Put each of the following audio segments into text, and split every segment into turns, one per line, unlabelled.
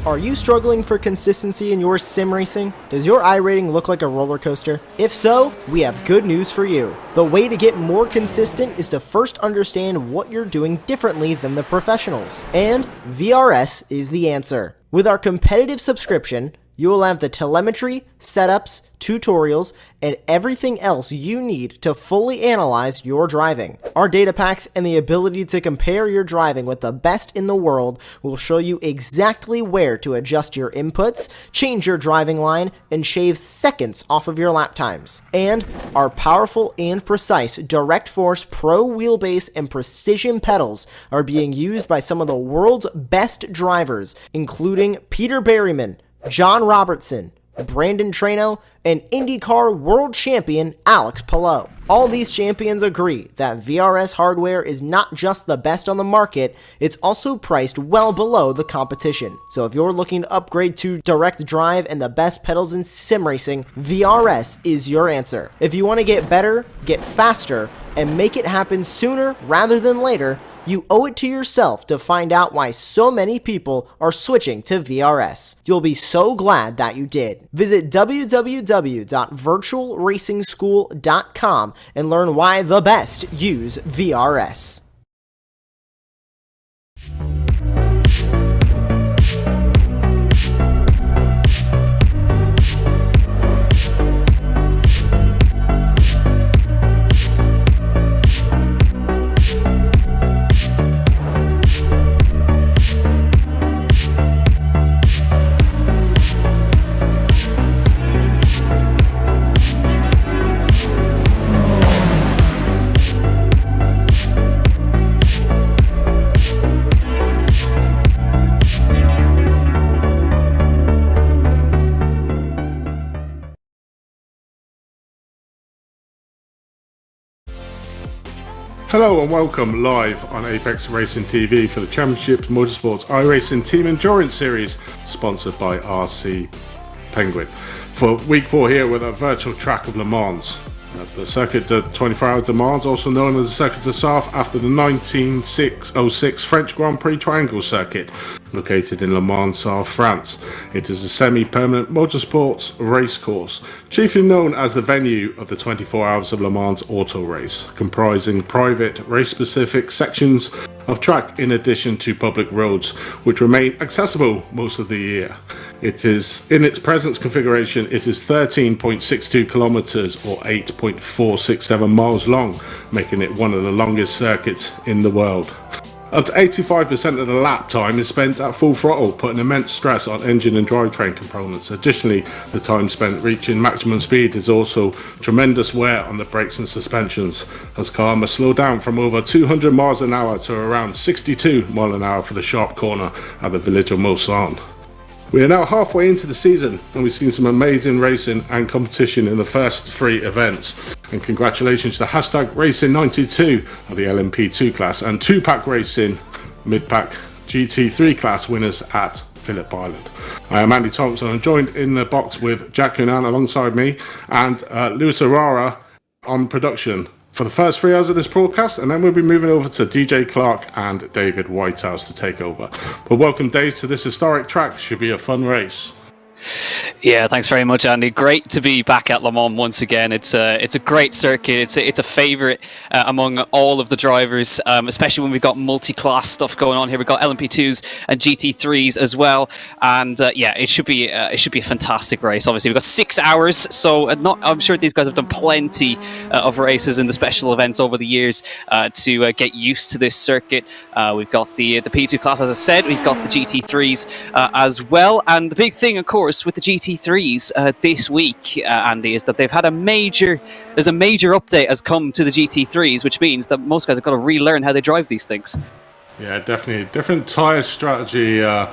Are you struggling for consistency in your sim racing? Does your iRating look like a roller coaster? If so, we have good news for you. The way to get more consistent is to first understand what you're doing differently than the professionals. And VRS is the answer. With our competitive subscription, you will have the telemetry, setups, tutorials, and everything else you need to fully analyze your driving. Our data packs and the ability to compare your driving with the best in the world will show you exactly where to adjust your inputs, change your driving line, and shave seconds off of your lap times. And our powerful and precise Direct Force Pro wheelbase and precision pedals are being used by some of the world's best drivers, including Peter Berryman, John Robertson, Brandon Trano, and IndyCar World Champion Alex Palou. All these champions agree that VRS hardware is not just the best on the market, it's also priced well below the competition. So if you're looking to upgrade to direct drive and the best pedals in sim racing, VRS is your answer. If you want to get better, get faster, and make it happen sooner rather than later, you owe it to yourself to find out why so many people are switching to VRS. You'll be so glad that you did. Visit www.virtualracingschool.com and learn why the best use VRS.
Hello and welcome live on Apex Racing TV for the Championship Motorsports iRacing Team Endurance Series, sponsored by RC Penguin. For week 4 here with a virtual track of Le Mans. The Circuit de 24 Hours de Mans, also known as the Circuit du Sarthe, after the 1906 French Grand Prix Triangle Circuit, located in Le Mans, Sarthe, France. It is a semi-permanent motorsports race course, chiefly known as the venue of the 24 Hours of Le Mans auto race, comprising private race-specific sections of track in addition to public roads, which remain accessible most of the year. It is, in its present configuration, it is 13.62 kilometers or 8.467 miles long, making it one of the longest circuits in the world. Up to 85% of the lap time is spent at full throttle, putting immense stress on engine and drivetrain components. Additionally, the time spent reaching maximum speed is also tremendous wear on the brakes and suspensions, as car must slow down from over 200 miles an hour to around 62 miles an hour for the sharp corner at the village of Mousson. We are now halfway into the season and we've seen some amazing racing and competition in the first 3 events. And congratulations to Hashtag Racing 92 of the LMP2 class and 2-pack Racing mid-pack Gt3 class winners at Phillip Island. I am Andy Thompson. I'm joined in the box with Jack Cunan alongside me and Lewis Arara on production for the first 3 hours of this broadcast, and then we'll be moving over to DJ Clark and David Whitehouse to take over. But welcome, Dave, to this historic track. Should be a fun race.
Yeah, thanks very much, Andy. Great to be back at Le Mans once again. It's a great circuit. It's a favourite among all of the drivers, especially when we've got multi-class stuff going on here. We've got LMP2s and GT3s as well, and yeah, it should be a fantastic race. Obviously, we've got 6 hours, so I'm sure these guys have done plenty of races in the special events over the years to get used to this circuit. We've got the P2 class, as I said. We've got the GT3s as well, and the big thing, of course, with the GT3s this week, Andy, is that they've had a major update has come to the GT3s, which means that most guys have got to relearn how they drive these things.
Yeah, definitely. Different tyre strategy or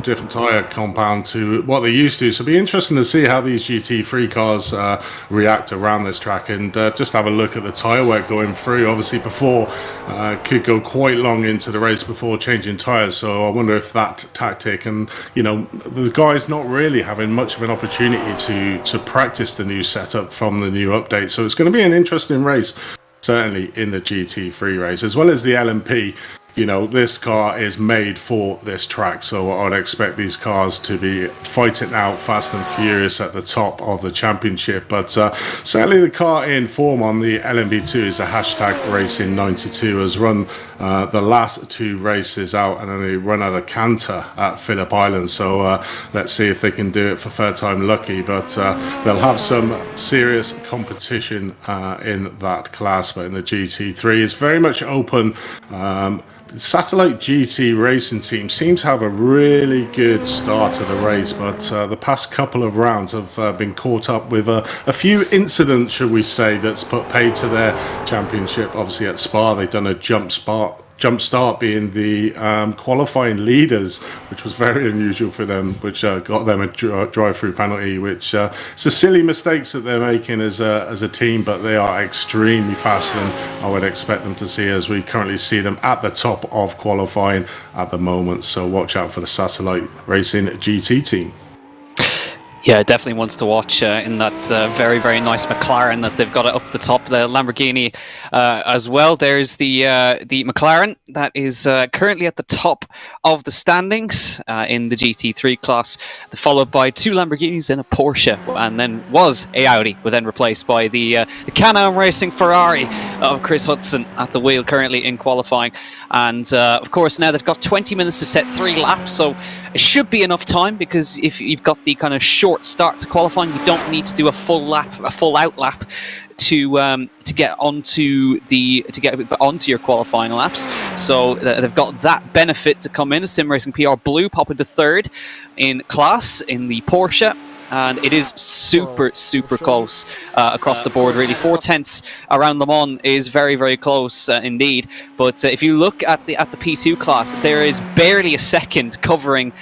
different tyre compound to what they used to. So it'll be interesting to see how these GT3 cars react around this track and just have a look at the tyre work going through. Obviously, before could go quite long into the race before changing tyres. So I wonder if that tactic and, you know, the guys not really having much of an opportunity to practice the new setup from the new update. So it's going to be an interesting race, certainly in the GT3 race, as well as the LMP. you know, this car is made for this track, so I'd expect these cars to be fighting out fast and furious at the top of the championship. But certainly the car in form on the LMB2 is a hashtag Racing 92, has run the last 2 races out, and then they run out of canter at Phillip Island. So let's see if they can do it for third time lucky. But they'll have some serious competition in that class. But in the GT3, it's very much open. Satellite GT racing team seems to have a really good start to the race, but the past couple of rounds have been caught up with a few incidents, should we say, that's put paid to their championship. Obviously at Spa, they've done a jump start being the qualifying leaders, which was very unusual for them, which got them a drive-through penalty, which it's a silly mistakes that they're making as a team, but they are extremely fast, and I would expect them to see, as we currently see them at the top of qualifying at the moment. So watch out for the Satellite Racing GT team.
Yeah, definitely wants to watch in that very, very nice McLaren that they've got up the top, the Lamborghini as well. There's the McLaren that is currently at the top of the standings in the GT3 class, followed by 2 Lamborghinis and a Porsche, and then was a Audi, but then replaced by the Can-Am Racing Ferrari of Chris Hutchison at the wheel currently in qualifying. And of course now they've got 20 minutes to set 3 laps, so it should be enough time, because if you've got the kind of short start to qualifying, you don't need to do a full out lap to get onto your qualifying laps. So they've got that benefit to come in. Sim Racing PR Blue pop into 3rd in class in the Porsche. And it is super close across the board, really. 4/10 around Le Mans is very, very close indeed. But if you look at the P2 class, there is barely a second covering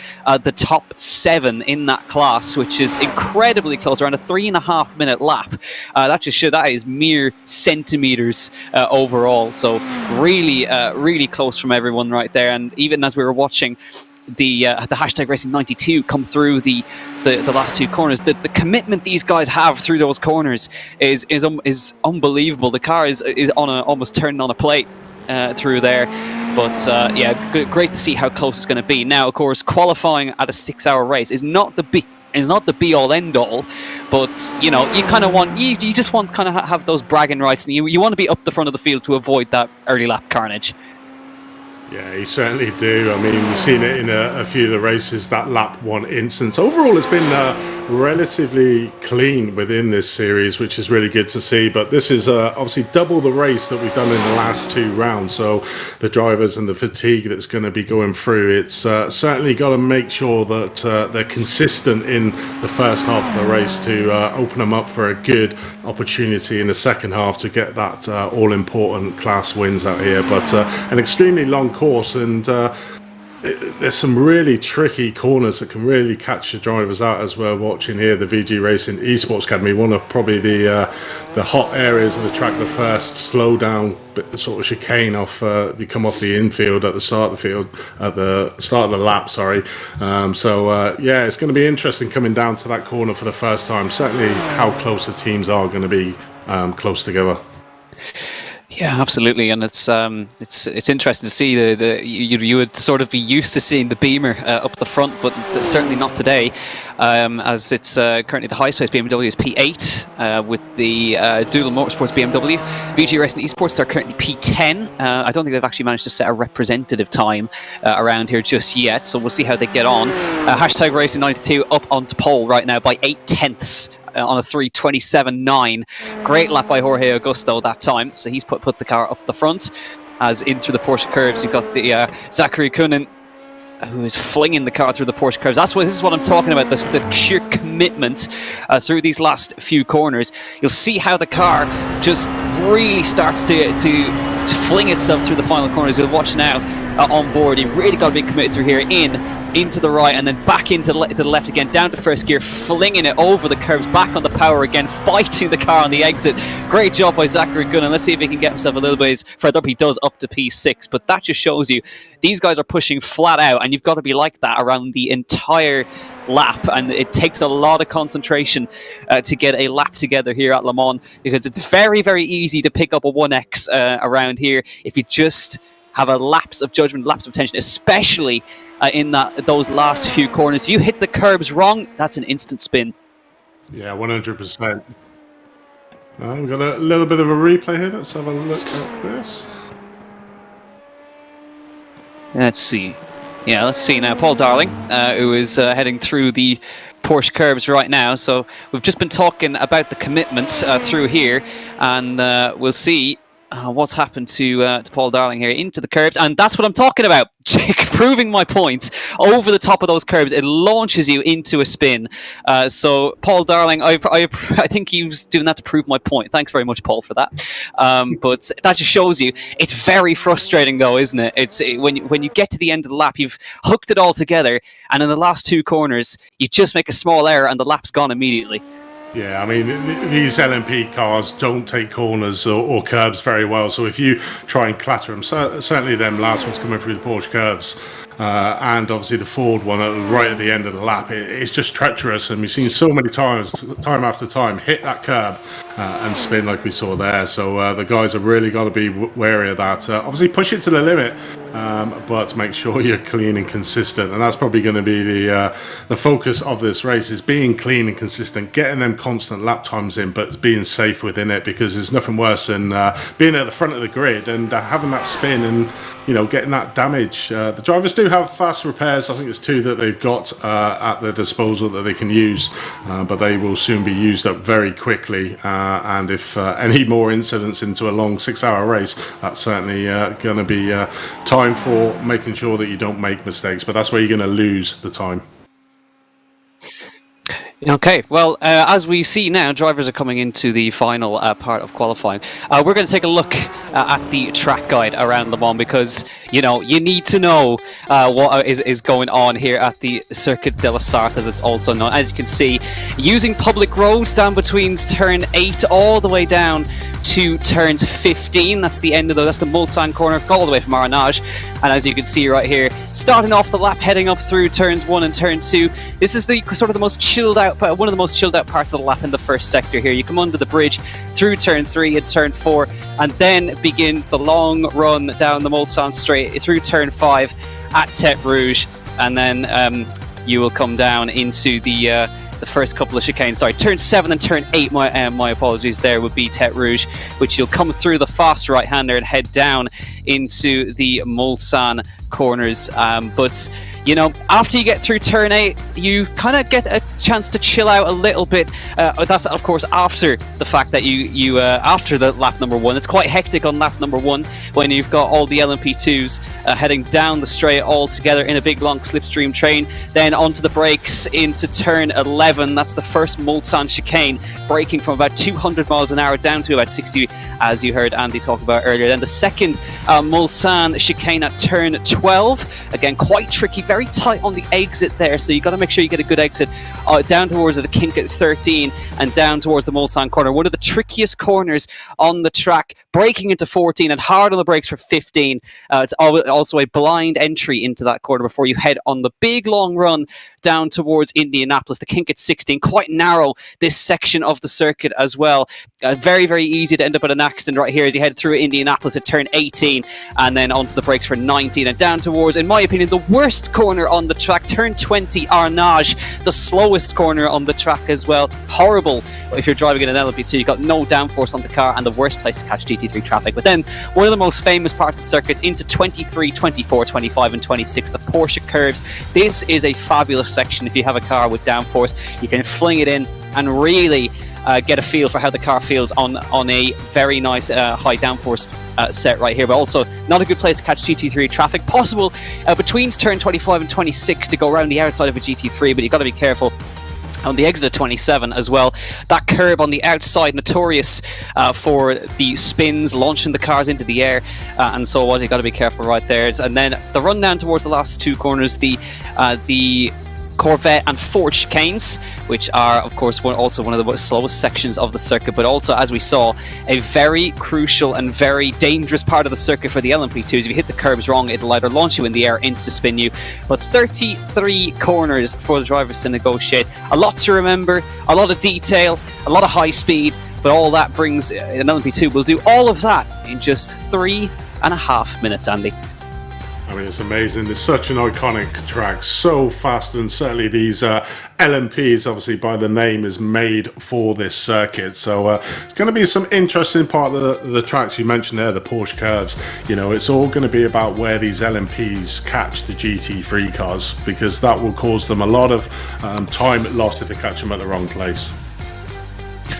the top 7 in that class, which is incredibly close, around a 3.5 minute lap. That just shows that is mere centimeters overall. So really, really close from everyone right there. And even as we were watching the hashtag Racing 92 come through the last 2 corners, the commitment these guys have through those corners is unbelievable. The car is on almost turning on a plate through there. But yeah, great to see how close it's going to be. Now, of course, qualifying at a 6-hour race is not the be all end all, but you know, you kind of want you just want kind of have those bragging rights, and you want to be up the front of the field to avoid that early lap carnage.
Yeah, you certainly do. I mean, we've seen it in a few of the races, that lap 1 instance. Overall, it's been relatively clean within this series, which is really good to see. But this is obviously double the race that we've done in the last 2 rounds. So the drivers and the fatigue that's going to be going through, it's certainly got to make sure that they're consistent in the first half of the race to open them up for a good opportunity in the second half to get that all-important class wins out here. But an extremely long course, and there's some really tricky corners that can really catch the drivers out, as we're watching here. The VG Racing Esports Academy, one of probably the hot areas of the track. The first slow down sort of chicane off, you come off the infield at the start of the field, at the start of the lap, sorry. Yeah, it's going to be interesting coming down to that corner for the first time. Certainly how close the teams are going to be close together.
Yeah, absolutely, and it's interesting to see you would sort of be used to seeing the Beamer up the front, but certainly not today, as it's currently the highest place BMW is P8 with the Dual Motorsports BMW. VG Racing Esports, they're currently P10. I don't think they've actually managed to set a representative time around here just yet, so we'll see how they get on. Hashtag Racing 92 up onto pole right now by 0.8 on a 3:27.9. Great lap by Jorge Augusto that time, so he's put the car up the front. As in through the Porsche Curves, you've got the Zachary Kunin, who is flinging the car through the Porsche Curves. This is what I'm talking about, the sheer commitment through these last few corners. You'll see how the car just really starts to fling itself through the final corners. You'll watch now on board. You've really got to be committed through here, into the right, and then back into the left again, down to first gear, flinging it over the curves, back on the power again, fighting the car on the exit. Great job by Zachary Gunnan. Let's see if he can get himself a little bit further up. He does, up to P6, but that just shows you these guys are pushing flat out, and you've got to be like that around the entire lap, and it takes a lot of concentration to get a lap together here at Le Mans, because it's very, very easy to pick up a 1x around here if you just have a lapse of judgment, lapse of attention, especially in those last few corners. If you hit the curbs wrong, that's an instant spin.
Yeah, 100%. We've got a little bit of a replay here. Let's have a look at this.
Let's see. Yeah, let's see now. Paul Darling, who is heading through the Porsche Curves right now. So we've just been talking about the commitments through here, and we'll see what's happened to Paul Darling here into the curbs, and that's what I'm talking about. Jake, proving my points over the top of those curbs, it launches you into a spin. So Paul Darling, I think he was doing that to prove my point. Thanks very much, Paul, for that. But that just shows you it's very frustrating, though, isn't it? It's when you get to the end of the lap, you've hooked it all together, and in the last two corners, you just make a small error, and the lap's gone immediately.
Yeah, I mean, these LMP cars don't take corners or curbs very well, so if you try and clatter them, certainly them last ones coming through the Porsche Curves, and obviously the Ford one right at the end of the lap, it's just treacherous, and we've seen so many times, time after time, hit that curb and spin like we saw there. So the guys have really got to be wary of that. Obviously push it to the limit, but make sure you're clean and consistent, and that's probably going to be the focus of this race, is being clean and consistent, getting them constant lap times in, but being safe within it, because there's nothing worse than being at the front of the grid and having that spin and getting that damage. The drivers do have fast repairs. I think there's two that they've got at their disposal that they can use, but they will soon be used up very quickly, and if any more incidents into a long 6-hour race, that's certainly going to be time for making sure that you don't make mistakes, but that's where you're going to lose the time.
Okay, well, as we see now, drivers are coming into the final part of qualifying. We're going to take a look at the track guide around Le Mans, because, you need to know what is going on here at the Circuit de la Sarthe, as it's also known. As you can see, using public roads down between turn 8 all the way down to turns 15. That's the end of that's the Mulsanne corner, all the way from Arenage. And as you can see right here, starting off the lap, heading up through turns 1 and turn 2. This is the sort of the most chilled out, one of the most chilled out parts of the lap in the first sector here. You come under the bridge through turn 3 and turn 4, and then begins the long run down the Mulsanne straight through turn 5 at Tête Rouge, and then you will come down into the first couple of chicanes. Sorry, turn 7 and turn 8, my apologies, there would be Tête Rouge, which you'll come through the fast right-hander and head down into the Mulsanne corners. But after you get through turn 8, you kind of get a chance to chill out a little bit. That's, of course, after the fact that you after the lap number 1. It's quite hectic on lap number 1 when you've got all the LMP2s heading down the straight all together in a big long slipstream train. Then onto the brakes into turn 11. That's the first Mulsanne chicane, braking from about 200 miles an hour down to about 60, as you heard Andy talk about earlier. Then the second Mulsanne chicane at turn 12. Again, quite tricky, very tight on the exit there, so you got to make sure you get a good exit down towards the kink at 13 and down towards the Mulsanne corner. One of the trickiest corners on the track, braking into 14 and hard on the brakes for 15. It's also a blind entry into that corner before you head on the big long run down towards Indianapolis. The kink at 16, quite narrow, this section of the circuit as well. Very, very easy to end up at an accident right here as you head through Indianapolis at turn 18, and then onto the brakes for 19 and down towards, in my opinion, the worst corner on the track, turn 20, Arenage, the slowest corner on the track as well. Horrible if you're driving in an LMP2. You've got no downforce on the car, and the worst place to catch GT3 traffic. But then one of the most famous parts of the circuits into 23, 24, 25 and 26, the Porsche Curves. This is a fabulous section. If you have a car with downforce, you can fling it in and really get a feel for how the car feels on a very nice high downforce set right here. But also not a good place to catch GT3 traffic. Possible between turn 25 and 26 to go around the outside of a GT3, but you've got to be careful on the exit of 27 as well. That curb on the outside, notorious for the spins, launching the cars into the air, and so on. You've got to be careful right there. And then the run down towards the last two corners, the Corvette and Ford chicanes, which are, of course, also one of the slowest sections of the circuit, but also, as we saw, a very crucial and very dangerous part of the circuit for the LMP2s. If you hit the curbs wrong, it'll either launch you in the air, insta-spin you. But 33 corners for the drivers to negotiate. A lot to remember, a lot of detail, a lot of high speed, but all that brings an LMP2 will do all of that in just 3.5 minutes, Andy.
I mean, it's amazing. It's such an iconic track, so fast, and certainly these LMPs, obviously by the name, is made for this circuit. So it's going to be some interesting part of the tracks you mentioned there, the Porsche Curves. You know, it's all going to be about where these LMPs catch the GT3 cars, because that will cause them a lot of time lost if they catch them at the wrong place.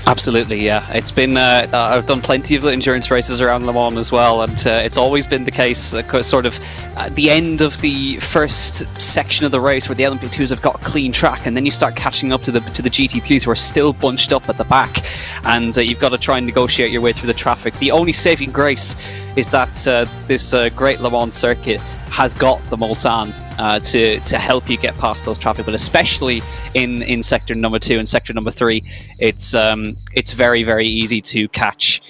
Absolutely, yeah. It's been I've done plenty of endurance races around Le Mans as well, and it's always been the case. Sort of at the end of the first section of the race, where the LMP2s have got a clean track, and then you start catching up to the GT3s who are still bunched up at the back, and you've got to try and negotiate your way through the traffic. The only saving grace is that this great Le Mans circuit has got the Mulsanne to help you get past those traffic, but especially in sector number 2 and sector number 3, it's very, very easy to catch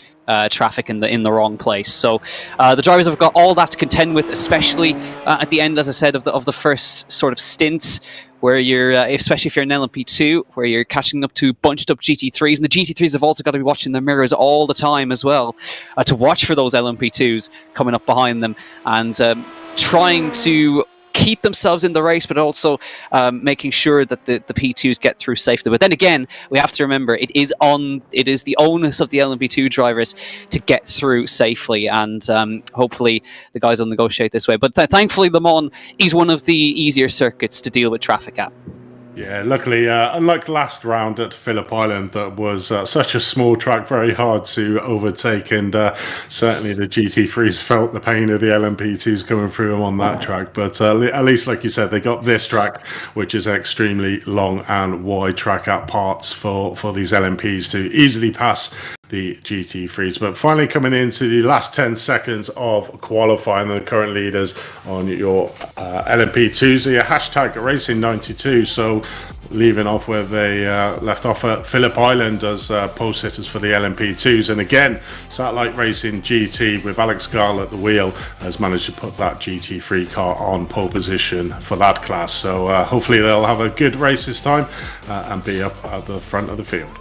traffic in the wrong place. So the drivers have got all that to contend with, especially at the end, as I said, of the first sort of stint, where you're, especially if you're an LMP2, where you're catching up to bunched up GT3s, and the GT3s have also got to be watching their mirrors all the time as well, to watch for those LMP2s coming up behind them, and trying to keep themselves in the race, but also making sure that the P2s get through safely. But then again, we have to remember it is the onus of the LMP2 drivers to get through safely, and hopefully the guys will negotiate this way. But thankfully, Le Mans is one of the easier circuits to deal with traffic at.
Yeah, luckily, unlike last round at Phillip Island, that was such a small track, very hard to overtake, and certainly the GT3s felt the pain of the LMP2s coming through them on that track. But at least, like you said, they got this track, which is extremely long and wide track at parts for these LMPs to easily pass the GT3s. But finally coming into the last 10 seconds of qualifying, the current leaders on your LMP2s are your hashtag Racing 92. So leaving off where they left off at Phillip Island as pole sitters for the LMP2s. And again, Satellite Racing GT with Alex Gall at the wheel has managed to put that GT3 car on pole position for that class. So hopefully they'll have a good race this time and be up at the front of the field.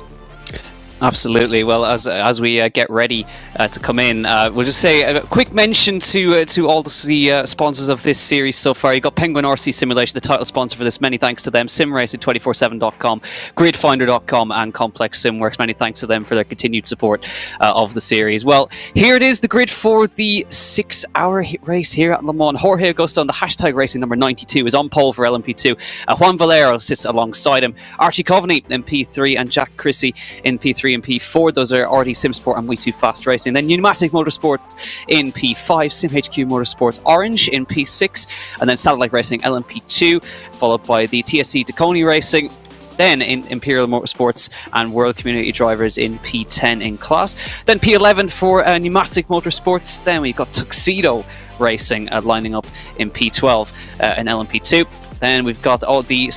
Absolutely. Well, as we get ready to come in, we'll just say a quick mention to all the sponsors of this series so far. You got Penguin RC Simulation, the title sponsor for this. Many thanks to them. SimRacing247.com, Gridfinder.com, and Complex Simworks. Many thanks to them for their continued support of the series. Well, here it is, the grid for the 6-hour race here at Le Mans. Jorge Augusto on the hashtag Racing number 92 is on pole for LMP2. Juan Valero sits alongside him. Archie Coveney in P3 and Jack Chrissy in P3 and P4. Those are RD Simsport and We2 Fast Racing. Then Pneumatic Motorsports in P5, SimHQ Motorsports Orange in P6, and then Satellite Racing LMP2, followed by the TSC Deconi Racing. Then in Imperial Motorsports and World Community Drivers in P10 in class. Then P11 for Pneumatic Motorsports. Then we've got Tuxedo Racing lining up in P12 in LMP2. Then we've got all the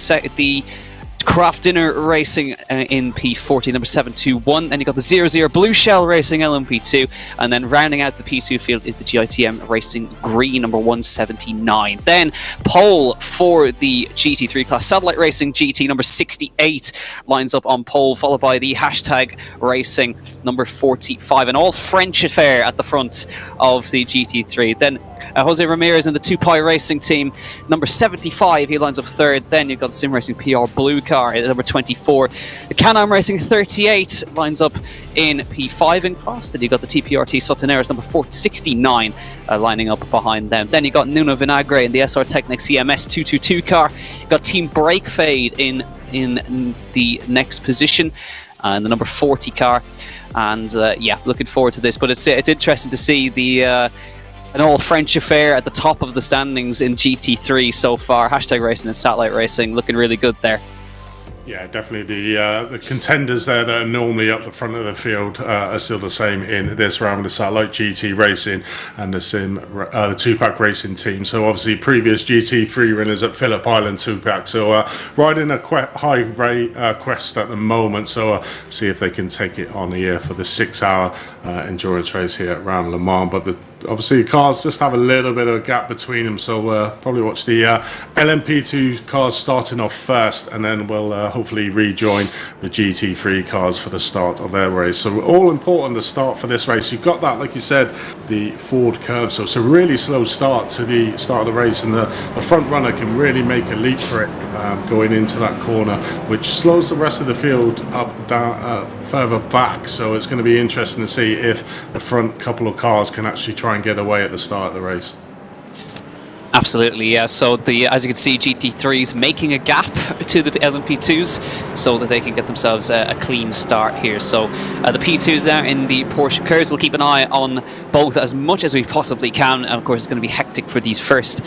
Craft Dinner Racing in P40, number 721. Then you got the 00 Blue Shell Racing LMP2, and then rounding out the P2 field is the GITM Racing Green, number 179. Then pole for the GT3 class, Satellite Racing GT, number 68, lines up on pole, followed by the hashtag Racing, number 45, an all French affair at the front of the GT3. Then Jose Ramirez in the 2Pi Racing team, number 75, he lines up third. Then you've got the Sim Racing PR Blue car at number 24. The Can-Am Racing 38 lines up in P5 in class. Then you've got the TPRT Soteneras number 469 lining up behind them. Then you've got Nuno Vinagre in the SR Technic CMS 222 car. You've got Team Brake Fade in the next position, and the number 40 car. And yeah, looking forward to this. But it's interesting to see the an all-French affair at the top of the standings in GT3 so far. Hashtag Racing and Satellite Racing looking really good there.
Yeah, definitely the contenders there that are normally up the front of the field are still the same in this round. The Satellite GT Racing and the the 2-Pack Racing team. So obviously previous GT3 winners at Phillip Island 2-Pack. So riding a high rate quest at the moment. So see if they can take it on here for the 6-hour endurance race here around Le Mans. But the obviously cars just have a little bit of a gap between them, so probably watch the LMP2 cars starting off first, and then we'll hopefully rejoin the GT3 cars for the start of their race. So all important, the start for this race. You've got that, like you said, the Ford Curve, so it's a really slow start to the start of the race, and the front runner can really make a leap for it going into that corner, which slows the rest of the field up, down, further back. So it's going to be interesting to see if the front couple of cars can actually try and get away at the start of the race.
Absolutely, yeah. So as you can see, GT3's making a gap to the LMP2s so that they can get themselves a clean start here. So the P2s there in the Porsche Curves, we'll keep an eye on both as much as we possibly can. And of course, it's going to be hectic for these first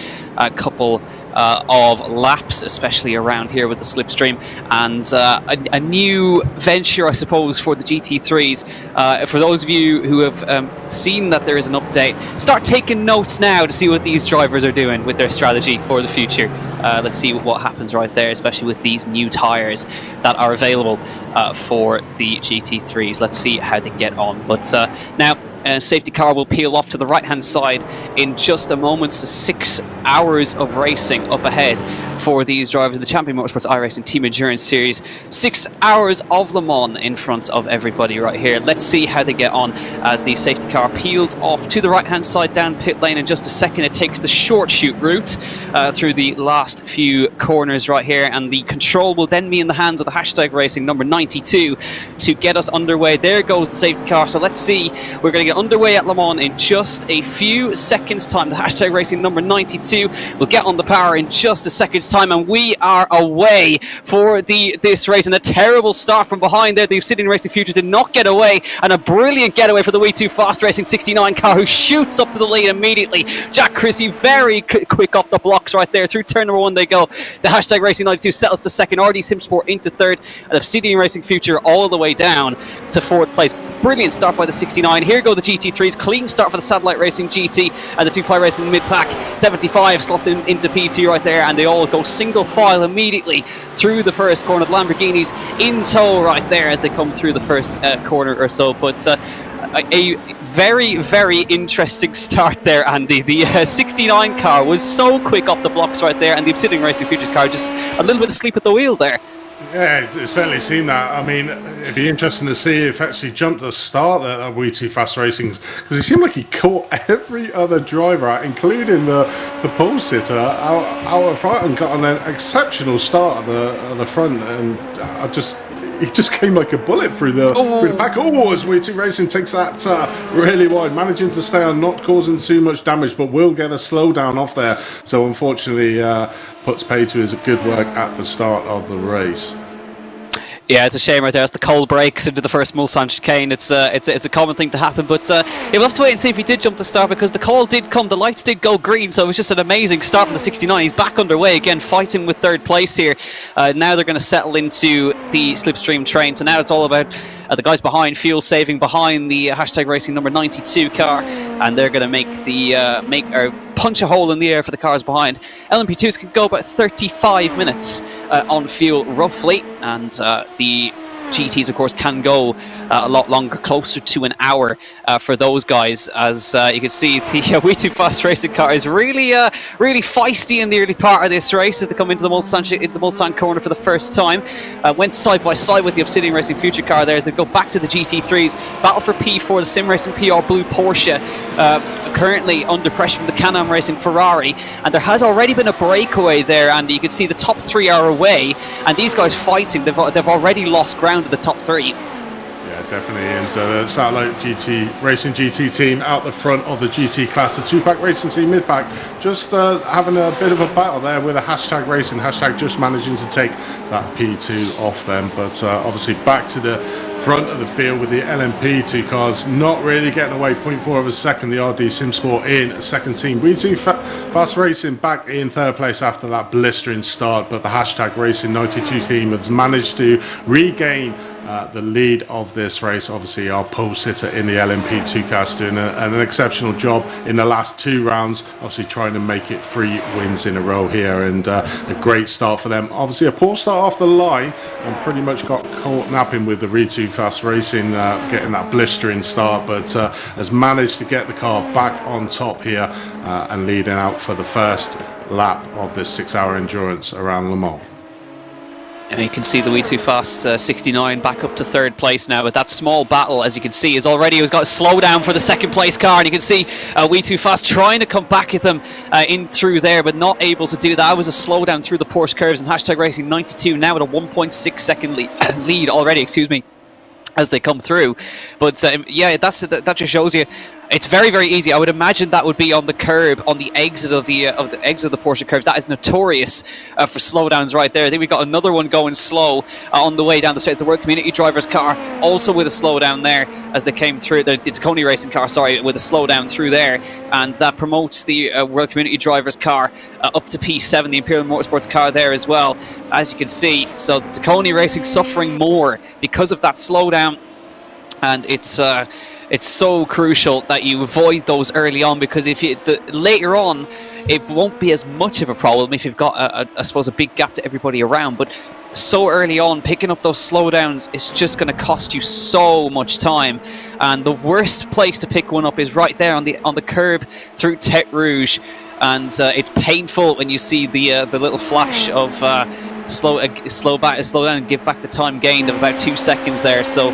couple of laps, especially around here with the slipstream, and a new venture, I suppose, for the GT3s. For those of you who have seen that there is an update, start taking notes now to see what these drivers are doing with their strategy for the future. Let's see what happens right there, especially with these new tyres that are available for the GT3s. Let's see how they get on. But now, safety car will peel off to the right hand side in just a moment. So 6 hours of racing up ahead for these drivers in the Champion Motorsports iRacing Team Endurance Series. 6 hours of Le Mans in front of everybody right here. Let's see how they get on as the safety car peels off to the right hand side down pit lane. In just a second, it takes the short shoot route through the last few corners right here, and the control will then be in the hands of the Hashtag Racing number 92 to get us underway. There goes the safety car. So let's see, we're going to get underway at Le Mans in just a few seconds time. The Hashtag Racing number 92 will get on the power in just a second's time, and we are away for this race. And a terrible start from behind there. The Obsidian Racing Future did not get away, and a brilliant getaway for the We2 Fast Racing 69 car, who shoots up to the lead immediately. Jack Chrissy very quick off the blocks right there. Through turn number 1 they go. The Hashtag Racing 92 settles to second, RD Simsport into third, and Obsidian Racing Future all the way down to fourth place. Brilliant start by the 69. Here go the GT3s. Clean start for the Satellite Racing GT and the 2 Racing mid-pack. 75 slots into P2 right there, and they all go single file immediately through the first corner. The Lamborghinis in tow right there as they come through the first corner or so. But a very, very interesting start there, Andy. The 69 car was so quick off the blocks right there, and the Obsidian Racing Future car just a little bit asleep at the wheel there.
Yeah, it certainly seemed that. I mean, it'd be interesting to see if actually jumped the start at We2 Fast Racing, because it seemed like he caught every other driver out, including the pole sitter, out front, and got an exceptional start at the front, and he just came like a bullet through the pack. Oh, as We2 Racing takes that really wide, managing to stay on, not causing too much damage, but will get a slowdown off there. So unfortunately, puts pay to his good work at the start of the race.
Yeah, it's a shame right there as the cold breaks into the first Mulsanne chicane. It's a common thing to happen, but you'll have to wait and see if he did jump the start, because the call did come, the lights did go green, so it was just an amazing start from the 69. He's back underway again, fighting with third place here. Now they're going to settle into the slipstream train, so now it's all about the guys behind, fuel saving behind the Hashtag Racing number 92 car, and they're going to make the punch a hole in the air for the cars behind. LMP2s can go about 35 minutes on fuel roughly, and the GTs of course can go a lot longer, closer to an hour for those guys. As you can see, the We2 Fast Racing car is really feisty in the early part of this race as they come into the Mulsanne corner for the first time. Went side by side with the Obsidian Racing Future car there as they go back to the GT3s. Battle for P4, the Sim Racing PR Blue Porsche currently under pressure from the Can-Am Racing Ferrari, and there has already been a breakaway there, and you can see the top 3 are away, and these guys fighting, they've already lost ground to the top 3.
Yeah, definitely. And the Satellite Racing GT team out the front of the GT class, the 2-pack Racing team mid-pack, just having a bit of a battle there with a Hashtag Racing, Hashtag just managing to take that P2 off them. But obviously back to the front of the field with the LMP2 cars not really getting away. 0.4 of a second, the RD Simsport in second team. We2 Fast Racing back in third place after that blistering start, but the Hashtag Racing 92 team has managed to regain the lead of this race. Obviously, our pole sitter in the LMP2 cast doing an exceptional job in the last 2 rounds, obviously trying to make it 3 wins in a row here, and a great start for them. Obviously, a poor start off the line and pretty much got caught napping with the Gt3 Fast Racing getting that blistering start, but has managed to get the car back on top here and leading out for the first lap of this 6-hour endurance around Le Mans.
And you can see the Gt3 Fast 69 back up to 3rd place now, but that small battle, as you can see, is already has got a slowdown for the 2nd place car, and you can see Gt3 Fast trying to come back at them in through there, but not able to do that. That was a slowdown through the Porsche Curves, and Hashtag Racing 92 now with a 1.6 second lead already, excuse me, as they come through. But yeah, that just shows you it's very, very easy. I would imagine that would be on the curb, on the exit of the exit of the Porsche Curves. That is notorious for slowdowns right there. I think we got another one going slow on the way down the straight. The World Community Driver's car also with a slowdown there as they came through. The Taconi Racing car, sorry, with a slowdown through there, and that promotes the World Community Driver's car up to P7, the Imperial Motorsports car there as well, as you can see. So the Taconi Racing suffering more because of that slowdown, and it's so crucial that you avoid those early on, because if you later on, it won't be as much of a problem if you've got I suppose a big gap to everybody around. But so early on, picking up those slowdowns is just going to cost you so much time. And the worst place to pick one up is right there on the curb through Tete Rouge, and it's painful when you see the little flash of slow down and give back the time gained of about 2 seconds there. So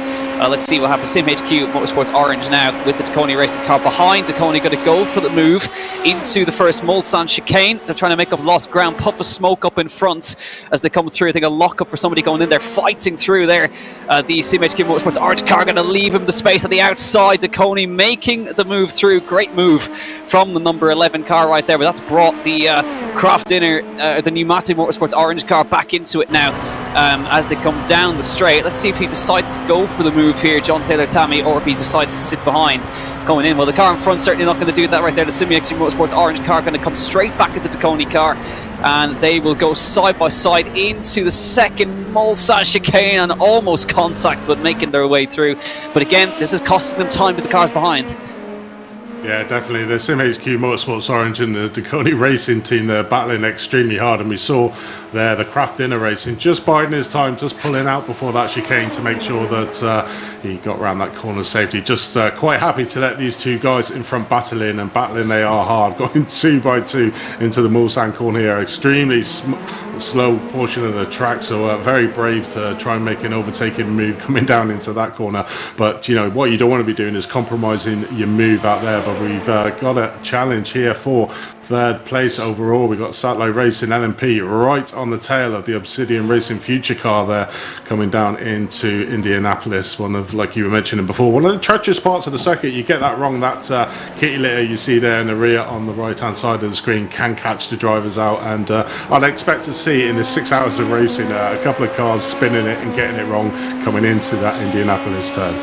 let's see what happens. SimHQ Motorsports Orange now with the Taconi Racing car behind. Taconi going to go for the move into the first Mulsanne chicane. They're trying to make up lost ground. Puff of smoke up in front as they come through. I think a lock up for somebody going in there, fighting through there. The SimHQ Motorsports Orange car going to leave him the space at the outside. Taconi making the move through. Great move from the number 11 car right there, but that's brought the Kraft Dinner, the Pneumatic Motorsports Orange car back into it now as they come down the straight. Let's see if he decides to go for the move here, John Taylor Tammy, or if he decides to sit behind going in. Well, the car in front certainly not going to do that right there. The SimHQ Motorsports Orange car going to come straight back at the Taconi car, and they will go side by side into the second Mulsanne chicane and almost contact, but making their way through. But again, this is costing them time to the cars behind.
Yeah, definitely. The SimHQ Motorsports Orange and the Taconi Racing team, they're battling extremely hard, and we saw there the Kraft Dinner Racing just biding his time, just pulling out before that chicane to make sure that he got around that corner safety. Just quite happy to let these two guys in front battle in, and battling they are hard, going 2 by 2 into the Mulsanne corner here. Extremely slow portion of the track, so very brave to try and make an overtaking move coming down into that corner. But you know what you don't want to be doing is compromising your move out there. But we've got a challenge here for 3rd place overall. We've got Satellite Racing LMP right on the tail of the Obsidian Racing Future car there, coming down into Indianapolis. One of, like you were mentioning before, one of the treacherous parts of the circuit. You get that wrong, that kitty litter you see there in the rear on the right hand side of the screen can catch the drivers out, and I'd expect to see in the 6 hours of racing a couple of cars spinning it and getting it wrong coming into that Indianapolis turn.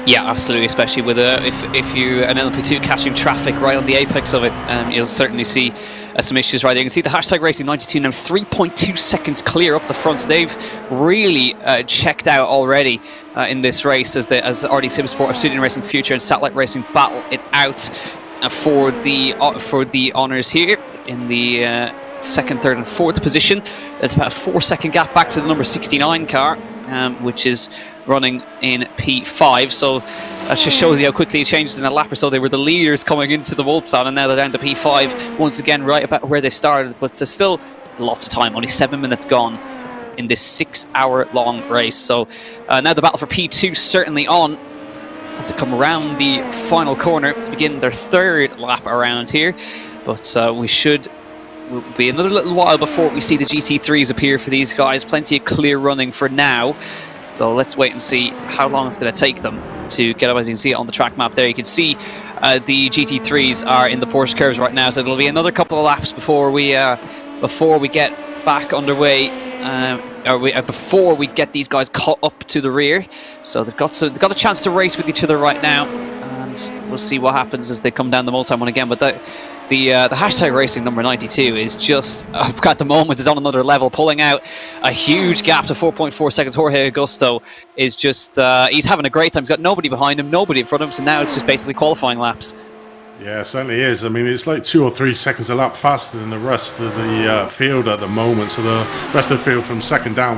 Yeah, absolutely, especially with if you an LMP2 catching traffic right on the apex of it, you'll certainly see some issues right there. You can see the Hashtag Racing 92 now 3.2 seconds clear up the front. So they've really checked out already in this race as RD Sim Sport, Obsidian Racing Future, and Satellite Racing battle it out for the honours here in the 2nd, 3rd, and 4th position. It's about a 4-second gap back to the number 69 car, which is running in P5. So that just shows you how quickly it changes in a lap or so. They were the leaders coming into the Mulsanne, and now they're down to P5 once again, right about where they started. But there's still lots of time, only 7 minutes gone in this 6-hour long race. So now the battle for P2 certainly on as they come around the final corner to begin their 3rd lap around here. But we should be another little while before we see the GT3s appear for these guys. Plenty of clear running for now. So let's wait and see how long it's going to take them to get up. As you can see it on the track map there, you can see the GT3s are in the Porsche Curves right now. So it'll be another couple of laps before we get back underway, before we get these guys caught up to the rear. So they've got a chance to race with each other right now, and we'll see what happens as they come down the Mulsanne one again. But the hashtag racing number 92 is just at the moment is on another level, pulling out a huge gap to 4.4 seconds. Jorge Augusto is just he's having a great time. He's got nobody behind him, nobody in front of him, so now it's just basically qualifying laps.
Yeah, it certainly is. I mean, it's like 2 or 3 seconds a lap faster than the rest of the field at the moment. So the rest of the field from second down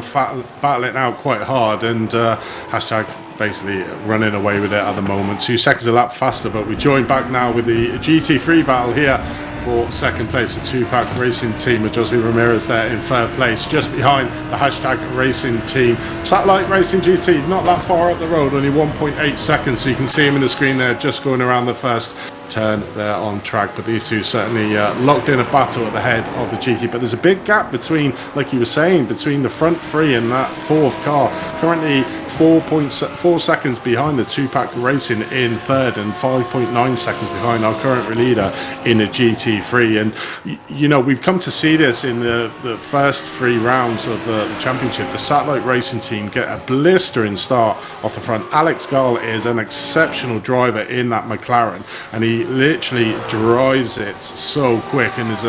battling out quite hard, and hashtag basically running away with it at the moment. 2 seconds a lap faster, but we join back now with the Gt3 Battle here for second place. The two-pack racing team with Jose Ramirez there in third place, just behind the hashtag racing team. Satellite Racing GT not that far up the road, only 1.8 seconds, so you can see him in the screen there just going around the first turn there on track. But these two certainly locked in a battle at the head of the GT. But there's a big gap between, like you were saying, between the front three and that fourth car. Currently 4.4 seconds behind the two-pack racing in third, and 5.9 seconds behind our current leader in the GT3. And you know, we've come to see this in the first 3 rounds of the championship. The Satellite Racing team get a blistering start off the front. Alex Gall is an exceptional driver in that McLaren, and he literally drives it so quick and is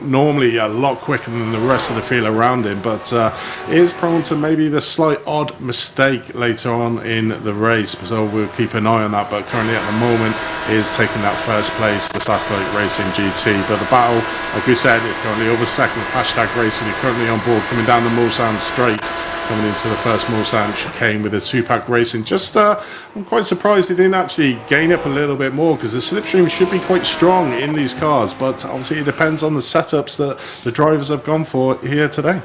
normally a lot quicker than the rest of the field around him, but is prone to maybe the slight odd mistake later on in the race, so we'll keep an eye on that. But currently at the moment is taking that first place, the Satellite Racing GT. But the battle, like we said, is currently over second with hashtag racing, who's currently on board, coming down the Mulsanne straight, coming into the first Mulsanne chicane with a two-pack racing. Just I'm quite surprised he didn't actually gain up a little bit more, because the slipstream should be quite strong in these cars, but obviously it depends on the setups that the drivers have gone for here today.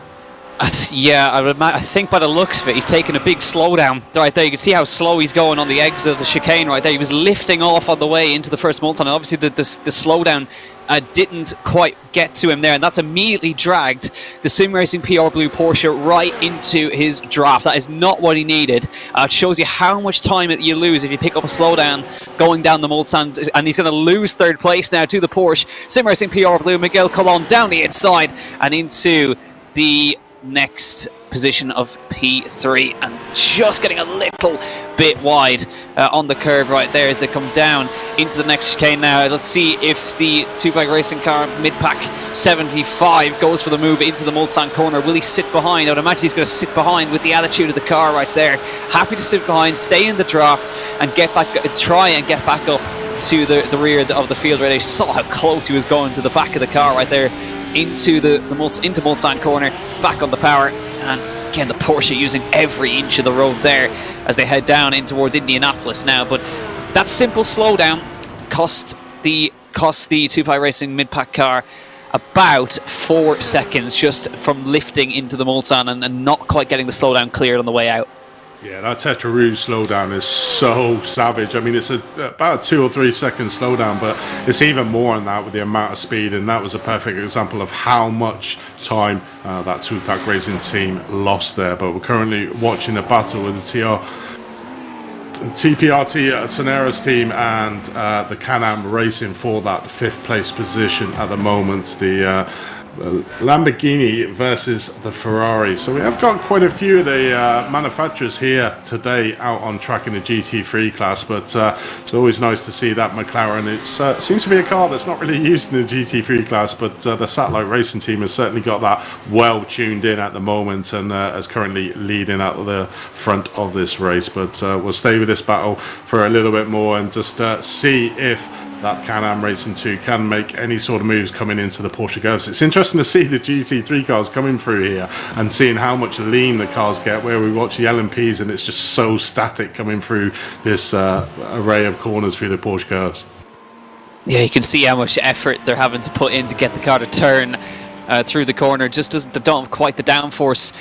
Yeah, I think by the looks of it, he's taking a big slowdown right there. You can see how slow he's going on the exit of the chicane right there. He was lifting off on the way into the first Mulsanne, and obviously the slowdown didn't quite get to him there, and that's immediately dragged the Sim Racing PR Blue Porsche right into his draft. That is not what he needed. It shows you how much time you lose if you pick up a slowdown going down the Mulsanne, and he's going to lose third place now to the Porsche. Sim Racing PR Blue, Miguel Colon down the inside and into the next position of P3, and just getting a little bit wide on the curve right there as they come down into the next chicane now. Let's see if the two-pack racing car mid-pack 75 goes for the move into the Mulsanne corner. Will he sit behind? I would imagine he's going to sit behind with the attitude of the car right there. Happy to sit behind, stay in the draft, and get back, try and get back up to the rear of the field right there. You saw how close he was going to the back of the car right there, into into Mulsanne corner, back on the power. And again, the Porsche using every inch of the road there as they head down in towards Indianapolis now. But that simple slowdown cost the two-pack racing mid-pack car about 4 seconds just from lifting into the Mulsanne and not quite getting the slowdown cleared on the way out.
Yeah, that Tetra Rouge slowdown is so savage. I mean, it's about a 2 or 3 second slowdown, but it's even more than that with the amount of speed, and that was a perfect example of how much time that two-pack racing team lost there. But we're currently watching a battle with the TPRT Soneras team and the Can-Am Racing for that 5th place position at the moment. The Lamborghini versus the Ferrari. So we have got quite a few of the manufacturers here today out on track in the GT3 class, but it's always nice to see that McLaren. It seems to be a car that's not really used in the GT3 class, but the Satellite Racing team has certainly got that well tuned in at the moment, and is currently leading out the front of this race. But we'll stay with this battle for a little bit more and just see if that Can-Am Racing 2 can make any sort of moves coming into the Porsche Curves. It's interesting to see the GT3 cars coming through here and seeing how much lean the cars get, where we watch the LMPs and it's just so static coming through this array of corners through the Porsche Curves.
Yeah, you can see how much effort they're having to put in to get the car to turn through the corner. Just don't have quite the downforce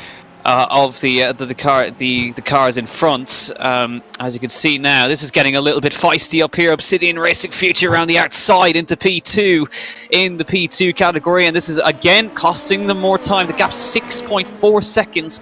of the cars in front. As you can see now, this is getting a little bit feisty up here. Obsidian Racing Future around the outside into P2 in the P2 category, and this is again costing them more time. The gap's 6.4 seconds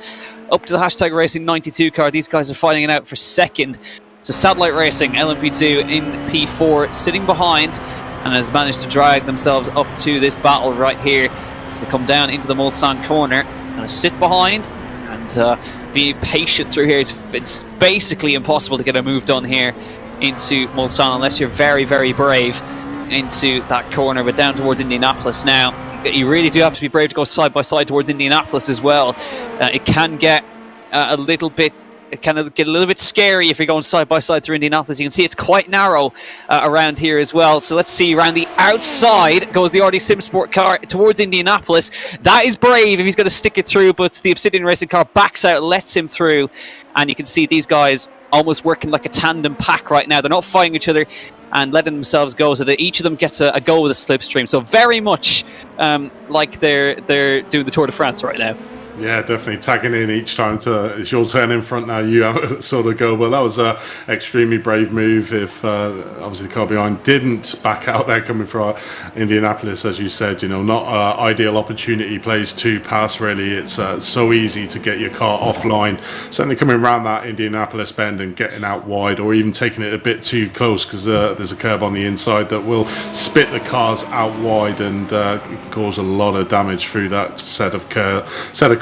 up to the hashtag Racing 92 car. These guys are fighting it out for second. So Satellite Racing, LMP2 in P4, sitting behind, and has managed to drag themselves up to this battle right here as they come down into the Mulsanne corner. And sit behind and be patient through here. It's basically impossible to get a move done here into Mulsanne unless you're very, very brave. into that corner, but down towards Indianapolis now. You really do have to be brave to go side by side towards Indianapolis as well. It can get a little bit, it kind of get a little bit scary if you're going side by side through Indianapolis. You can see it's quite narrow around here as well. So let's see, around the outside goes the RD Sim Sport car towards Indianapolis. That is brave if he's going to stick it through, but the Obsidian Racing car backs out, lets him through. And you can see these guys almost working like a tandem pack right now. They're not fighting each other and letting themselves go, so that each of them gets a go with a slipstream. So very much like they're doing the Tour de France right now.
Yeah, definitely tagging in each time it's your turn in front now, you have a sort of go. But that was a extremely brave move. If obviously the car behind didn't back out there coming from Indianapolis, as you said, you know, not ideal opportunity place to pass really. It's so easy to get your car offline. Certainly coming around that Indianapolis bend and getting out wide, or even taking it a bit too close, because there's a curb on the inside that will spit the cars out wide and can cause a lot of damage through that set of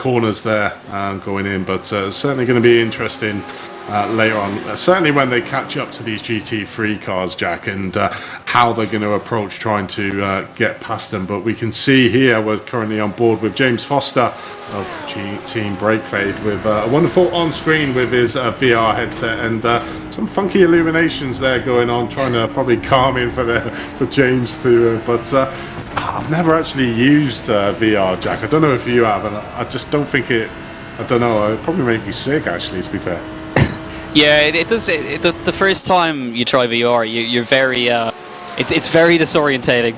corners there going in. But certainly going to be interesting later on, certainly when they catch up to these GT3 cars, Jack, and how they're going to approach trying to get past them. But we can see here we're currently on board with James Foster of Team Brake Fade, with a wonderful on-screen with his VR headset and some funky illuminations there going on, trying to probably calm in for James too. But I've never actually used VR, Jack. I don't know if you have, and I just don't think it. I don't know. It probably make me sick, actually, to be fair.
Yeah, it does. The first time you try VR, you're very. It's very disorientating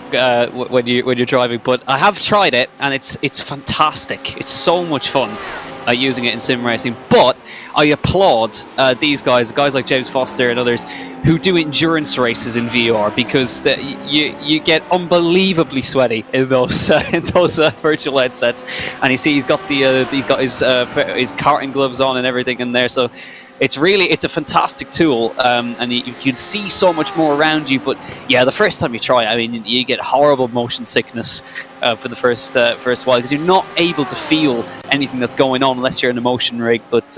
when you're driving. But I have tried it, and it's fantastic. It's so much fun using it in sim racing. But I applaud these guys like James Foster and others who do endurance races in VR, because you get unbelievably sweaty in those virtual headsets. And you see he's got his karting gloves on and everything in there. So it's a fantastic tool, and you can see so much more around you. But yeah, the first time you try it, I mean, you get horrible motion sickness for the first while, because you're not able to feel anything that's going on unless you're in a motion rig. But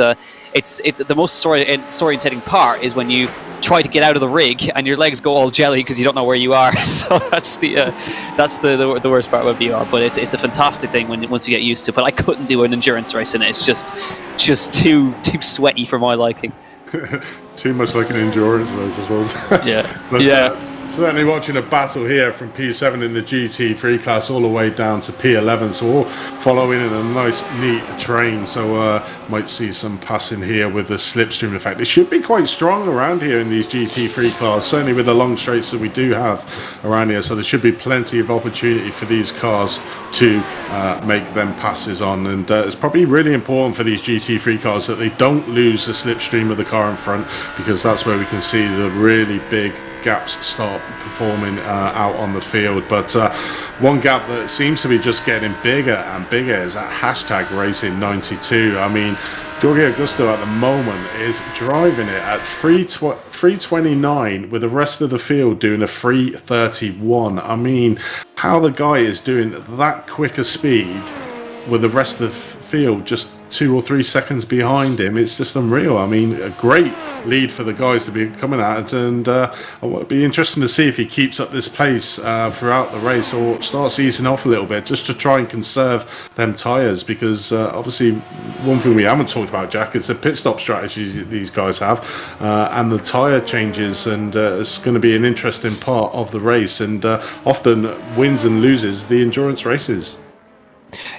it's the most disorientating part is when you try to get out of the rig and your legs go all jelly because you don't know where you are. So that's the worst part about VR. But it's a fantastic thing once you get used to it. But I couldn't do an endurance race in it. It's just too sweaty for my liking.
Too much like an endurance race, I suppose.
Yeah.
But,
yeah.
Certainly watching a battle here from P7 in the GT3 class all the way down to P11, so all following in a nice neat train. So might see some passing here with the slipstream effect. It should be quite strong around here in these GT3 class, certainly with the long straights that we do have around here. So there should be plenty of opportunity for these cars to make them passes on. And it's probably really important for these GT3 cars that they don't lose the slipstream of the car in front, because that's where we can see the really big gaps start performing out on the field. But one gap that seems to be just getting bigger and bigger is that hashtag Racing 92. I mean, Jorge Augusto at the moment is driving it at 329 with the rest of the field doing a 331. I mean, how the guy is doing that quick a speed with the rest of the field just 2 or 3 seconds behind him, it's just unreal. I mean, a great lead for the guys to be coming at, and it'll be interesting to see if he keeps up this pace throughout the race, or starts easing off a little bit just to try and conserve them tyres, because obviously one thing we haven't talked about, Jack, is the pit stop strategy these guys have, and the tyre changes, and it's going to be an interesting part of the race, and often wins and loses the endurance races.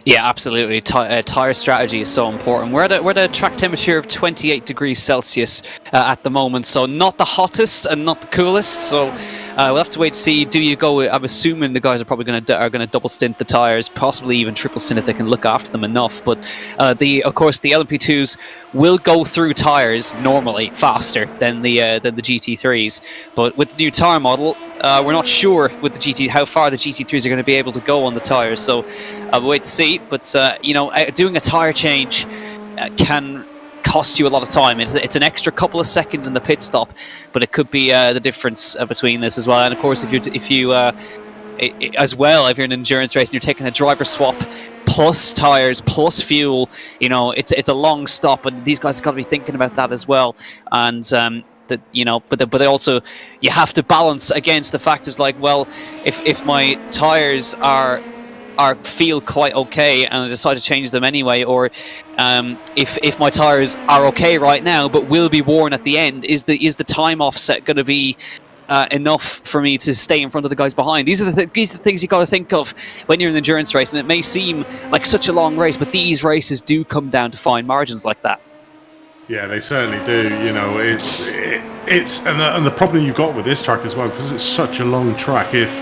Yeah, absolutely. Tire strategy is so important. We're at a track temperature of 28 degrees Celsius at the moment, so not the hottest and not the coolest. So we'll have to wait to see. Do you go? I'm assuming the guys are probably going to double stint the tires, possibly even triple stint if they can look after them enough. But of course the LMP2s will go through tires normally faster than the GT3s. But with the new tire model, we're not sure with the how far the GT3s are going to be able to go on the tires. So we'll wait to see. But doing a tire change can cost you a lot of time. It's an extra couple of seconds in the pit stop, but it could be the difference between this as well. And of course, if you're an endurance race and you're taking a driver swap plus tires plus fuel, it's a long stop, and these guys have got to be thinking about that as well. And that you know, but they also, you have to balance against the factors like, well, if my tires are feel quite okay and I decide to change them anyway, or if my tires are okay right now but will be worn at the end, is the time offset going to be enough for me to stay in front of the guys behind? These are the things you got to think of when you're in an endurance race, and it may seem like such a long race, but these races do come down to fine margins like that.
Yeah, they certainly do. You know, it's and the problem you've got with this track as well, because it's such a long track. If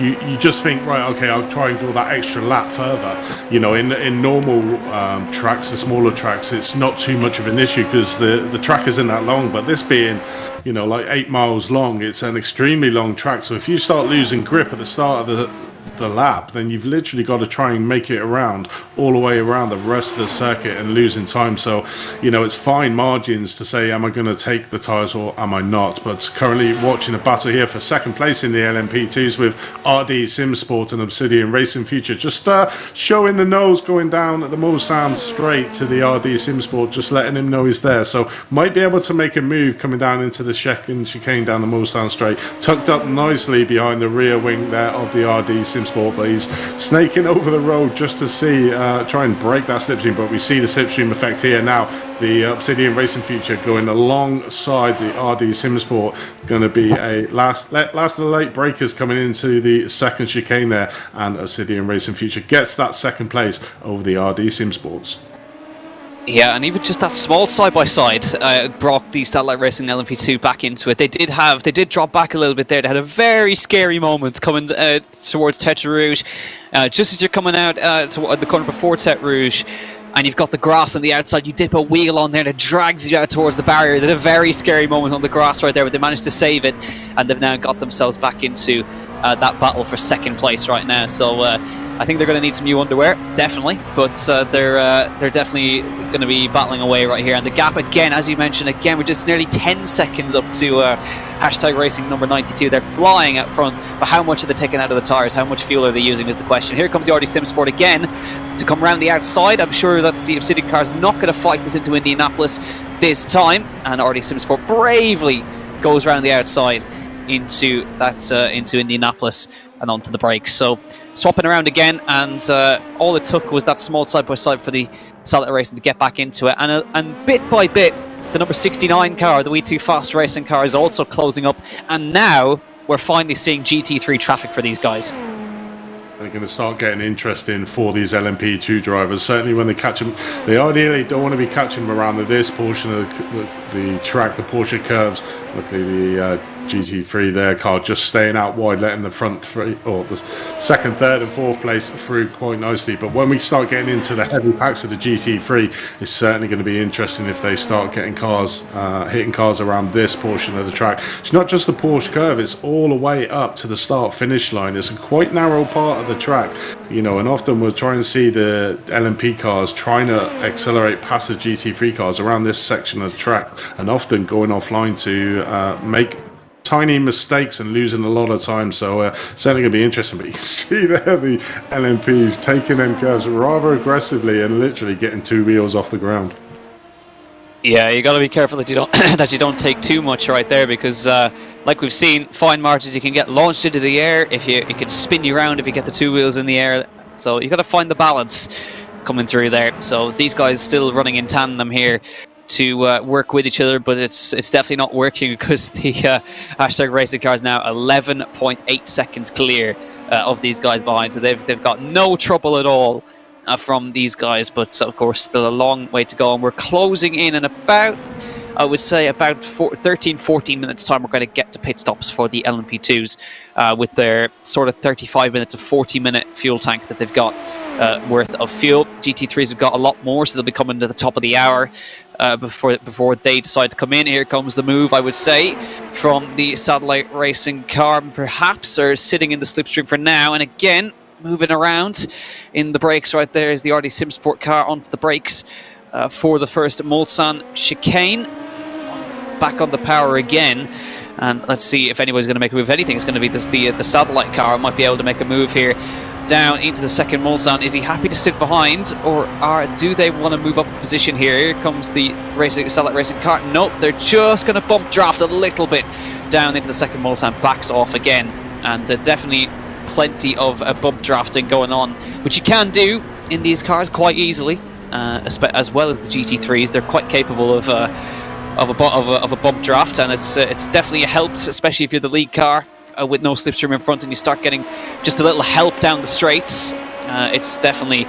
you just think, right, okay, I'll try and go that extra lap further. You know, in normal tracks, the smaller tracks, it's not too much of an issue because the track isn't that long. But this being, you know, like 8 miles long, it's an extremely long track. So if you start losing grip at the start of the lap, then you've literally got to try and make it around all the way around the rest of the circuit and losing time. So, you know, it's fine margins to say, am I going to take the tyres or am I not? But currently watching a battle here for second place in the LMP2s with RD Simsport and Obsidian Racing Future, just showing the nose going down at the Mulsanne straight to the RD Simsport, just letting him know he's there. So might be able to make a move coming down into the second chicane down the Mulsanne straight, tucked up nicely behind the rear wing there of the RD Simsport. But he's snaking over the road just to see, try and break that slipstream. But we see the slipstream effect here now. The Obsidian Racing Future going alongside the RD Simsport, going to be a last of the late breakers coming into the second chicane there, and Obsidian Racing Future gets that second place over the RD Simsports.
Yeah, and even just that small side-by-side brought the Satellite Racing LMP2 back into it. They did drop back a little bit there. They had a very scary moment coming towards Tete Rouge. Just as you're coming out to the corner before Tete Rouge, and you've got the grass on the outside, you dip a wheel on there and it drags you out towards the barrier. They had a very scary moment on the grass right there, but they managed to save it, and they've now got themselves back into that battle for second place right now. So I think they're going to need some new underwear, definitely, but they're definitely going to be battling away right here. And the gap, again, as you mentioned, again, we're just nearly 10 seconds up to hashtag racing number 92. They're flying out front, but how much are they taking out of the tyres? How much fuel are they using is the question. Here comes the RD Simsport again to come around the outside. I'm sure that the Obsidian car is not going to fight this into Indianapolis this time, and RD Simsport bravely goes around the outside into Indianapolis and onto the brakes. So swapping around again, and all it took was that small side-by-side for the Satellite Racing to get back into it, and bit by bit the number 69 car, the We2 Fast Racing car, is also closing up, and now we're finally seeing GT3 traffic for these guys.
They're going to start getting interesting for these LMP2 drivers. Certainly when they catch them, they ideally don't want to be catching them around this portion of the track, the Porsche Curves. Luckily the GT3 there car just staying out wide, letting the front three, or the second, third and fourth place through quite nicely. But when we start getting into the heavy packs of the GT3, it's certainly going to be interesting if they start getting cars, hitting cars around this portion of the track. It's not just the Porsche Curve, it's all the way up to the start finish line. It's a quite narrow part of the track, you know, and often we're trying to see the LMP cars trying to accelerate past the GT3 cars around this section of the track, and often going offline to make tiny mistakes and losing a lot of time. So certainly going to be interesting. But you can see there the LMPs taking them curves rather aggressively and literally getting two wheels off the ground.
Yeah, you got to be careful that you don't that you don't take too much right there, because like we've seen, fine margins, you can get launched into the air. It can spin you around if you get the two wheels in the air. So you got to find the balance coming through there. So these guys still running in tandem here to work with each other, but it's definitely not working, because the hashtag racing car is now 11.8 seconds clear of these guys behind. So they've got no trouble at all from these guys, but of course still a long way to go, and we're closing in about, I would say, about 13-14 minutes time. We're going to get to pit stops for the LMP2s with their sort of 35-minute to 40-minute fuel tank that they've got worth of fuel. GT3s have got a lot more, so they'll be coming to the top of the hour before they decide to come in. Here comes the move, I would say, from the Satellite Racing car. Perhaps are sitting in the slipstream for now, and again moving around in the brakes right there is the RD Simsport car onto the brakes for the first Mulsanne chicane. Back on the power again, and let's see if anybody's going to make a move. If anything, it's going to be the Satellite car might be able to make a move here. down into the second Mulsanne. Is he happy to sit behind, or do they want to move up a position here? Here comes the Satellite Racing car. Nope, they're just going to bump draft a little bit down into the second Mulsanne, backs off again, and definitely plenty of bump drafting going on, which you can do in these cars quite easily, as well as the GT3s. They're quite capable of a bump draft, and it's definitely a help, especially if you're the lead car with no slipstream in front and you start getting just a little help down the straights. It's definitely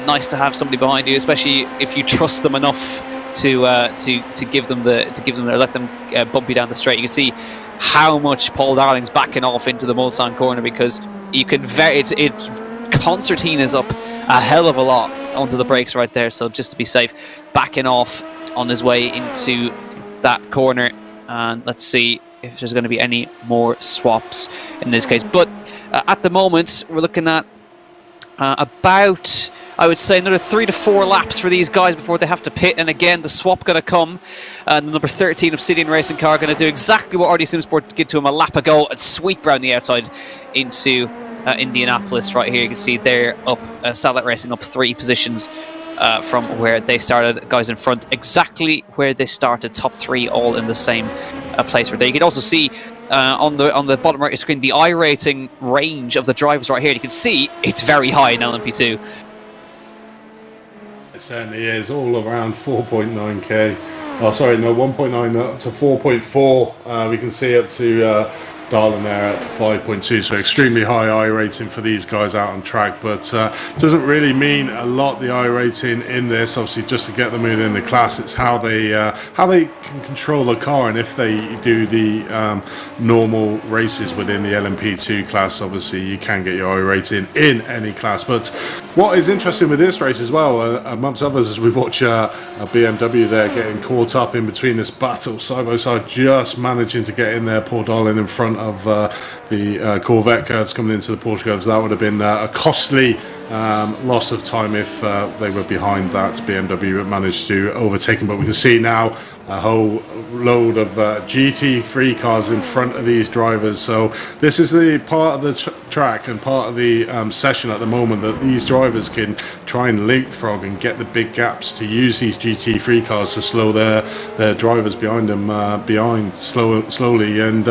nice to have somebody behind you, especially if you trust them enough to give them let them bump you down the straight. You can see how much Paul Darling's backing off into the Mulsanne corner, because you can concertina is up a hell of a lot onto the brakes right there, so just to be safe, backing off on his way into that corner. And let's see if there's going to be any more swaps in this case, but at the moment we're looking at about, I would say, another 3 to 4 laps for these guys before they have to pit. And again, the swap going to come. The number 13 Obsidian Racing car going to do exactly what RD Simsport did to him a lap ago and sweep around the outside into Indianapolis. Right here, you can see they're up, Satellite Racing up 3 positions from where they started. Guys in front, exactly where they started, top 3 all in the same place right there. You can also see on the bottom right of your screen the iRating range of the drivers right here. You can see it's very high in LMP2.
It certainly is, all around 4.9k. Oh, sorry, no, 1.9 up to 4.4. We can see up to Darling there at 5.2, so extremely high I rating for these guys out on track, but doesn't really mean a lot, the I rating in this. Obviously, just to get them in the class, it's how they can control the car, and if they do the normal races within the LMP2 class, obviously you can get your I rating in any class. But what is interesting with this race as well, amongst others, as we watch a BMW there getting caught up in between this battle side by side, just managing to get in there, poor Darling in front of the Corvette Curves coming into the Porsche Curves. That would have been a costly loss of time if they were behind that BMW that managed to overtake them. But we can see now a whole load of GT3 cars in front of these drivers. So this is the part of the track and part of the session at the moment that these drivers can try and leapfrog and get the big gaps to use these GT3 cars to slow their drivers behind them slowly and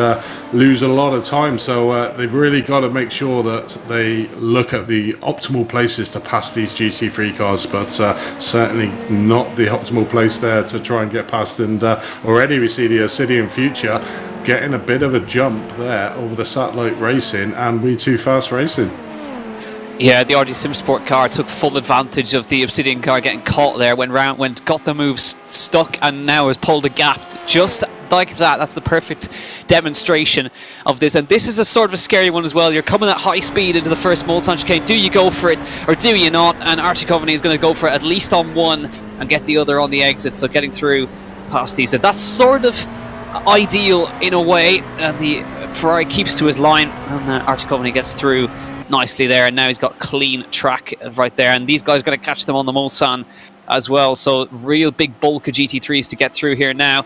lose a lot of time. So they've really got to make sure that they look at the optimal places to pass these GT3 cars, but certainly not the optimal place there to try and get past. And already we see the Obsidian Future getting a bit of a jump there over the Satellite Racing and We2 Fast Racing.
Yeah, the RD Simsport car took full advantage of the Obsidian car getting caught there, got the move stuck, and now has pulled a gap just like that. That's the perfect demonstration of this, and this is a sort of a scary one as well. You're coming at high speed into the first Mulsanne chicane. Do you go for it or do you not? And Archie Coveney is going to go for it at least on one and get the other on the exit, so getting through past these. That's sort of ideal in a way, and the Ferrari keeps to his line, and Archie Coveney gets through nicely there, and now he's got clean track right there, and these guys are going to catch them on the Mulsanne as well, so real big bulk of GT3s to get through here now.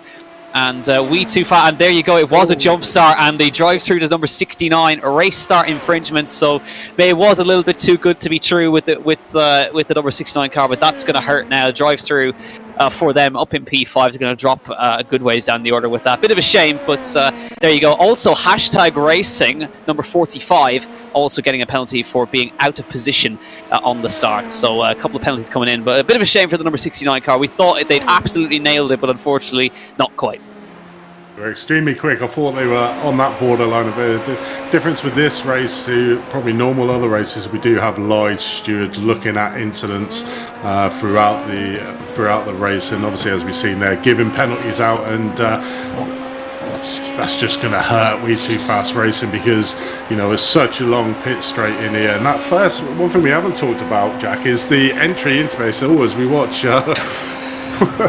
And We2 Fast, and there you go, it was a jump start, and they drive through to number 69, a race start infringement, so it was a little bit too good to be true with the number 69 car, but that's going to hurt now. Drive through for them up in P5. They're going to drop a good ways down the order with that. Bit of a shame, but there you go. Also, Hashtag Racing, number 45, also getting a penalty for being out of position on the start. So a couple of penalties coming in, but a bit of a shame for the number 69 car. We thought they'd absolutely nailed it, but unfortunately, not quite.
They're extremely quick. I thought they were on that borderline of it. The difference with this race to probably normal other races, we do have live stewards looking at incidents throughout the race, and obviously, as we've seen there, giving penalties out, and that's just going to hurt We2 Fast Racing, because it's such a long pit straight in here. And that first one thing we haven't talked about, Jack, is the entry into base. Always we watch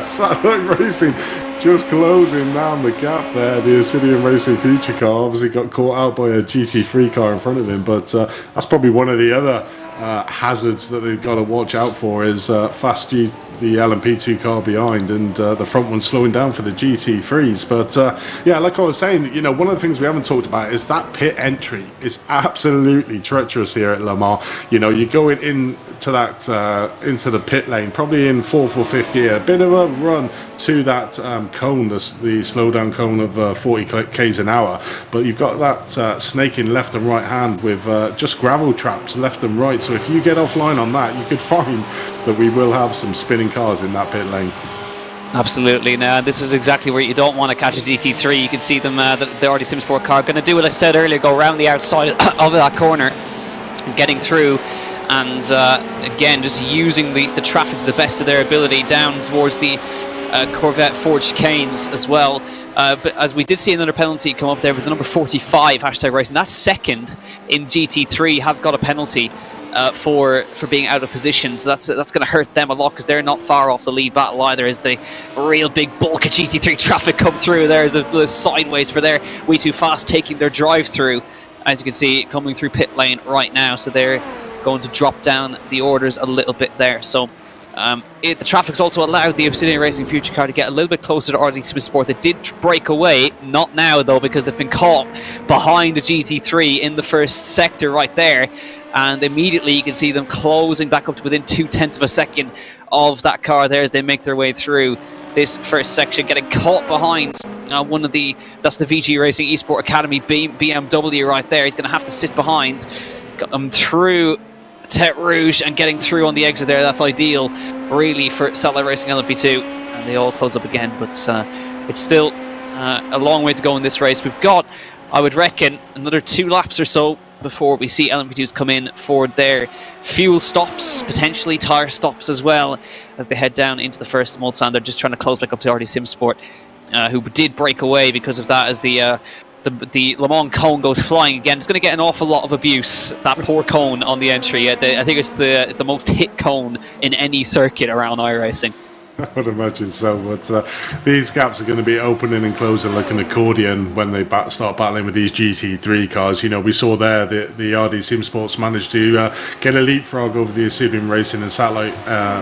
Satellite Racing just closing down the gap there. The Obsidian Racing Future car obviously got caught out by a GT3 car in front of him, but that's probably one of the other hazards that they've got to watch out for is fast the LMP2 car behind, and the front one slowing down for the GT3s. But yeah, like I was saying, you know, one of the things we haven't talked about is that pit entry is absolutely treacherous here at Le Mans. You know, you're going into that into the pit lane, probably in fourth or fifth gear, a bit of a run to that cone, the slowdown cone of 40 k's an hour, but you've got that snaking left and right hand with just gravel traps left and right. So if you get offline on that, you could find that we will have some spinning cars in that pit lane.
Absolutely. Now, this is exactly where you don't want to catch a GT3. You can see them, the RD Sim Sport car, going to do what I said earlier, go around the outside of that corner, getting through, and again, just using the traffic to the best of their ability down towards the Corvette Forged Canes as well. But as we did see another penalty come up there with the number 45 hashtag racing, that's second in GT3, have got a penalty for being out of position, so that's going to hurt them a lot, because they're not far off the lead battle either, as the real big bulk of GT3 traffic come through. There's a sideways for their We Too Fast taking their drive through, as you can see, coming through pit lane right now, so they're going to drop down the orders a little bit there. So the traffic's also allowed the Obsidian Racing Future car to get a little bit closer to RD Sim Sport. They did break away, not now though, because they've been caught behind the GT3 in the first sector right there, and immediately you can see them closing back up to within 0.2 of a second of that car there as they make their way through this first section, getting caught behind that's the VG Racing Esports Academy BMW right there. He's going to have to sit behind, got them through Tete Rouge and getting through on the exit there. That's ideal really for Satellite Racing LMP2, and they all close up again, but it's still a long way to go in this race. We've got, I would reckon, another 2 laps or so before we see LMP2s come in for their fuel stops, potentially tyre stops as well, as they head down into the first Mulsanne. They're just trying to close back up to RD Sim Sport, who did break away because of that, as the Le Mans cone goes flying again. It's going to get an awful lot of abuse, that poor cone on the entry. I think it's the most hit cone in any circuit around iRacing.
I would imagine so, but these gaps are going to be opening and closing like an accordion when they start battling with these GT3 cars. You know, we saw there the RD Sim Sports managed to get a leapfrog over the Obsidian Racing and Satellite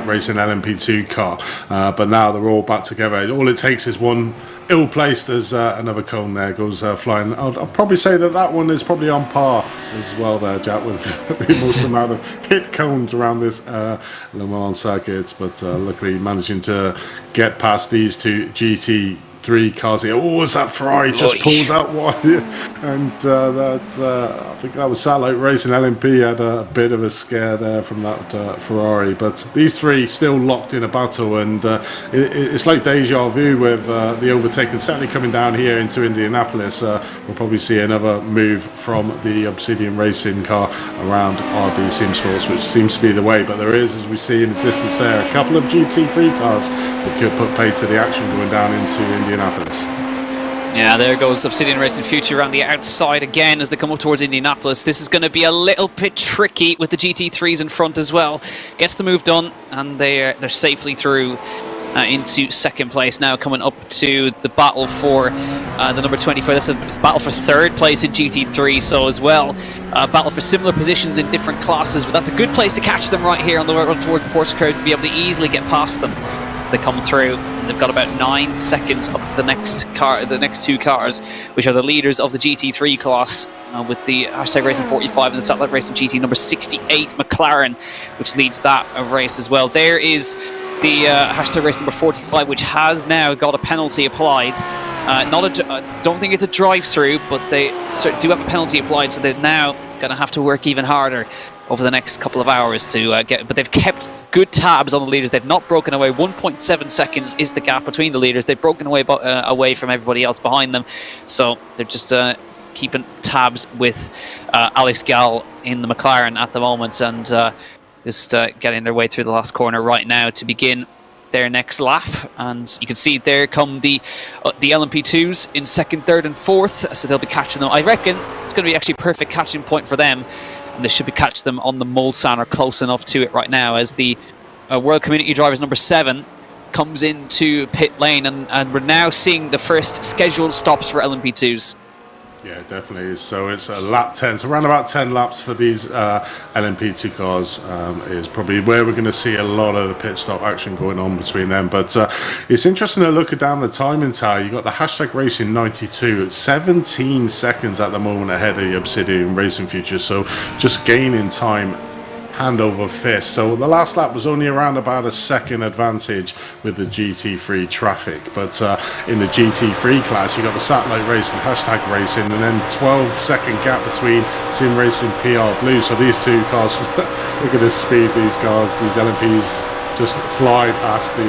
Racing LMP2 car, but now they're all back together. All it takes is one ill-placed as another cone there goes flying. I'll probably say that one is probably on par as well there, Jack, with the most amount of hit cones around this Le Mans circuit, but luckily managing to get past these two GT3 cars here. Oh, it's that Ferrari just pulled out wide, and I think that was Satellite Racing LMP had a bit of a scare there from that Ferrari, but these three still locked in a battle, and it's like deja vu with the overtaking, certainly coming down here into Indianapolis. We'll probably see another move from the Obsidian Racing car around RD Sim Sports, which seems to be the way, but there is, as we see in the distance there, a couple of GT3 cars that could put pay to the action going down into Indianapolis.
Yeah, there goes Obsidian Racing Future around the outside again as they come up towards Indianapolis. This is going to be a little bit tricky with the GT3s in front as well. Gets the move done, and they're safely through into second place now, coming up to the battle for the number 24. This is a battle for third place in GT3, so as well battle for similar positions in different classes, but that's a good place to catch them right here on the run towards the Porsche Curves, to be able to easily get past them as they come through. They've got about 9 seconds up to the next two cars, which are the leaders of the GT3 class, with the hashtag Racing 45 and the Satellite Racing GT number 68 McLaren, which leads that race as well. There is the hashtag Racing number 45, which has now got a penalty applied. I don't think it's a drive-through, but they do have a penalty applied, so they're now going to have to work even harder over the next couple of hours to get. But they've kept good tabs on the leaders. They've not broken away. 1.7 seconds is the gap between the leaders. They've broken away from everybody else behind them, so they're just keeping tabs with Alex Gall in the McLaren at the moment, and just getting their way through the last corner right now to begin their next lap. And you can see there come the LMP2s in second, third and fourth, so they'll be catching them. I reckon it's going to be actually a perfect catching point for them, and they should be catch them on the Mulsanne or close enough to it right now, as the World Community Drivers number 7 comes into pit lane, and we're now seeing the first scheduled stops for LMP2s.
Yeah, definitely is. So it's a lap 10. So around about 10 laps for these LMP2 cars is probably where we're going to see a lot of the pit stop action going on between them. But it's interesting to look down the timing tower. You've got the hashtag Racing 92 at 17 seconds at the moment ahead of the Obsidian Racing Future. So just gaining time hand over fist. So the last lap was only around about a second advantage with the GT3 traffic, but in the GT3 class you got the satellite racing, hashtag racing, and then 12-second gap between sim racing, PR blue. So these two cars, look at the speed these cars, these LMPs just fly past the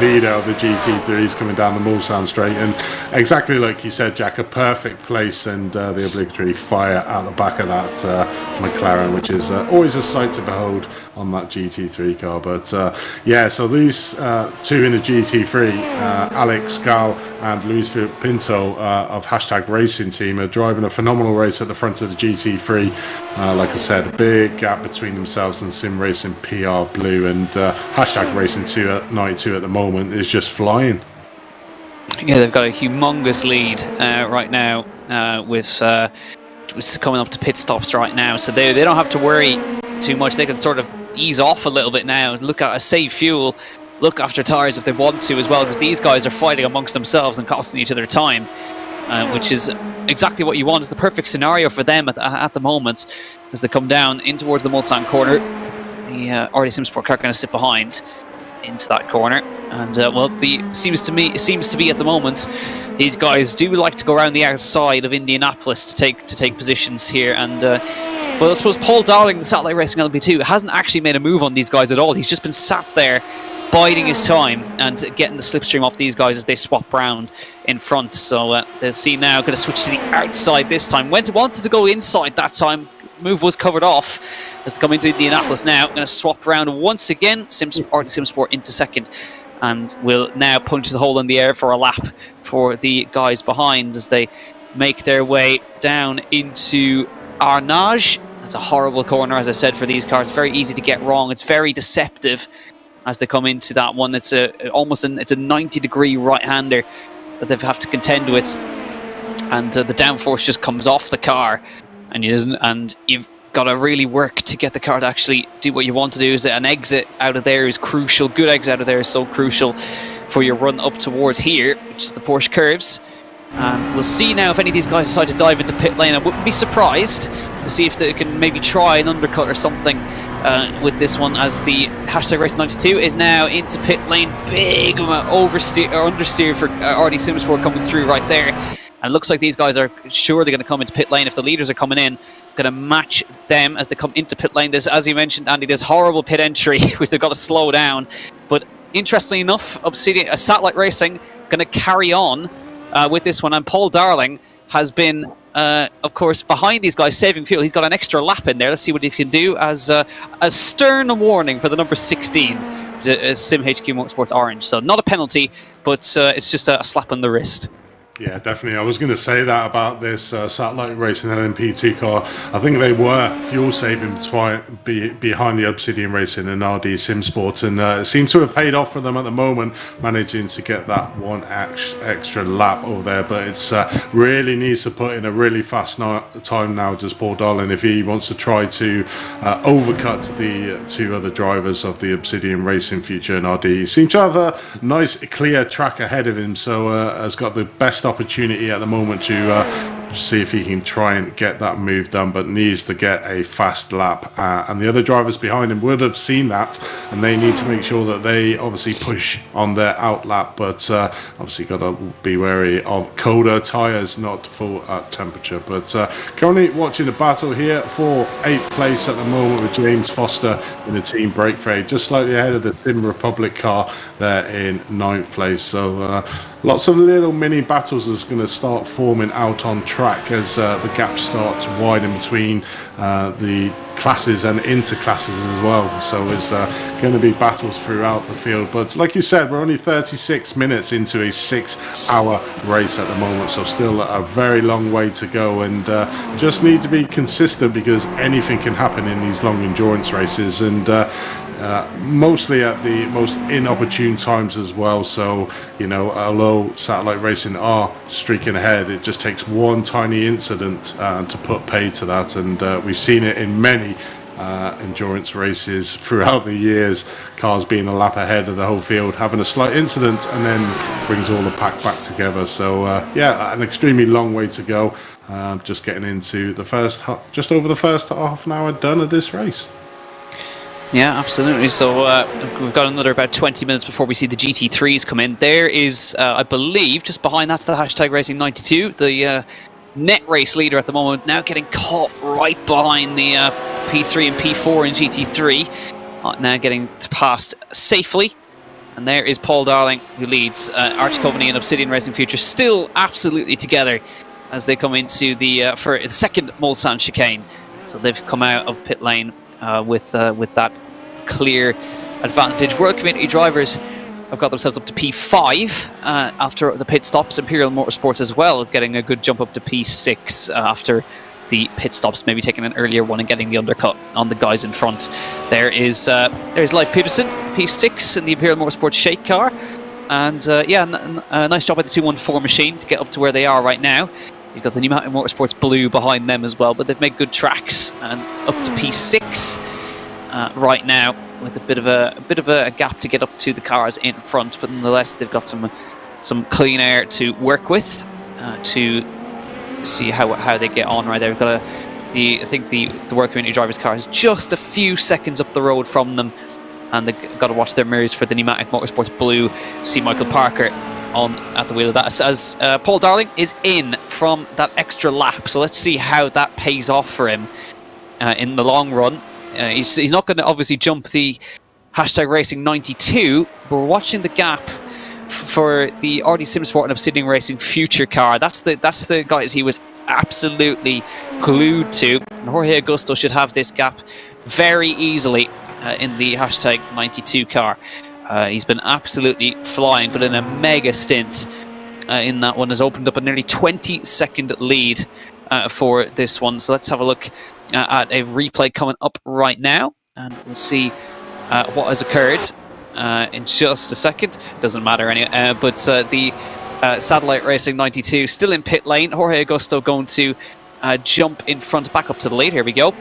leader of the GT3s coming down the Mulsanne straight, and exactly like you said, Jack, a perfect place, and the obligatory fire at the back of that McLaren, which is always a sight to behold on that GT3 car. But yeah, so these two in the GT3, Alex Gal and Luis Pinto of hashtag Racing Team, are driving a phenomenal race at the front of the GT3. Like I said, a big gap between themselves and Sim Racing PR Blue, and hashtag Racing 2 at 92 at the moment is just flying.
Yeah, they've got a humongous lead right now with coming up to pit stops right now, so they don't have to worry too much. They can sort of ease off a little bit now, look at save fuel, look after tyres if they want to as well, because these guys are fighting amongst themselves and costing each other time, which is exactly what you want. It's the perfect scenario for them at the moment as they come down in towards the Mulsanne corner. The RD Simsport car going to sit behind into that corner, and well, it seems to be at the moment these guys do like to go around the outside of Indianapolis to take positions here, and well, I suppose Paul Darling, the satellite racing LMP2, hasn't actually made a move on these guys at all. He's just been sat there biding his time and getting the slipstream off these guys as they swap round in front. So they'll see now, going to switch to the outside this time. Wanted to go inside that time, move was covered off. As coming to Indianapolis now, going to swap around once again. RD Simsport into second, and will now punch the hole in the air for a lap for the guys behind as they make their way down into Arnage. That's a horrible corner, as I said, for these cars. Very easy to get wrong. It's very deceptive as they come into that one. It's a 90-degree right-hander that they have to contend with, and the downforce just comes off the car, and you've got to really work to get the car to actually do what you want to do. Is an exit out of there is crucial. Good exit out of there is so crucial for your run up towards here, which is the Porsche Curves. And we'll see now if any of these guys decide to dive into pit lane. I wouldn't be surprised to see if they can maybe try an undercut or something with this one, as the hashtag Race 92 is now into pit lane. Big understeer for RD Simsport coming through right there. And it looks like these guys are sure they're going to come into pit lane if the leaders are coming in. Going to match them as they come into pit lane. There's, as you mentioned, Andy, there's horrible pit entry, which they've got to slow down. But interestingly enough, Obsidian, Satellite Racing, going to carry on with this one. And Paul Darling has been, of course, behind these guys, saving fuel. He's got an extra lap in there. Let's see what he can do as a stern warning for the number 16, Sim HQ Motorsports Orange. So not a penalty, but it's just a slap on the wrist.
Yeah, definitely. I was going to say that about this satellite racing LMP2 car. I think they were fuel saving behind the Obsidian Racing and RD Simsport, and it seems to have paid off for them at the moment, managing to get that one extra lap over there. But it's really needs to put in a really fast time now, just Paul Darling, if he wants to try to overcut the two other drivers of the Obsidian Racing Future and RD. He seems to have a nice, clear track ahead of him, so has got the best opportunity at the moment to see if he can try and get that move done, but needs to get a fast lap, and the other drivers behind him would have seen that, and they need to make sure that they obviously push on their out lap, but obviously got to be wary of colder tyres, not full at temperature. But currently watching the battle here for 8th place at the moment with James Foster in the team brake fade, just slightly ahead of the Sim Republic car there in 9th place. So lots of little mini battles is going to start forming out on track as the gap starts widen between the classes and interclasses as well. So it's going to be battles throughout the field. But like you said, we're only 36 minutes into a 6-hour race at the moment, so still a very long way to go, and just need to be consistent because anything can happen in these long endurance races, and mostly at the most inopportune times as well. So, you know, although satellite racing are streaking ahead, it just takes one tiny incident to put pay to that, and we've seen it in many endurance races throughout the years. Cars being a lap ahead of the whole field, having a slight incident, and then brings all the pack back together. So yeah, an extremely long way to go. Just getting into the just over the first half an hour done of this race.
Yeah, absolutely. So we've got another about 20 minutes before we see the GT3s come in. There is, I believe, just behind that's the hashtag Racing 92, the net race leader at the moment, now getting caught right behind the P3 and P4 in GT3. Now getting past safely. And there is Paul Darling, who leads Archie Coveney and Obsidian Racing Future, still absolutely together as they come into the for the second Mulsanne chicane. So they've come out of pit lane with that clear advantage. World Community drivers have got themselves up to P5 after the pit stops. Imperial Motorsports as well, getting a good jump up to P6 after the pit stops, maybe taking an earlier one and getting the undercut on the guys in front. There's Leif Peterson, P6 in the Imperial Motorsports Shake car, and yeah, nice job by the 214 machine to get up to where they are right now. You've got the Pneumatic Motorsports Blue behind them as well, but they've made good tracks and up to P6 right now, with a bit of a gap to get up to the cars in front. But nonetheless, they've got some clean air to work with to see how they get on right there. We've got I think the World Community drivers' car is just a few seconds up the road from them, and they've got to watch their mirrors for the Pneumatic Motorsports Blue. See Michael Parker on at the wheel of that as Paul Darling is in from that extra lap. So let's see how that pays off for him in the long run. He's not going to obviously jump the hashtag Racing 92, but we're watching the gap for the RD SimSport and Obsidian Racing Future car. That's the guys he was absolutely glued to, and Jorge Augusto should have this gap very easily in the hashtag 92 car. He's been absolutely flying, but in a mega stint in that one, has opened up a nearly 20-second lead for this one. So let's have a look at a replay coming up right now, and we'll see what has occurred in just a second. Doesn't matter anyway, but the Satellite Racing 92 still in pit lane. Jorge Augusto going to jump in front, back up to the lead. Here we go.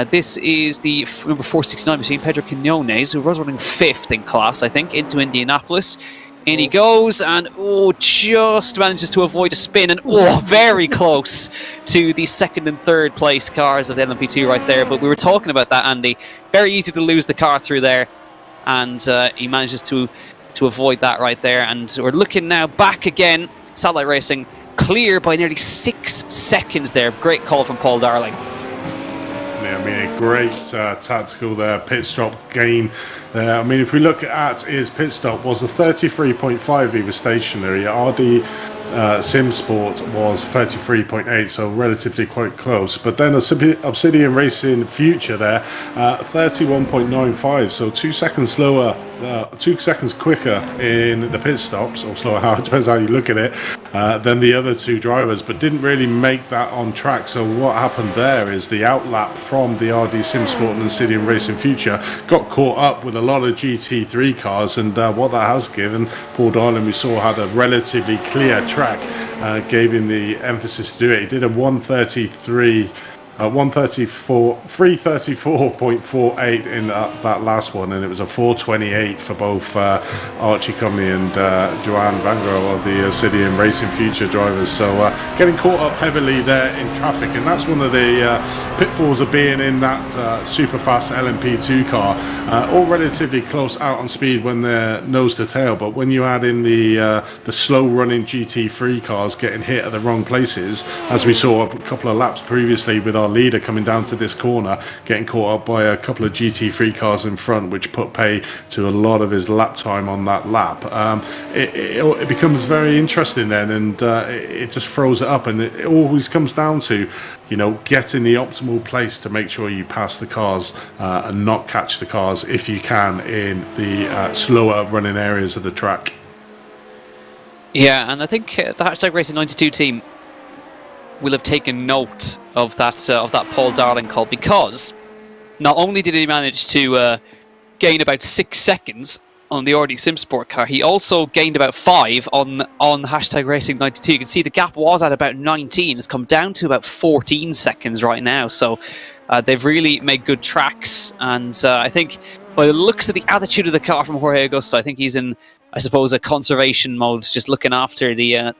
This is the number 469 machine, Pedro Quinones, who was running 5th in class, I think, into Indianapolis. In he goes, and just manages to avoid a spin, and very close to the 2nd and 3rd place cars of the LMP2 right there. But we were talking about that, Andy. Very easy to lose the car through there, and he manages to avoid that right there. And we're looking now back again. Satellite Racing clear by nearly 6 seconds there. Great call from Paul Darling.
I mean, a great tactical there, pit stop gain there. I mean, if we look at his pit stop, was a 33.5, he was stationary. RD SimSport was 33.8, so relatively quite close. But then Obsidian Racing Future there, 31.95, so 2 seconds slower, 2 seconds quicker in the pit stops, or slower, how it depends how you look at it, than the other two drivers, but didn't really make that on track. So what happened there is the outlap from the RD SimSport and Obsidian Racing Future got caught up with a lot of GT3 cars, and what that has given Paul Darling, we saw, had a relatively clear track, gave him the emphasis to do it. He did a 334.48 in that last one, and it was a 428 for both Archie Coveney and Joanne Vangro of the Obsidian Racing Future drivers. So getting caught up heavily there in traffic, and that's one of the pitfalls of being in that super fast LMP2 car. All relatively close out on speed when they're nose to tail, but when you add in the slow running GT3 cars getting hit at the wrong places, as we saw a couple of laps previously with car leader coming down to this corner, getting caught up by a couple of GT3 cars in front, which put pay to a lot of his lap time on that lap. It becomes very interesting then, and it just throws it up, and it always comes down to, you know, getting the optimal place to make sure you pass the cars and not catch the cars if you can in the slower running areas of the track.
Yeah, and I think the Hashtag Racing 92 team will have taken note of that Paul Darling call, because not only did he manage to gain about 6 seconds on the RD SimSport car, he also gained about 5 on Hashtag Racing 92. You can see the gap was at about 19. It's come down to about 14 seconds right now. So they've really made good tracks, and I think by the looks of the attitude of the car from Jorge Augusto, I think he's in, I suppose, a conservation mode, just looking after the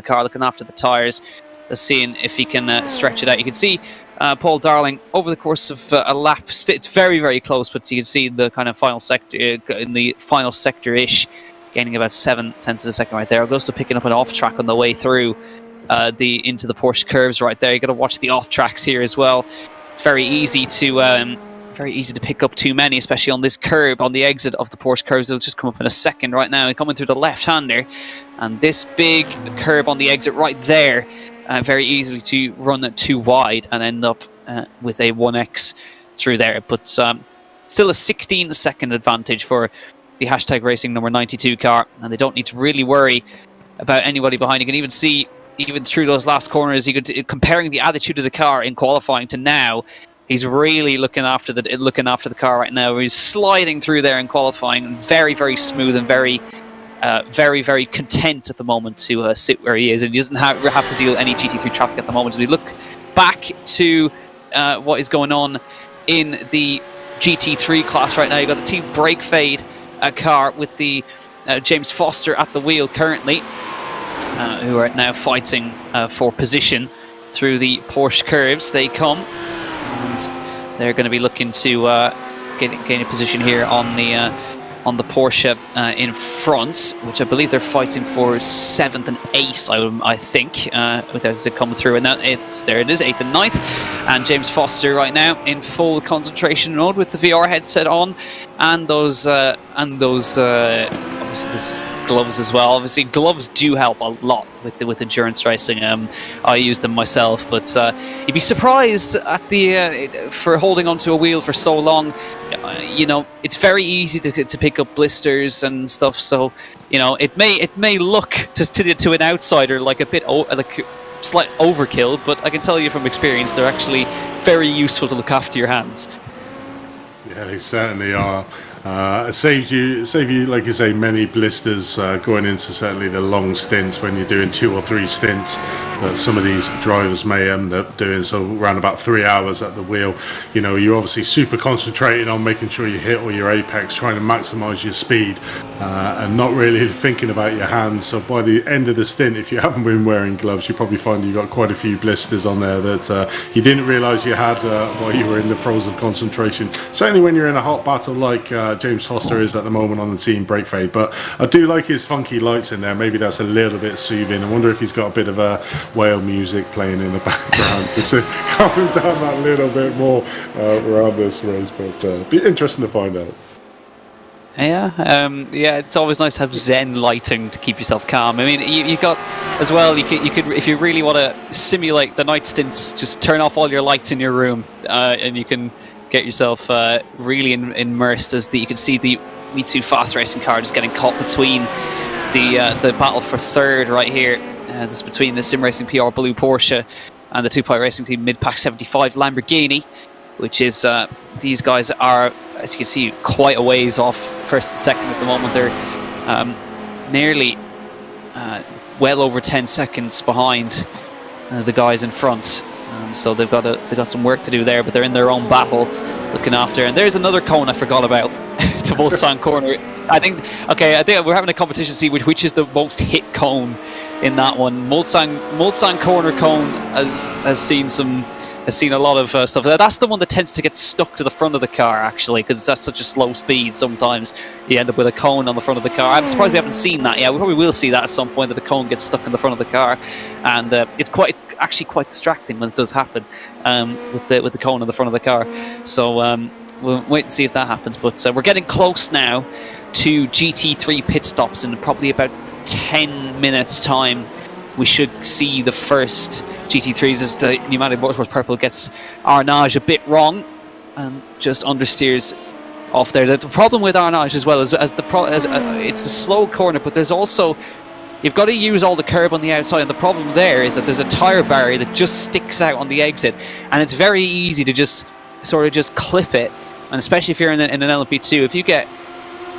car, looking after the tires, seeing if he can stretch it out. You can see Paul Darling over the course of a lap. It's very, very close, but you can see the kind of final sector in the final sector-ish, gaining about 7/10 of a second right there. Augusto picking up an off track on the way through into the Porsche Curves right there. You got to watch the off tracks here as well. It's very easy to pick up too many, especially on this curb on the exit of the Porsche Curves. It'll just come up in a second right now. Coming through the left-hander, and this big curb on the exit right there, very easily to run it too wide and end up with a 1x through there. But still a 16-second advantage for the Hashtag Racing number 92 car, and they don't need to really worry about anybody behind. You can even see, even through those last corners, comparing the attitude of the car in qualifying to now, he's really looking after the car right now. He's sliding through there in qualifying, very, very smooth and very, very content at the moment to sit where he is, and he doesn't have to deal with any GT3 traffic at the moment. As we look back to what is going on in the GT3 class right now, you've got the Team Brake Fade car with the James Foster at the wheel currently, who are now fighting for position through the Porsche Curves. They come, and they're going to be looking to gain a position here on the Porsche in front, which I believe they're fighting for 7th and 8th, I think, as it comes through. And there it is, 8th and 9th. And James Foster right now in full concentration mode with the VR headset on, and those obviously this gloves as well. Obviously, gloves do help a lot with endurance racing. I use them myself, but you'd be surprised at for holding onto a wheel for so long. You know, it's very easy to pick up blisters and stuff. So, you know, it may look to an outsider like a bit like slight overkill, but I can tell you from experience, they're actually very useful to look after your hands.
Yeah, they certainly are. Save you, like you say, many blisters going into certainly the long stints when you're doing 2 or 3 stints that some of these drivers may end up doing. So around about 3 hours at the wheel, you know, you're obviously super concentrating on making sure you hit all your apex, trying to maximize your speed, and not really thinking about your hands. So by the end of the stint, if you haven't been wearing gloves, you probably find you've got quite a few blisters on there that you didn't realize you had while you were in the throes of concentration. Certainly when you're in a hot battle like James Foster is at the moment on the Team Brake Fade. But I do like his funky lights in there. Maybe that's a little bit soothing. I wonder if he's got a bit of a whale music playing in the background to calm down that little bit more around this race. But be interesting to find out.
Yeah, it's always nice to have Zen lighting to keep yourself calm. I mean, you got as well. You could, if you really want to simulate the night stints, just turn off all your lights in your room, and you can get yourself really immersed. You can see the V2 fast racing car just getting caught between the battle for third right here. This between the Sim Racing PR Blue Porsche and the 2-Pi Racing Team Mid-Pack 75 Lamborghini, which is these guys are, as you can see, quite a ways off first and second at the moment. They're nearly well over 10 seconds behind the guys in front. And so they've got some work to do there, but they're in their own battle, looking after. And there's another cone I forgot about, the Mulsanne corner. I think we're having a competition to see which is the most hit cone in that one. Mulsanne corner cone has seen some has seen a lot of stuff. That's the one that tends to get stuck to the front of the car, actually, because it's at such a slow speed. Sometimes you end up with a cone on the front of the car. I'm surprised we haven't seen that yet. We probably will see that at some point, that the cone gets stuck in the front of the car, and it's actually quite distracting when it does happen, with the cone in the front of the car. So we'll wait and see if that happens. But we're getting close now to Gt3 Pit Stops in probably about 10 minutes time. We should see the first GT3s as the Pneumatic Motorsports Purple gets Arnage a bit wrong and just understeers off there. The problem with Arnage as well is it's the slow corner, but there's also, you've got to use all the curb on the outside, and the problem there is that there's a tyre barrier that just sticks out on the exit, and it's very easy to just sort of just clip it, and especially if you're in an LMP2, if you get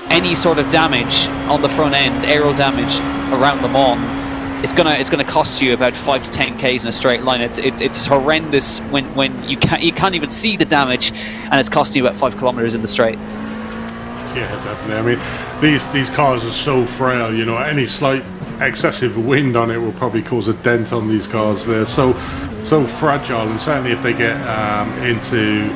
any sort of damage on the front end, aero damage around Le Mans, it's gonna cost you about 5 to 10 k's in a straight line. It's horrendous when you can't even see the damage, and it's costing you about 5 kilometers in the straight.
Yeah, definitely. I mean, these cars are so frail. You know, any slight excessive wind on it will probably cause a dent on these cars. They're so fragile, and certainly if they get into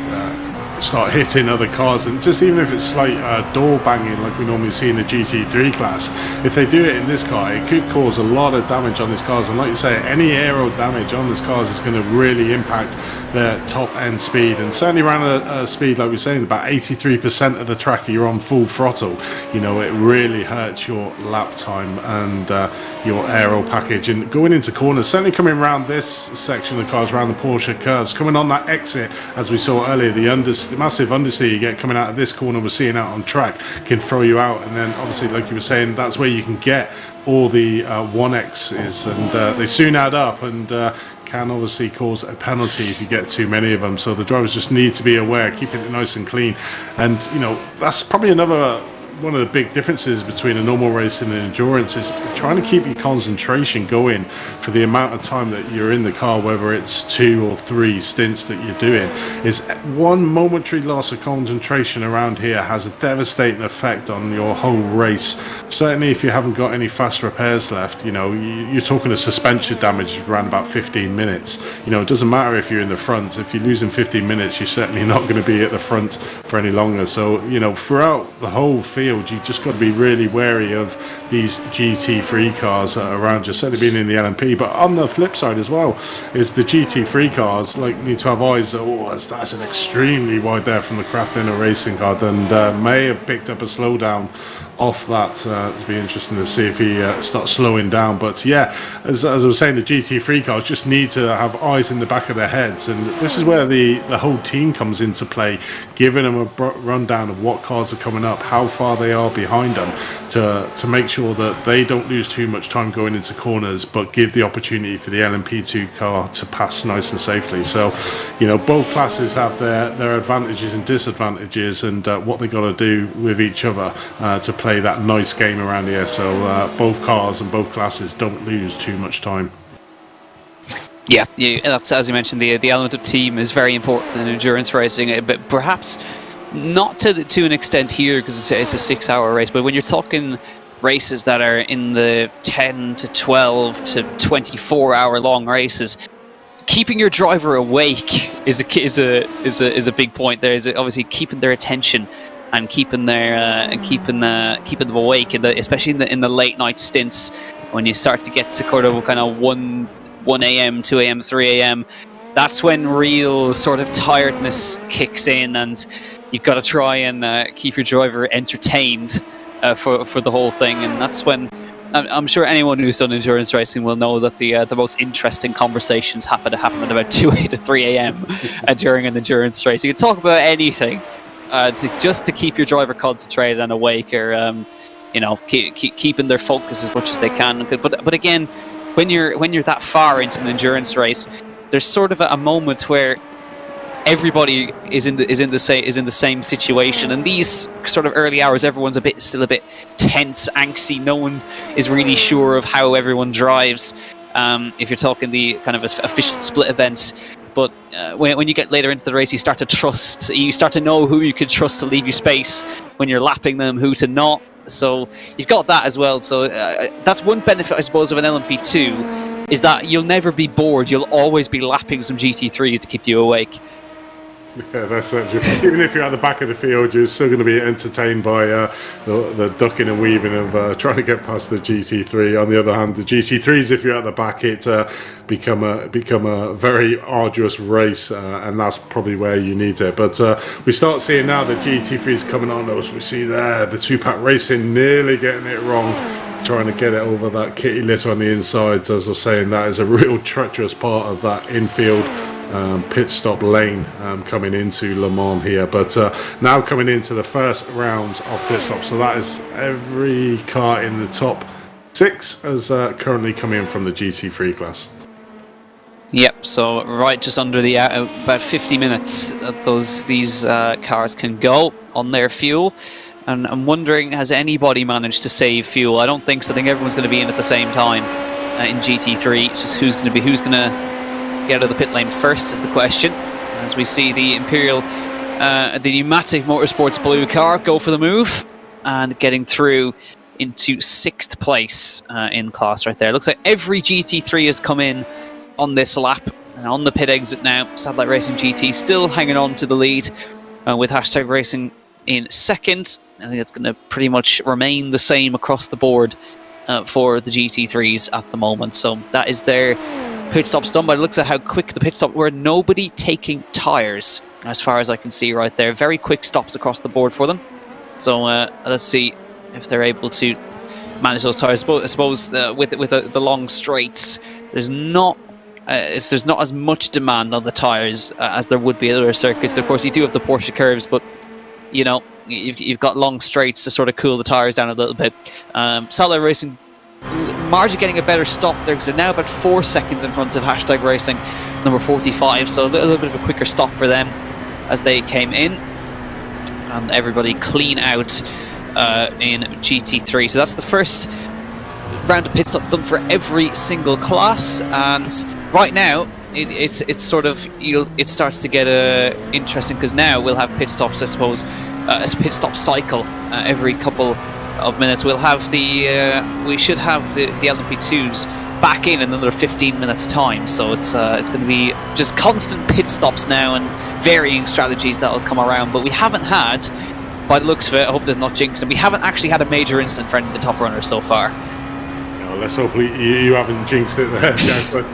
start hitting other cars, and just even if it's slight door banging like we normally see in the GT3 class, if they do it in this car, it could cause a lot of damage on these cars. And like you say, any aero damage on these cars is going to really impact their top end speed, and certainly around a speed like we're saying, about 83% of the track you're on full throttle. You know, it really hurts your lap time and your aero package. And going into corners, certainly coming around this section of the cars, around the Porsche Curves, coming on that exit, as we saw earlier, the massive understeer you get coming out of this corner we're seeing out on track can throw you out. And then obviously, like you were saying, that's where you can get all the 1Xs, and they soon add up, and can obviously cause a penalty if you get too many of them. So the drivers just need to be aware, keeping it nice and clean. And you know, that's probably another one of the big differences between a normal race and an endurance, is trying to keep your concentration going for the amount of time that you're in the car, whether it's 2 or 3 stints that you're doing. Is one momentary loss of concentration around here has a devastating effect on your whole race. Certainly if you haven't got any fast repairs left, you know, you're talking of suspension damage around about 15 minutes. You know, it doesn't matter if you're in the front. If you're losing 15 minutes, you're certainly not going to be at the front for any longer. So, you know, throughout the whole field, you just got to be really wary of these GT3 cars around you, certainly being in the LMP. But on the flip side as well, is the GT3 cars need to have eyes. That's an extremely wide there from the Craft Inner Racing car, and may have picked up a slowdown off that. It'll be interesting to see if he starts slowing down. But yeah, as I was saying, the GT3 cars just need to have eyes in the back of their heads, and this is where the whole team comes into play, giving them a rundown of what cars are coming up, how far they are behind them, to make sure that they don't lose too much time going into corners, but give the opportunity for the LMP2 car to pass nice and safely. So, you know, both classes have their advantages and disadvantages, and what they got to do with each other to play that nice game around here, so both cars and both classes don't lose too much time.
Yeah, that's, as you mentioned, the element of team is very important in endurance racing, but perhaps not to an extent here, because it's a 6-hour race. But when you're talking races that are in the 10 to 12 to 24-hour long races, keeping your driver awake is a big point. There is obviously keeping their attention and keeping keeping them awake, especially in the late night stints, when you start to get to kind of 1 a.m., 2 a.m., 3 a.m. That's when real sort of tiredness kicks in, and you've got to try and keep your driver entertained for the whole thing. And that's when I'm sure anyone who's done endurance racing will know that the most interesting conversations happen at about 2 to 3 a.m. During an endurance race. You can talk about anything. Just to keep your driver concentrated and awake, or you know, keeping their focus as much as they can. But again, when you're that far into an endurance race, there's sort of a moment where everybody is in the same situation. And these sort of early hours, everyone's still a bit tense, angsty. No one is really sure of how everyone drives. If you're talking the kind of official split events. But when you get later into the race, you start to know who you can trust to leave you space when you're lapping them, who to not. So you've got that as well. So that's one benefit, I suppose, of an LMP2. is that you'll never be bored. You'll always be lapping some GT3s to keep you awake.
Yeah, that's actually. Even if you're at the back of the field, you're still going to be entertained by the ducking and weaving of trying to get past the GT3. On the other hand, the GT3s, if you're at the back, it become a very arduous race, and that's probably where you need it. But we start seeing now the GT3s coming on us. We see there the two-pack racing nearly getting it wrong, trying to get it over that kitty litter on the inside. As I was saying, that is a real treacherous part of that infield pit stop lane coming into Le Mans here. But now coming into the first rounds of pit stops, so that is every car in the top 6 as currently coming in from the GT3 class.
Yep, so right just under the about 50 minutes these cars can go on their fuel. And I'm wondering, has anybody managed to save fuel? I don't think so. I think everyone's going to be in at the same time in GT3. It's just who's going to get out of the pit lane first is the question. As we see the Imperial, the pneumatic Motorsports blue car go for the move and getting through into 6th place in class right there. Looks like every GT3 has come in on this lap and on the pit exit now. Satellite Racing GT still hanging on to the lead with Hashtag Racing in 2nd. I think it's going to pretty much remain the same across the board for the GT3s at the moment. So that is their pit stops done, but it looks at how quick the pit stop were. Nobody taking tyres as far as I can see right there. Very quick stops across the board for them. So let's see if they're able to manage those tyres. I suppose with the long straights, there's not as much demand on the tyres as there would be at other circuits. Of course, you do have the Porsche Curves, but you know, you've got long straights to sort of cool the tyres down a little bit. Satellite Racing, Marge getting a better stop there because they're now about 4 seconds in front of Hashtag Racing number 45, so a little bit of a quicker stop for them as they came in, and everybody clean out in GT3. So that's the first round of pit stops done for every single class, and right now it's sort of, it starts to get interesting because now we'll have pit stops, I suppose, a pit stop cycle every couple of minutes. We'll have we should have the LMP2s back in another 15 minutes time, so it's going to be just constant pit stops now and varying strategies that will come around. But we haven't had, by the looks of it, I hope they're not jinxed, and we haven't actually had a major incident for any of the top runners so far.
No, let's hope you haven't jinxed it there, Jack, but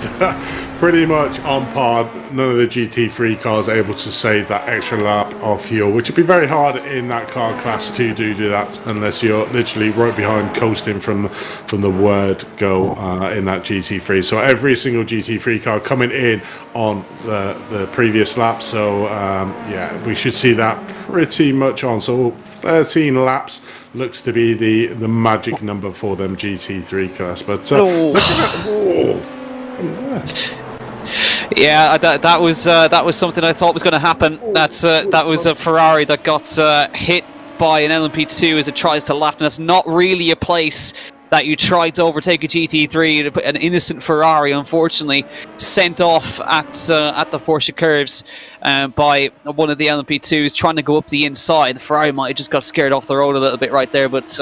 pretty much on par. None of the GT3 cars are able to save that extra lap of fuel, which would be very hard in that car class to do that unless you're literally right behind coasting from the word go in that GT3. So every single GT3 car coming in on the previous lap. So yeah, we should see that pretty much on. So 13 laps looks to be the magic number for them GT3 class. But look at that.
Yeah, that was something I thought was going to happen. That was a Ferrari that got hit by an LMP2 as it tries to lap, and that's not really a place that you try to overtake a GT3. An innocent Ferrari, unfortunately, sent off at the Porsche Curves by one of the LMP2s trying to go up the inside. The Ferrari might have just got scared off the road a little bit right there, but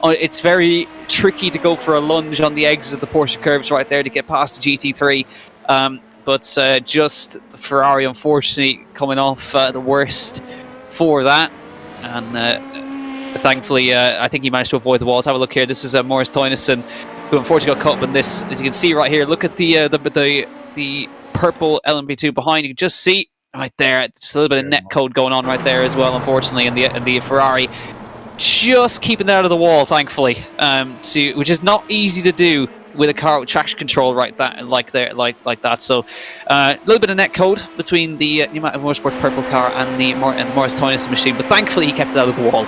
it's very tricky to go for a lunge on the exit of the Porsche Curves right there to get past the GT3. But just the Ferrari, unfortunately, coming off the worst for that. And thankfully, I think he managed to avoid the walls. Have a look here. This is Maurice Teunissen, who unfortunately got caught up in this. As you can see right here, look at the purple LMP2 behind. You can just see right there, just a little bit of net code going on right there as well, unfortunately. And the Ferrari just keeping that out of the wall, thankfully, which is not easy to do with a car with traction control like that. So a little bit of net code between the pneumatic Motorsports purple car and the Maurice Teunissen machine, but thankfully he kept it out of the wall.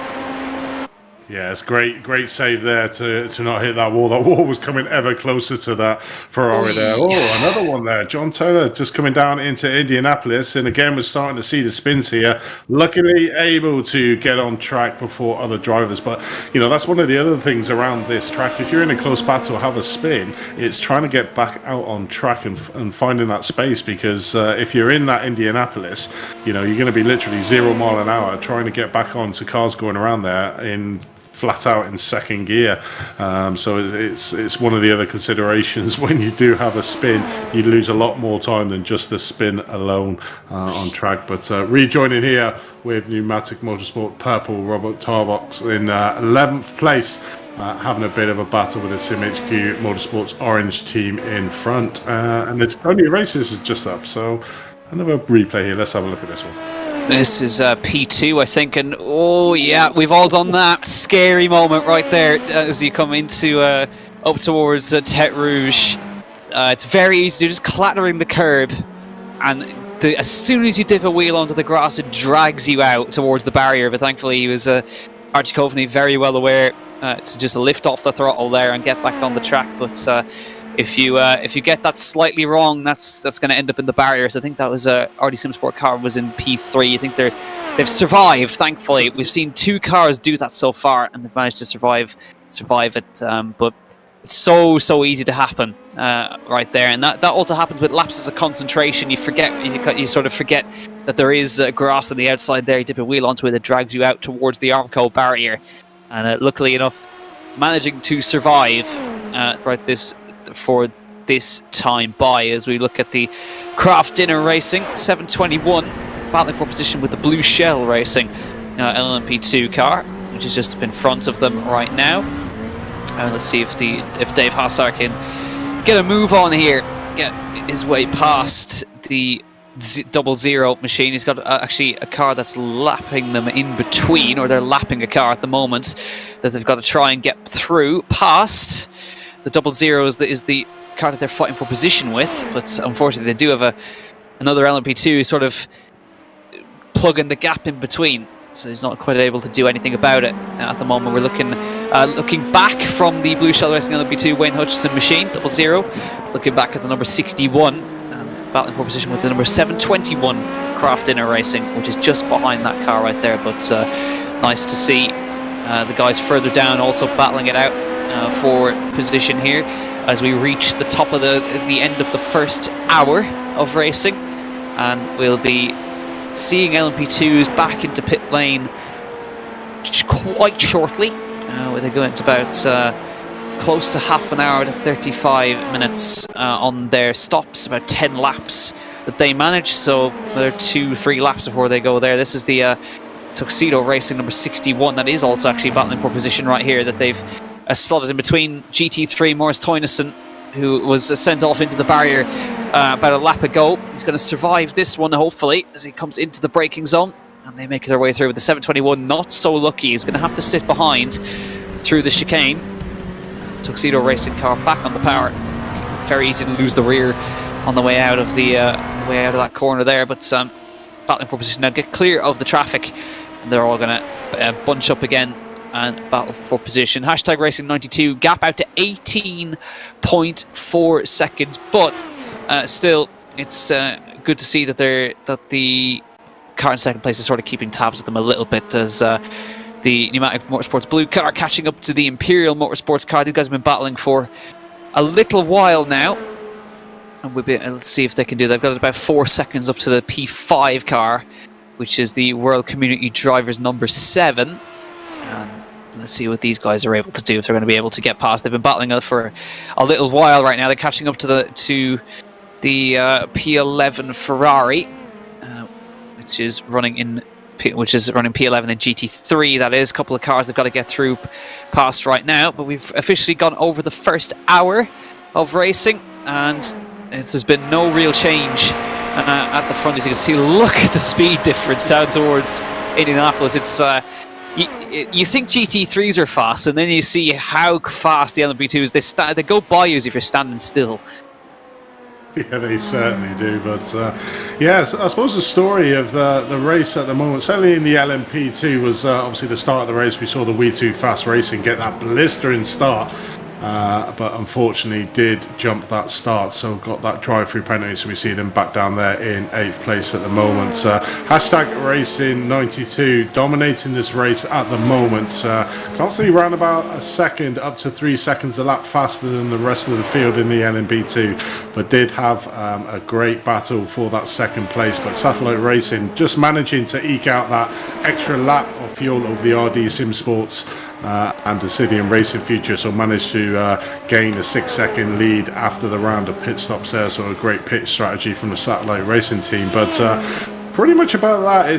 Yeah, it's great save there to not hit that wall. That wall was coming ever closer to that Ferrari there. Oh, another one there. John Taylor just coming down into Indianapolis, and again we're starting to see the spins here. Luckily able to get on track before other drivers, but you know, that's one of the other things around this track. If you're in a close battle, have a spin, it's trying to get back out on track and finding that space, because if you're in that Indianapolis, you know, you're going to be literally 0 mile an hour trying to get back onto cars going around there in flat out in second gear. So it's one of the other considerations. When you do have a spin, you lose a lot more time than just the spin alone on track. But rejoining here with Pneumatic Motorsport Purple, Robert Tarbox in 11th place. Having a bit of a battle with the SimHQ Motorsports Orange team in front. And it's only races is just up, so another replay here. Let's have a look at this one.
This is P2, I think, and oh yeah, we've all done that scary moment right there as you come into up towards Tete Rouge. It's very easy to just clattering the curb, and as soon as you dip a wheel onto the grass, it drags you out towards the barrier. But thankfully, he was Archie Coveney very well aware to just lift off the throttle there and get back on the track. But if you get that slightly wrong, that's going to end up in the barriers. I think that was RD Simsport car was in P3. I think they've survived. Thankfully, we've seen 2 cars do that so far, and they've managed to survive it. But it's so easy to happen right there, and that also happens with lapses of concentration. You sort of forget that there is grass on the outside there. You dip a wheel onto it, it drags you out towards the Armco barrier, and luckily enough, managing to survive for this time by as we look at the Craft Dinner Racing 721 battling for position with the Blue Shell Racing LMP2 car, which is just up in front of them right now. Let's see if Dave Hassar can get a move on here, get his way past the 00 machine. He's got actually a car that's lapping them in between, or they're lapping a car at the moment that they've got to try and get through past. The 00 is the car that they're fighting for position with, but unfortunately they do have another LMP2 sort of plugging the gap in between, so he's not quite able to do anything about it at the moment. We're looking back from the Blue Shell Racing LMP2 Wayne Hutchison machine, 00, looking back at the number 61 and battling for position with the number 721 Craft Dinner Racing, which is just behind that car right there. But nice to see the guys further down also battling it out for position here as we reach the top of the end of the first hour of racing, and we'll be seeing LMP2s back into pit lane quite shortly, where they're going to about close to half an hour to 35 minutes on their stops, about 10 laps that they manage, so another 2-3 laps before they go there. This is the Tuxedo Racing number 61 that is also actually battling for position right here, that they've slotted in between GT3 Morris Toynison, who was sent off into the barrier about a lap ago. He's going to survive this one, hopefully, as he comes into the braking zone, and they make their way through with the 721. Not so lucky. He's going to have to sit behind through the chicane. The Tuxedo Racing car back on the power. Very easy to lose the rear on the way out of that corner there, but battling for position now. Get clear of the traffic, and they're all going to bunch up again and battle for position. Hashtag Racing 92, gap out to 18.4 seconds, but still, it's good to see that the car in second place is sort of keeping tabs with them a little bit, as the Pneumatic Motorsports blue car catching up to the Imperial Motorsports car. These guys have been battling for a little while now, and let's see if they can do that. They've got about 4 seconds up to the P5 car, which is the World Community Drivers number 7. And let's see what these guys are able to do, if they're going to be able to get past. They've been battling for a little while right now. They're catching up to the P11 Ferrari, which is running P11 in GT3. That is a couple of cars they've got to get through past right now. But we've officially gone over the first hour of racing, and there's been no real change at the front. As you can see, look at the speed difference down towards Indianapolis. It's you think GT3s are fast, and then you see how fast the LMP2s, they go by you as if you're standing still.
Yeah, they certainly do. But yeah, so I suppose the story of the race at the moment, certainly in the LMP2, was obviously the start of the race. We saw the We2 Fast Racing get that blistering start, but unfortunately did jump that start, so got that drive-through penalty, so we see them back down there in 8th place at the moment. Hashtag Racing 92 dominating this race at the moment, constantly around about a second up to 3 seconds a lap faster than the rest of the field in the LMP2, but did have a great battle for that second place. But Satellite Racing just managing to eke out that extra lap of fuel of the RD Simsports and Decidian Racing Future, so managed to gain a 6-second lead after the round of pit stops there. So a great pit strategy from the Satellite Racing team. But pretty much about that.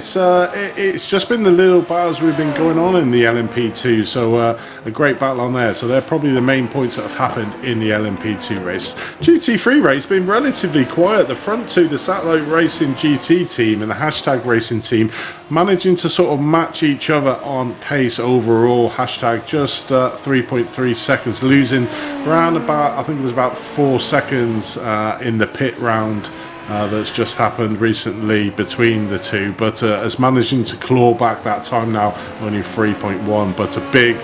It's just been the little battles we've been going on in the LMP2, so a great battle on there. So they're probably the main points that have happened in the LMP2 race. GT3 race been relatively quiet. The front two, the Satellite Racing GT team and the Hashtag Racing team, managing to sort of match each other on pace overall. Hashtag just 3.3 seconds, losing around about, I think it was about 4 seconds in the pit round that's just happened recently between the two, but is managing to claw back that time now, only 3.1, but a big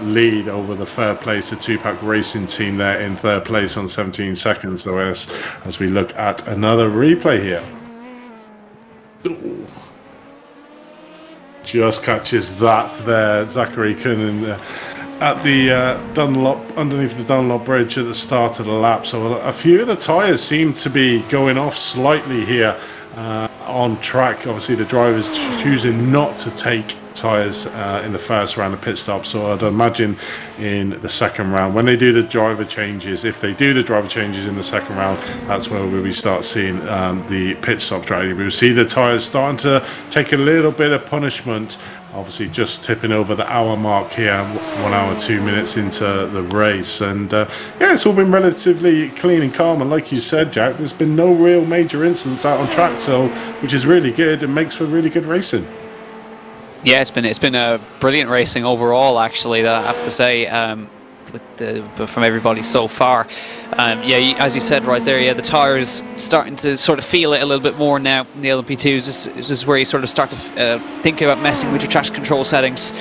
lead over the third place, the Tupac Racing team there in third place on 17 seconds. So as we look at another replay here. Ooh. Just catches that there, Zachary Cunningham at the Dunlop, underneath the Dunlop bridge at the start of the lap. So a few of the tyres seem to be going off slightly here on track. Obviously the drivers choosing not to take tyres in the first round of pit stops, so I'd imagine in the second round when they do the driver changes, if they do the driver changes in the second round, that's where we start seeing the pit stop strategy. We'll see the tyres starting to take a little bit of punishment, obviously just tipping over the hour mark here, 1 hour 2 minutes into the race. And yeah, it's all been relatively clean and calm, and like you said, Jack, there's been no real major incidents out on track, so which is really good and makes for really good racing.
Yeah, it's been a brilliant racing overall, actually, I have to say, from everybody so far. Yeah, as you said right there, yeah, the tyres starting to sort of feel it a little bit more now in the LMP2s. This is where you sort of start to think about messing with your traction control settings,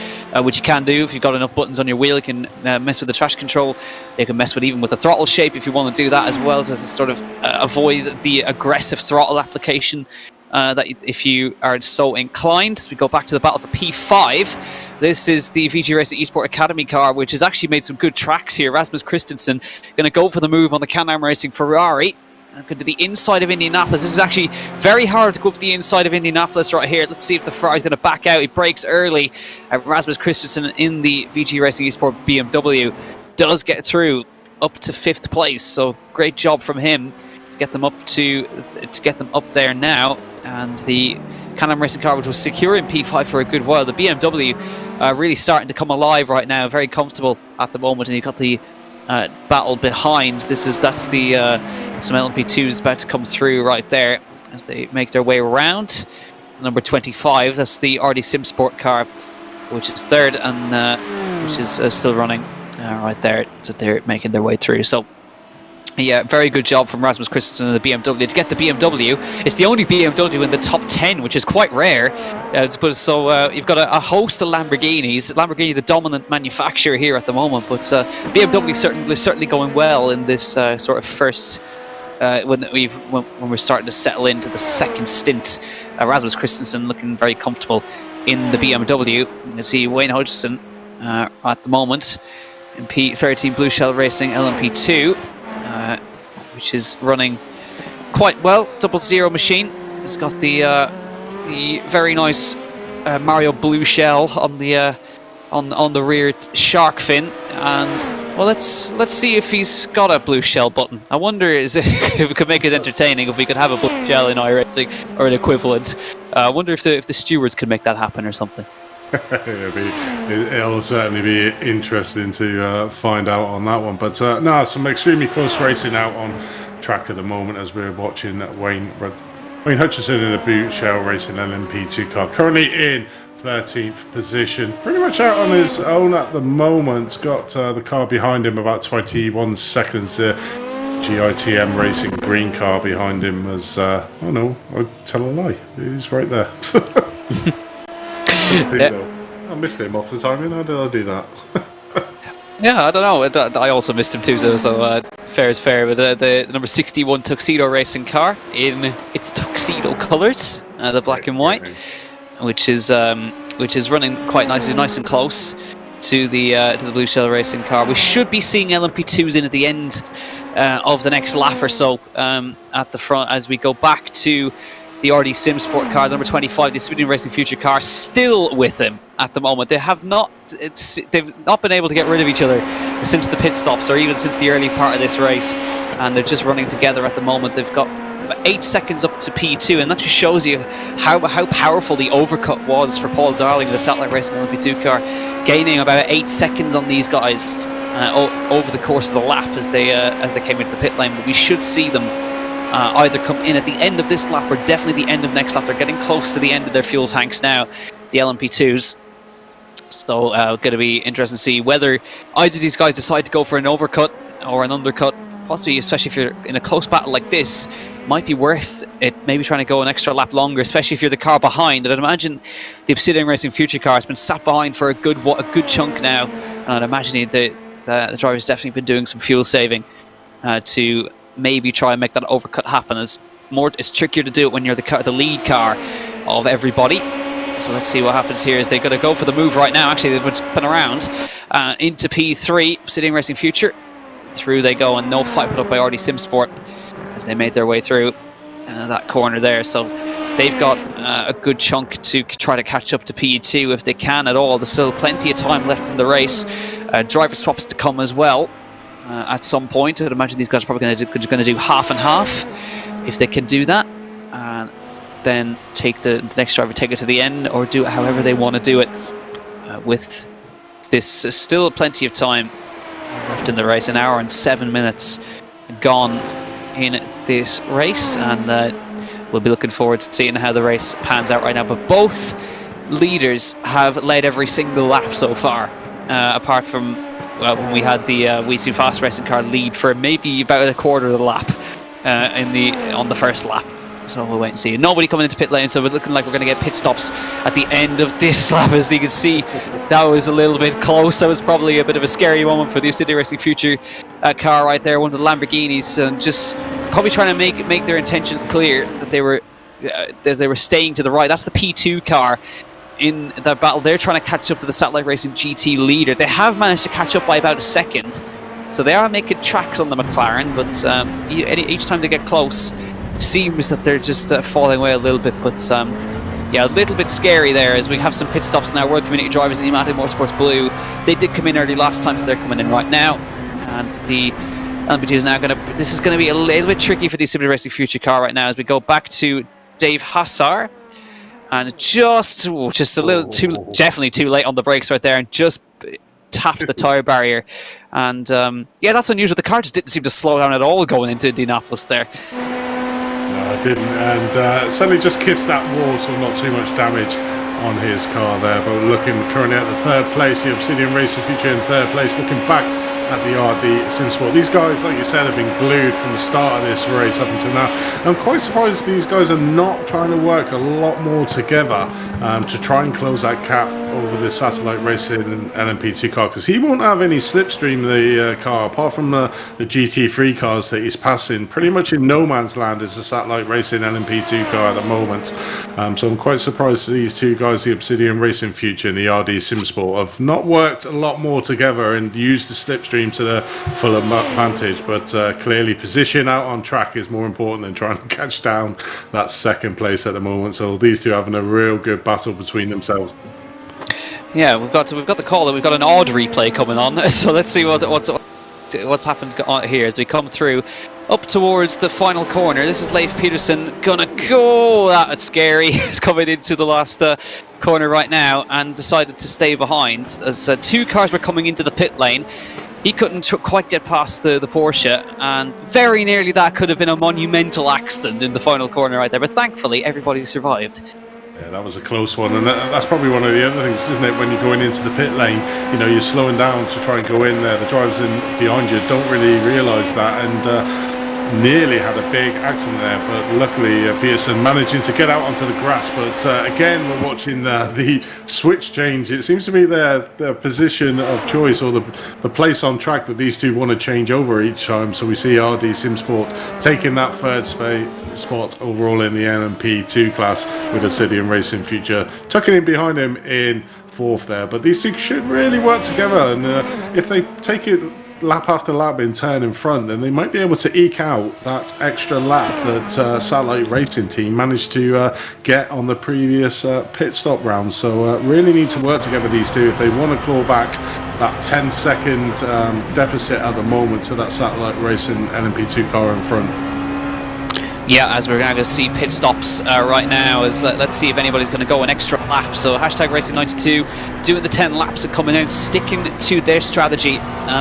which you can do if you've got enough buttons on your wheel. You can mess with the traction control. You can mess with even with the throttle shape if you want to do that as well, to sort of avoid the aggressive throttle application. That if you are so inclined. We go back to the battle for P5. This is the VG Racing Esports Academy car, which has actually made some good tracks here. Rasmus Christensen going to go for the move on the Can-Am Racing Ferrari. Going to the inside of Indianapolis. This is actually very hard to go up the inside of Indianapolis right here. Let's see if the Ferrari's going to back out. He breaks early. Rasmus Christensen in the VG Racing Esports BMW does get through up to 5th place. So great job from him to get them up there now. And the Can-Am Racing car, which was secure in P5 for a good while, the BMW really starting to come alive right now, very comfortable at the moment. And you've got the battle behind. That's the some LMP2s about to come through right there as they make their way around. Number 25, that's the RD Sim Sport car, which is third, and which is still running right there. So they're making their way through. So yeah, very good job from Rasmus Christensen and the BMW to get the BMW. It's the only BMW in the top 10, which is quite rare. So you've got a host of Lamborghinis. Lamborghini, the dominant manufacturer here at the moment, but BMW certainly going well in this sort of first when we're starting to settle into the second stint. Rasmus Christensen looking very comfortable in the BMW. You can see Wayne Hutchison at the moment in P13 Blue Shell Racing LMP2. Which is running quite well. 00 machine. It's got the very nice Mario blue shell on the rear shark fin, and well, let's see if he's got a blue shell button. I wonder if it could make it entertaining if we could have a blue shell in iRacing or an equivalent. I wonder if the stewards could make that happen or something.
It'll certainly be interesting to find out on that one. But no, some extremely close racing out on track at the moment as we're watching Wayne Hutchison in a Blue Shell Racing LMP2 car, currently in 13th position, pretty much out on his own at the moment. Got the car behind him about 21 seconds. GITM Racing green car behind him as oh no, I tell a lie, he's right there. I missed him off the timing. How did I do that?
Yeah, I don't know. I also missed him too, so fair is fair. But the number 61 Tuxedo Racing car in its tuxedo colours, the black and white, which is running quite nicely, nice and close to the Blue Shell Racing car. We should be seeing LMP2s in at the end of the next lap or so at the front as we go back to the RD Sim Sport car, number 25, the Sweden Racing Future car, still with him. at the moment. They have not. They've not been able to get rid of each other since the pit stops, or even since the early part of this race, and they're just running together at the moment. They've got about 8 seconds up to P2, and that just shows you how powerful the overcut was for Paul Darling, the Satellite Racing LMP2 car, gaining about 8 seconds on these guys over the course of the lap as they came into the pit lane. But we should see them either come in at the end of this lap or definitely the end of next lap. They're getting close to the end of their fuel tanks now, the LMP2s. So going to be interesting to see whether either of these guys decide to go for an overcut or an undercut. Possibly, especially if you're in a close battle like this, might be worth it maybe trying to go an extra lap longer, especially if you're the car behind. And I'd imagine the Obsidian Racing Future car has been sat behind for a good chunk now, and I'd imagine the driver's definitely been doing some fuel saving to maybe try and make that overcut happen. It's trickier to do it when you're the lead car of everybody. So let's see what happens here. Is they're going to go for the move right now. Actually, they've been spun around into P3, Obsidian Racing Future. Through they go, and no fight put up by RD SimSport as they made their way through that corner there. So they've got a good chunk to try to catch up to P2 if they can at all. There's still plenty of time left in the race. Driver swaps to come as well at some point. I'd imagine these guys are probably going to do half and half if they can do that, and then take the next driver, take it to the end, or do it however they want to do it. With this still plenty of time left in the race, 1 hour and 7 minutes gone in this race, and we'll be looking forward to seeing how the race pans out right now. But both leaders have led every single lap so far, apart from when we had the WeToo Fast Racing car lead for maybe about a quarter of the lap on the first lap. So we'll wait and see. Nobody coming into pit lane, so we're looking like we're going to get pit stops at the end of this lap. As you can see, that was a little bit close. That was probably a bit of a scary moment for the Obsidian Racing Future car right there, one of the Lamborghinis, and just probably trying to make their intentions clear that they were staying to the right. That's the P2 car in the battle. They're trying to catch up to the Satellite Racing GT leader. They have managed to catch up by about a second, so they are making tracks on the McLaren, but each time they get close, seems that they're just falling away a little bit. But yeah, a little bit scary there as we have some pit stops now. World Community Drivers in Untitled Motorsports Blue, they did come in early last time, so they're coming in right now, and the LMP2 is now this is going to be a little bit tricky for the Obsidian Racing Future car right now as we go back to Dave Hassar, and just a little definitely too late on the brakes right there, and just tapped the tire barrier. And yeah, that's unusual. The car just didn't seem to slow down at all going into Indianapolis there.
No, it didn't, and certainly just kissed that wall, so not too much damage on his car there. But we're looking currently at the third place, the Obsidian Racing Future in third place, looking back at the RD SimSport. These guys, like you said, have been glued from the start of this race up until now. I'm quite surprised these guys are not trying to work a lot more together to try and close that gap over the Satellite Racing and LMP2 car, because he won't have any slipstream, the car, apart from the Gt3 cars that he's passing. Pretty much in no man's land is the Satellite Racing LMP2 car at the moment. So I'm quite surprised these two guys, the Obsidian Racing Future and the RD SimSport, have not worked a lot more together and used the slipstream to the full advantage. But clearly position out on track is more important than trying to catch down that second place at the moment. So these two having a real good battle between themselves.
Yeah, we've got the call that we've got an odd replay coming on, so let's see what's happened here as we come through up towards the final corner. This is Leif Peterson gonna go. That's scary. He's coming into the last corner right now and decided to stay behind as two cars were coming into the pit lane. He couldn't quite get past the Porsche, and very nearly that could have been a monumental accident in the final corner right there, but thankfully everybody survived.
Yeah, that was a close one, and that's probably one of the other things, isn't it? When you're going into the pit lane, you know, you're slowing down to try and go in there. The drivers behind you don't really realise that, and nearly had a big accident there. But luckily, Peterson managing to get out onto the grass. But again, we're watching the switch change. It seems to be their position of choice, or the place on track that these two want to change over each time. So we see RD SimSport taking that third spot overall in the LMP2 class, with Obsidian Racing Future tucking in behind him in fourth there. But these two should really work together, and if they take it lap after lap in turn in front, then they might be able to eke out that extra lap that Satellite Racing team managed to get on the previous pit stop round. So really need to work together, these two, if they want to claw back that 10-second deficit at the moment to that Satellite Racing LMP2 car in front.
Yeah, as we're going to see pit stops right now, as let's see if anybody's going to go an extra lap. So hashtag Racing92 doing the 10 laps and coming out, sticking to their strategy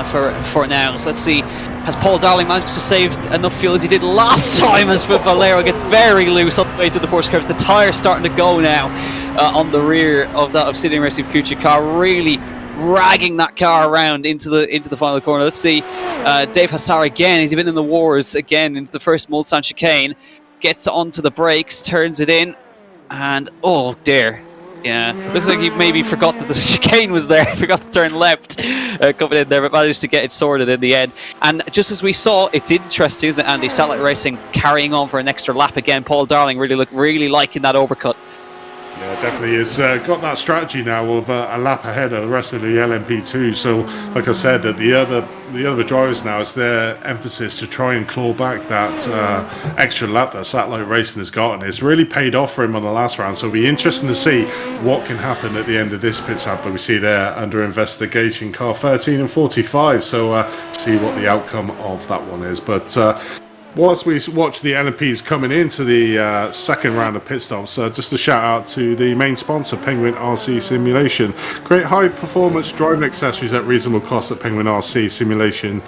for now. So let's see, has Paul Darling managed to save enough fuel as he did last time, as Valero get very loose up the way to the Porsche Curves. The tyre's starting to go now on the rear of that Obsidian Racing Future car, really dragging that car around into the final corner. Let's see, Dave Hassar again, he's been in the wars again into the first Mulsanne chicane, gets onto the brakes, turns it in, and oh dear, yeah, looks like he maybe forgot that the chicane was there. He forgot to turn left coming in there, but managed to get it sorted in the end. And just as we saw, it's interesting, isn't it, Andy? Satellite Racing carrying on for an extra lap again. Paul Darling really liking that overcut.
Yeah, definitely is. Got that strategy now of a lap ahead of the rest of the LMP2. So, like I said, the other drivers now, it's their emphasis to try and claw back that extra lap that Satellite Racing has got, and it's really paid off for him on the last round. So it'll be interesting to see what can happen at the end of this pit stop that we see there under investigation, car 13 and 45. So see what the outcome of that one is. But whilst we watch the LMPs coming into the second round of pit stops, just a shout out to the main sponsor, Penguin RC Simulation. Great high performance driving accessories at reasonable cost at Penguin RC Simulation.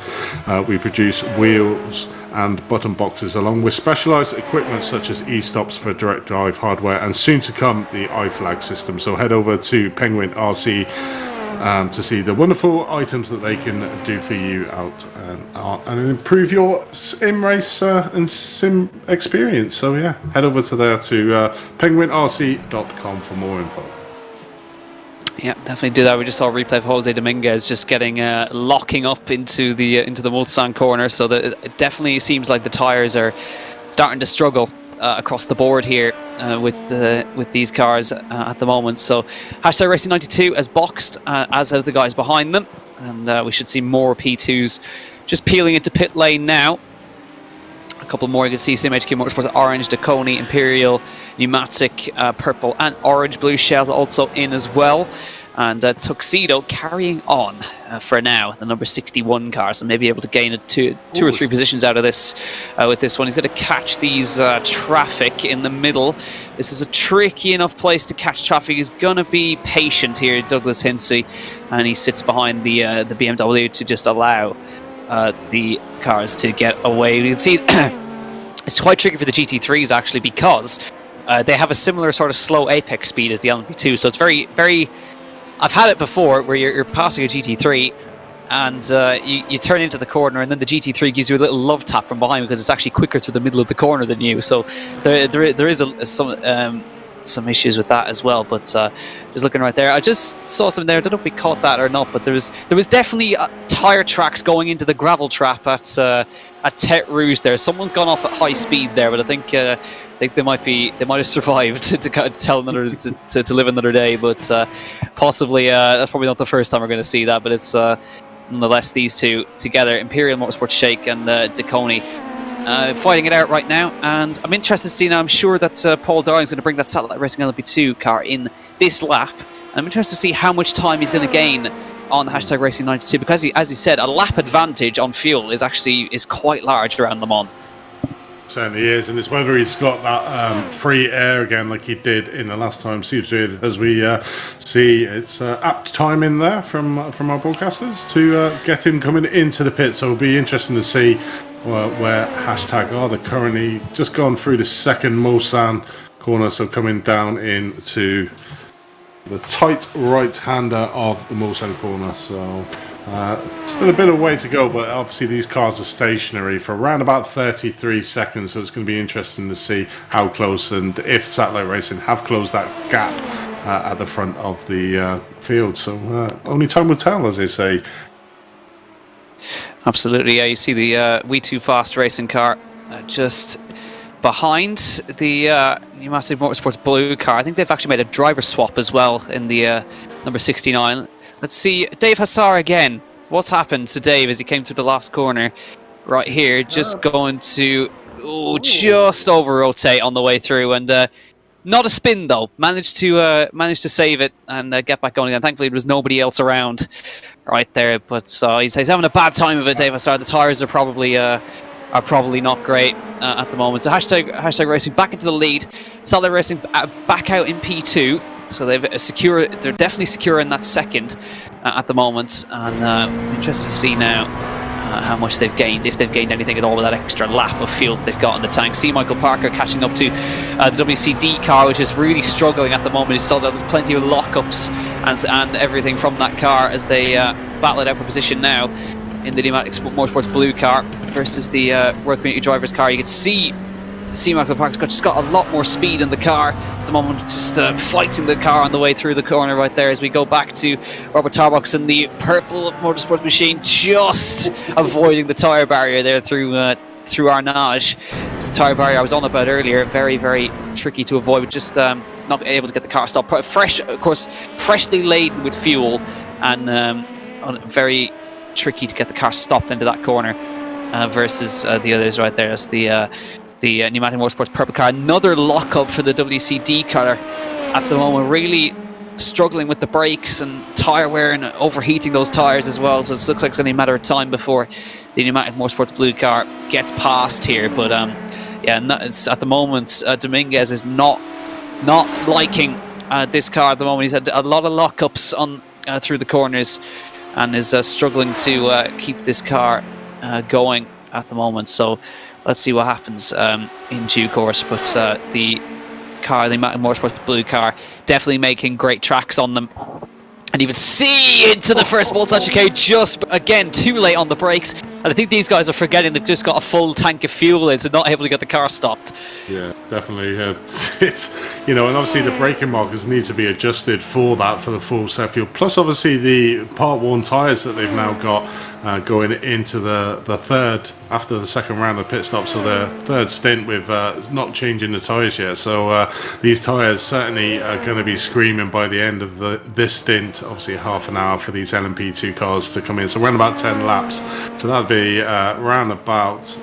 We produce wheels and button boxes along with specialised equipment such as e-stops for direct drive hardware and soon to come the iFlag system. So head over to Penguin RC to see the wonderful items that they can do for you out and improve your sim race and sim experience. So yeah, head over to there to penguinrc.com for more info.
Yeah, definitely do that. We just saw a replay of Jose Dominguez just getting locking up into the Mulsanne corner. So that it definitely seems like the tires are starting to struggle across the board here with these cars at the moment. So hashtag Racing92 has boxed, as have the guys behind them, and we should see more P2s just peeling into pit lane now. A couple more you can see: SimHQ Motorsports orange, Deconi, Imperial, Pneumatic purple, and orange blue shell also in as well. And Tuxedo carrying on for now, the number 61 car, so maybe able to gain two or three positions out of this with this one. He's going to catch these traffic in the middle. This is a tricky enough place to catch traffic. He's going to be patient here, Douglas Hinsey, and he sits behind the BMW to just allow the cars to get away. You can see it's quite tricky for the GT3s actually, because they have a similar sort of slow apex speed as the LMP2, so it's very I've had it before where you're passing a GT3 and you turn into the corner, and then the GT3 gives you a little love tap from behind because it's actually quicker through the middle of the corner than you. So there is some issues with that as well. But just looking right there, I just saw something there. I don't know if we caught that or not, but there was definitely tire tracks going into the gravel trap at Tete Rouge there. Someone's gone off at high speed there, but I think they might have survived to live another day, but possibly that's probably not the first time we're going to see that. But it's nonetheless these two together, Imperial Motorsports Shake and Deconi, fighting it out right now. And I'm interested to see now. I'm sure that Paul Darling's going to bring that Satellite Racing LMP2 car in this lap. And I'm interested to see how much time he's going to gain on hashtag Racing92, because as he said, a lap advantage on fuel is quite large around Le Mans.
Certainly is, and it's whether he's got that free air again like he did in the last time. Seems to be, as we see, it's apt time in there from our broadcasters to get him coming into the pit. So it'll be interesting to see where hashtag are. They're currently just gone through the second Mulsanne corner, so coming down into the tight right-hander of the Mulsanne corner. So still a bit of way to go, but obviously these cars are stationary for around about 33 seconds, so it's going to be interesting to see how close, and if Satellite Racing have closed that gap at the front of the field. So only time will tell, as they say.
Absolutely, yeah. You see the We Too Fast racing car just behind the Pneumatic Motorsports blue car. I think they've actually made a driver swap as well in the number 69. Let's see, Dave Hassar again what's happened to Dave as he came through the last corner right here, just going to just over rotate on the way through, and not a spin though. Managed to save it and get back going again. Thankfully, there was nobody else around right there, but he's having a bad time of it, Dave. Sorry, the tires are probably not great at the moment. So hashtag racing back into the lead. Solid Racing back out in P2. So they're definitely secure in that second at the moment, and interested to see now how much they've gained, if they've gained anything at all with that extra lap of fuel they've got in the tank. See Michael Parker catching up to the WCD car, which is really struggling at the moment. He saw there's plenty of lockups and everything from that car as they battle it out for position now in the Pneumatic Motorsports blue car versus the World Community Drivers car. You can see Michael Parker's just got a lot more speed in the car at the moment, just fighting the car on the way through the corner right there as we go back to Robert Tarbox and the purple Motorsports machine, just avoiding the tyre barrier there through Arnage. It's a tyre barrier I was on about earlier, very, very tricky to avoid, but just not able to get the car stopped. Fresh, of course, freshly laden with fuel, and very tricky to get the car stopped into that corner versus the others right there. As the Pneumatic Motorsports purple car, another lockup for the WCD car at the moment, really struggling with the brakes and tyre wear and overheating those tyres as well. So it looks like it's going to be a matter of time before the Pneumatic Motorsports blue car gets past here. But it's, at the moment, Dominguez is not liking this car at the moment. He's had a lot of lockups on through the corners and is struggling to keep this car going at the moment. So let's see what happens in due course. But the Pneumatic Motorsports blue car definitely making great tracks on them. And you can see into the first multi chicane, just again too late on the brakes. And I think these guys are forgetting they've just got a full tank of fuel in, so not able to get the car stopped. Yeah,
definitely. It's and obviously the braking markers need to be adjusted for that, for the full set fuel. Plus, obviously the part worn tyres that they've now got going into the third, after the second round of pit stops, so the third stint with not changing the tyres yet. So these tyres certainly are going to be screaming by the end of this stint. Obviously, half an hour for these LMP2 cars to come in. So around about 10 laps. So that'd be around about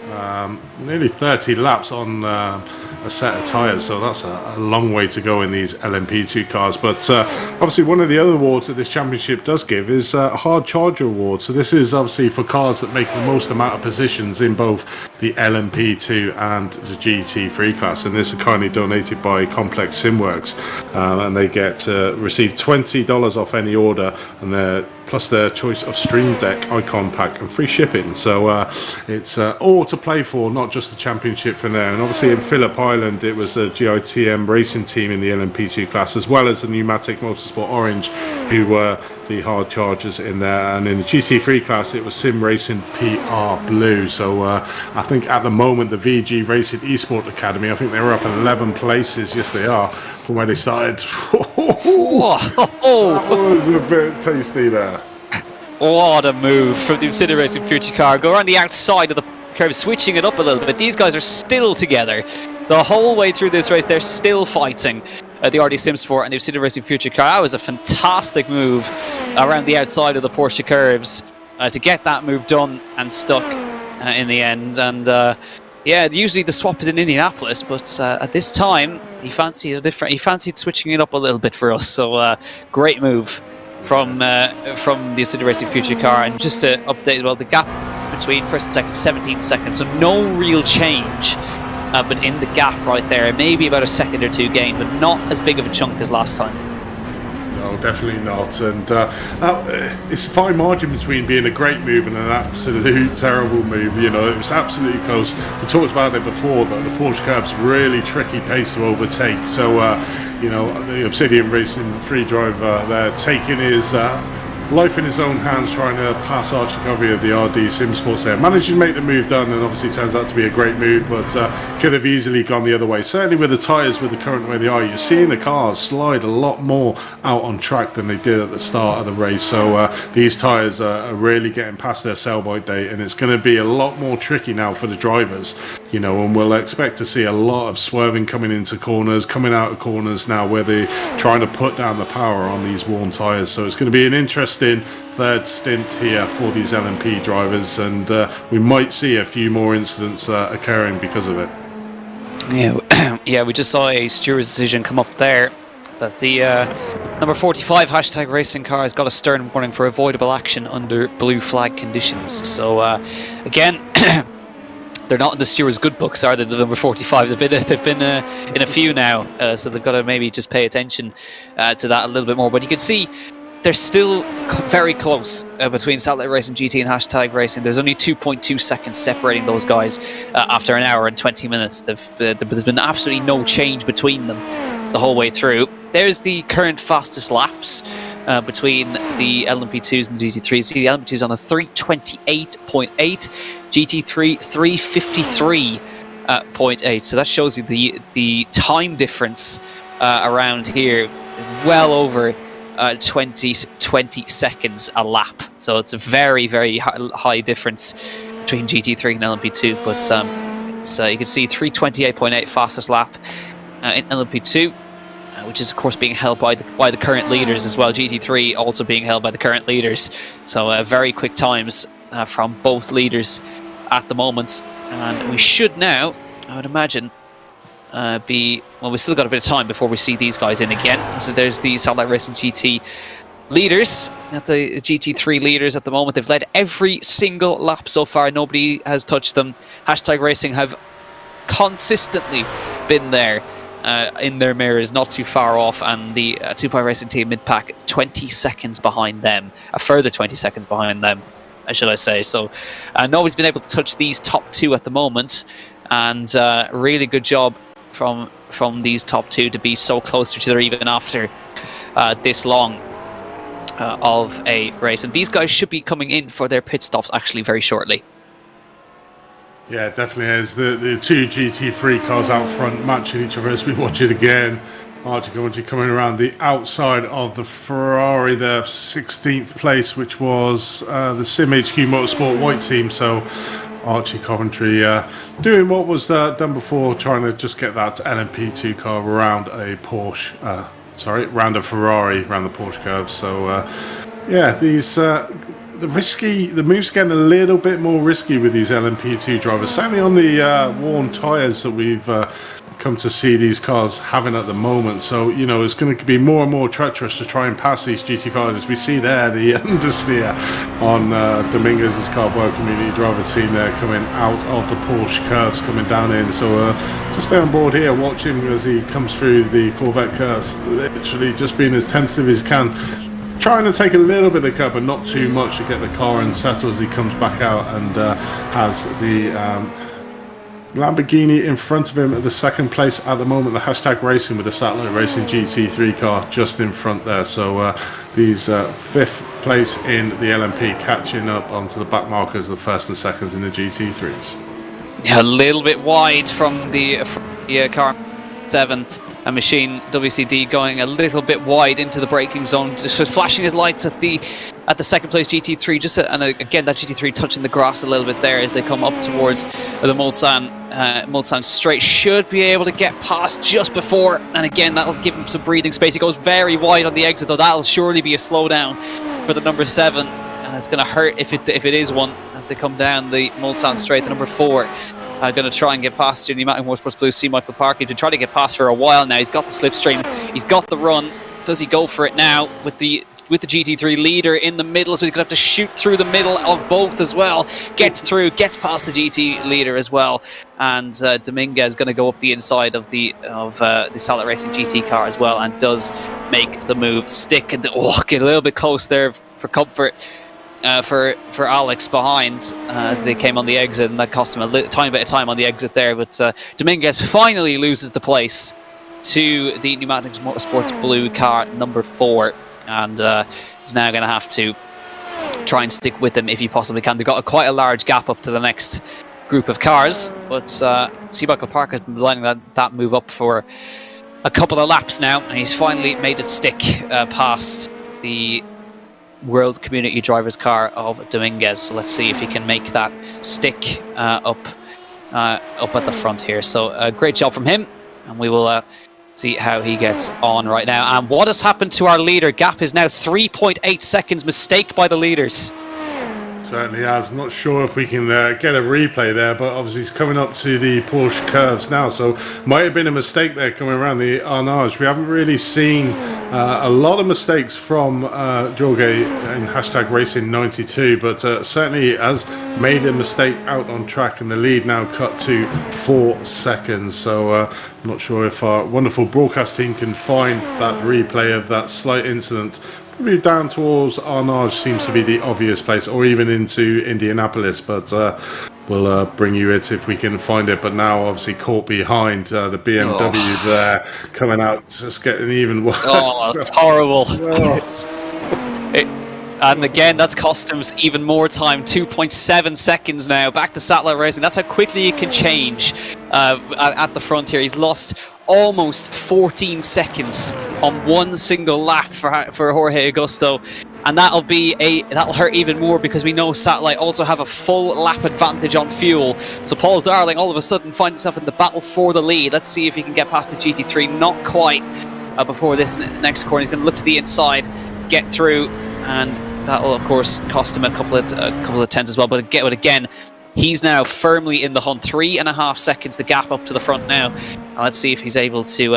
nearly 30 laps on a set of tyres, so that's a long way to go in these LMP2 cars. But obviously one of the other awards that this championship does give is a hard charger award. So this is obviously for cars that make the most amount of positions in both the LMP2 and the GT3 class, and this is kindly donated by Complex Simworks, and they get to receive $20 off any order, and plus their choice of Stream Deck, Icon Pack, and free shipping. So it's all to play for, not just the championship from there. And obviously in Phillip Island, it was a GITM racing team in the LMP2 class, as well as the Pneumatic Motorsport Orange, who were the hard chargers in there. And in the GT3 class, it was Sim Racing PR Blue. So I think at the moment, the VG Racing Esports Academy, I think they were up 11 places. Yes, they are, from where they started. That was a bit tasty there.
What a move from the Gt3 Racing Future car. Go around the outside of the curve, switching it up a little bit. These guys are still together the whole way through this race. They're still fighting the RD Sim Sport and the Gt3 Racing Future car. That was a fantastic move around the outside of the Porsche Curves to get that move done and stuck in the end. And yeah, usually the swap is in Indianapolis, but at this time he fancied switching it up a little bit for us. So great move from the Gt3 Racing Future car. And just to update as well, the gap between first and second, 17 seconds, so no real change, but in the gap right there, maybe about a second or two gain, but not as big of a chunk as last time.
No, definitely not. And it's a fine margin between being a great move and an absolute terrible move. It was absolutely close. We talked about it before, that the Porsche Curves really tricky pace to overtake. So the Obsidian Racing free driver there taking his life in his own hands, trying to pass Archie Covey of the RD Sim Sports there. Managed to make the move done, and obviously turns out to be a great move, but could have easily gone the other way. Certainly with the tyres, with the current way they are, you're seeing the cars slide a lot more out on track than they did at the start of the race. So these tyres are really getting past their sell-by date, and it's going to be a lot more tricky now for the drivers, and we'll expect to see a lot of swerving coming into corners, coming out of corners now, where they're trying to put down the power on these worn tyres. So it's going to be an interesting interesting third stint here for these LMP drivers, and we might see a few more incidents occurring because of it.
Yeah, yeah, we just saw a steward's decision come up there that the number 45 hashtag racing car has got a stern warning for avoidable action under blue flag conditions. So again, they're not in the stewards' good books, are they? The number 45. They've been in a few now, so they've got to maybe just pay attention to that a little bit more. But you can see they're still very close between Satellite Racing GT and hashtag racing. There's only 2.2 seconds separating those guys after an hour and 20 minutes. There's been absolutely no change between them the whole way through. There's the current fastest laps between the LMP2s and the GT3s. See, the LMP2s on a 328.8, GT3 353.8. So that shows you the time difference around here, well over 20 seconds a lap. So it's a very, very high difference between GT3 and LMP2. But it's you can see 328.8 fastest lap in LMP2. Which is of course being held by the current leaders as well. GT3 also being held by the current leaders. So very quick times from both leaders at the moment, and we should now, I would imagine, we've still got a bit of time before we see these guys in again. So there's the Satellite Racing GT leaders, at the GT3 leaders at the moment. They've led every single lap so far. Nobody has touched them. Hashtag Racing have consistently been there in their mirrors, not too far off, and the 2Pi Racing team mid-pack 20 seconds behind them, a further 20 seconds behind them, should I say. So nobody's been able to touch these top two at the moment, and really good job from these top two to be so close to each other even after this long of a race. And these guys should be coming in for their pit stops actually very shortly.
Yeah, it definitely is. The two GT3 cars out front matching each other as we watch it again. Archie coming around the outside of the Ferrari, their 16th place, which was the Sim HQ Motorsport white team. So Archie Coventry doing what was done before, trying to just get that LMP2 car around a Porsche, around a Ferrari, around the Porsche Curves. So yeah, these the move's getting a little bit more risky with these LMP2 drivers, certainly on the worn tyres that we've come to see these cars having at the moment. So, you know, it's going to be more and more treacherous to try and pass these GT5s. As we see there, the understeer on Dominguez's Carboy Community Driver team there coming out of the Porsche Curves, coming down in. So just stay on board here, watch him as he comes through the Corvette Curves, literally just being as tentative as he can, trying to take a little bit of cut, but not too much to get the car unsettled as he comes back out and has the Lamborghini in front of him at the second place at the moment. The hashtag Racing with the Satellite Racing GT3 car just in front there. So these fifth place in the LMP catching up onto the back markers, the first and seconds in the GT3s.
Yeah, a little bit wide from the car 7. A machine WCD going a little bit wide into the braking zone, just flashing his lights at the second place GT3. And again, that GT3 touching the grass a little bit there as they come up towards the Mulsanne straight. Should be able to get past just before, and again that'll give him some breathing space. He goes very wide on the exit, though that'll surely be a slowdown for the number 7, and it's going to hurt if it is one as they come down the Mulsanne straight. The number 4. Going to try and get past to Pneumatic Motorsports Blue, C. Michael Parker. He's been trying to get past for a while now. He's got the slipstream. He's got the run. Does he go for it now with the GT3 leader in the middle? So he's going to have to shoot through the middle of both as well. Gets through, gets past the GT leader as well. And Dominguez going to go up the inside of the Satellite Racing GT car as well, and does make the move stick and get a little bit close there for comfort. For Alex behind as they came on the exit, and that cost him a tiny bit of time on the exit there. But Dominguez finally loses the place to the Pneumatic Motorsports Blue car number 4, and he's now going to have to try and stick with them if he possibly can. They've got quite a large gap up to the next group of cars, but C. Michael Parker has been lining that move up for a couple of laps now, and he's finally made it stick past the World Community Driver's car of Dominguez. So let's see if he can make that stick up at the front here. So great job from him, and we will See how he gets on right now. And what has happened to our leader? Gap is now 3.8 seconds. Mistake by the leaders.
Certainly has. I'm not sure if we can get a replay there, but obviously he's coming up to the Porsche Curves now, so might have been a mistake there coming around the Arnage. We haven't really seen a lot of mistakes from Jorge in hashtag Racing 92, but certainly has made a mistake out on track, and the lead now cut to 4 seconds. So I'm not sure if our wonderful broadcast team can find that replay of that slight incident. Probably down towards Arnage seems to be the obvious place, or even into Indianapolis, but we'll bring you it if we can find it. But now obviously caught behind the BMW there, coming out, just getting even worse.
Oh, it's horrible.
Oh.
And again, that's cost him even more time, 2.7 seconds now. Back to Satellite Racing. That's how quickly it can change at the front here. He's lost almost 14 seconds on one single lap for Jorge Augusto, and that'll hurt even more because we know Satellite also have a full lap advantage on fuel. So Paul Darling all of a sudden finds himself in the battle for the lead. Let's see if he can get past the GT3. Not quite before this next corner. He's going to look to the inside, get through, and that'll of course cost him a couple of tenths as well. But again, he's now firmly in the hunt. 3.5 seconds, the gap up to the front now. Let's see if he's able to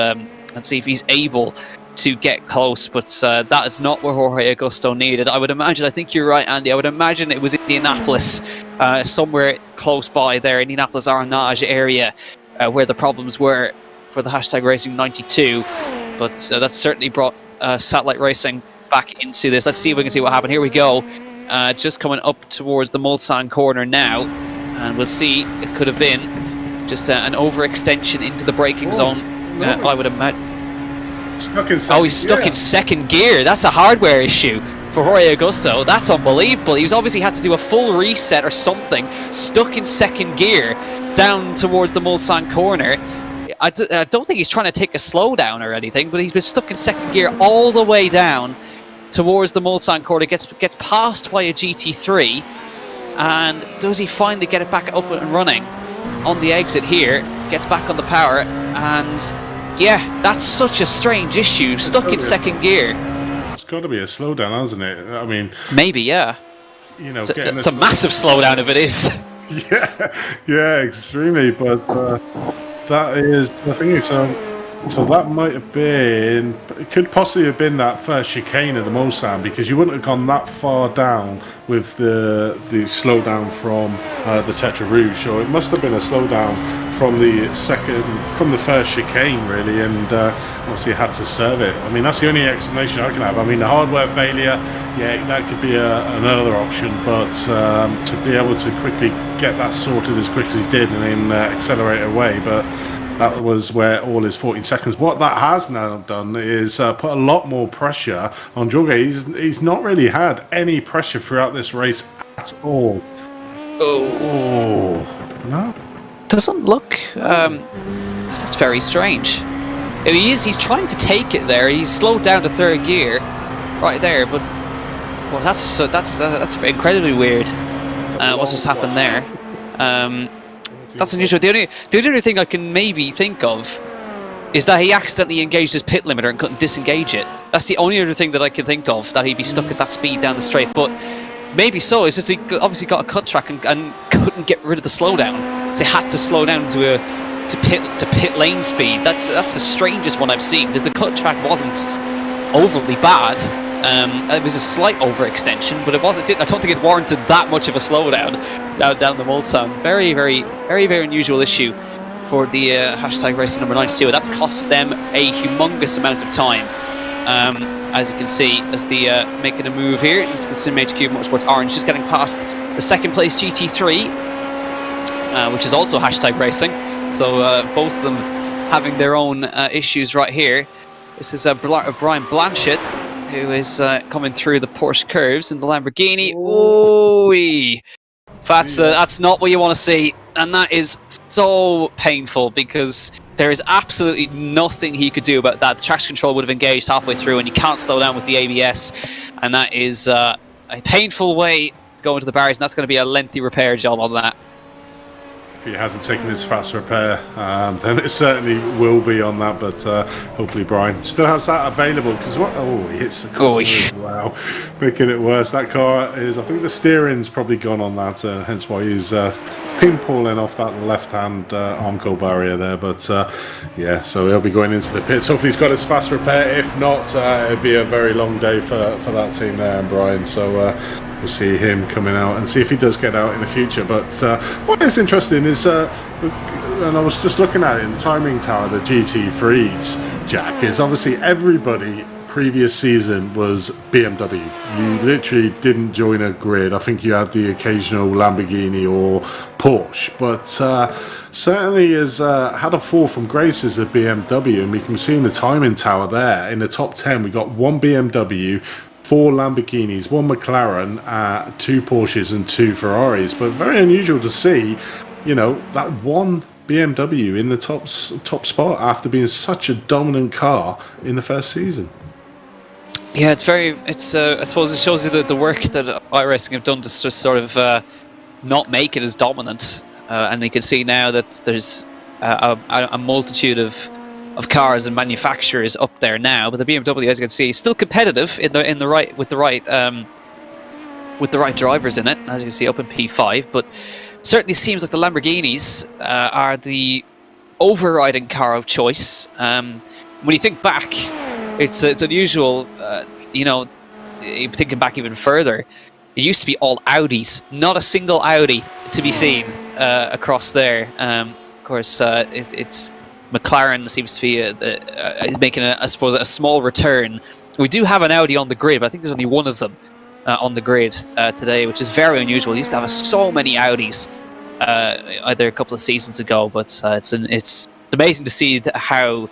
get close, but that is not where Jorge Augusto needed. I think you're right, Andy. I would imagine it was Indianapolis, somewhere close by there, Indianapolis Arnage area, where the problems were for the hashtag Racing 92. But that's certainly brought Satellite Racing back into this. Let's see if we can see what happened. Here we go. Just coming up towards the Mulsanne corner now, and we'll see. It could have been just an overextension into the braking zone. I would imagine. He's stuck in second gear. That's a hardware issue for Jorge Augusto. That's unbelievable. He's obviously had to do a full reset or something. Stuck in second gear down towards the Mulsanne corner. I don't think he's trying to take a slowdown or anything, but he's been stuck in second gear all the way down towards the Mulsanne corner. Gets passed by a GT3, and does he finally get it back up and running on the exit here? Gets back on the power, and yeah, that's such a strange issue. Stuck in second gear.
It's got to be a slowdown, hasn't it? I mean,
maybe, yeah.
You know,
it's a massive slowdown if it is.
Yeah, extremely. But that is the thing. So that might have been, it could possibly have been that first chicane of the Mulsanne, because you wouldn't have gone that far down with the slowdown from the Tetra Rouge. So it must have been a slowdown from the first chicane, really, and obviously had to serve it. I mean, that's the only explanation I can have. I mean, the hardware failure, yeah, that could be another option, but to be able to quickly get that sorted as quick as he did and then accelerate away, but that was where all his 14 seconds. What that has now done is put a lot more pressure on Jorge. He's not really had any pressure throughout this race at all. Oh no.
Doesn't look. That's very strange. He's trying to take it there. He's slowed down to third gear, right there. But well, that's incredibly weird. What's just happened there? That's unusual. The only thing I can maybe think of is that he accidentally engaged his pit limiter and couldn't disengage it. That's the only other thing that I can think of, that he'd be stuck at that speed down the straight. But maybe so. It's just he obviously got a cut track and couldn't get rid of the slowdown. So he had to slow down to pit lane speed. That's the strangest one I've seen, because the cut track wasn't overly bad. It was a slight overextension, but it wasn't. I don't think it warranted that much of a slowdown down the Mulsanne. Very, very, very, very unusual issue for the hashtag Racing number 92. That's cost them a humongous amount of time. As you can see, as the making a move here. This is the Sim HQ Motorsports Orange, just getting past the second place GT3, which is also hashtag Racing. So both of them having their own issues right here. This is Brian Blanchett, who is coming through the Porsche Curves in the Lamborghini. Oh, that's not what you want to see, and that is so painful, because there is absolutely nothing he could do about that. The traction control would have engaged halfway through, and you can't slow down with the ABS, and that is a painful way to go into the barriers, and that's going to be a lengthy repair job on that.
he hasn't taken his fast repair, then it certainly will be on that. But hopefully Brian still has that available, because he hits the corner as well, making it worse. That car is, I think the steering's probably gone on that, hence why he's pinballing off that left-hand Armco barrier there. But yeah, so he'll be going into the pits. Hopefully he's got his fast repair. If not, it'll be a very long day for that team there, and Brian. So we'll see him coming out and see if he does get out in the future. But what is interesting is, and I was just looking at it in the timing tower, the GT3s, Jack, is obviously everybody previous season was BMW. You literally didn't join a grid. I think you had the occasional Lamborghini or Porsche, but certainly has had a fall from grace as a BMW, and we can see in the timing tower there, in the top 10, we got one BMW, 4 Lamborghinis, 1 McLaren, 2 Porsches and 2 Ferraris. But very unusual to see, that one BMW in the top spot after being such a dominant car in the first season.
Yeah, I suppose it shows you the work that iRacing have done to sort of not make it as dominant. And you can see now that there's a multitude of cars and manufacturers up there now, but the BMW, as you can see, is still competitive with the right drivers in it, as you can see up in P5. But certainly seems like the Lamborghinis are the overriding car of choice. When you think back, it's unusual. Thinking back even further, it used to be all Audis, not a single Audi to be seen across there. Of course, it's McLaren seems to be making, I suppose, a small return. We do have an Audi on the grid, but I think there's only one of them on the grid today, which is very unusual. We used to have so many Audis either a couple of seasons ago, but it's amazing to see how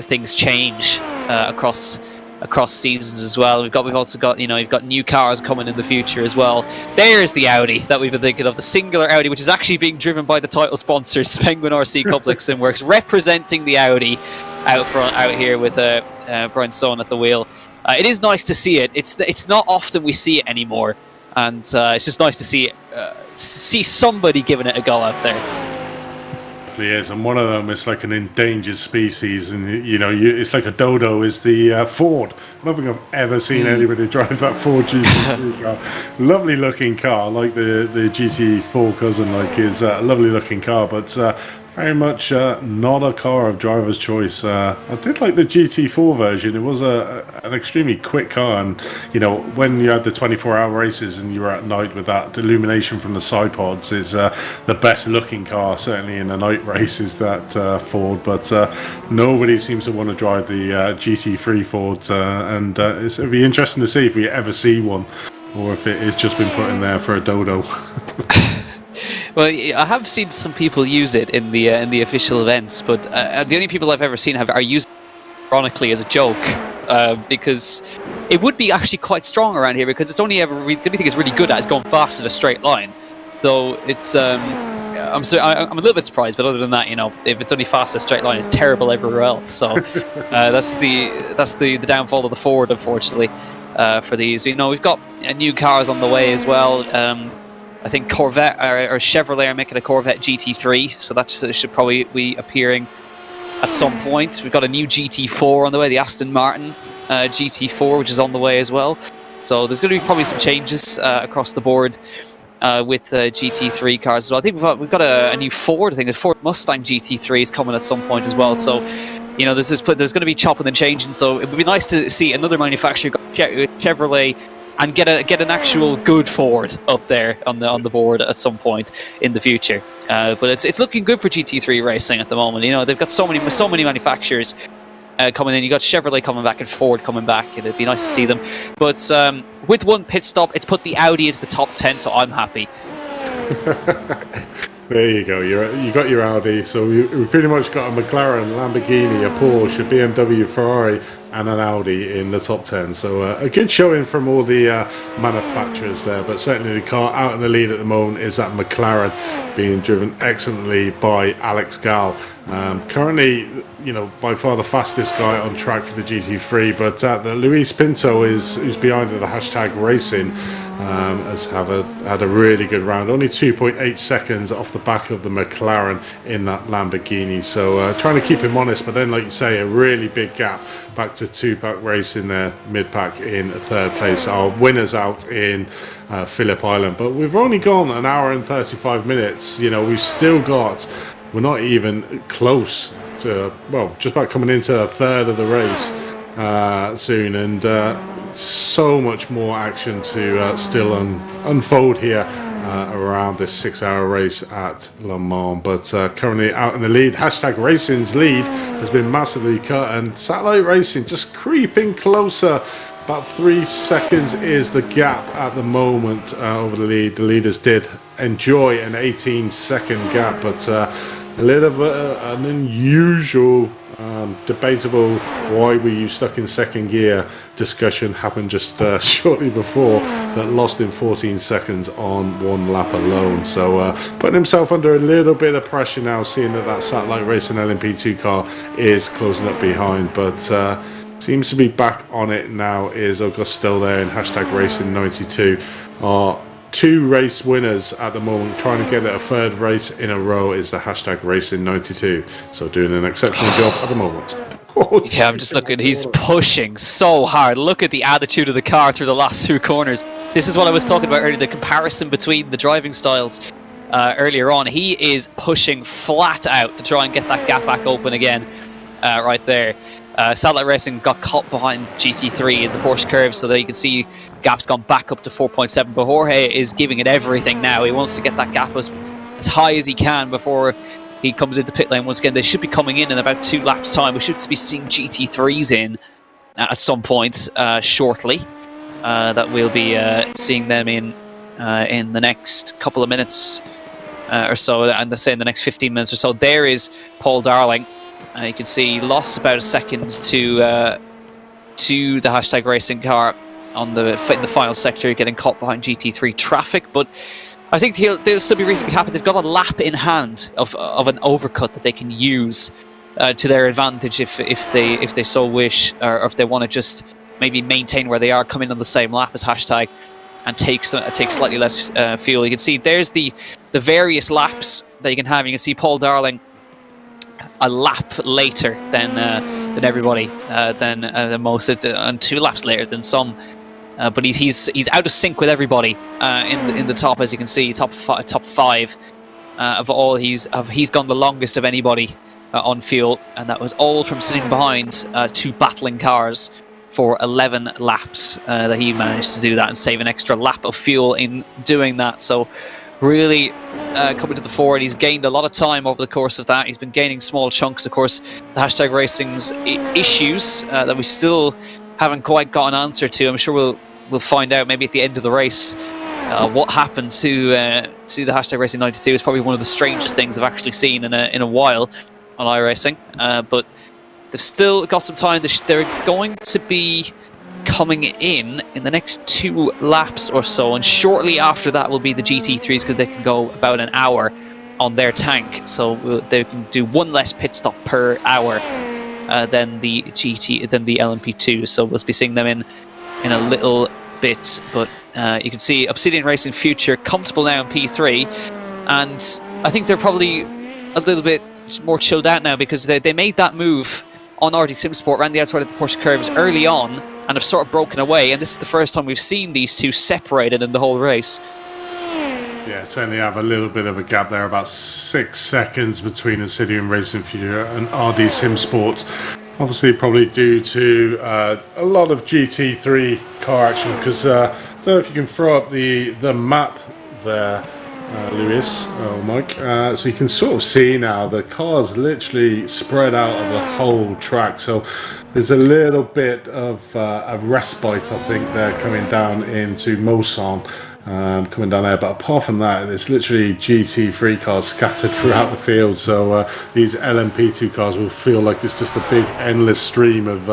things change across seasons as well. We've also got you've got new cars coming in the future as well. There's the Audi that we've been thinking of, the singular Audi, which is actually being driven by the title sponsors, Penguin RC Couplings and Works, representing the Audi out here with Brian Sohn at the wheel. It is nice to see it. It's not often we see it anymore, and it's just nice to see somebody giving it a go out there.
Is, and one of them is like an endangered species, and it's like a dodo is the Ford. I don't think I've ever seen anybody drive that Ford GT3 car. Lovely looking car, like the GT4 cousin, like is a lovely looking car, but very much not a car of driver's choice. I did like the GT4 version. It was an extremely quick car, and when you had the 24-hour races and you were at night with that illumination from the side pods, is the best looking car, certainly in the night races, that Ford. But nobody seems to want to drive the GT3 Ford, and it'll be interesting to see if we ever see one, or if it has just been put in there for a dodo.
Well, I have seen some people use it in the official events, but the only people I've ever seen are using it ironically as a joke, because it would be actually quite strong around here, because the only thing it's really good at is going fast in a straight line. So it's I'm a little bit surprised, but other than that, if it's only fast in a straight line, it's terrible everywhere else. So that's the downfall of the Ford, unfortunately, for these. We've got new cars on the way as well. I think Corvette or Chevrolet are making a Corvette GT3, so that should probably be appearing at some point. We've got a new GT4 on the way, the Aston Martin GT4, which is on the way as well. So there's going to be probably some changes across the board with GT3 cars as well. I think we've got a new Ford. I think the Ford Mustang GT3 is coming at some point as well. So there's going to be chopping and changing. So it would be nice to see another manufacturer, Chevrolet, and get an actual good Ford up there on the board at some point in the future. But it's looking good for GT3 racing at the moment. They've got so many manufacturers coming in. You got Chevrolet coming back and Ford coming back. It'd be nice to see them. But with one pit stop, it's put the Audi into the top 10, so I'm happy.
There you go. You got your Audi, so we pretty much got a McLaren, Lamborghini, a Porsche, a BMW, Ferrari, and an Audi in the top 10. So a good showing from all the manufacturers there, but certainly the car out in the lead at the moment is that McLaren, being driven excellently by Alex Gall. Currently, you know, by far the fastest guy on track for the GT3, but the Luis Pinto who's behind the hashtag racing, has had a really good round. Only 2.8 seconds off the back of the McLaren in that Lamborghini. So trying to keep him honest, but then, like you say, a really big gap back to two-pack racing there, mid-pack in third place. Our winners out in Phillip Island, but we've only gone an hour and 35 minutes. You know, we've still got, we're not even close to, well, just about coming into a third of the race soon, and so much more action to still unfold here around this 6-hour race at Le Mans. But currently out in the lead, hashtag racing's lead has been massively cut, and Satellite Racing just creeping closer. About 3 seconds is the gap at the moment over the lead. The leaders did enjoy an 18-second gap, but a little bit an unusual, debatable why were you stuck in second gear discussion happened just shortly before, that lost him 14 seconds on one lap alone. So putting himself under a little bit of pressure now, seeing that Satellite Racing LMP2 car is closing up behind, but seems to be back on it now is Augusto there in hashtag racing 92. Our 2 race winners at the moment, trying to get a third race in a row, is the hashtag racing 92. So doing an exceptional job at the moment.
Yeah, I'm just looking, he's pushing so hard. Look at the attitude of the car through the last 2 corners. This is what I was talking about earlier, the comparison between the driving styles earlier on. He is pushing flat out to try and get that gap back open again right there. Satellite Racing got caught behind GT3 in the Porsche Curves, so that you can see gap's gone back up to 4.7, but Jorge is giving it everything now. He wants to get that gap as high as he can before he comes into pit lane once again. They should be coming in about 2 laps time. We should be seeing GT3s in at some point shortly, that we'll be seeing them in the next couple of minutes or so, and say in the next 15 minutes or so. There is Paul Darling. You can see he lost about a second to the hashtag racing car in the final sector, getting caught behind GT3 traffic. But I think they'll still be reasonably happy. They've got a lap in hand of an overcut that they can use to their advantage if they so wish, or if they want to just maybe maintain where they are, come in on the same lap as hashtag and take slightly less fuel. You can see there's the various laps that you can have. You can see Paul Darling a lap later than everybody, than most, and 2 laps later than some. But he's out of sync with everybody in the top, as you can see, top 5 of all. He's gone the longest of anybody on fuel, and that was all from sitting behind 2 battling cars for 11 laps. That he managed to do that and save an extra lap of fuel in doing that. So really coming to the fore, and he's gained a lot of time over the course of that. He's been gaining small chunks. Of course, the hashtag racing's issues that we still haven't quite got an answer to. I'm sure we'll find out maybe at the end of the race what happened to the hashtag racing 92. Is probably one of the strangest things I've actually seen in a while on iRacing. But they've still got some time. They're going to be coming in the next 2 laps or so, and shortly after that will be the GT3s, because they can go about an hour on their tank, so they can do 1 less pit stop per hour than the LMP2. So we'll be seeing them in a little bit. But you can see Obsidian Racing Future comfortable now in P3, and I think they're probably a little bit more chilled out now, because they made that move on RD Sim Sport around the outside of the Porsche Curves early on, and have sort of broken away, and this is the first time we've seen these 2 separated in the whole race.
Yeah, certainly have a little bit of a gap there, about 6 seconds between Obsidian Racing Future and RD Sim Sport. Obviously probably due to a lot of GT3 car action, because I don't know if you can throw up the map there, Lewis or Mike, so you can sort of see now the cars literally spread out of the whole track. So there's a little bit of a respite, I think, there coming down into Moson, coming down there. But apart from that, it's literally GT3 cars scattered throughout the field. So these LMP2 cars will feel like it's just a big endless stream of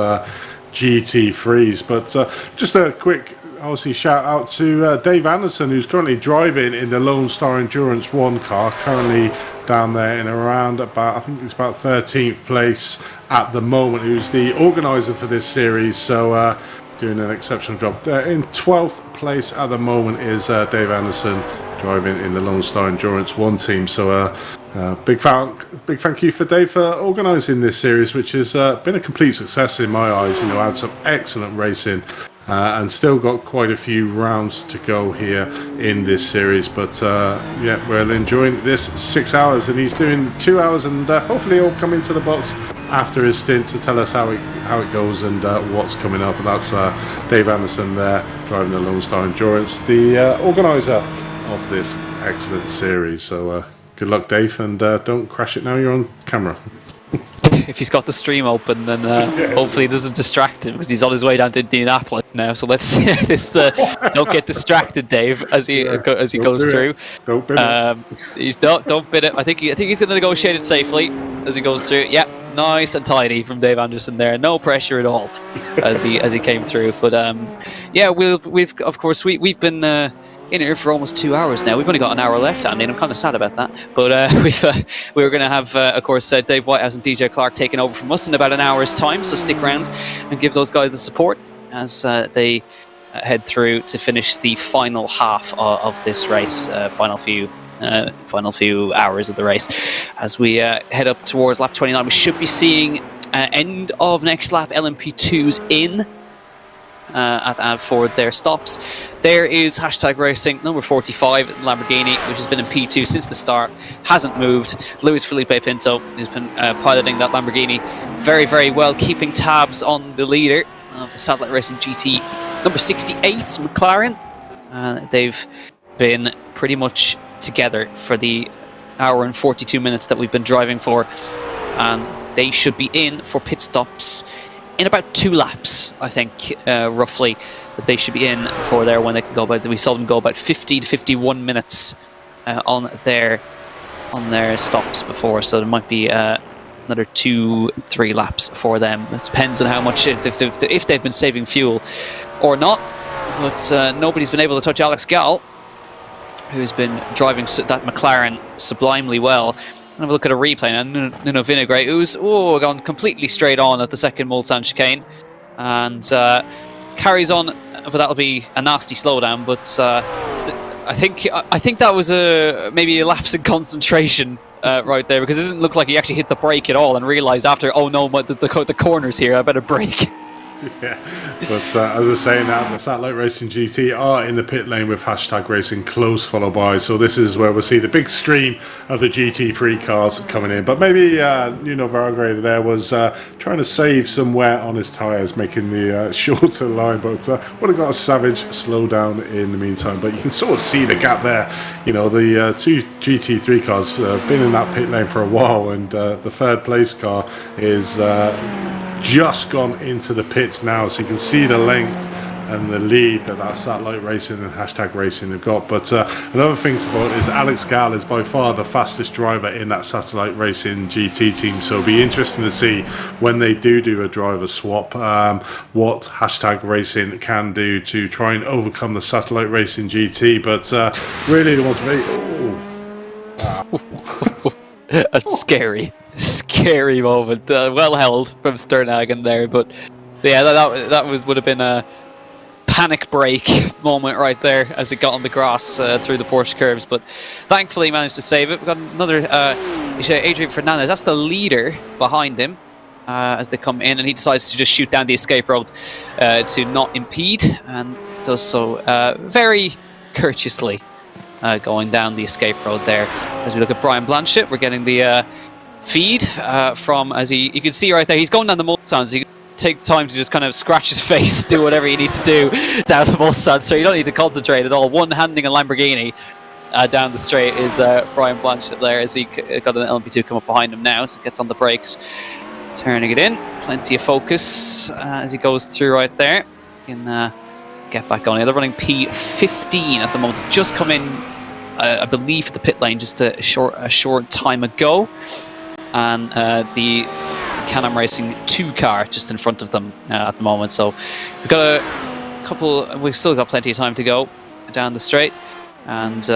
GT3s. But just a quick, obviously, shout out to Dave Anderson, who's currently driving in the Lone Star Endurance 1 car, currently down there in around about, I think it's about 13th place at the moment, who's the organizer for this series. So doing an exceptional job. In 12th place at the moment is Dave Anderson, driving in the Lone Star Endurance 1 team. So big thank you for Dave for organising this series, which has been a complete success in my eyes. You know, had some excellent racing, and still got quite a few rounds to go here in this series. But yeah, we're enjoying this 6 hours, and he's doing 2 hours, and hopefully he'll come into the box after his stint to tell us how it goes and what's coming up. And that's Dave Anderson there, driving the Lone Star Endurance, the organiser of this excellent series. So good luck, Dave, and don't crash it now you're on camera.
If he's got the stream open, then hopefully it doesn't distract him, because he's on his way down to Indianapolis now. So let's see this. Don't get distracted, Dave, as he goes through.
Don't bid it.
Don't bid it. I think he's going to negotiate it safely as he goes through. Yeah, nice and tidy from Dave Anderson there. No pressure at all as he came through. But yeah, we've of course we've been in here for almost 2 hours now. We've only got an hour left, Andy, and I'm kind of sad about that. But we were going to have, of course, Dave Whitehouse and DJ Clark taking over from us in about an hour's time. So stick around and give those guys the support as they head through to finish the final half of this race, final few hours of the race. As we head up towards lap 29, we should be seeing end of next lap LMP2s in. For their stops. There is Hashtag Racing number 45 Lamborghini, which has been in P2 since the start, hasn't moved. Luis Felipe Pinto has been piloting that Lamborghini very, very well, keeping tabs on the leader of the Satellite Racing GT number 68 McLaren. They've been pretty much together for the hour and 42 minutes that we've been driving for, and they should be in for pit stops in about 2 laps, I think, roughly, that they should be in for there when they can go about. We saw them go about 50 to 51 minutes on their stops before, so there might be another 2-3 laps for them. It depends on how much, if they've been saving fuel or not. But nobody's been able to touch Alex Gall, who's been driving that McLaren sublimely well. Have a look at a replay now. Nuno Vinagre, who's gone completely straight on at the second Mulsanne chicane, and carries on, but that'll be a nasty slowdown. But I think that was maybe a lapse in concentration right there, because it doesn't look like he actually hit the brake at all and realised after, oh no, the corner's here, I better brake.
Yeah, but as I was saying, that the Satellite Racing GT are in the pit lane with Hashtag Racing close follow by. So this is where we'll see the big stream of the GT3 cars coming in. But maybe Nuno Vinagre there was trying to save some wear on his tyres, making the shorter line, but would have got a savage slowdown in the meantime. But you can sort of see the gap there. You know, the 2 GT3 cars been in that pit lane for a while, and the third place car is just gone into the pits now, so you can see the length and the lead that Satellite Racing and Hashtag Racing have got. But another thing to note is Alex Gall is by far the fastest driver in that Satellite Racing GT team, so it'll be interesting to see when they do a driver swap what Hashtag Racing can do to try and overcome the Satellite Racing GT. But really the motivation,
That's scary moment. Well held from Sternhagen there, but yeah, that would have been a panic brake moment right there as it got on the grass through the Porsche Curves. But thankfully he managed to save it. We've got another Adrian Fernandez. That's the leader behind him as they come in, and he decides to just shoot down the escape road to not impede, and does so very courteously. Going down the escape road there. As we look at Brian Blanchett, we're getting the feed from, as you can see right there, he's going down the Mulsanne, so you can take time to just kind of scratch his face, do whatever you need to do down the Mulsanne, so you don't need to concentrate at all. One-handing a Lamborghini down the straight is Brian Blanchett there, as he got an LMP2 come up behind him now, so gets on the brakes, turning it in. Plenty of focus as he goes through right there. Can get back on here. They're running P15 at the moment. They've just come in, I believe, at the pit lane just a short time ago, and the Can-Am Racing 2 car just in front of them at the moment. So we've got we've still got plenty of time to go down the straight, and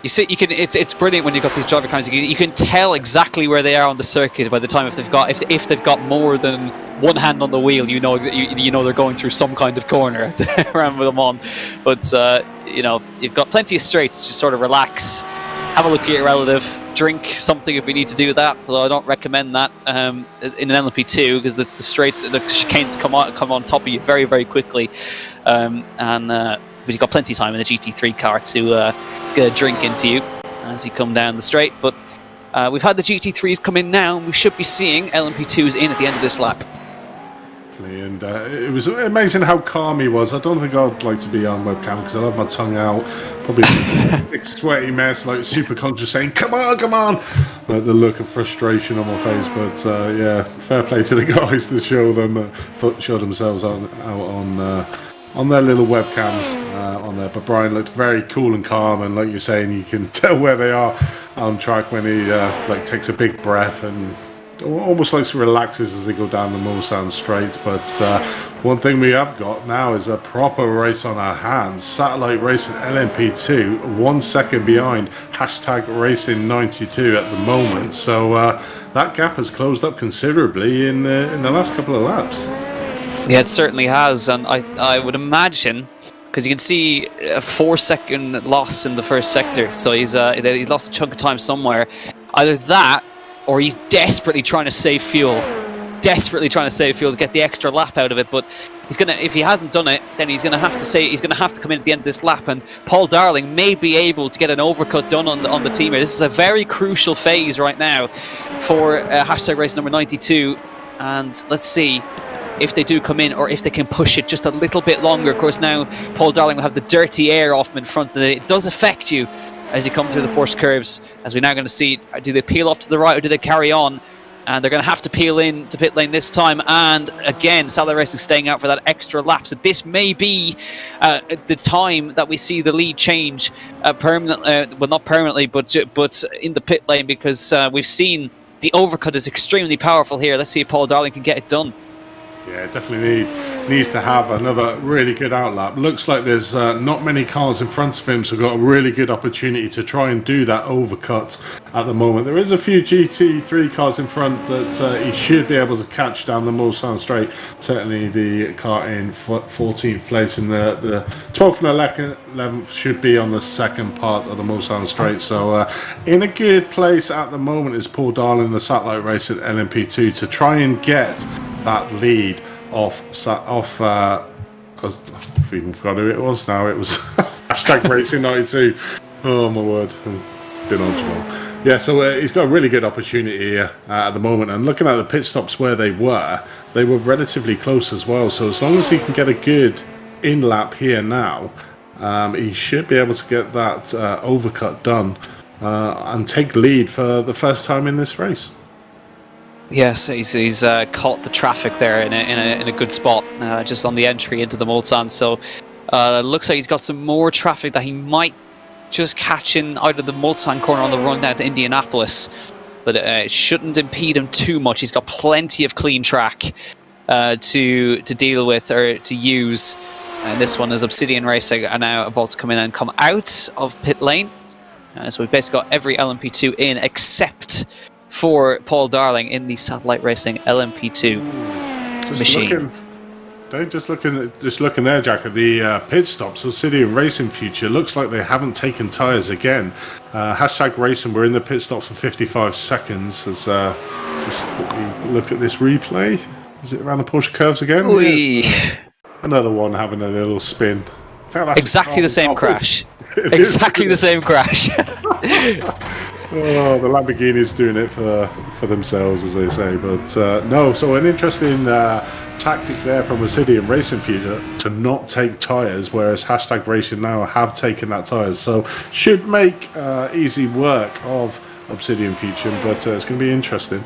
you see, it's brilliant when you've got these driver cams. You can tell exactly where they are on the circuit by the time if they've got more than one hand on the wheel. You know they're going through some kind of corner around with them on. But you know, you've got plenty of straights. Just sort of relax, have a look at your relative, drink something if we need to do that. Although I don't recommend that in an LMP2 because the straights, the chicanes come on top of you very, very quickly, but you've got plenty of time in the GT3 car to get a drink into you as you come down the straight. But we've had the GT3s come in now, and we should be seeing LMP2s in at the end of this lap.
And it was amazing how calm he was. I don't think I'd like to be on webcam because I'll have my tongue out, probably a big sweaty mess, like super conscious, saying "Come on, come on!" Like the look of frustration on my face. But yeah, fair play to the guys to show themselves out on their little webcams on there. But Brian looked very cool and calm, and like you're saying, you can tell where they are on track when he like takes a big breath and almost like relaxes as they go down the Mulsanne straights. But one thing we have got now is a proper race on our hands. Satellite Racing LMP2 1 second behind #Racing 92 at the moment, so that gap has closed up considerably in the last couple of laps.
Yeah, it certainly has, and I would imagine, because you can see a 4-second loss in the first sector, so he's lost a chunk of time somewhere. Either that, or he's desperately trying to save fuel to get the extra lap out of it. But if he hasn't done it, then he's gonna have to come in at the end of this lap, and Paul Darling may be able to get an overcut done on the teammate. This is a very crucial phase right now for #Race number 92, and let's see if they do come in or if they can push it just a little bit longer. Of course, now Paul Darling will have the dirty air off him in front, and it does affect you as you come through the Porsche Curves, as we're now going to see. Do they peel off to the right or do they carry on? And they're going to have to peel in to pit lane this time. And again, Satellite Racing staying out for that extra lap. So this may be the time that we see the lead change permanently. Well, not permanently, but in the pit lane, because we've seen the overcut is extremely powerful here. Let's see if Paul Darling can get it done.
Yeah, definitely needs to have another really good outlap. Looks like there's not many cars in front of him, so got a really good opportunity to try and do that overcut at the moment. There is a few GT3 cars in front that he should be able to catch down the Mulsanne straight. Certainly the car in 14th place in the 12th and 11th should be on the second part of the Mulsanne straight. So in a good place at the moment is Paul Darling, the Satellite Racing LMP2, to try and get that lead off I even forgot who it was now. It was #Racing 92. Oh my word, been on too long. Yeah, so he's got a really good opportunity here at the moment, and looking at the pit stops where they were relatively close as well. So as long as he can get a good in lap here now, he should be able to get that overcut done and take lead for the first time in this race.
Yes, he's caught the traffic there in a good spot, just on the entry into the Mulsanne. So looks like he's got some more traffic that he might just catch in out of the Mulsanne corner on the run down to Indianapolis, but it shouldn't impede him too much. He's got plenty of clean track to deal with or to use. And this one is Obsidian Racing are now about to come in and come out of pit lane. So we've basically got every LMP2 in except for Paul Darling in the Satellite Racing LMP2 machine.
Just looking there, Jack, at the pit stops. Obsidian Racing Future looks like they haven't taken tyres again. #Racing were in the pit stops for 55 seconds. As just quickly look at this replay. Is it around the Porsche Curves again? Yes. Another one having a little spin.
Exactly the same crash. Exactly the same crash.
Oh, the Lamborghini's doing it for themselves, as they say. But no, so an interesting tactic there from Obsidian Racing Future to not take tyres, whereas #Racing now have taken that tyres. So should make easy work of Obsidian Future, but it's going to be interesting.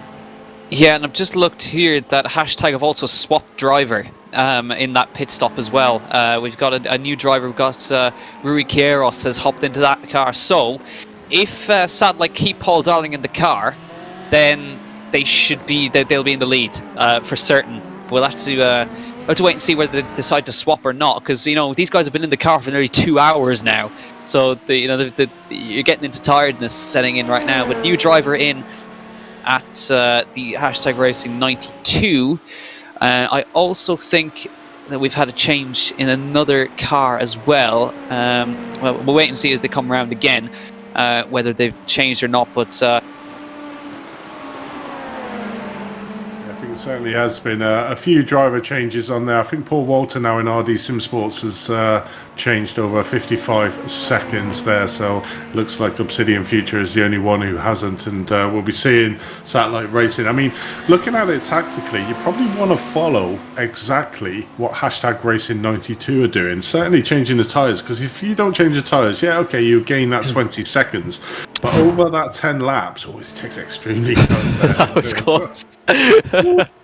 Yeah, and I've just looked here that # have also swapped driver in that pit stop as well. We've got a new driver. We've got Rui Queiroz has hopped into that car. So if Satellite keep Paul Darling in the car, then they should be, they'll be in the lead for certain. We'll have to wait and see whether they decide to swap or not, because these guys have been in the car for nearly 2 hours now. So you're getting into tiredness setting in right now. But new driver in at the hashtag Racing 92. I also think that we've had a change in another car as well. Well, we'll wait and see as they come around again whether they've changed or not. But
I think it certainly has been a few driver changes on there. I think Paul Walter now in RD SimSports has changed over 55 seconds there, so looks like Obsidian Future is the only one who hasn't, and we'll be seeing Satellite Racing. I mean, looking at it tactically, you probably want to follow exactly what hashtag Racing 92 are doing, certainly changing the tyres, because if you don't change the tyres, yeah, okay, you gain that 20 seconds, but over that 10 laps, it takes extremely long.
That was close.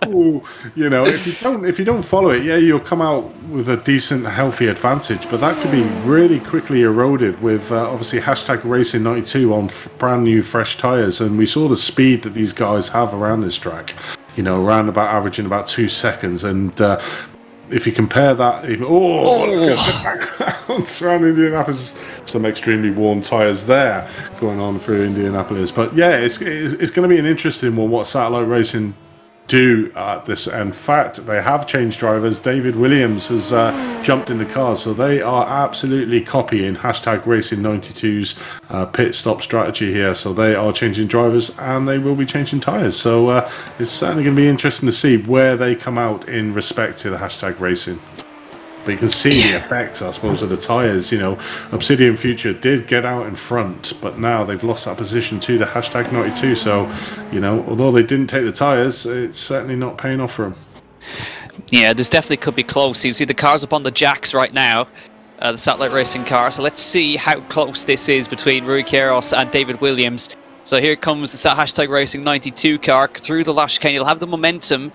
Ooh, if you don't follow it, yeah, you'll come out with a decent, healthy advantage, but that could be really quickly eroded with obviously hashtag Racing 92 on brand new fresh tyres, and we saw the speed that these guys have around this track. Around about averaging about 2 seconds, and if you compare that, around Indianapolis, some extremely warm tyres there going on through Indianapolis. But yeah, it's going to be an interesting one what Satellite Racing do at this. In fact, they have changed drivers. David Williams has jumped in the car, so they are absolutely copying hashtag Racing 92's pit stop strategy here. So they are changing drivers and they will be changing tyres. So it's certainly going to be interesting to see where they come out in respect to the hashtag Racing. But you can see the effect, I suppose, of the tyres. Obsidian Future did get out in front, but now they've lost that position to the hashtag 92. So, although they didn't take the tyres, it's certainly not paying off for them.
Yeah, this definitely could be close. You see the cars up on the jacks right now, the Satellite Racing car. So let's see how close this is between Rui Queiroz and David Williams. So here comes the hashtag Racing 92 car through the lash chicane. He'll have the momentum.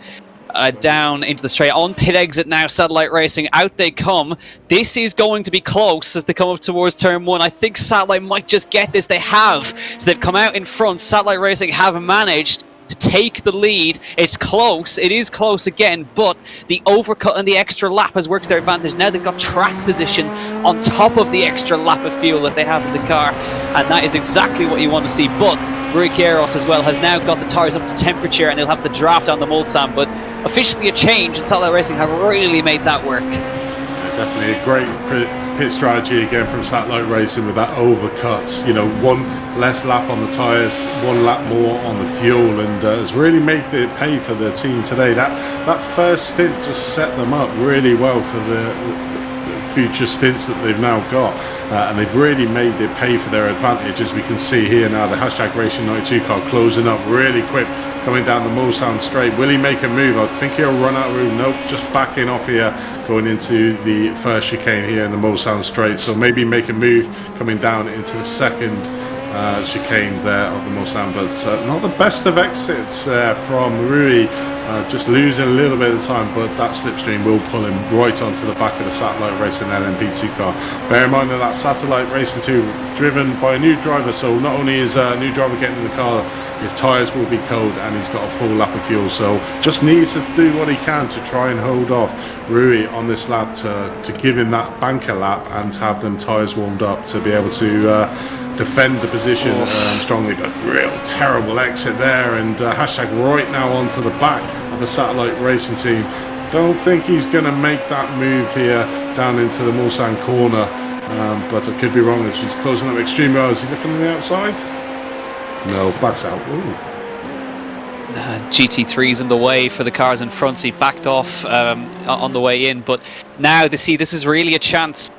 Down into the straight on pit exit now. Satellite Racing, out they come. This is going to be close as they come up towards turn 1. I think Satellite might just get this. They have. So they've come out in front. Satellite Racing have managed to take the lead. It's close. It is close again, but the overcut and the extra lap has worked to their advantage. Now they've got track position on top of the extra lap of fuel that they have in the car, and that is exactly what you want to see. But Rui Queiroz as well has now got the tyres up to temperature, and he'll have the draft on the Mulsanne, but officially a change, and Satellite Racing have really made that work.
Yeah, definitely a great pit strategy again from Satellite Racing with that overcut. One less lap on the tyres, 1 lap more on the fuel, and has really made it pay for the team today. That first stint just set them up really well for the future stints that they've now got, and they've really made it pay for their advantage, as we can see here now. The hashtag Racing 92 car closing up really quick, coming down the Mulsanne straight. Will he make a move? I think he'll run out of room. Nope, just backing off here, going into the first chicane here in the Mulsanne straight. So maybe make a move coming down into the second chicane there of the Mulsanne, but not the best of exits from Rui. Just losing a little bit of time, but that slipstream will pull him right onto the back of the Satellite Racing LMP2 car. Bear in mind that Satellite Racing 2 driven by a new driver, so not only is a new driver getting in the car, his tyres will be cold and he's got a full lap of fuel, so just needs to do what he can to try and hold off Rui on this lap to give him that banker lap and have them tyres warmed up to be able to defend the position strongly. But real terrible exit there, and hashtag right now onto the back of the Satellite Racing team. Don't think he's going to make that move here down into the Mulsanne corner, but I could be wrong as he's closing up extremely well. Is he looking on the outside? No, backs out.
GT3's in the way for the cars in front, so he backed off on the way in, but now this is really a chance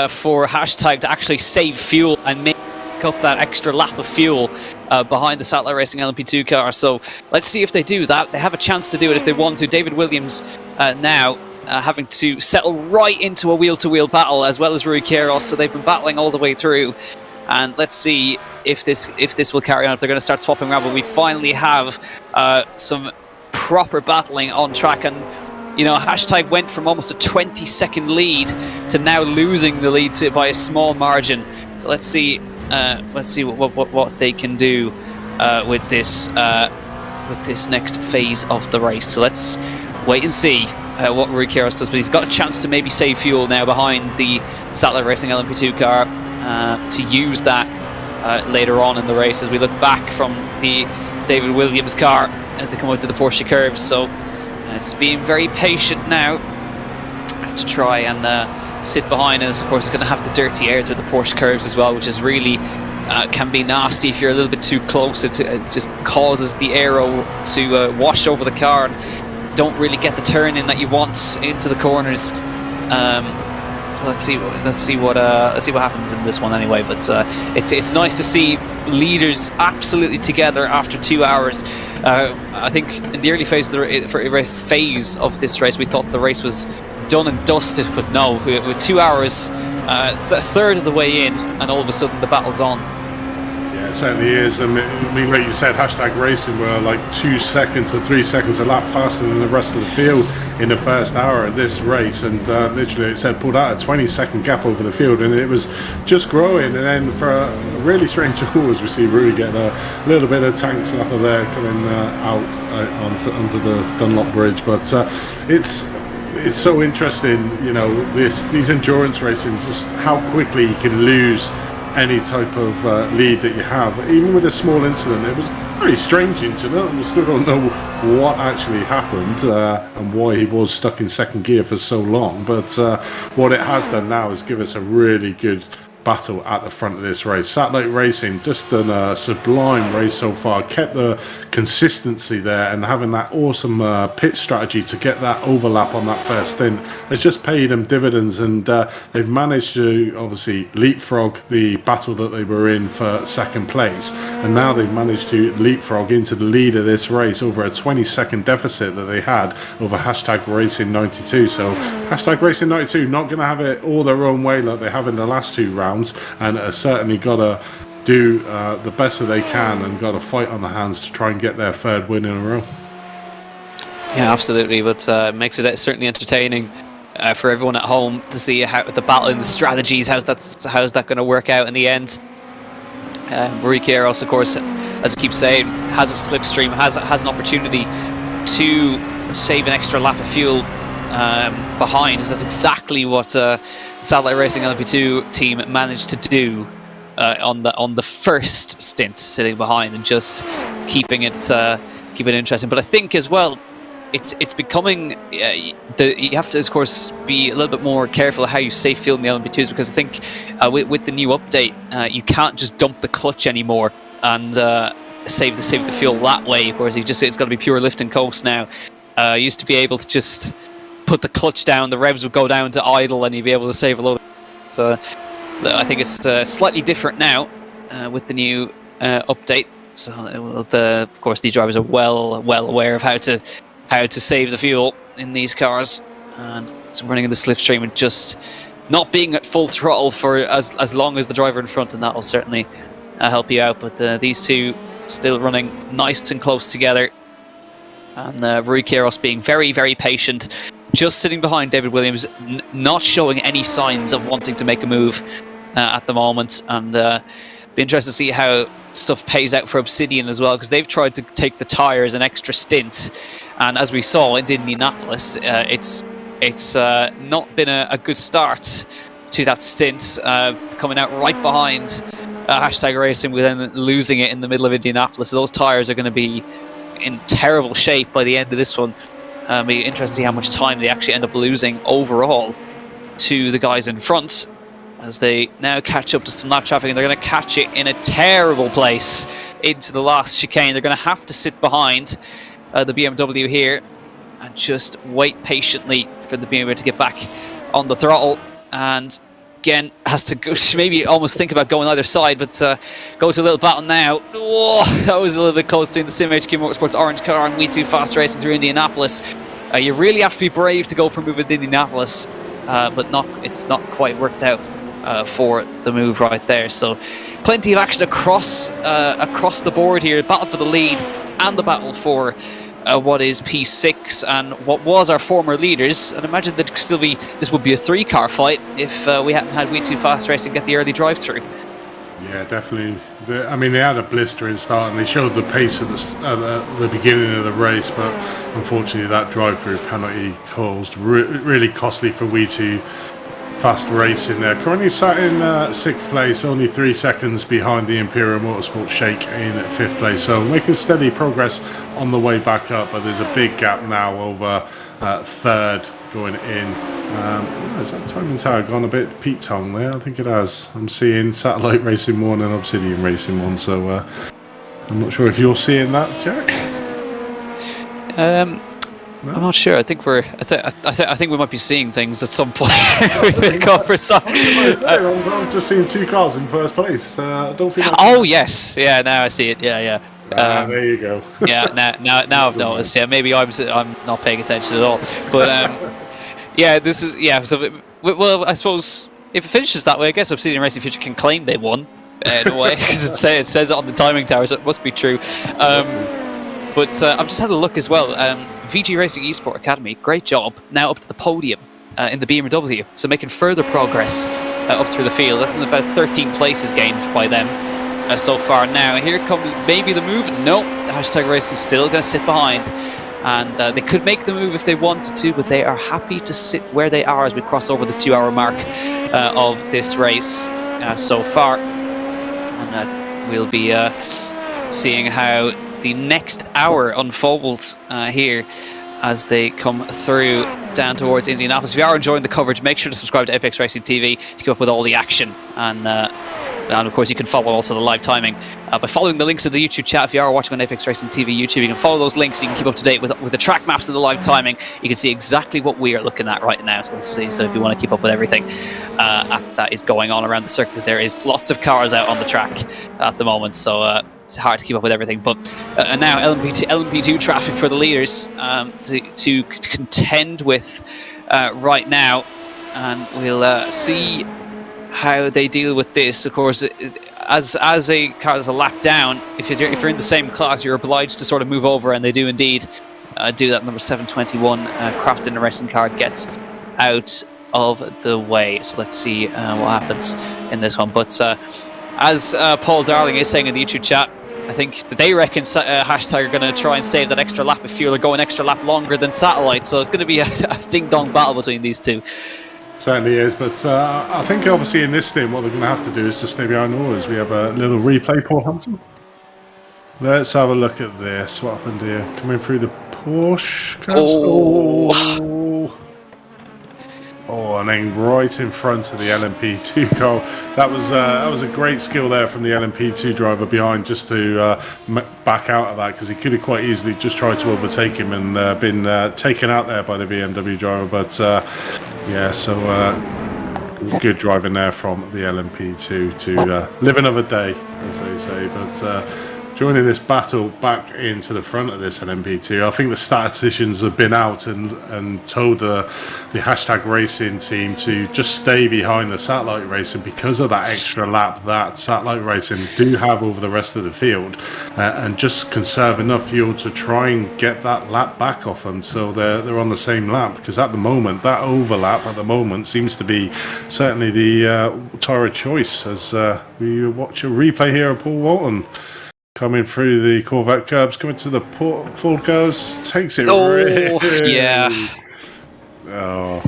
for hashtag to actually save fuel and make up that extra lap of fuel behind the Satellite Racing LMP2 car. So let's see if they do that. They have a chance to do it if they want to. David Williams now having to settle right into a wheel-to-wheel battle, as well as Rui Queiroz, so they've been battling all the way through. And let's see if this will carry on, if they're going to start swapping around. But we finally have some proper battling on track, and hashtag went from almost a 20-second lead to now losing the lead by a small margin. Let's see what they can do with this. with this next phase of the race. So let's wait and see what Rui Queiroz does, but he's got a chance to maybe save fuel now behind the Satellite Racing LMP2 car to use that later on in the race as we look back from the David Williams car as they come out to the Porsche Curves. So it's being very patient now to try and sit behind us. Of course, it's going to have the dirty air through the Porsche Curves as well, which is really can be nasty if you're a little bit too close. It just causes the aero to wash over the car and don't really get the turn in that you want into the corners. So let's see what happens in this one anyway. But it's nice to see leaders absolutely together after 2 hours. I think in the early phase of this race, we thought the race was done and dusted, but no, with 2 hours, a third of the way in, and all of a sudden the battle's on.
Yeah, it certainly is. I mean, like you said, hashtag racing were like 2 seconds or 3 seconds a lap faster than the rest of the field in the first hour of this race, and literally it said pulled out a 20-second gap over the field, and it was just growing. And then for a really strange cause, we see Rui getting a little bit of tank slapper there coming out onto the Dunlop Bridge. But it's so interesting, you know, these endurance racing, just how quickly you can lose any type of lead that you have, even with a small incident. It was very strange incident, and we still don't know what actually happened and why he was stuck in second gear for so long. But what it has done now is give us a really good battle at the front of this race. Satellite Racing just done a sublime race so far, kept the consistency there, and having that awesome pit strategy to get that overlap on that first stint has just paid them dividends, and they've managed to obviously leapfrog the battle that they were in for second place, and now they've managed to leapfrog into the lead of this race over a 20-second deficit that they had over hashtag Racing 92. So hashtag Racing 92 not going to have it all their own way like they have in the last 2 rounds, and certainly got to do the best that they can, and got a fight on the hands to try and get their third win in a row.
Yeah, absolutely. But makes it certainly entertaining for everyone at home to see how the battle and the strategies, how's that going to work out in the end. Rui Queiroz, of course, as I keep saying, has a slipstream, has an opportunity to save an extra lap of fuel behind. That's exactly what Satellite Racing LMP2 team managed to do on the first stint, sitting behind and just keeping it interesting. But I think as well, it's becoming you have to, of course, be a little bit more careful how you save fuel in the LMP2s, because I think with the new update, you can't just dump the clutch anymore and save the fuel that way. Of course, it's got to be pure lift and coast now. Used to be able to just put the clutch down, the revs would go down to idle, and you'd be able to save a load. So I think it's slightly different now with the new update. So of course, these drivers are well aware of how to save the fuel in these cars, and so running in the slipstream and just not being at full throttle for as long as the driver in front, and that will certainly help you out. But these two still running nice and close together, and Rui Queiroz being very, very patient, just sitting behind David Williams, not showing any signs of wanting to make a move at the moment. And be interested to see how stuff pays out for Obsidian as well, because they've tried to take the tyres an extra stint, and as we saw in Indianapolis, it's not been a good start to that stint, coming out right behind hashtag Racing, with then losing it in the middle of Indianapolis. So those tyres are going to be in terrible shape by the end of this one. Be interested to see how much time they actually end up losing overall to the guys in front, as they now catch up to some lap traffic, and they're going to catch it in a terrible place into the last chicane. They're going to have to sit behind the BMW here and just wait patiently for the BMW to get back on the throttle, and again has to go, maybe almost think about going either side, but go to a little battle now. Oh, that was a little bit close to the SimHQ Motorsports orange car and We2 Fast Racing through Indianapolis. You really have to be brave to go for a move into Indianapolis, but it's not quite worked out for the move right there. So plenty of action across the board here. Battle for the lead and the battle for what is P6 and what was our former leaders. And imagine that this would be a 3-car fight if we hadn't had We2 Fast Racing get the early drive through.
Yeah, definitely. I mean, they had a blistering start and they showed the pace at the beginning of the race, but unfortunately that drive-through penalty caused really costly for We2 Fast Racing there. Currently sat in 6th place, only 3 seconds behind the Imperial Motorsports Shake in 5th place. So making steady progress on the way back up, but there's a big gap now over 3rd going in. Has that timing tower gone a bit Pete tongue there? I think it has. I'm seeing Satellite Racing 1 and Obsidian Racing 1, so I'm not sure if you're seeing that, Jack.
No? I'm not sure. I think I think we might be seeing things at some point.
I'm just seeing 2 cars in 1st place. Don't feel like
oh yes, yeah. Now I see it. Yeah.
there you go.
Yeah. Now I've noticed. Yeah, maybe I'm not paying attention at all. But yeah, this is So well, I suppose if it finishes that way, I guess Obsidian Racing Future can claim they won in a way because it says it on the timing tower, so it must be true. But I've just had a look as well. VG Racing Esports Academy, great job. Now up to the podium in the BMW. So making further progress up through the field. That's in about 13 places gained by them so far. Now here comes maybe the move. No, Hashtag Racing still going to sit behind. And they could make the move if they wanted to, but they are happy to sit where they are as we cross over the 2-hour mark of this race so far. And we'll be seeing how the next hour unfolds here as they come through down towards Indianapolis. If you are enjoying the coverage, make sure to subscribe to Apex Racing TV to keep up with all the action. And of course, you can follow also the live timing by following the links to the YouTube chat. If you are watching on Apex Racing TV YouTube, you can follow those links. You can keep up to date with the track maps and the live timing. You can see exactly what we are looking at right now. So let's see. So if you want to keep up with everything that is going on around the circuit, because there is lots of cars out on the track at the moment. So it's hard to keep up with everything. But now LMP2 traffic for the leaders to contend with right now, and we'll see how they deal with this. Of course, as a car that's a lap down, if you're in the same class, you're obliged to sort of move over, and they do indeed do that. Number 721 Craft in the racing car gets out of the way. So let's see what happens in this one. But as Paul Darling is saying in the YouTube chat, I think that they reckon Hashtag are going to try and save that extra lap if fuel are going extra lap longer than Satellite. So it's going to be a ding-dong battle between these two.
Certainly is, but I think obviously in this stint what they're going to have to do is just stay behind the oars. We have a little replay, Paul Hampton. Let's have a look at this. What happened here? Coming through the Porsche Curves. Oh, and then right in front of the LMP2 car. That was a great skill there from the LMP2 driver behind, just to back out of that, because he could have quite easily just tried to overtake him and been taken out there by the BMW driver. But yeah, so good driving there from the LMP2 to live another day, as they say. But joining this battle back into the front of this LMP2, I think the statisticians have been out and told the Hashtag Racing team to just stay behind the Satellite Racing because of that extra lap that Satellite Racing do have over the rest of the field, and just conserve enough fuel to try and get that lap back off them, so they're on the same lap. Because at the moment, that overlap at the moment seems to be certainly the tyre of choice, as we watch a replay here of Paul Walton coming through the Corvette curbs, coming to the Ford curves, takes it.
Yeah.
Oh,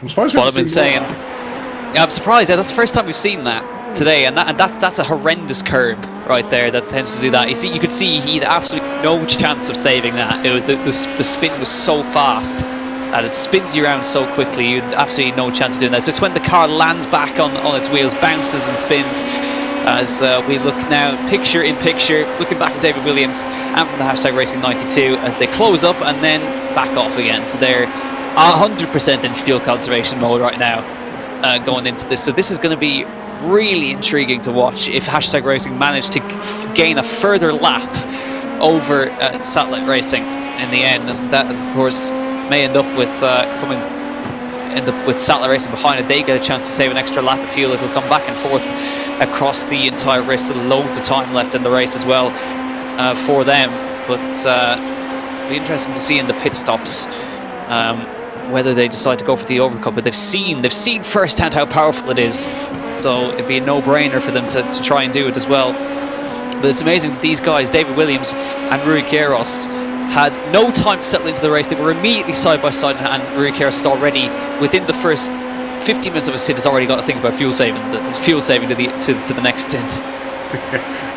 I'm surprised.
That's what I've been saying. Yeah, I'm surprised. Yeah, that's the first time we've seen that today, and that's a horrendous curb right there that tends to do that. You could see he had absolutely no chance of saving that. The spin was so fast, and it spins you around so quickly. You had absolutely no chance of doing that. So it's when the car lands back on its wheels, bounces and spins. As we look now, picture in picture, looking back at David Williams and from the Hashtag Racing 92 as they close up and then back off again. So they're 100% in fuel conservation mode right now going into this. So this is going to be really intriguing to watch if Hashtag Racing manage to gain a further lap over Satellite Racing in the end. And that, of course, may end up with Satellite Racing behind it. They get a chance to save an extra lap of fuel. It'll come back and forth across the entire race. So loads of time left in the race as well for them. But it'll be interesting to see in the pit stops whether they decide to go for the overcut. But they've seen firsthand how powerful it is So it'd be a no-brainer for them to try and do it as well. But it's amazing that these guys, David Williams and Rui Queiroz, had no time to settle into the race. They were immediately side by side, and Rui Queiroz is already, within the first 50 minutes of a stint, has already got to think about fuel saving to the next stint.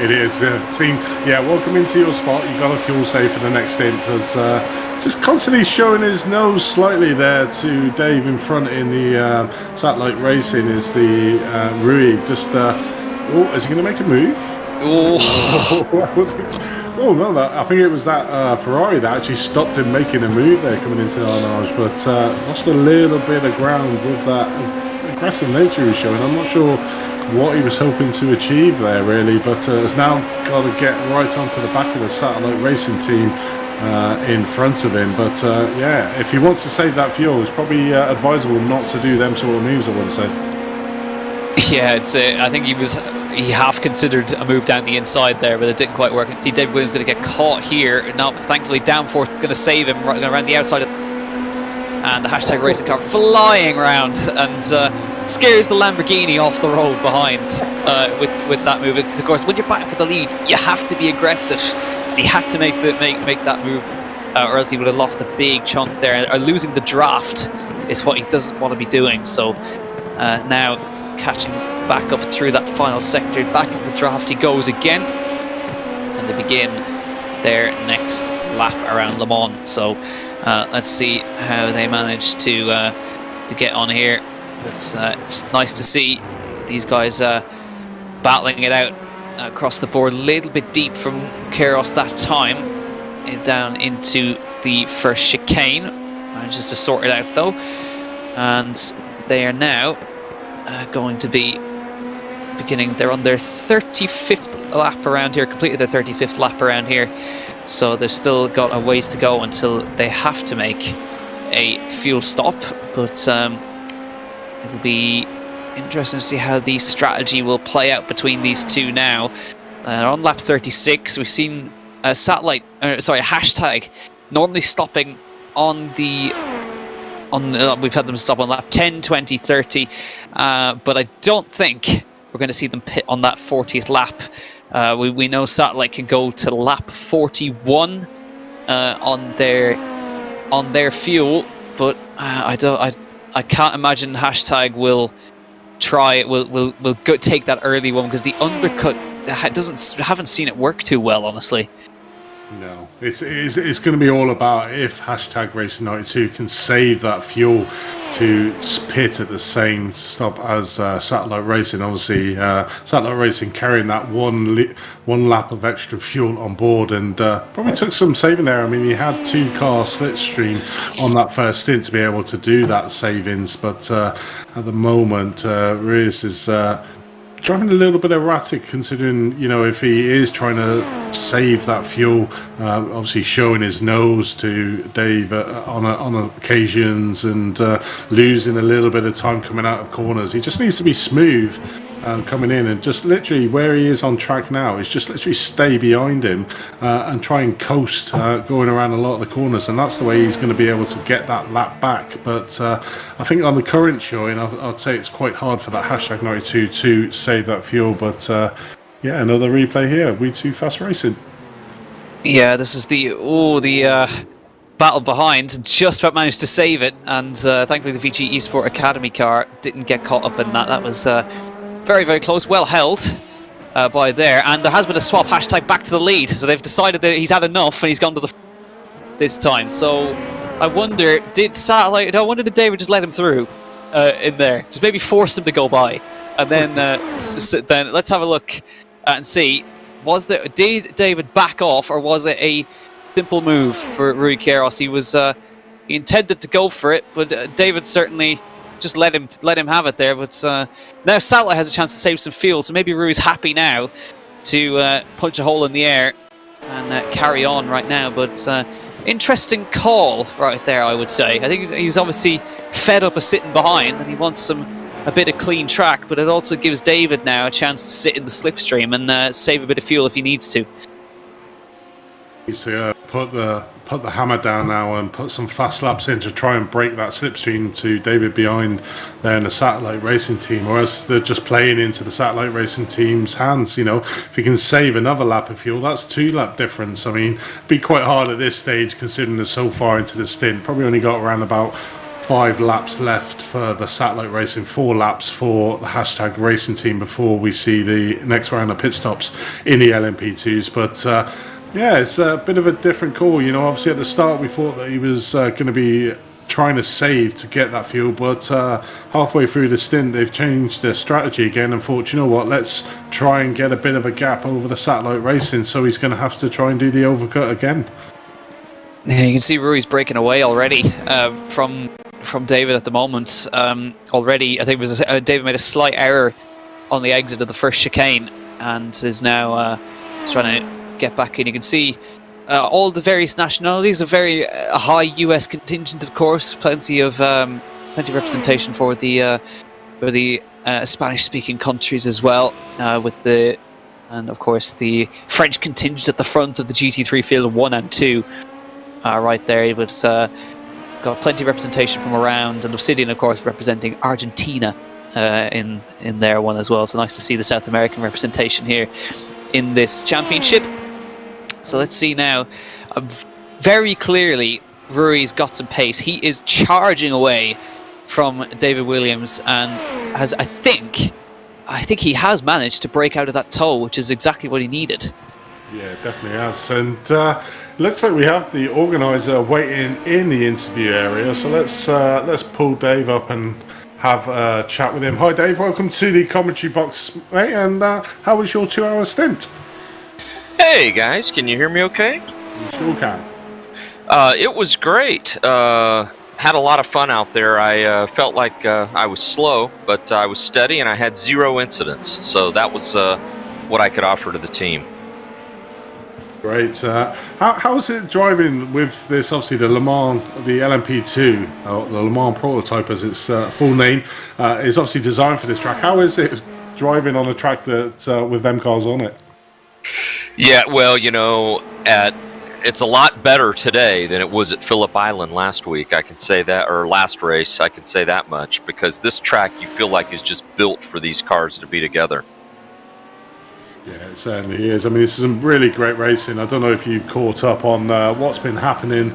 It is. Team, welcome into your spot. You've got a fuel save for the next stint. As just constantly showing his nose slightly there to Dave in front in the satellite racing is the Rui. Just, is he going to make a move? Oh no, I think it was that Ferrari that actually stopped him making a move there coming into Arnage, but lost a little bit of ground with that aggressive nature he was showing. I'm not sure what he was hoping to achieve there really, but has now got to get right onto the back of the satellite racing team in front of him. But if he wants to save that fuel, it's probably advisable not to do them sort of moves, I would say.
Yeah, I think he half considered a move down the inside there, but it didn't quite work. See, David Williams going to get caught here. Now, thankfully, downforce going to save him around the outside. And the hashtag racing car flying around and scares the Lamborghini off the road behind with that move. Because, of course, when you're battling for the lead, you have to be aggressive. He had to make that move, or else he would have lost a big chunk there. Or losing the draft is what he doesn't want to be doing. So now catching back up through that final sector, back in the draft he goes again, and they begin their next lap around Le Mans. So let's see how they manage to get on here. It's nice to see these guys battling it out across the board, a little bit deep from Queiroz that time, down into the first chicane. Manages to sort it out though, and they are now going to be beginning. They're on their 35th lap around here, completed their 35th lap around here, so they've still got a ways to go until they have to make a fuel stop. But it'll be interesting to see how the strategy will play out between these two now. On lap 36, we've seen a hashtag normally stopping on the we've had them stop on lap 10, 20, 30, but I don't think we're going to see them pit on that 40th lap. We know Satellite can go to lap 41 on their fuel, but I can't imagine hashtag will take that early one, because the undercut haven't seen it work too well, honestly.
No, it's going to be all about if hashtag Racing 92 can save that fuel to pit at the same stop as Satellite Racing. Obviously, Satellite Racing carrying that one lap of extra fuel on board, and probably took some saving there. I mean, he had 2-car slipstream on that first stint to be able to do that savings, but at the moment, Ruiz is driving a little bit erratic, considering, if he is trying to save that fuel, obviously showing his nose to Dave on occasions, and losing a little bit of time coming out of corners. He just needs to be smooth coming in, and just literally where he is on track now is just literally stay behind him and try and coast going around a lot of the corners, and that's the way he's going to be able to get that lap back. But I think on the current showing, I'd say it's quite hard for that hashtag 92 to save that fuel. But another replay here. We2 Fast Racing. Yeah,
this is the battle behind, just about managed to save it, and thankfully the VG Esports Academy car didn't get caught up in that. That was very, very close, well held by there, and there has been a swap, hashtag back to the lead, so they've decided that he's had enough and he's gone to the this time. So I wonder, did David just let him through in there, just maybe force him to go by, and then then let's have a look and see, did David back off, or was it a simple move for Rui Queiroz? He intended to go for it, but David certainly just let him have it there. But now Satellite has a chance to save some fuel, so maybe Rui's happy now to punch a hole in the air and carry on right now. But interesting call right there, I would say. I think he was obviously fed up of sitting behind, and he wants a bit of clean track, but it also gives David now a chance to sit in the slipstream and save a bit of fuel if he needs to.
To put the put the hammer down now and put some fast laps in to try and break that slipstream to David behind there in the Satellite Racing team, or else they're just playing into the Satellite Racing team's hands. You know, if you can save another lap of fuel, that's 2 lap difference. I mean, it'd be quite hard at this stage considering they're so far into the stint. Probably only got around about 5 laps left for the Satellite Racing, 4 laps for the hashtag Racing team before we see the next round of pit stops in the LMP2s. But yeah, it's a bit of a different call. You know, obviously at the start we thought that he was going to be trying to save to get that fuel, but halfway through the stint they've changed their strategy again and thought, you know what, let's try and get a bit of a gap over the Satellite Racing, so he's going to have to try and do the overcut again.
Yeah, you can see Rui's breaking away already from David at the moment. Already, I think it was David made a slight error on the exit of the first chicane and is now trying to get back in. You can see all the various nationalities, a very high US contingent, of course, plenty of representation for the Spanish-speaking countries as well, and of course the French contingent at the front of the GT3 field 1 and 2. Right there, but got plenty of representation from around, and Obsidian, of course, representing Argentina in their one as well. So nice to see the South American representation here in this championship. So let's see now. Very clearly, Rui's got some pace. He is charging away from David Williams, and I think he has managed to break out of that tow, which is exactly what he needed.
Yeah, definitely has. And looks like we have the organizer waiting in the interview area, so let's pull Dave up and have a chat with him. Hi Dave, welcome to the commentary box, mate, and how was your 2-hour stint?
Hey guys, can you hear me okay?
You sure can.
It was great. Had a lot of fun out there. I felt like I was slow, but I was steady and I had 0 incidents, so that was what I could offer to the team.
Great. How is it driving with this? Obviously, the Le Mans, the LMP2, or the Le Mans prototype, as its full name, is obviously designed for this track. How is it driving on a track that with them cars on it?
Yeah, well, you know, it's a lot better today than it was at Phillip Island last week. I can say that, or last race, I can say that much, because this track you feel like is just built for these cars to be together.
Yeah, it certainly is. I mean, this is some really great racing. I don't know if you've caught up on what's been happening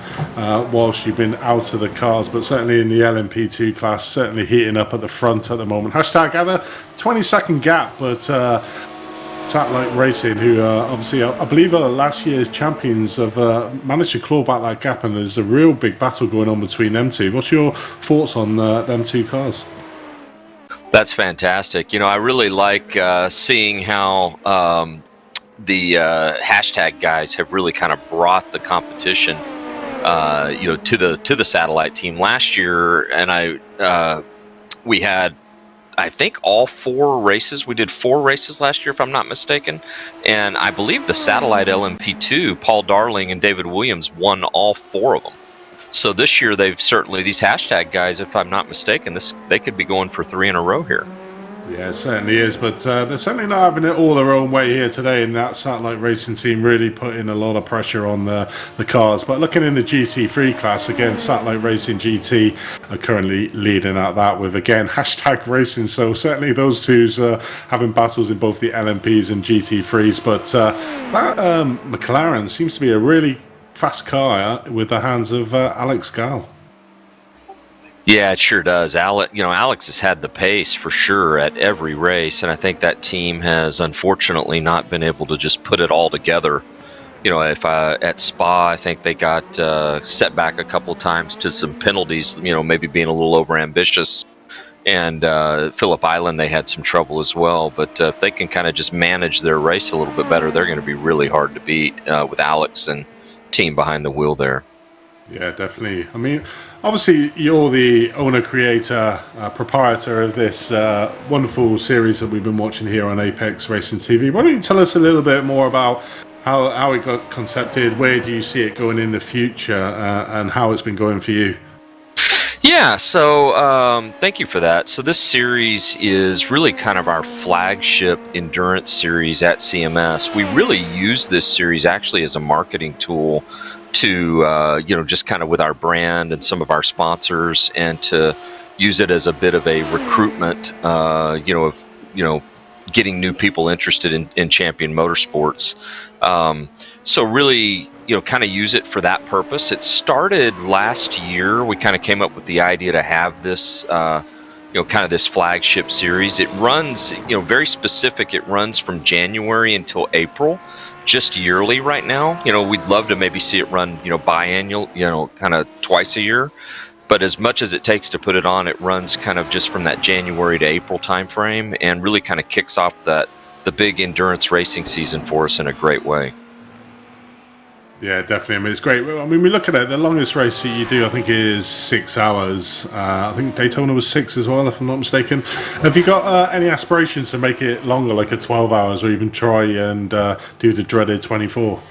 whilst you've been out of the cars, but certainly in the LMP2 class, certainly heating up at the front at the moment. Hashtag had a 20-second gap, but Satellite Racing, who obviously, I believe are last year's champions, have managed to claw back that gap, and there's a real big battle going on between them two. What's your thoughts on them two cars?
That's fantastic. You know, I really like seeing how the hashtag guys have really kind of brought the competition, you know, to the satellite team. Last year, and we had, I think, all 4 races. We did 4 races last year, if I'm not mistaken. And I believe the satellite LMP2, Paul Darling and David Williams won all 4 of them. So this year, they've certainly, these hashtag guys, if I'm not mistaken, they could be going for 3 in a row here.
Yeah, it certainly is, but they're certainly not having it all their own way here today, and that Satellite Racing team really putting a lot of pressure on the cars. But looking in the GT3 class, again, Satellite Racing GT are currently leading out that with, again, hashtag racing. So certainly those two's having battles in both the LMPs and GT3s, but that McLaren seems to be a really fast car with the hands of Alex Gall.
Yeah, it sure does. Alex has had the pace for sure at every race, and I think that team has unfortunately not been able to just put it all together. You know, if at Spa, I think they got set back a couple of times to some penalties. You know, maybe being a little overambitious, and Phillip Island they had some trouble as well. But if they can kind of just manage their race a little bit better, they're going to be really hard to beat with Alex and team behind the wheel there.
Yeah, definitely. I mean, obviously you're the owner, creator, proprietor of this wonderful series that we've been watching here on Apex Racing TV. Why don't you tell us a little bit more about how it got concepted, where do you see it going in the future, and how it's been going for you?
Yeah, so thank you for that. So this series is really kind of our flagship endurance series at CMS. We really use this series actually as a marketing tool to just kind of with our brand and some of our sponsors, and to use it as a bit of a recruitment, of getting new people interested in Champion Motorsports. So really, kind of use it for that purpose. It started last year. We kind of came up with the idea to have this, kind of this flagship series. It runs, very specific. It runs from January until April, just yearly right now. We'd love to maybe see it run, biannual, kind of twice a year. But as much as it takes to put it on, it runs kind of just from that January to April timeframe, and really kind of kicks off the big endurance racing season for us in a great way.
Yeah, definitely. I mean, it's great. I mean, we look at it. The longest race that you do, I think, is 6 hours. I think Daytona was 6 as well, if I'm not mistaken. Have you got any aspirations to make it longer, like a 12 hours, or even try and do the dreaded 24?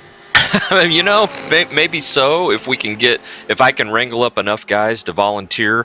Maybe so. If I can wrangle up enough guys to volunteer,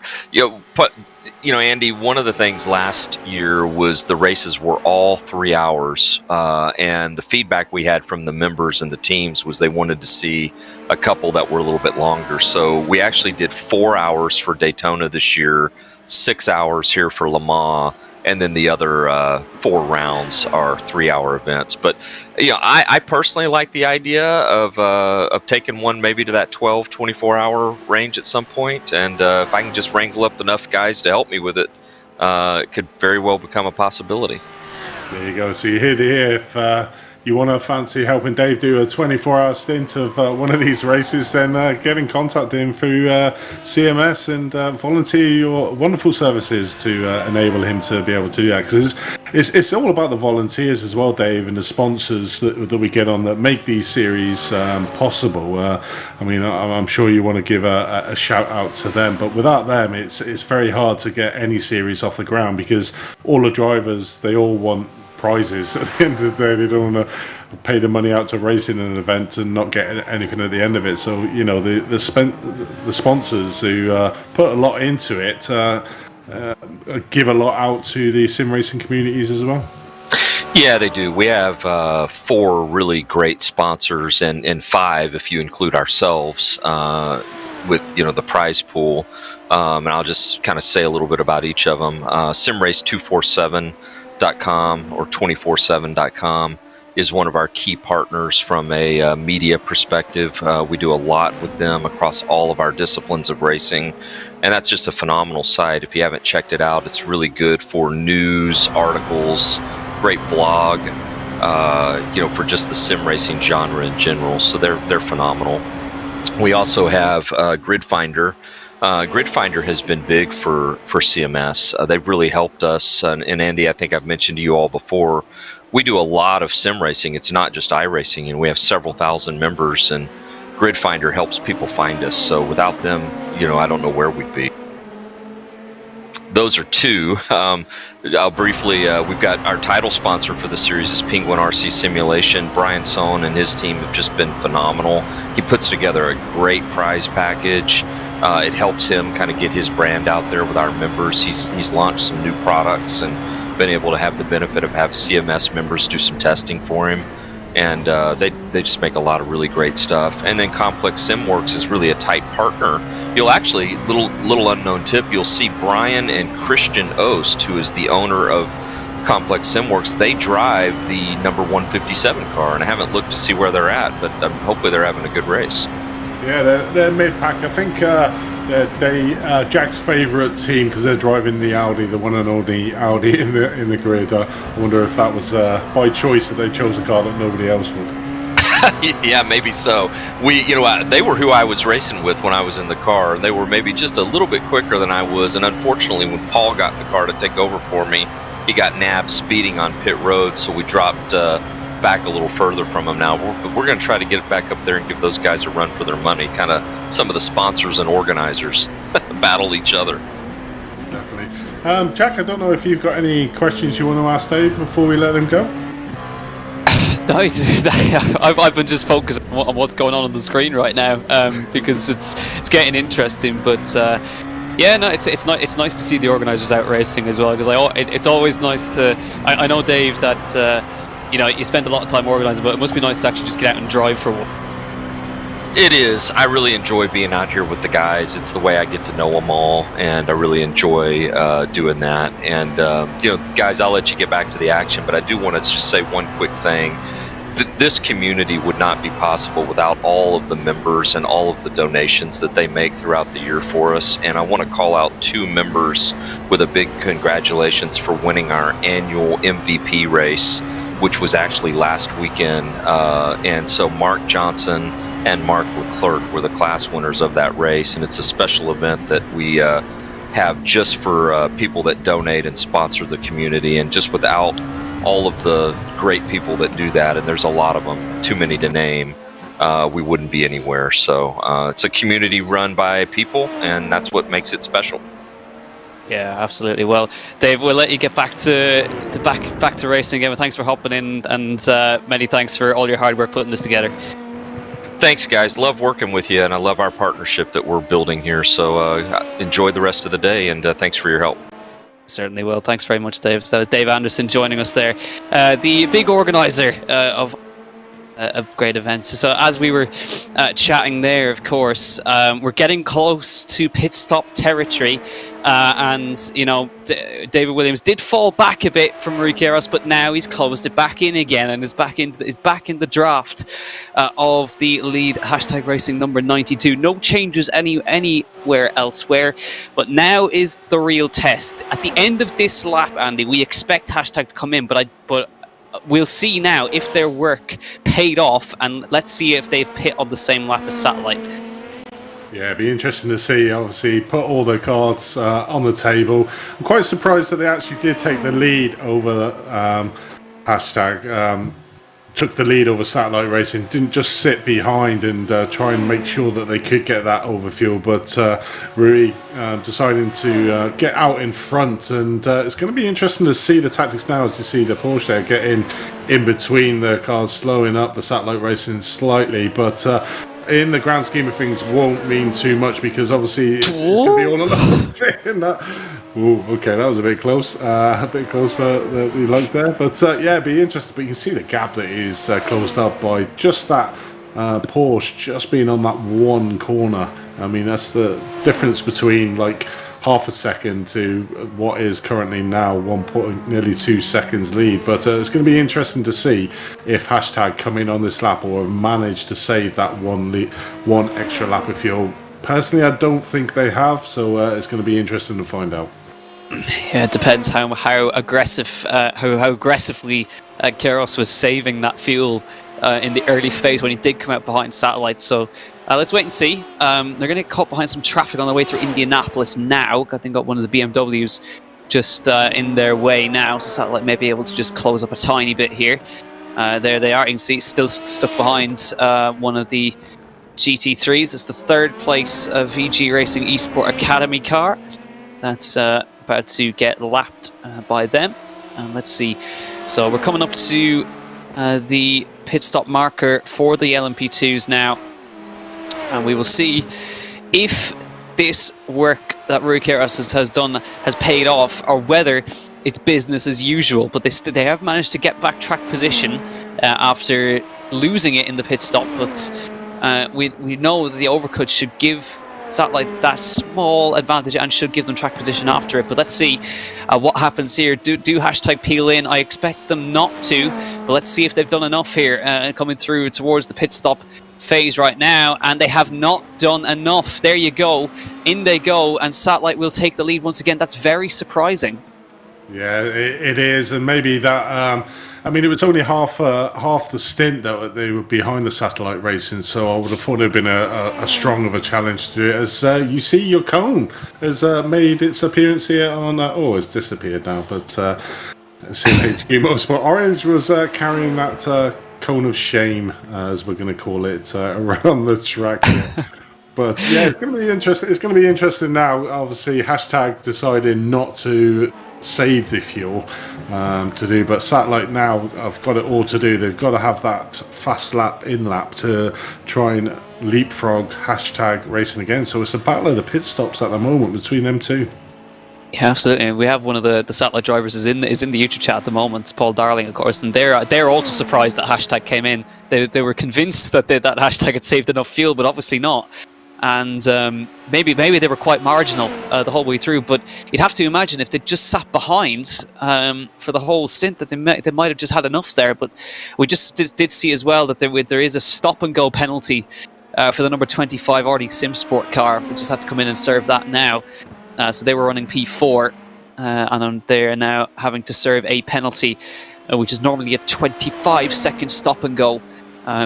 Andy, one of the things last year was the races were all 3 hours, and the feedback we had from the members and the teams was they wanted to see a couple that were a little bit longer. So we actually did 4 hours for Daytona this year, 6 hours here for Le Mans, and then the other 4 rounds are 3-hour events. But I personally like the idea of taking one maybe to that 12, 24-hour range at some point. And if I can just wrangle up enough guys to help me with it, it could very well become a possibility.
There you go. So you hear to hear. If you want to fancy helping Dave do a 24-hour stint of one of these races, then get in contact with him through CMS and volunteer your wonderful services to enable him to be able to do that. Because it's all about the volunteers as well, Dave, and the sponsors that we get on that make these series possible. I mean, I'm sure you want to give a shout out to them, but without them, it's very hard to get any series off the ground, because all the drivers, they all want prizes at the end of the day. They don't want to pay the money out to race in an event and not get anything at the end of it. So the sponsors who put a lot into it give a lot out to the sim racing communities as well.
Yeah, they do. We have 4 really great sponsors, and 5 if you include ourselves, with the prize pool. And I'll just kind of say a little bit about each of them. Simrace247.com or 247.com is one of our key partners from a media perspective. We do a lot with them across all of our disciplines of racing, and that's just a phenomenal site. If you haven't checked it out, it's really good for news, articles, great blog, for just the sim racing genre in general. So they're phenomenal. We also have Grid Finder. Grid Finder has been big for CMS. They've really helped us. And Andy, I think I've mentioned to you all before, we do a lot of sim racing. It's not just iRacing, and we have several thousand members, and Grid Finder helps people find us. So without them, I don't know where we'd be. Those are 2. I'll briefly, we've got our title sponsor for the series is Penguin RC Simulation. Brian Sohn and his team have just been phenomenal. He puts together a great prize package. It helps him kind of get his brand out there with our members. He's launched some new products and been able to have the benefit of have CMS members do some testing for him. And they just make a lot of really great stuff. And then Complex SimWorks is really a tight partner. You'll actually, little unknown tip, you'll see Brian and Christian Ost, who is the owner of Complex SimWorks. They drive the number 157 car, and I haven't looked to see where they're at, but hopefully they're having a good race.
Yeah, they're mid-pack. I think Jack's favourite team, because they're driving the Audi, the one and only Audi in the grid. I wonder if that was by choice that they chose a car that nobody else would.
Yeah, maybe so. They were who I was racing with when I was in the car. They were maybe just a little bit quicker than I was, and unfortunately, when Paul got in the car to take over for me, he got nabbed speeding on pit road, so we dropped back a little further from him. Now we're going to try to get back up there and give those guys a run for their money. Kind of some of the sponsors and organizers battle each other.
Definitely. Jack, I don't know if you've got any questions you want to ask Dave before we let him go.
No, I've been just focused on what's going on the screen right now, because it's getting interesting. But it's nice to see the organisers out racing as well, because it's always nice to. I know, Dave, that you spend a lot of time organising, but it must be nice to actually just get out and drive for one.
It is. I really enjoy being out here with the guys. It's the way I get to know them all, and I really enjoy doing that. And guys, I'll let you get back to the action, but I do want to just say one quick thing. This community would not be possible without all of the members and all of the donations that they make throughout the year for us. And I want to call out 2 members with a big congratulations for winning our annual MVP race, which was actually last weekend. And so Mark Johnson and Mark Leclerc were the class winners of that race, and it's a special event that we have just for people that donate and sponsor the community. And just without all of the great people that do that, and there's a lot of them, too many to name, we wouldn't be anywhere. So it's a community run by people, and that's what makes it special.
Yeah, absolutely. Well, Dave, we'll let you get back to back to racing again. Well, thanks for hopping in, and many thanks for all your hard work putting this together.
Thanks, guys. Love working with you, and I love our partnership that we're building here. So enjoy the rest of the day, and thanks for your help.
Certainly will. Thanks very much, Dave. So that was Dave Anderson joining us there, the big organizer of great events. So as we were chatting there, of course, we're getting close to pit stop territory, and David Williams did fall back a bit from Ricciaros, but now he's closed it back in again and is back in the draft of the lead hashtag racing number 92. No changes anywhere elsewhere, but now is the real test. At the end of this lap, Andy, we expect hashtag to come in, but we'll see now if their work paid off, and let's see if they pit on the same lap as Satellite.
Yeah, it'd be interesting to see. Obviously, put all the cards on the table. I'm quite surprised that they actually did take the lead over hashtag. Took the lead over Satellite Racing. Didn't just sit behind and try and make sure that they could get that overfuel, but really deciding to get out in front. And it's going to be interesting to see the tactics now, as you see the Porsche there getting in between the cars, slowing up the Satellite Racing slightly, but in the grand scheme of things won't mean too much, because obviously it can be all or nothing. Ooh, okay, that was a bit close. A bit close for the luck there. But yeah, it'd be interesting. But you can see the gap that is closed up by just that Porsche just being on that one corner. I mean, that's the difference between like half a second to what is currently now nearly 2 seconds lead. But it's going to be interesting to see if hashtag come in on this lap or have managed to save that one extra lap of fuel. Personally, I don't think they have, so it's going to be interesting to find out.
Yeah, it depends how aggressive how aggressively Keros was saving that fuel in the early phase when he did come out behind Satellite. So let's wait and see. They're going to get caught behind some traffic on the way through Indianapolis now. I think got one of the BMWs just in their way now, so Satellite may be able to just close up a tiny bit here. There they are. You can see still stuck behind one of the GT3s. It's the third place VG Racing Esports Academy car. That's about to get lapped by them. And let's see. So we're coming up to the pit stop marker for the LMP2s now. And we will see if this work that Ricciaros has done has paid off, or whether it's business as usual. But they have managed to get back track position after losing it in the pit stop. But we know that the overcut should give Satellite that small advantage and should give them track position after it. But let's see what happens here. Do hashtag peel in? I expect them not to, but let's see if they've done enough here coming through towards the pit stop phase right now, and they have not done enough. There you go. In they go, and Satellite will take the lead once again. That's very surprising.
Yeah, it is, and maybe that. I mean, it was only half the stint that they were behind the Satellite Racing, so I would have thought it had been a strong of a challenge to do it. As you see, your cone has made its appearance here on. It's disappeared now, but it's in HQ Motorsport. Orange was carrying that cone of shame, as we're going to call it, around the track here. But yeah, it's going to be interesting. It's going to be interesting now. Obviously, hashtag deciding not to save the fuel to do, but Satellite now have got it all to do. They've got to have that fast lap in lap to try and leapfrog hashtag racing again. So it's a battle of the pit stops at the moment between them two.
Yeah, absolutely. We have one of the satellite drivers is in the YouTube chat at the moment, Paul Darling, of course, and they're also surprised that hashtag came in. They were convinced that that hashtag had saved enough fuel, but obviously not. And maybe they were quite marginal the whole way through. But you'd have to imagine if they just sat behind for the whole stint, that they might have just had enough there. But we just did see as well that there is a stop and go penalty for the number 25 RD Sim Sport car. We just had to come in and serve that now. So they were running P4, and they're now having to serve a penalty, which is normally a 25-second stop and go,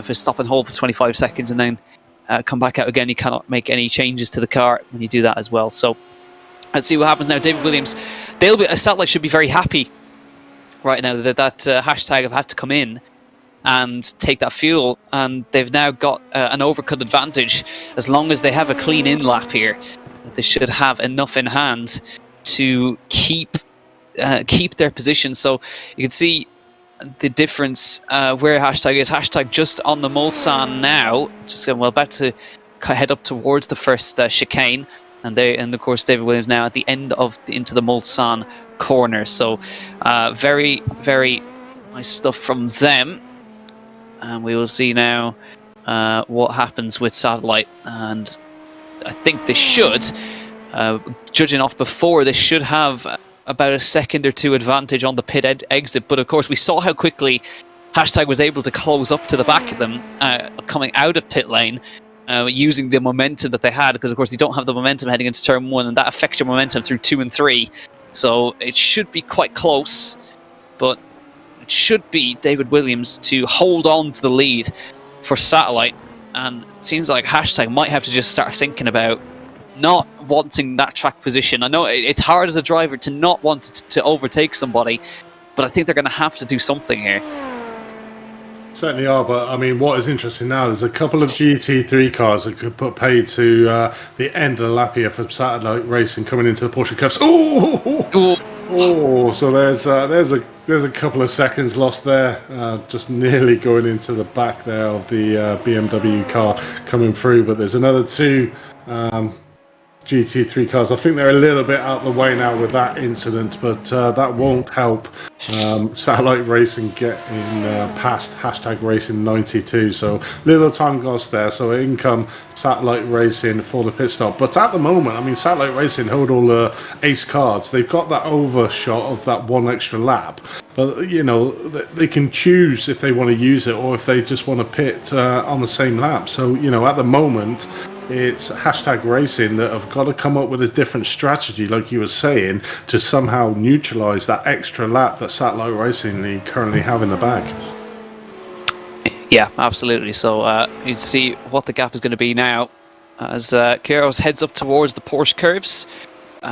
for stop and hold for 25 seconds, and then come back out again. You cannot make any changes to the car when you do that as well. So let's see what happens now. David Williams, Satellite should be very happy right now that hashtag have had to come in and take that fuel, and they've now got an overcut advantage. As long as they have a clean in lap here, they should have enough in hand to keep their position. So you can see the difference where hashtag is. Hashtag just on the Mulsanne now, just about to head up towards the first chicane, and of course David Williams now at the end of into the Mulsanne corner. So very, very nice stuff from them, and we will see now what happens with Satellite. And I think they should, judging off before, they should have about a second or two advantage on the pit exit. But of course, we saw how quickly hashtag was able to close up to the back of them coming out of pit lane, using the momentum that they had, because of course you don't have the momentum heading into turn 1, and that affects your momentum through 2 and 3. So it should be quite close, but it should be David Williams to hold on to the lead for Satellite. And it seems like hashtag might have to just start thinking about not wanting that track position. I know it's hard as a driver to not want to overtake somebody, but I think they're going to have to do something here.
Certainly are, but I mean, what is interesting now, there's a couple of GT3 cars that could put pay to the end of the lap here for Satellite Racing coming into the Porsche Curves. Oh, so there's a couple of seconds lost there, just nearly going into the back there of the BMW car coming through. But there's another two GT3 cars. I think they're a little bit out of the way now with that incident, but that won't help Satellite Racing getting past hashtag Racing 92. So little time lost there. So in come Satellite Racing for the pit stop. But at the moment, I mean, Satellite Racing hold all the ace cards. They've got that overshot of that one extra lap. But, you know, they can choose if they want to use it or if they just want to pit on the same lap. So, you know, at the moment, it's hashtag Racing that have got to come up with a different strategy, like you were saying, to somehow neutralise that extra lap that Satellite Racing currently have in the bag.
Yeah, absolutely. So you see what the gap is going to be now as Kyrgios heads up towards the Porsche Curves.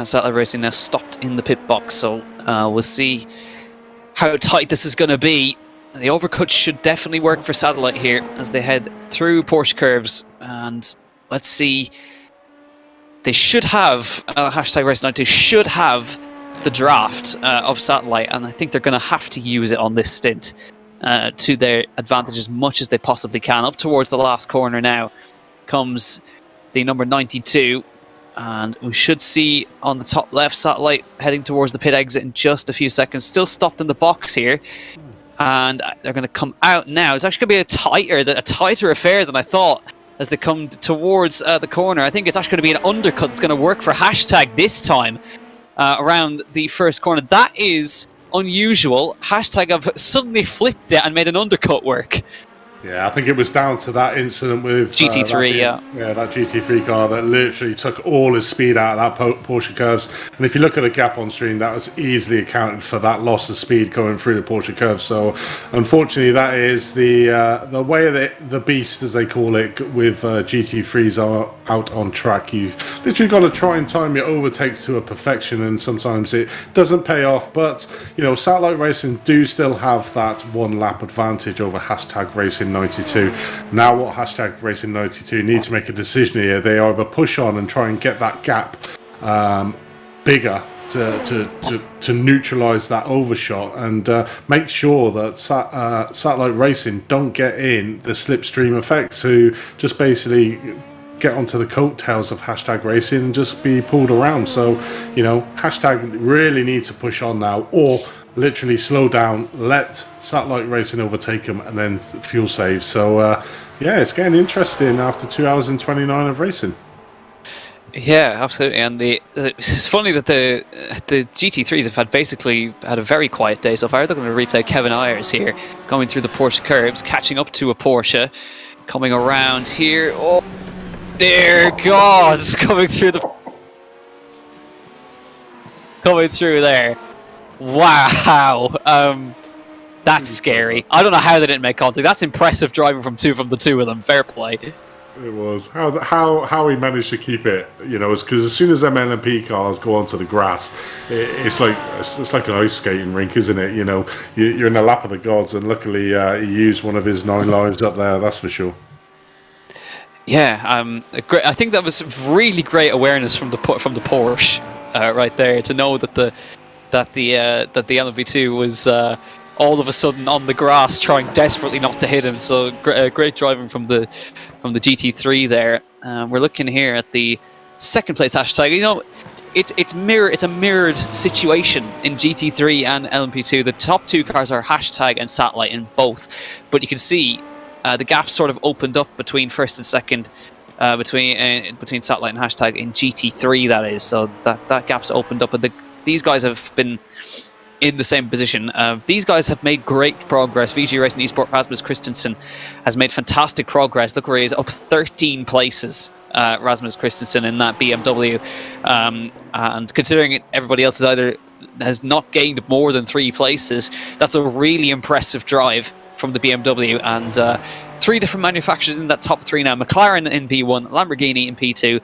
Satellite Racing now stopped in the pit box, so we'll see how tight this is going to be. The overcut should definitely work for Satellite here as they head through Porsche Curves, and let's see. They should have hashtag Race 92 should have the draft of Satellite, and I think they're going to have to use it on this stint to their advantage as much as they possibly can. Up towards the last corner now comes the number 92, and we should see on the top left Satellite heading towards the pit exit in just a few seconds. Still stopped in the box here, and they're going to come out now. It's actually going to be a tighter affair than I thought as they come towards the corner. I think it's actually going to be an undercut that's going to work for hashtag this time around the first corner. That is unusual. Hashtag have suddenly flipped it and made an undercut work.
Yeah, I think it was down to that incident with
GT3,
that GT3 car that literally took all his speed out of that Porsche Curves. And if you look at the gap on stream, that was easily accounted for that loss of speed going through the Porsche Curves. So, unfortunately, that is the way that the beast, as they call it, with GT3s are out on track. You've literally got to try and time your overtakes to a perfection, and sometimes it doesn't pay off. But you know, Satellite Racing do still have that one lap advantage over hashtag Racing 92. Now what hashtag Racing 92 need to make a decision here. They either push on and try and get that gap bigger to neutralise that overshot and make sure that Satellite Racing don't get in the slipstream effects, who just basically get onto the coattails of hashtag racing and just be pulled around. So, you know, hashtag really needs to push on now, or literally slow down, let satellite racing overtake them, and then fuel save. So, yeah, it's getting interesting after 2 hours and 29 of racing.
Yeah, absolutely. And it's funny that the GT3s have basically had a very quiet day so far. They're going to replay Kevin Ayers here, going through the Porsche Curves, catching up to a Porsche, coming around here. Oh, dear God, it's coming through there. Wow. That's scary. I don't know how they didn't make contact. That's impressive driving from the two of them. Fair play.
It was how he managed to keep it, you know, because as soon as them LMP cars go onto the grass, it's like an ice skating rink, isn't it? You know, you're in the lap of the gods, and luckily he used one of his 9 lives up there. That's for sure.
Yeah, I think that was really great awareness from the Porsche right there, to know that the LMP2 was all of a sudden on the grass, trying desperately not to hit him. So great driving from the GT3 there. We're looking here at the second place hashtag. You know, it's a mirrored situation in GT3 and LMP2. The top 2 cars are hashtag and satellite in both, but you can see the gap sort of opened up between first and second, between satellite and hashtag in GT3. That is, so that gap's opened up, and these guys have been in the same position. These guys have made great progress. VG Racing Esports Rasmus Christensen has made fantastic progress. Look where he is, up 13 places, Rasmus Christensen, in that BMW. And considering everybody else has not gained more than 3 places, that's a really impressive drive from the BMW. And 3 different manufacturers in that top 3 now. McLaren in P1, Lamborghini in P2,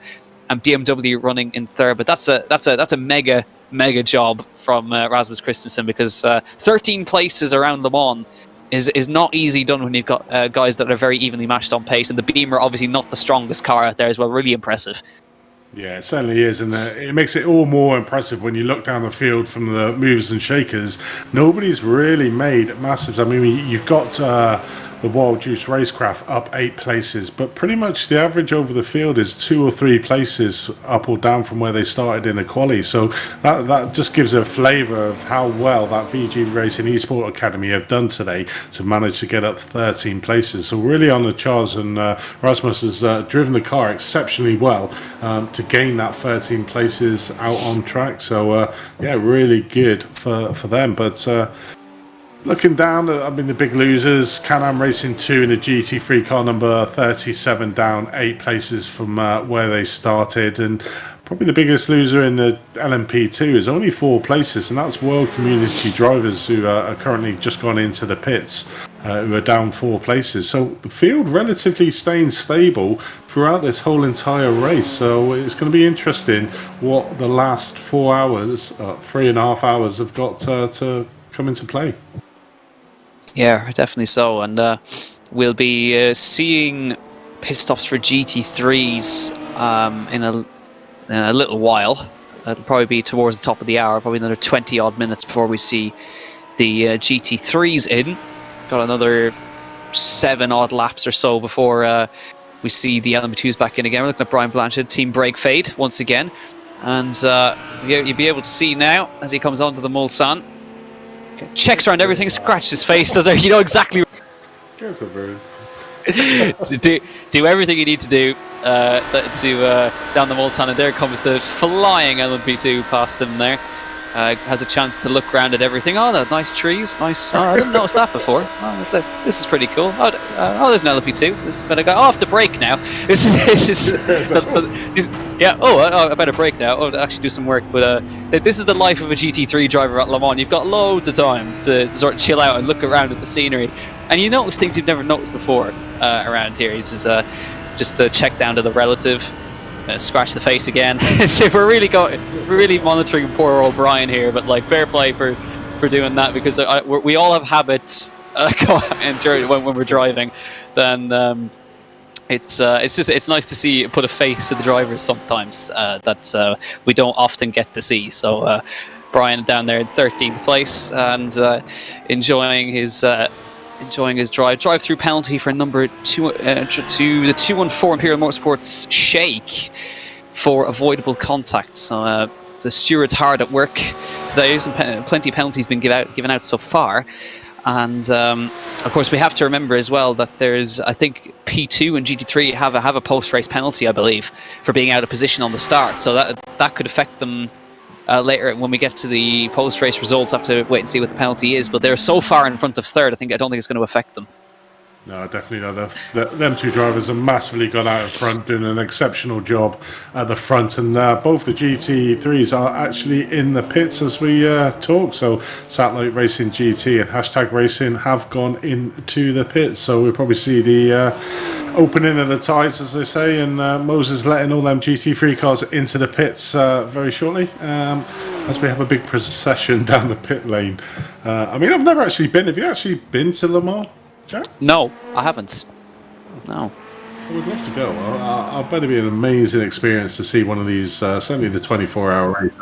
and BMW running in third. But that's a mega job from Rasmus Christensen, because 13 places around Le Mans is not easy done when you've got guys that are very evenly matched on pace, and the Beamer obviously not the strongest car out there as well. Really impressive.
Yeah, it certainly is, and it makes it all more impressive when you look down the field from the movers and shakers. Nobody's really made massive. I mean, you've got the Wild Juice Racecraft up 8 places, but pretty much the average over the field is 2 or 3 places up or down from where they started in the quali. So that just gives a flavour of how well that VG Racing Esports Academy have done today to manage to get up 13 places. So really on the charts, and Rasmus has driven the car exceptionally well to gain that 13 places out on track. So yeah, really good for them. But looking down, I mean, the big losers, Can-Am Racing 2 in the GT3 car number 37, down 8 places from where they started. And probably the biggest loser in the LMP2 is only 4 places, and that's World Community Drivers, who are currently just gone into the pits, who are down 4 places. So the field relatively staying stable throughout this whole entire race. So it's going to be interesting what the last 4 hours, 3.5 hours have got to come into play.
Yeah, definitely so. And we'll be seeing pit stops for GT3s in a little while. It'll probably be towards the top of the hour, probably another 20 odd minutes before we see the GT3s in. Got another 7 odd laps or so before we see the LMP2s back in again. We're looking at Brian Blanchard, Team Brake Fade once again. And you'll be able to see now as he comes onto the Mulsanne. Checks around everything, scratches his face, does it? You know exactly. do everything you need to do down the Mulsanne, and there comes the flying LMP2 past him there. Has a chance to look around at everything. Oh, no, nice trees, nice. Oh, I didn't notice that before. Oh, this is pretty cool. Oh, there's an LMP2. This is gonna go. Oh, I have to brake now. This is yeah. Oh, I better brake now. Oh, to actually do some work. But this is the life of a GT3 driver at Le Mans. You've got loads of time to sort of chill out and look around at the scenery, and you notice things you've never noticed before around here. He's just check down to the relative. Scratch the face again. So we're really monitoring poor old Brian here, but like, fair play for doing that, because we all have habits when we're driving. Then it's nice to see put a face to the drivers sometimes that we don't often get to see. So Brian down there in 13th place and enjoying his enjoying his drive-through penalty for number 2 to the 214 Imperial Motorsports Shake for avoidable contact. So the steward's hard at work today. Plenty of penalties been given out so far. And of course, we have to remember as well that there's, I think, P2 and Gt3 have a post-race penalty, I believe, for being out of position on the start. So that could affect them later when we get to the post-race results. Have to wait and see what the penalty is. But they're so far in front of third, I don't think it's going to affect them.
No, definitely not. Them two drivers have massively gone out in front, doing an exceptional job at the front, and both the GT3s are actually in the pits as we talk. So Satellite Racing GT and Hashtag Racing have gone into the pits. So we'll probably see the opening of the tides, as they say, and Moses letting all them GT3 cars into the pits very shortly. As we have a big procession down the pit lane. I mean, I've never actually been. Have you actually been to Le Mans, Jack?
No, I haven't. No.
I would love to go. I bet it'd be an amazing experience to see one of these, certainly the 24-hour race.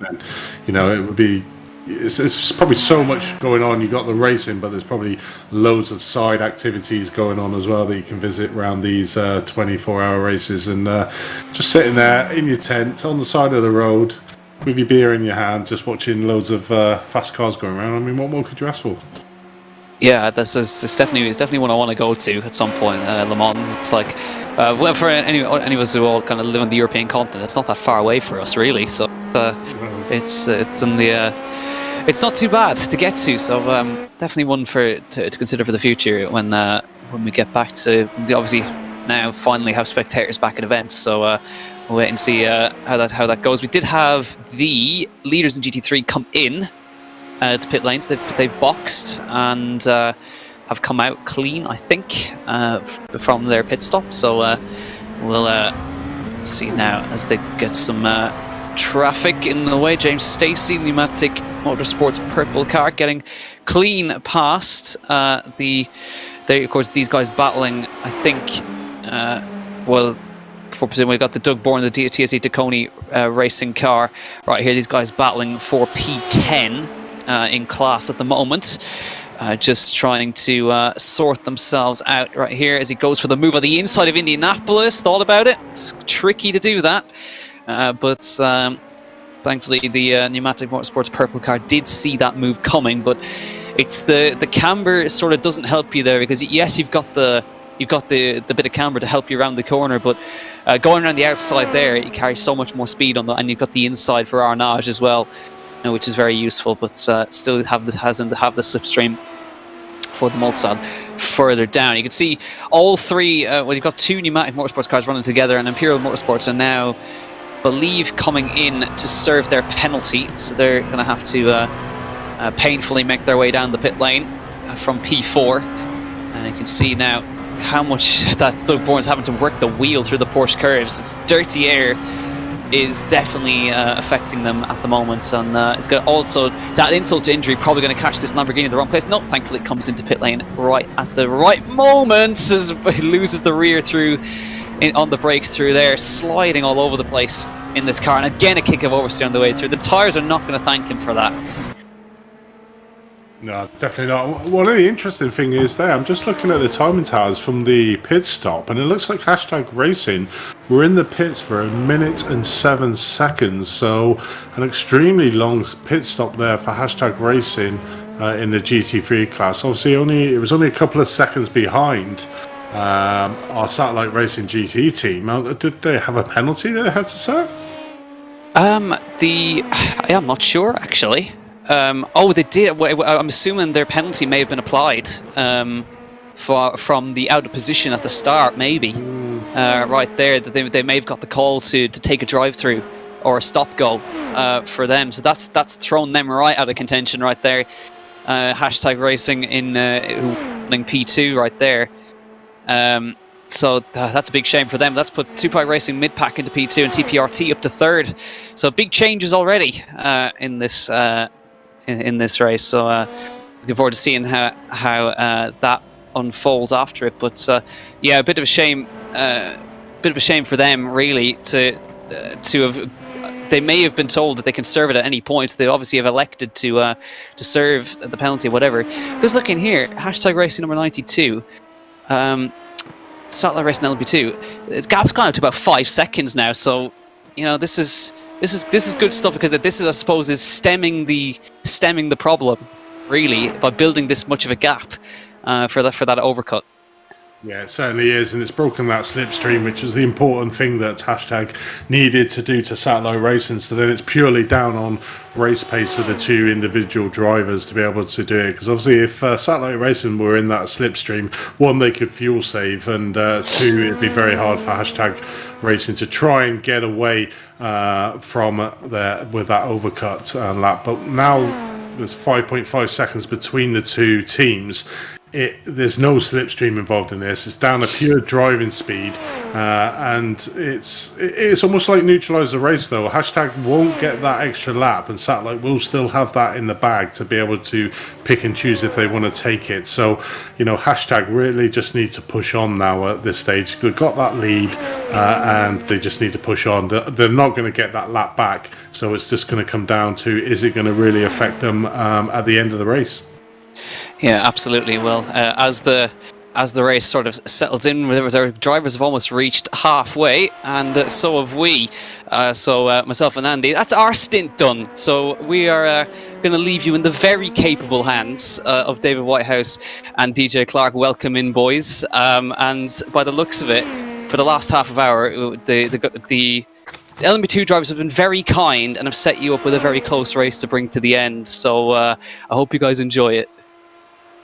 And, you know, it would be, it's probably so much going on. You've got the racing, but there's probably loads of side activities going on as well that you can visit around these 24-hour races. And just sitting there in your tent on the side of the road with your beer in your hand, just watching loads of fast cars going around. I mean, what more could you ask for?
Yeah, it's definitely one I want to go to at some point. Le Mans, it's like, well, for any of us who all kind of live on the European continent, it's not that far away for us, really. So it's in the it's not too bad to get to. So definitely one to consider for the future when we get back to. We obviously now finally have spectators back at events. So we'll wait and see how that goes. We did have the leaders in GT3 come in to pit lanes. They've boxed and have come out clean, I think, from their pit stop. So we'll see now as they get some traffic in the way. James Stacey, Pneumatic Motorsports purple car, getting clean past of course, these guys battling, I think, well, for presumably we've got the Doug Bourne, the TSE Taconi racing car right here. These guys battling for P10 in class at the moment, just trying to sort themselves out right here as he goes for the move on the inside of Indianapolis. Thought about it. It's tricky to do that, but thankfully the Pneumatic Motorsports purple car did see that move coming. But it's the camber sort of doesn't help you there, because yes, you've got the bit of camber to help you around the corner, but going around the outside there, you carry so much more speed on and you've got the inside for Arnage as well, which is very useful, but still have the slipstream for the Multisad further down. You can see all three, well, you've got two Pneumatic Motorsports cars running together, and Imperial Motorsports are now, believe, coming in to serve their penalty, so they're going to have to painfully make their way down the pit lane from P4, and you can see now how much that Doug Bourne's having to work the wheel through the Porsche Curves. It's dirty air is definitely affecting them at the moment, and it's got also that insult to injury, probably going to catch this Lamborghini in the wrong place. No, thankfully it comes into pit lane right at the right moment as he loses the rear through on the brakes through there, sliding all over the place in this car, and again a kick of oversteer on the way through. The tyres are not going to thank him for that.
No, definitely not. One of the interesting thing is there, I'm just looking at the timing towers from the pit stop, and it looks like Hashtag Racing were in the pits for 1 minute and 7 seconds. So an extremely long pit stop there for Hashtag Racing in the GT3 class. Obviously, it was only a couple of seconds behind our Satellite Racing GT team. Now, did they have a penalty they had to serve?
I'm not sure actually. Oh, they did. I'm assuming their penalty may have been applied from the out of position at the start, maybe. Right there, that they may have got the call to take a drive-through or a stop-go for them. So that's thrown them right out of contention right there. Hashtag Racing running P2 right there. So that's a big shame for them. That's put 2Pi Racing mid-pack into P2 and TPRT up to third. So big changes already in this race. So looking forward to seeing how that unfolds after it. But yeah, a bit of a shame for them really to have. they may have been told that they can serve it at any point. They obviously have elected to serve the penalty, whatever. Just looking here, hashtag racing number 92. Satellite racing LMP2. Its gap's gone up to about 5 seconds now. So, this is good stuff, because this is, I suppose, is stemming the problem, really, by building this much of a gap for that overcut.
Yeah, it certainly is, and it's broken that slipstream, which is the important thing that hashtag needed to do to satellite racing. So then it's purely down on race pace of the two individual drivers to be able to do it. Because obviously, if satellite racing were in that slipstream, one, they could fuel save, and two, it'd be very hard for hashtag racing to try and get away from there with that overcut lap. But now there's 5.5 seconds between the two teams. There's no slipstream involved in this. It's down to pure driving speed, and it's almost like neutralise the race, though. Hashtag won't get that extra lap, and Satellite will still have that in the bag to be able to pick and choose if they want to take it. So, hashtag really just need to push on now at this stage. They've got that lead, and they just need to push on. They're not going to get that lap back, so it's just going to come down to, is it going to really affect them at the end of the race?
Yeah, absolutely. Well, as the race sort of settles in, our drivers have almost reached halfway, and so have we. So myself and Andy, that's our stint done. So we are going to leave you in the very capable hands of David Whitehouse and DJ Clark. Welcome in, boys. And by the looks of it, for the last half of hour, the LMP2 drivers have been very kind and have set you up with a very close race to bring to the end. So I hope you guys enjoy it.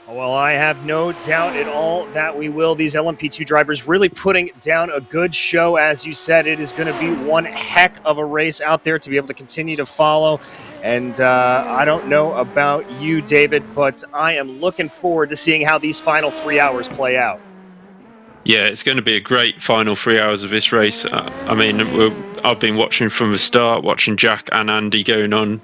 Well, I have no doubt at all that we will. These LMP2 drivers really putting down a good show. As you said, it is going to be one heck of a race out there to be able to continue to follow. And I don't know about you, David, but I am looking forward to seeing how these final 3 hours play out.
Yeah, it's going to be a great final 3 hours of this race. I've been watching from the start, watching Jack and Andy going on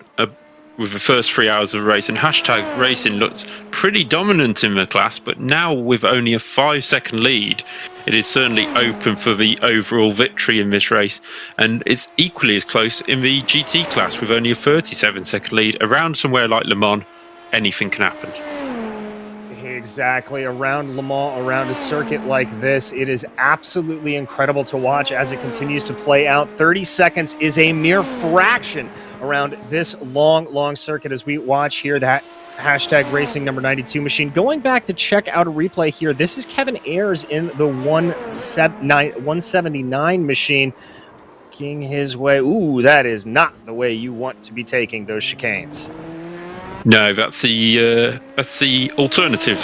with the first 3 hours of the race, and hashtag racing looked pretty dominant in the class, but now with only a 5-second lead, it is certainly open for the overall victory in this race, and it's equally as close in the GT class with only a 37-second lead. Around somewhere like Le Mans, anything can happen.
Exactly. Around Le Mans, around a circuit like this, it is absolutely incredible to watch as it continues to play out. 30 seconds is a mere fraction around this long circuit as we watch here that hashtag racing number 92 machine. Going back to check out a replay here, this is Kevin Ayers in the 179 machine, making his way. Ooh, that is not the way you want to be taking those chicanes.
No, that's the alternative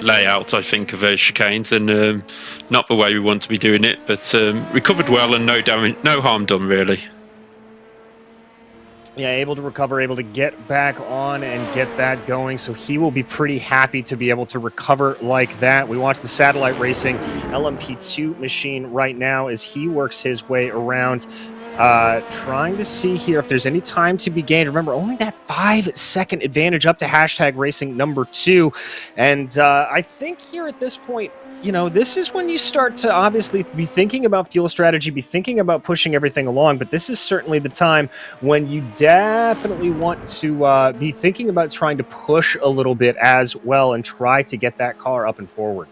layout, I think, of those chicanes, and not the way we want to be doing it. But recovered well, and no damage, no harm done, really.
Yeah, able to recover, able to get back on and get that going. So he will be pretty happy to be able to recover like that. We watch the satellite racing LMP2 machine right now as he works his way around. Trying to see here if there's any time to be gained. Remember, only that 5-second advantage up to hashtag racing number 2. And I think here at this point, this is when you start to obviously be thinking about fuel strategy, be thinking about pushing everything along. But this is certainly the time when you definitely want to be thinking about trying to push a little bit as well and try to get that car up and forward.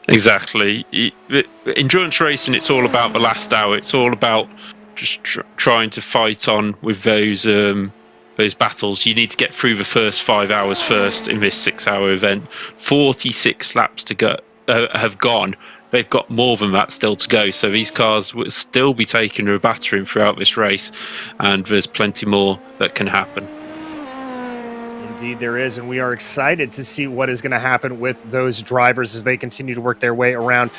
Exactly. Endurance racing, it's all about the last hour. It's all about just trying to fight on with those battles. You need to get through the first 5 hours first in this 6-hour event. 46 laps to go have gone. They've got more than that still to go. So these cars will still be taking a battering throughout this race, and there's plenty more that can happen.
Indeed there is, and we are excited to see what is going to happen with those drivers as they continue to work their way around.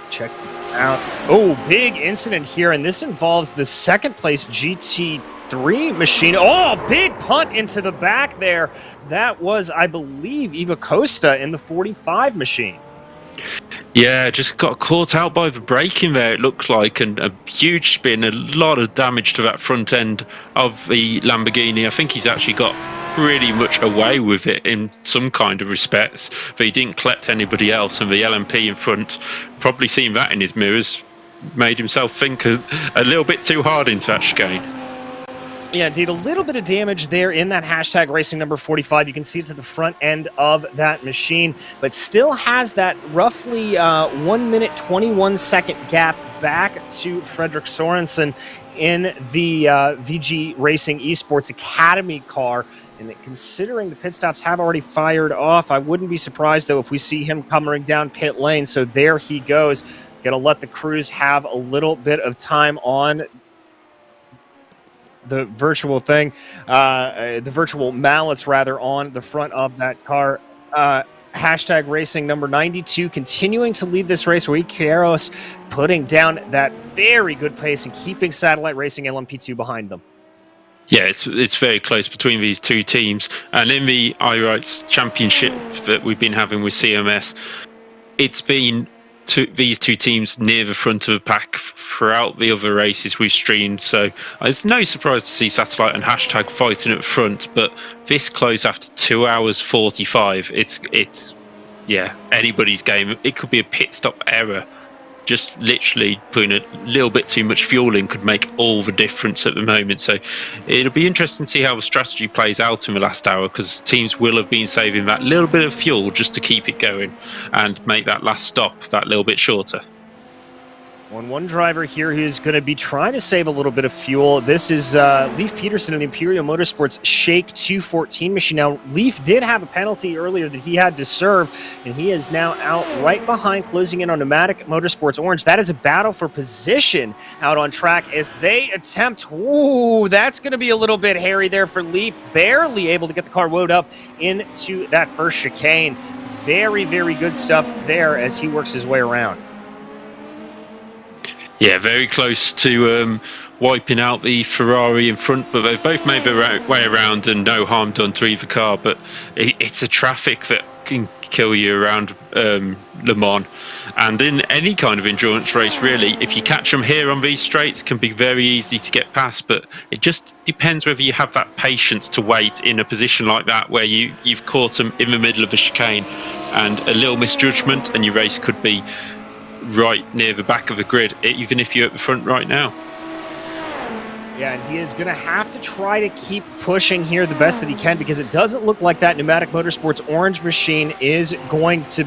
Check out. Oh, big incident here, and this involves the second place Gt3 machine. Oh, big punt into the back there. That was, I believe, Eva Costa in the 45 machine.
Yeah, just got caught out by the braking there, it looked like, and a huge spin, a lot of damage to that front end of the Lamborghini. I think he's actually got pretty much away with it in some kind of respects, but he didn't collect anybody else, and the LMP in front, probably seeing that in his mirrors, made himself think a little bit too hard into that chicane.
Yeah, indeed, a little bit of damage there in that hashtag racing number 45. You can see it to the front end of that machine, but still has that roughly 1 minute 21 second gap back to Frederick Sorensen in the VG Racing Esports Academy car. And considering the pit stops have already fired off, I wouldn't be surprised, though, if we see him coming down pit lane. So there he goes. Going to let the crews have a little bit of time on the virtual thing, the virtual mallets, rather, on the front of that car. Hashtag racing number 92 continuing to lead this race. Rui Queiroz putting down that very good pace and keeping Satellite Racing LMP2 behind them.
Yeah, it's very close between these two teams. And in the iRacing Championship that we've been having with CMS, it's been these two teams near the front of the pack throughout the other races we've streamed. So it's no surprise to see Satellite and Hashtag fighting at the front. But this close after 2 hours 45, it's yeah, anybody's game. It could be a pit stop error. Just literally putting a little bit too much fuel in could make all the difference at the moment. So it'll be interesting to see how the strategy plays out in the last hour, because teams will have been saving that little bit of fuel just to keep it going and make that last stop that little bit shorter.
One driver here who's going to be trying to save a little bit of fuel. This is Leif Peterson of the Imperial Motorsports Shake 214 machine. Now, Leif did have a penalty earlier that he had to serve, and he is now out right behind, closing in on Pneumatic Motorsports Orange. That is a battle for position out on track as they attempt. Ooh, that's going to be a little bit hairy there for Leif. Barely able to get the car wound up into that first chicane. Very, very good stuff there as he works his way around.
Yeah, very close to wiping out the Ferrari in front, but they've both made their way around and no harm done to either car. But it's a traffic that can kill you around Le Mans, and in any kind of endurance race, really. If you catch them here on these straights, it can be very easy to get past, but it just depends whether you have that patience to wait in a position like that where you've caught them in the middle of a chicane, and a little misjudgment and your race could be right near the back of the grid, even if you're at the front right now.
Yeah, and he is going to have to try to keep pushing here the best that he can, because it doesn't look like that Pneumatic Motorsports Orange machine is going to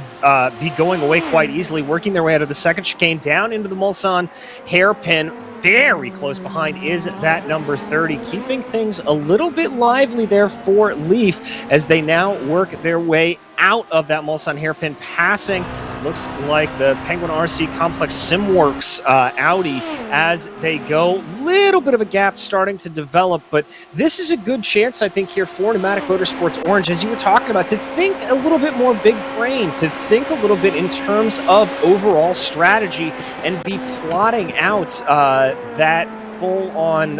be going away quite easily, working their way out of the second chicane down into the Mulsanne hairpin. Very close behind is that number 30, keeping things a little bit lively there for Leif as they now work their way out of that Mulsanne hairpin, passing, looks like the Penguin RC Complex Simworks Audi as they go. Little bit of a gap starting to develop, but this is a good chance, I think, here for Pneumatic Motorsports Orange, as you were talking about, to think a little bit more big brain, to think a little bit in terms of overall strategy and be plotting out that full-on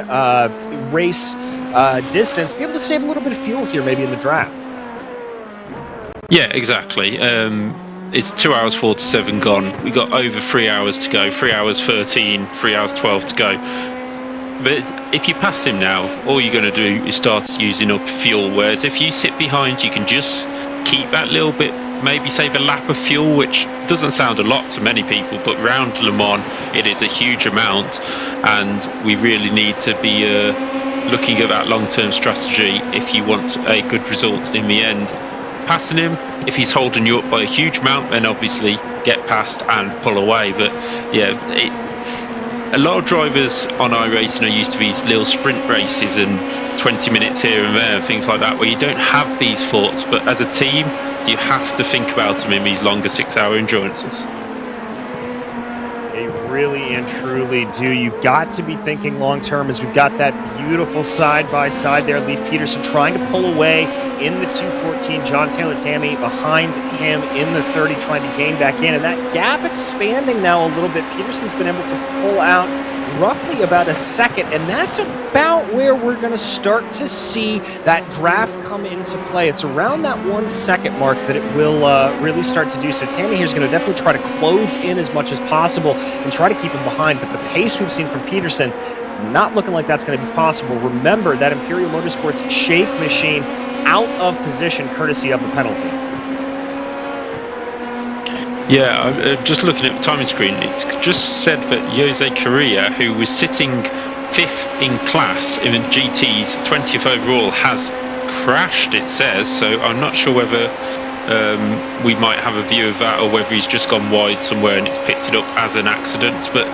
race distance, be able to save a little bit of fuel here maybe in the draft.
Yeah, exactly. It's 2 hours 47 gone. We got over 3 hours to go. 3 hours 13, 3 hours 12 to go. But if you pass him now, all you're going to do is start using up fuel. Whereas if you sit behind, you can just keep that little bit, maybe save a lap of fuel, which doesn't sound a lot to many people, but round Le Mans, it is a huge amount. And we really need to be looking at that long-term strategy if you want a good result in the end. Passing him, if he's holding you up by a huge amount, then obviously get past and pull away. But yeah, a lot of drivers on iRacing are used to these little sprint races and 20 minutes here and there, things like that, where you don't have these thoughts. But as a team, you have to think about them in these longer 6-hour endurances.
Really and truly do. You've got to be thinking long term, as we've got that beautiful side by side there. Leif Peterson trying to pull away in the 214. John Taylor Tammy behind him in the 30, trying to gain back in, and that gap expanding now a little bit. Peterson's been able to pull out roughly about a second, and that's about where we're going to start to see that draft come into play. It's around that 1 second mark that it will really start to do so. Tammy here's going to definitely try to close in as much as possible and try to keep him behind, but the pace we've seen from Peterson, not looking like that's going to be possible. Remember, that Imperial Motorsports Shake machine out of position courtesy of the penalty. Yeah,
just looking at the timing screen, it's just said that Jose Correa, who was sitting fifth in class in GT's 20th overall has crashed, it says. So I'm not sure whether we might have a view of that, or whether he's just gone wide somewhere and it's picked it up as an accident. But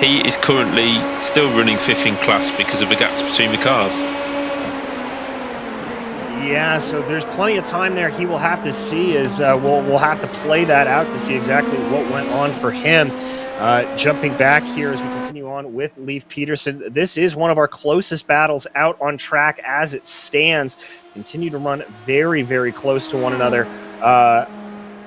he is currently still running fifth in class because of the gaps between the cars.
Yeah, so there's plenty of time there. He will have to see as we'll have to play that out to see exactly what went on for him. Jumping back here as we continue on with Leif Peterson. This is one of our closest battles out on track as it stands. Continue to run very, very close to one another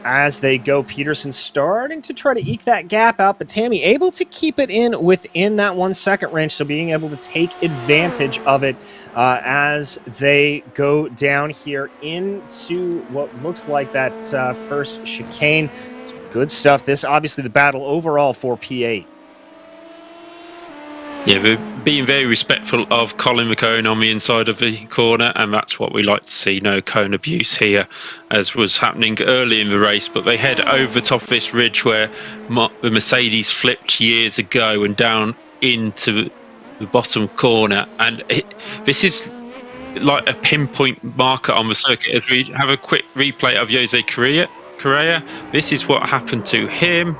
as they go. Peterson starting to try to eke that gap out, but Tammy able to keep it in within that 1 second range, so being able to take advantage of it as they go down here into what looks like that first chicane. It's good stuff. This obviously the battle overall for P8.
Yeah, we're being very respectful of Colin McCone on the inside of the corner, and that's what we like to see. No cone abuse here, as was happening early in the race. But they head over the top of this ridge where the Mercedes flipped years ago and down into the bottom corner. And this is like a pinpoint marker on the circuit. As we have a quick replay of Jose Correa, this is what happened to him.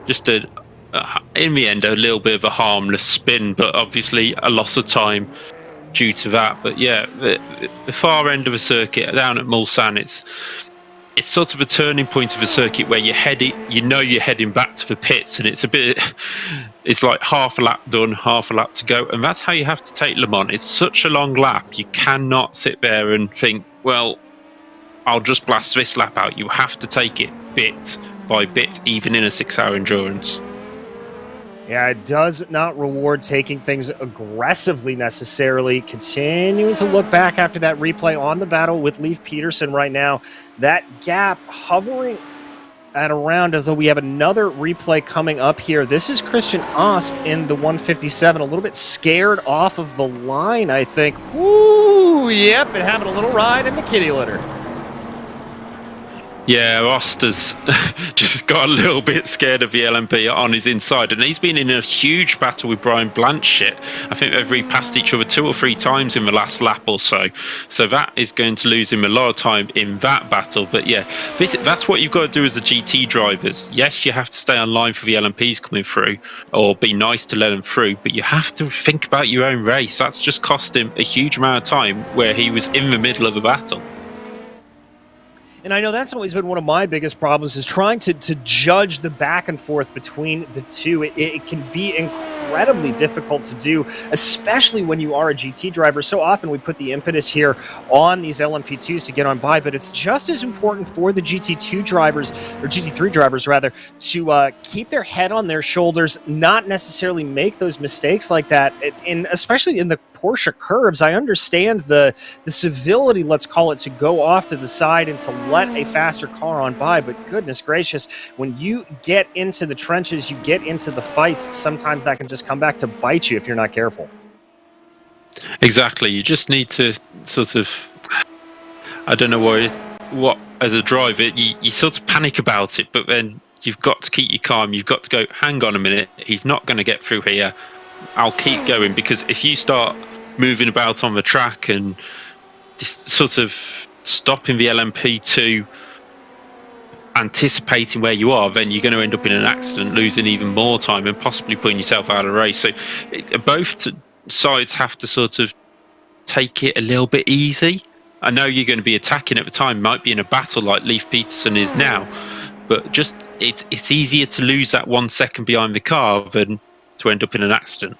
Just in the end, a little bit of a harmless spin, but obviously a loss of time due to that. But yeah, the far end of the circuit down at Mulsanne, it's sort of a turning point of a circuit where you're heading back to the pits, and it's like half a lap done, half a lap to go, and that's how you have to take Le Mans. It's such a long lap. You cannot sit there and think, well, I'll just blast this lap out. You have to take it bit by bit, even in a 6-hour endurance.
Yeah, it does not reward taking things aggressively necessarily. Continuing to look back after that replay on the battle with Leif Peterson right now. That gap hovering at around, as though we have another replay coming up here. This is Christian Ost in the 157, a little bit scared off of the line, I think. Woo, yep, and having a little ride in the kitty litter.
Yeah, Oster's just got a little bit scared of the LMP on his inside, and he's been in a huge battle with Brian Blanchett. I think they've repassed each other 2 or 3 times in the last lap or so. So that is going to lose him a lot of time in that battle. But yeah, that's what you've got to do as the GT drivers. Yes, you have to stay on line for the LMPs coming through, or be nice to let them through, but you have to think about your own race. That's just cost him a huge amount of time where he was in the middle of a battle.
And I know that's always been one of my biggest problems, is trying to judge the back and forth between the two. It can be incredibly difficult to do, especially when you are a GT driver. So often we put the impetus here on these LMP2s to get on by, but it's just as important for the GT2 drivers, or GT3 drivers rather, to keep their head on their shoulders, not necessarily make those mistakes like that. And especially in the Porsche Curves, I understand the civility, let's call it, to go off to the side and to let a faster car on by, but goodness gracious, when you get into the trenches, you get into the fights, sometimes that can just come back to bite you if you're not careful.
Exactly. You just need to sort of, I don't know what as a driver, you sort of panic about it, but then you've got to keep you calm. You've got to go, hang on a minute, he's not going to get through here. I'll keep going, because if you start moving about on the track and just sort of stopping the LMP2, anticipating where you are, then you're going to end up in an accident, losing even more time and possibly putting yourself out of the race. So both sides have to sort of take it a little bit easy. I know you're going to be attacking at the time, might be in a battle like Leif Peterson is now, but just it's easier to lose that 1 second behind the car than to end up in an accident.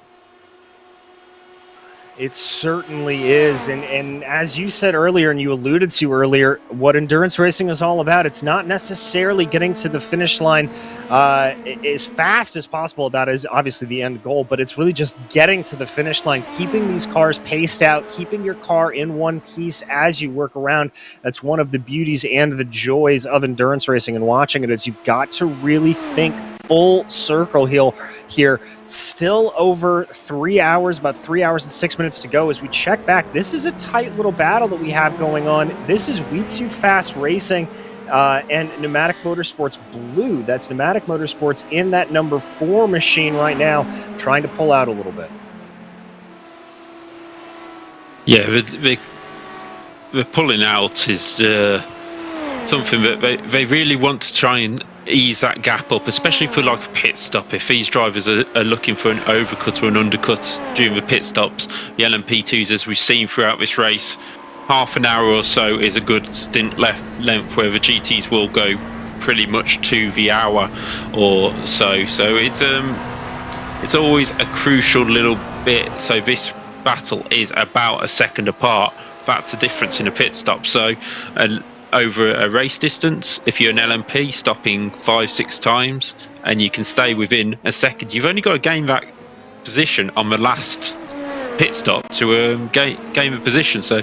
It certainly is, and as you said earlier, and you alluded to earlier, what endurance racing is all about, it's not necessarily getting to the finish line as fast as possible. That is obviously the end goal, but it's really just getting to the finish line, keeping these cars paced out, keeping your car in one piece as you work around. That's one of the beauties and the joys of endurance racing, and watching it is you've got to really think full circle here. Still over 3 hours, about 3 hours and 6 minutes to go as we check back. This is a tight little battle that we have going on. This is We2 Fast Racing and Pneumatic Motorsports Blue. That's Pneumatic Motorsports in that number 4 machine right now, trying to pull out a little bit.
Yeah, the pulling out is something that they really want to try and ease that gap up, especially for like a pit stop. If these drivers are looking for an overcut or an undercut during the pit stops, the LMP2s, as we've seen throughout this race, half an hour or so is a good stint length where the GTs will go pretty much to the hour or so. So it's always a crucial little bit. So this battle is about a second apart. That's the difference in a pit stop. So over a race distance, if you're an LMP stopping 5-6 times and you can stay within a second, you've only got to gain that position on the last pit stop to gain the position. So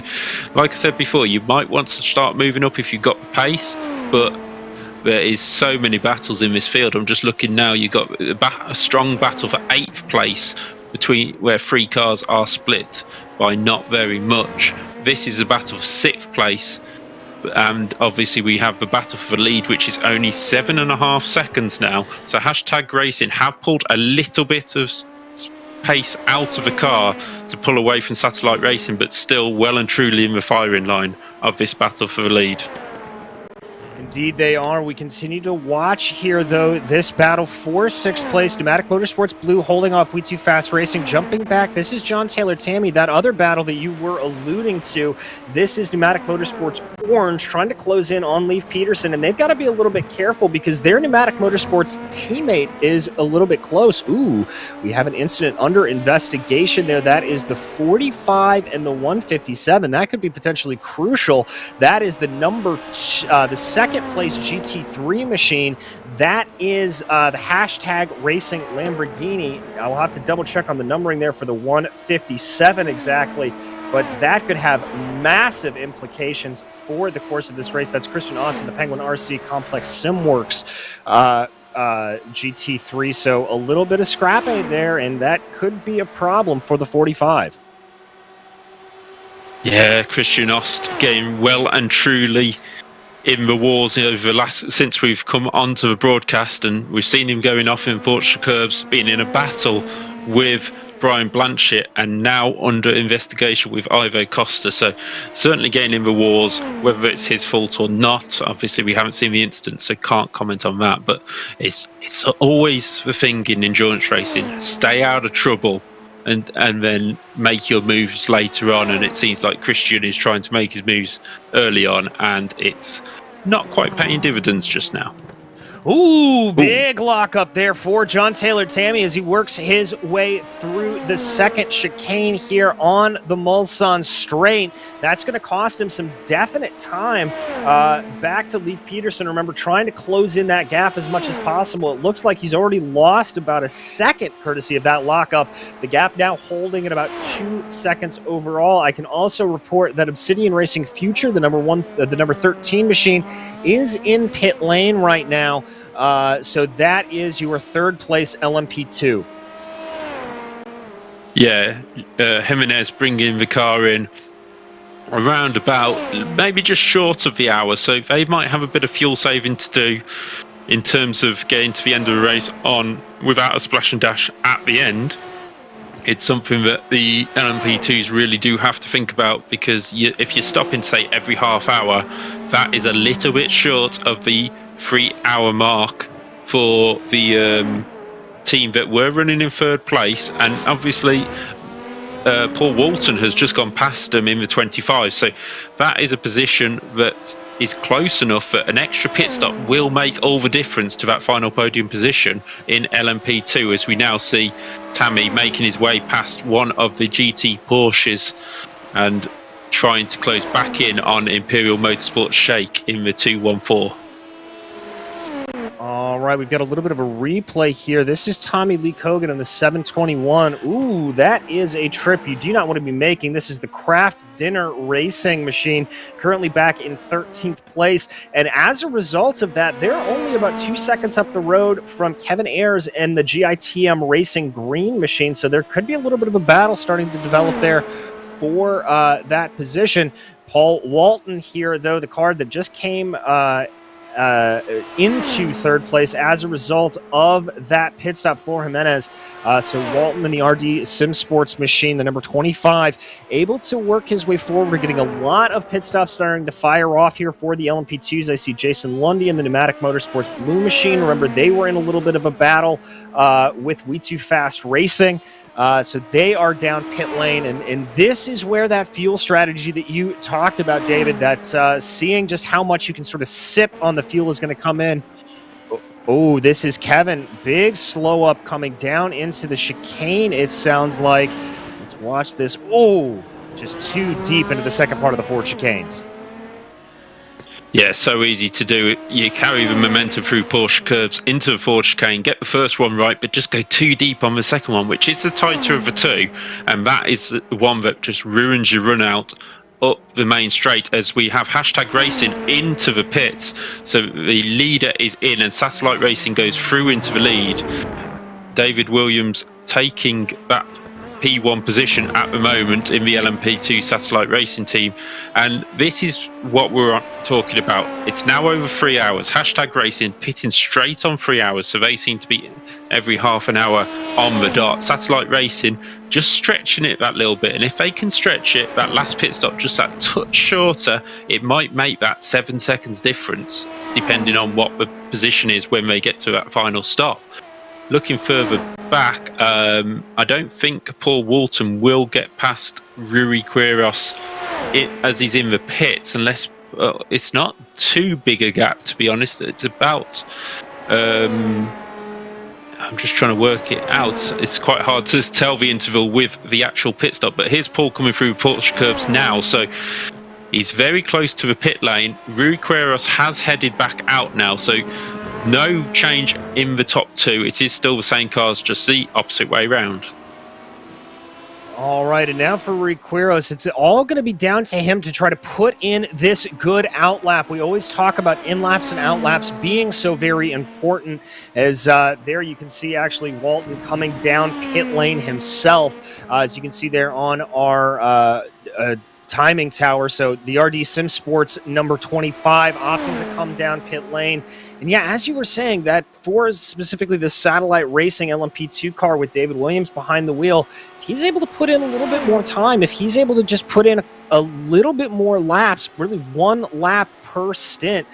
like I said before, you might want to start moving up if you've got the pace, but there is so many battles in this field. I'm just looking now, you've got a strong battle for 8th place between where 3 cars are split by not very much. This is a battle for 6th place, and obviously we have the battle for the lead, which is only 7.5 seconds now. So Hashtag Racing have pulled a little bit of pace out of the car to pull away from Satellite Racing, but still well and truly in the firing line of this battle for the lead.
Indeed they are. We continue to watch here, though, this battle for 6th place. Pneumatic Motorsports Blue holding off We2 Fast Racing. Jumping back, this is John Taylor Tammy, that other battle that you were alluding to. This is Pneumatic Motorsports Orange trying to close in on Leif Peterson, and they've got to be a little bit careful because their Pneumatic Motorsports teammate is a little bit close. Ooh, we have an incident under investigation there. That is the 45 and the 157. That could be potentially crucial. That is the the second place GT3 machine. That is the Hashtag Racing Lamborghini. I'll have to double check on the numbering there for the 157 exactly, but that could have massive implications for the course of this race. That's Christian Austin, the Penguin RC Complex Simworks GT3. So a little bit of scrapping there, and that could be a problem for the 45.
Yeah, Christian Ost getting well and truly in the wars over since we've come onto the broadcast, and we've seen him going off in Porsche Curves, being in a battle with Brian Blanchett, and now under investigation with Ivo Costa. So certainly getting in the wars, whether it's his fault or not. Obviously we haven't seen the incident, so can't comment on that, but it's always the thing in endurance racing: stay out of trouble and then make your moves later on. And it seems like Christian is trying to make his moves early on, and it's not quite paying dividends just now.
Ooh, big lockup there for John Taylor Tammy as he works his way through the second chicane here on the Mulsanne straight. That's going to cost him some definite time back to Leif Peterson. Remember, trying to close in that gap as much as possible. It looks like he's already lost about a second courtesy of that lockup. The gap now holding at about 2 seconds overall. I can also report that Obsidian Racing Future, the number 13 machine, is in pit lane right now. So that is your 3rd place LMP2.
Yeah, Jimenez bringing the car in around about maybe just short of the hour, so they might have a bit of fuel saving to do in terms of getting to the end of the race on without a splash and dash at the end. It's something that the LMP2s really do have to think about, because if you're stopping, say, every half hour, that is a little bit short of the 3-hour mark for the team that were running in 3rd place. And obviously Paul Walton has just gone past them in the 25, so that is a position that is close enough that an extra pit stop will make all the difference to that final podium position in LMP2, as we now see Tammy making his way past one of the GT Porsches and trying to close back in on Imperial Motorsports Shake in the 214.
All right, we've got a little bit of a replay here. This is Tommy Lee Kogan in the 721. Ooh, that is a trip you do not want to be making. This is the Kraft Dinner Racing machine, currently back in 13th place. And as a result of that, they're only about 2 seconds up the road from Kevin Ayers and the GITM Racing Green machine. So there could be a little bit of a battle starting to develop there for that position. Paul Walton here, though, the car that just came into third place as a result of that pit stop for Jimenez. So Walton and the RD Sim Sports machine, the number 25, able to work his way forward. We're getting a lot of pit stops starting to fire off here for the LMP2s. I see Jason Lundy and the Pneumatic Motorsports Blue Machine. Remember, they were in a little bit of a battle with We2 Fast Racing. So they are down pit lane, and this is where that fuel strategy that you talked about, David, that seeing just how much you can sort of sip on the fuel is going to come in. Oh, this is Kevin. Big slow up coming down into the chicane, it sounds like. Let's watch this. Oh, just too deep into the second part of the Ford chicanes.
Yeah, so easy to do. You carry the momentum through Porsche Curves into the Ford chicane, get the first one right, but just go too deep on the second one, which is the tighter of the two, and that is the one that just ruins your run out up the main straight as we have Hashtag Racing into the pits. So the leader is in and Satellite Racing goes through into the lead. David Williams taking that P1 position at the moment in the LMP2 Satellite Racing team, and this is what we're talking about. It's now over 3 hours. Hashtag Racing pitting straight on 3 hours, so they seem to be every half an hour on the dot. Satellite Racing just stretching it that little bit, and if they can stretch it, that last pit stop just that touch shorter, it might make that 7 seconds difference depending on what the position is when they get to that final stop. Looking further back, I don't think Paul Walton will get past Rui Quiros as he's in the pits, unless it's not too big a gap, to be honest. It's about... I'm just trying to work it out. It's quite hard to tell the interval with the actual pit stop, but here's Paul coming through Porsche Curves now, so he's very close to the pit lane. Rui Quiros has headed back out now, so no change in the top two. It is still the same cars, just the opposite way round.
All right, and now for Rui Quiros, it's all going to be down to him to try to put in this good outlap. We always talk about in-laps and outlaps being so very important, as there you can see actually Walton coming down pit lane himself, as you can see there on our timing tower. So the RD Sim Sports number 25 opting to come down pit lane. And yeah, as you were saying, that for specifically the Satellite Racing LMP2 car with David Williams behind the wheel, if he's able to put in a little bit more time, if he's able to just put in a little bit more laps, really one lap per stint,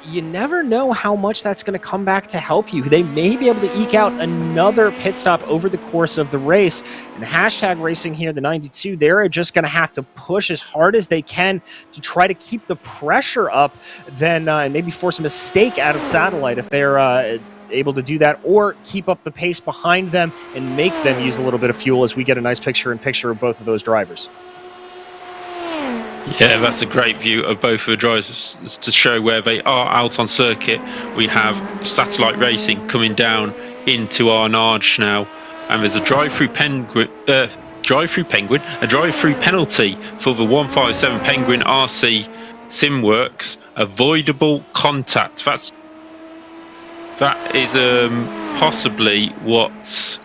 you never know how much that's going to come back to help you. They may be able to eke out another pit stop over the course of the race. And Hashtag Racing here, the 92, they're just going to have to push as hard as they can to try to keep the pressure up, then maybe force a mistake out of Satellite if they're able to do that, or keep up the pace behind them and make them use a little bit of fuel as we get a nice picture-in-picture of both of those drivers.
Yeah, that's a great view of both of the drivers to show where they are out on circuit. We have Satellite Racing coming down into Arnage now, and there's a drive-through penguin, a drive-through penalty for the 157 Penguin RC Simworks, avoidable contact. That is possibly what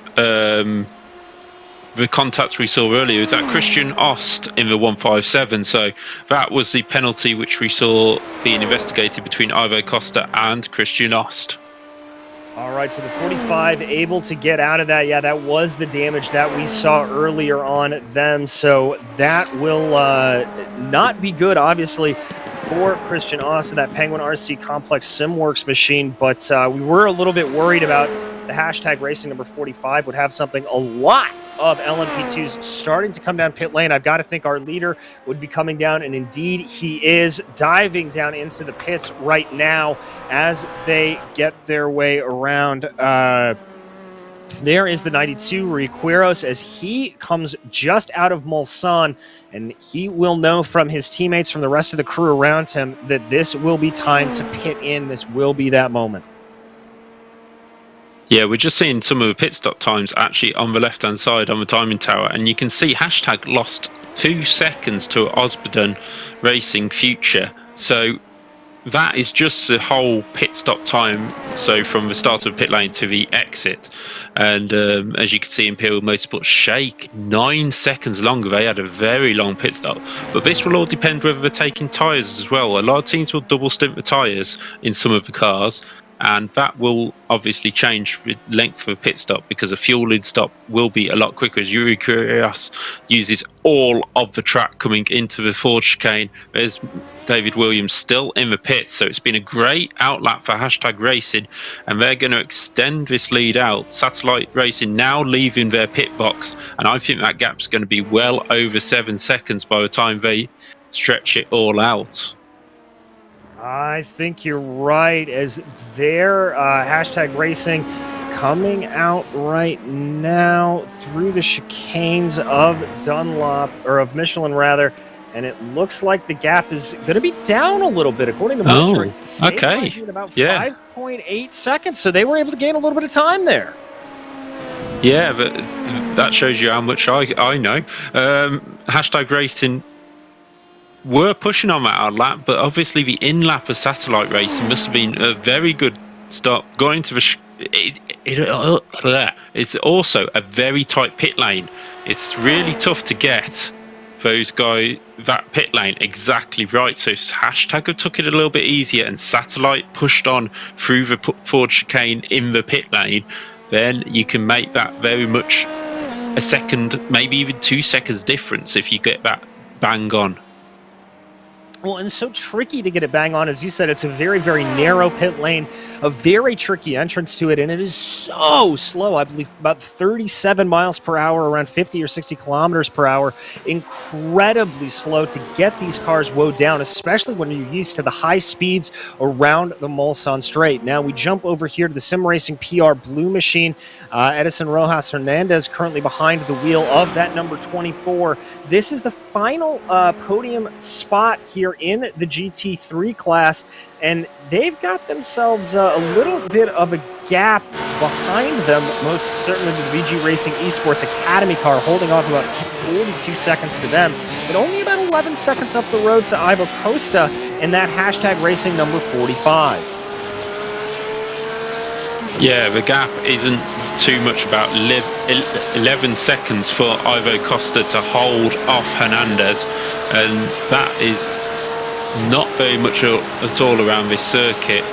the contact we saw earlier. Is that Christian Ost in the 157? So that was the penalty which we saw being investigated between Ivo Costa and Christian Ost.
All right, so the 45 able to get out of that. Yeah, that was the damage that we saw earlier on them. So that will not be good, obviously, for Christian Ost and that Penguin RC Complex Simworks machine. But we were a little bit worried about the Hashtag Racing number 45 would have something. A lot of LMP2s starting to come down pit lane. I've got to think our leader would be coming down, and indeed he is diving down into the pits right now as they get their way around. There is the 92, Rui Quiros, as he comes just out of Mulsanne, and he will know from his teammates, from the rest of the crew around him, that this will be time to pit in. This will be that moment.
Yeah, we're just seeing some of the pit stop times actually on the left-hand side on the timing tower, and you can see Hashtag lost 2 seconds to Osbodon Racing Future. So that is just the whole pit stop time, so from the start of the pit lane to the exit. And as you can see, Imperial Motorsports Shake 9 seconds longer. They had a very long pit stop, but this will all depend whether they're taking tyres as well. A lot of teams will double stint the tyres in some of the cars, and that will obviously change the length of a pit stop, because a fueling stop will be a lot quicker, as Yuri Kurios uses all of the track coming into the Ford chicane. There's David Williams still in the pit, so it's been a great outlap for Hashtag Racing, and they're going to extend this lead out. Satellite Racing now leaving their pit box, and I think that gap's going to be well over 7 seconds by the time they stretch it all out.
I think you're right, as their Hashtag Racing coming out right now through the chicanes of Dunlop, or of Michelin rather, and it looks like the gap is going to be down a little bit according to my chart.
Okay.
At about
Yeah.
5.8 seconds, so they were able to gain a little bit of time there.
Yeah, but that shows you how much I know. Hashtag Racing were pushing on that outlap, but obviously the in-lap of Satellite Racing must have been a very good start. Going to the it's also a very tight pit lane. It's really tough to get those guys that pit lane exactly right. So Hashtag have took it a little bit easier, and Satellite pushed on through the Ford chicane in the pit lane. Then you can make that very much a second, maybe even 2 seconds difference if you get that bang on.
Well, and so tricky to get it bang on. As you said, it's a very, very narrow pit lane, a very tricky entrance to it, and it is so slow. I believe about 37 miles per hour, around 50 or 60 kilometers per hour. Incredibly slow to get these cars woed down, especially when you're used to the high speeds around the Mulsanne Straight. Now we jump over here to the Sim Racing PR Blue Machine. Edison Rojas Hernandez currently behind the wheel of that number 24. This is the final podium spot here in the GT3 class, and they've got themselves a little bit of a gap behind them, most certainly the VG Racing Esports Academy car, holding off about 42 seconds to them, but only about 11 seconds up the road to Ivo Costa in that Hashtag Racing number 45.
Yeah, the gap isn't too much, about 11 seconds for Ivo Costa to hold off Hernandez, and that is not very much at all around this circuit.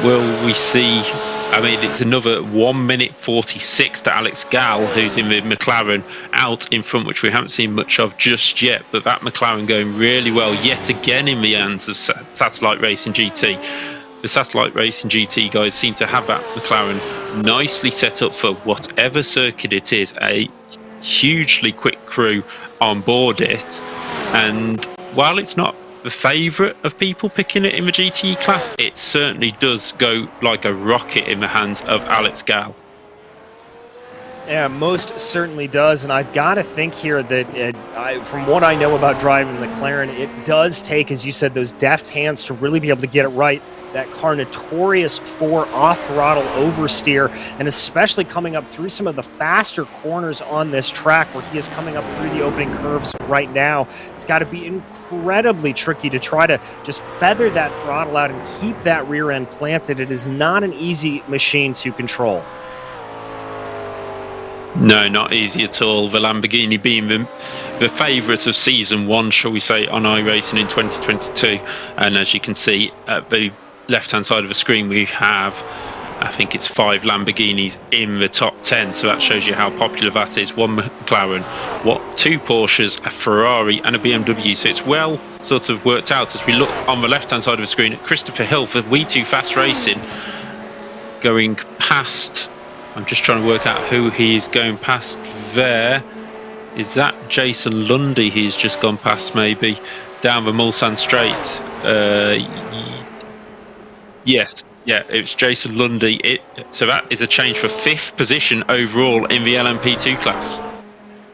Will we see? I mean, it's another 1 minute 46 to Alex Gall, who's in the McLaren, out in front, which we haven't seen much of just yet. But that McLaren going really well yet again in the hands of Satellite Racing GT. The Satellite Racing GT guys seem to have that McLaren nicely set up for whatever circuit it is. A hugely quick crew on board it, and while it's not the favourite of people picking it in the GTE class, it certainly does go like a rocket in the hands of Alex Gall.
Yeah, most certainly does, and I've got to think here that from what I know about driving McLaren, it does take, as you said, those deft hands to really be able to get it right. That car notorious for off-throttle oversteer, and especially coming up through some of the faster corners on this track where he is coming up through the opening curves right now. It's got to be incredibly tricky to try to just feather that throttle out and keep that rear end planted. It is not an easy machine to control.
No, not easy at all. The Lamborghini being the favourite of Season 1, shall we say, on iRacing in 2022. And as you can see at the left-hand side of the screen, we have, I think it's 5 Lamborghinis in the top 10. So that shows you how popular that is. 1 McLaren, 2 Porsches, a Ferrari and a BMW. So it's well sort of worked out as we look on the left-hand side of the screen at Christopher Hill for We2 Fast Racing going past. I'm just trying to work out who he's going past there. Is that Jason Lundy he's just gone past, maybe, down the Mulsanne Straight? Yes, yeah, it's Jason Lundy. So that is a change for 5th position overall in the LMP2 class.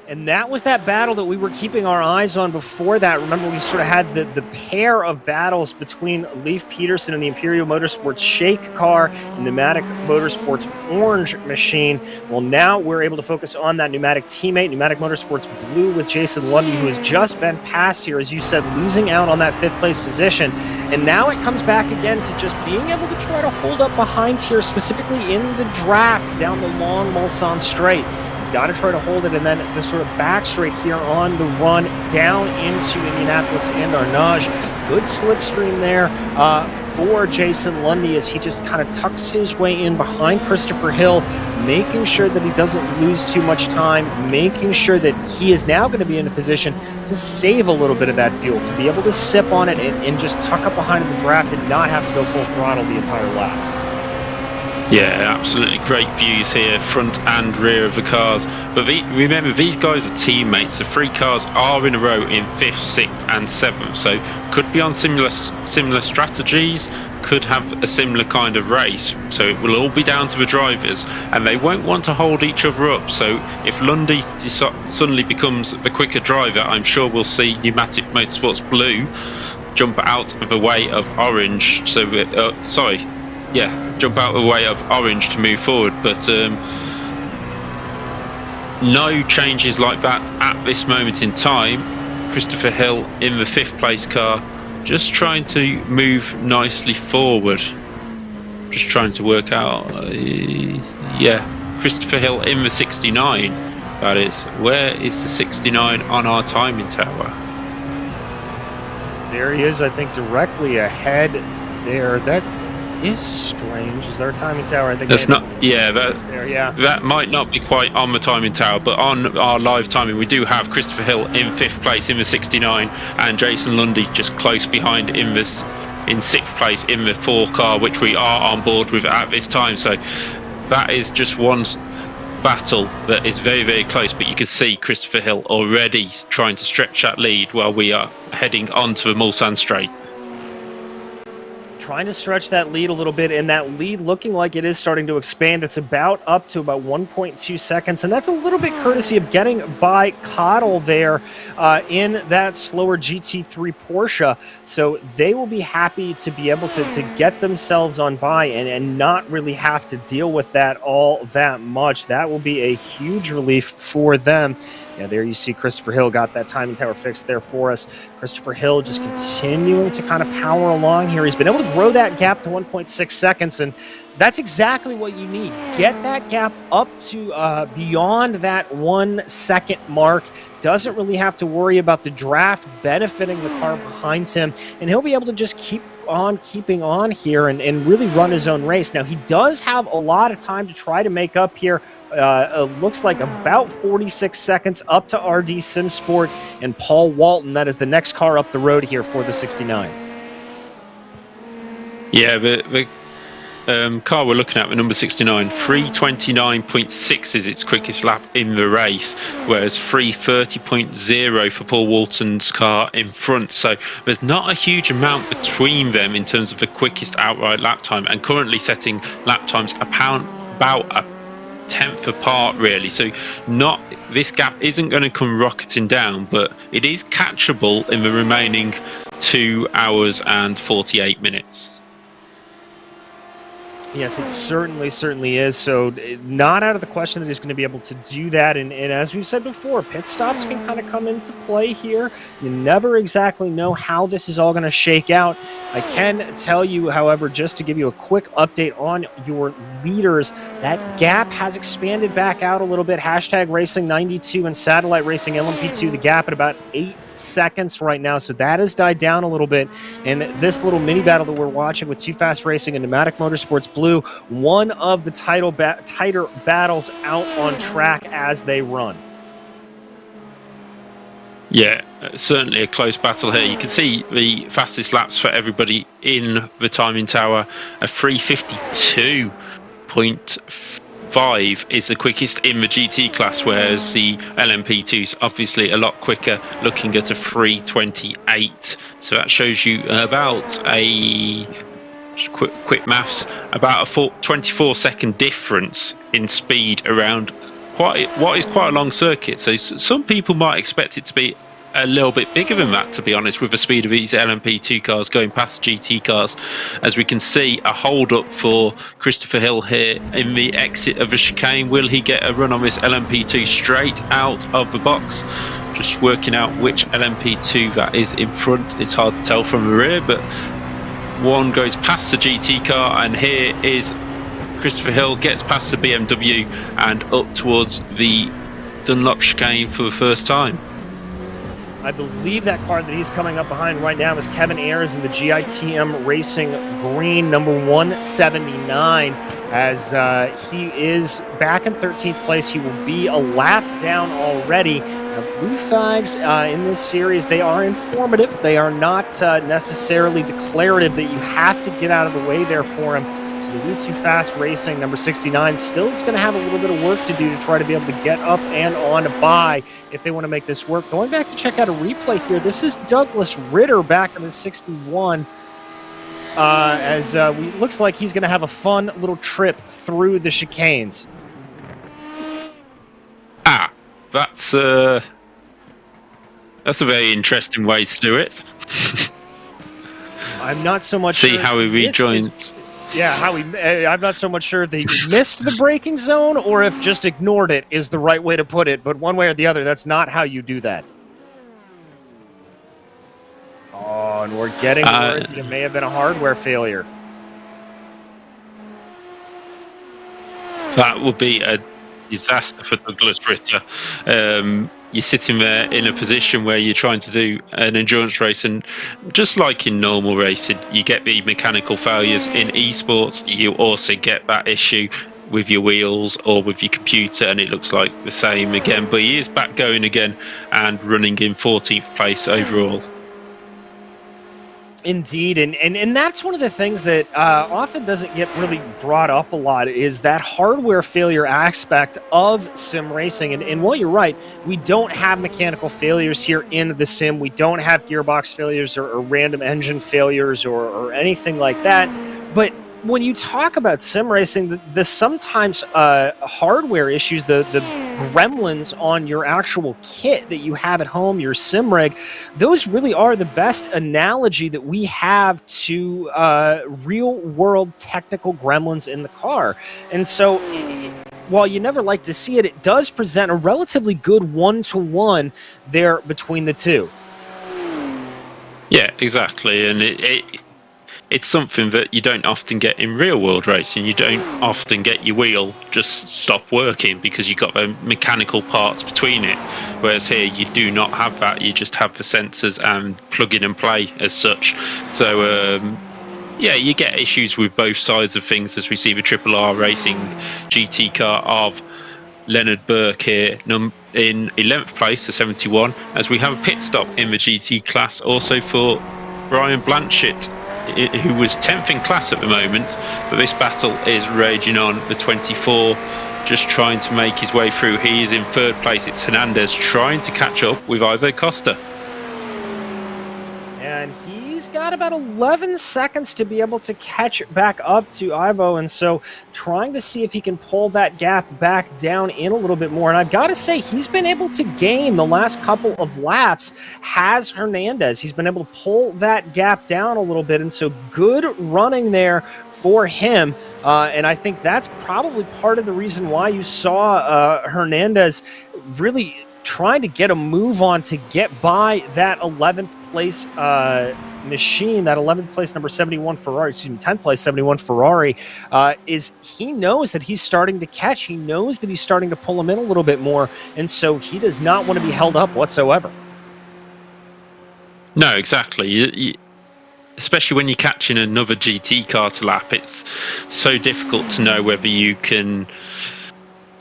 And that was that battle that we were keeping our eyes on before that. Remember, we sort of had the pair of battles between Leif Peterson and the Imperial Motorsports Shake car and Pneumatic Motorsports Orange machine. Well, now we're able to focus on that Pneumatic teammate, Pneumatic Motorsports Blue, with Jason Lundy, who has just been passed here, as you said, losing out on that 5th place position. And now it comes back again to just being able to try to hold up behind here, specifically in the draft down the long Mulsanne straight. Got to try to hold it, and then the sort of back straight here on the run down into Indianapolis and Arnage. Good slipstream there for Jason Lundy as he just kind of tucks his way in behind Christopher Hill, making sure that he doesn't lose too much time, making sure that he is now going to be in a position to save a little bit of that fuel, to be able to sip on it and just tuck up behind the draft and not have to go full throttle the entire lap.
Yeah, absolutely great views here, front and rear of the cars. But remember, these guys are teammates. The 3 cars are in a row in 5th, 6th and 7th. So could be on similar strategies, could have a similar kind of race. So it will all be down to the drivers, and they won't want to hold each other up. So if Lundy suddenly becomes the quicker driver, I'm sure we'll see Pneumatic Motorsports Blue jump out of the way of Orange. So, jump out of the way of Orange to move forward, but no changes like that at this moment in time. Christopher Hill in the 5th place car, just trying to move nicely forward. Just trying to work out, Christopher Hill in the 69. That is, where is the 69 on our timing tower?
There he is, I think, directly ahead there. That is strange. Is there a timing tower? I think
that's not.
That
might not be quite on the timing tower, but on our live timing, we do have Christopher Hill in 5th place in the 69, and Jason Lundy just close behind in 6th place in the 4 car, which we are on board with at this time. So that is just one battle that is very, very close. But you can see Christopher Hill already trying to stretch that lead while we are heading onto the Mulsanne straight.
Trying to stretch that lead a little bit, and that lead looking like it is starting to expand. It's about up to about 1.2 seconds, and that's a little bit courtesy of getting by Cottle there in that slower GT3 Porsche. So they will be happy to be able to get themselves on by and not really have to deal with that all that much. That will be a huge relief for them. Yeah, there you see Christopher Hill got that timing tower fixed there for us. Christopher Hill just continuing to kind of power along here. He's been able to grow that gap to 1.6 seconds, and that's exactly what you need. Get that gap up to beyond that 1 second mark. Doesn't really have to worry about the draft benefiting the car behind him, and he'll be able to just keep on keeping on here and really run his own race. Now, he does have a lot of time to try to make up here. Looks like about 46 seconds up to RD Simsport and Paul Walton. That is the next car up the road here for the 69.
Yeah, the car we're looking at, the number 69, 3:29.6 is its quickest lap in the race, whereas 3:30.0 for Paul Walton's car in front. So there's not a huge amount between them in terms of the quickest outright lap time, and currently setting lap times about a tenth apart, really. So this gap isn't going to come rocketing down, but it is catchable in the remaining 2 hours and 48 minutes.
Yes, it certainly is. So not out of the question that he's going to be able to do that. And as we've said before, pit stops can kind of come into play here. You never exactly know how this is all going to shake out. I can tell you, however, just to give you a quick update on your leaders, that gap has expanded back out a little bit. Hashtag Racing 92 and Satellite Racing LMP2, the gap at about 8 seconds right now. So that has died down a little bit. And this little mini battle that we're watching with Too Fast Racing and Pneumatic Motorsports Blue, one of the tighter battles out on track as they run.
Yeah, certainly a close battle here. You can see the fastest laps for everybody in the timing tower. A 3:52.5 is the quickest in the GT class, whereas the LMP2 is obviously a lot quicker, looking at a 3:28. So that shows you about a quick maths, about a 24-second difference in speed around what is quite a long circuit. So some people might expect it to be a little bit bigger than that, to be honest, with the speed of these LMP2 cars going past the GT cars. As we can see, a hold up for Christopher Hill here in the exit of the chicane. Will he get a run on this LMP2 straight out of the box? Just working out which LMP2 that is in front. It's hard to tell from the rear, but one goes past the GT car, and here is Christopher Hill, gets past the BMW and up towards the Dunlop chicane for the first time.
I believe that car that he's coming up behind right now is Kevin Ayers in the GITM Racing Green, number 179. As he is back in 13th place, he will be a lap down already. Now, blue flags in this series, they are informative. They are not necessarily declarative that you have to get out of the way there for him. So the Too Fast Racing, number 69, still is going to have a little bit of work to do to try to be able to get up and on by if they want to make this work. Going back to check out a replay here, this is Douglas Ritter back in the 61. Looks like he's going to have a fun little trip through the chicanes.
That's a very interesting way to do it.
I'm not so much
See
sure
how he rejoins.
I'm not so much sure if they missed the braking zone or if just ignored it is the right way to put it. But one way or the other, that's not how you do that. Oh, and we're getting word that it may have been a hardware failure.
That would be a disaster for Douglas Ritter. You're sitting there in a position where you're trying to do an endurance race, and just like in normal racing, you get the mechanical failures. In esports, you also get that issue with your wheels or with your computer, and it looks like the same again. But he is back going again and running in 14th place overall.
Indeed, and that's one of the things that often doesn't get really brought up a lot, is that hardware failure aspect of sim racing. And while you're right, we don't have mechanical failures here in the sim. We don't have gearbox failures or random engine failures or anything like that. But when you talk about sim racing, the sometimes hardware issues, the gremlins on your actual kit that you have at home, your sim rig, those really are the best analogy that we have to real world technical gremlins in the car. And so while you never like to see it, it does present a relatively good one-to-one there between the two.
Yeah, exactly. And it's something that you don't often get in real world racing. You don't often get your wheel just stop working because you've got the mechanical parts between it. Whereas here you do not have that. You just have the sensors and plug in and play as such. So yeah, you get issues with both sides of things, as we see the Triple R Racing GT car of Leonard Burke here in 11th place to 71, as we have a pit stop in the GT class also for Brian Blanchett, who was 10th in class at the moment, but this battle is raging on. The 24 just trying to make his way through. He is in 3rd place. It's Hernandez trying to catch up with Ivo Costa.
And he's got about 11 seconds to be able to catch back up to Ivo, and so trying to see if he can pull that gap back down in a little bit more. And I've got to say, he's been able to gain the last couple of laps, has Hernandez. He's been able to pull that gap down a little bit, and so good running there for him. And I think that's probably part of the reason why you saw Hernandez really trying to get a move on to get by that 11th place machine, that 11th place number 71 Ferrari, 10th place 71 Ferrari, is he knows that he's starting to catch. He knows that he's starting to pull him in a little bit more, and so he does not want to be held up whatsoever.
No, exactly. Especially when you're catching another GT car to lap, it's so difficult to know whether you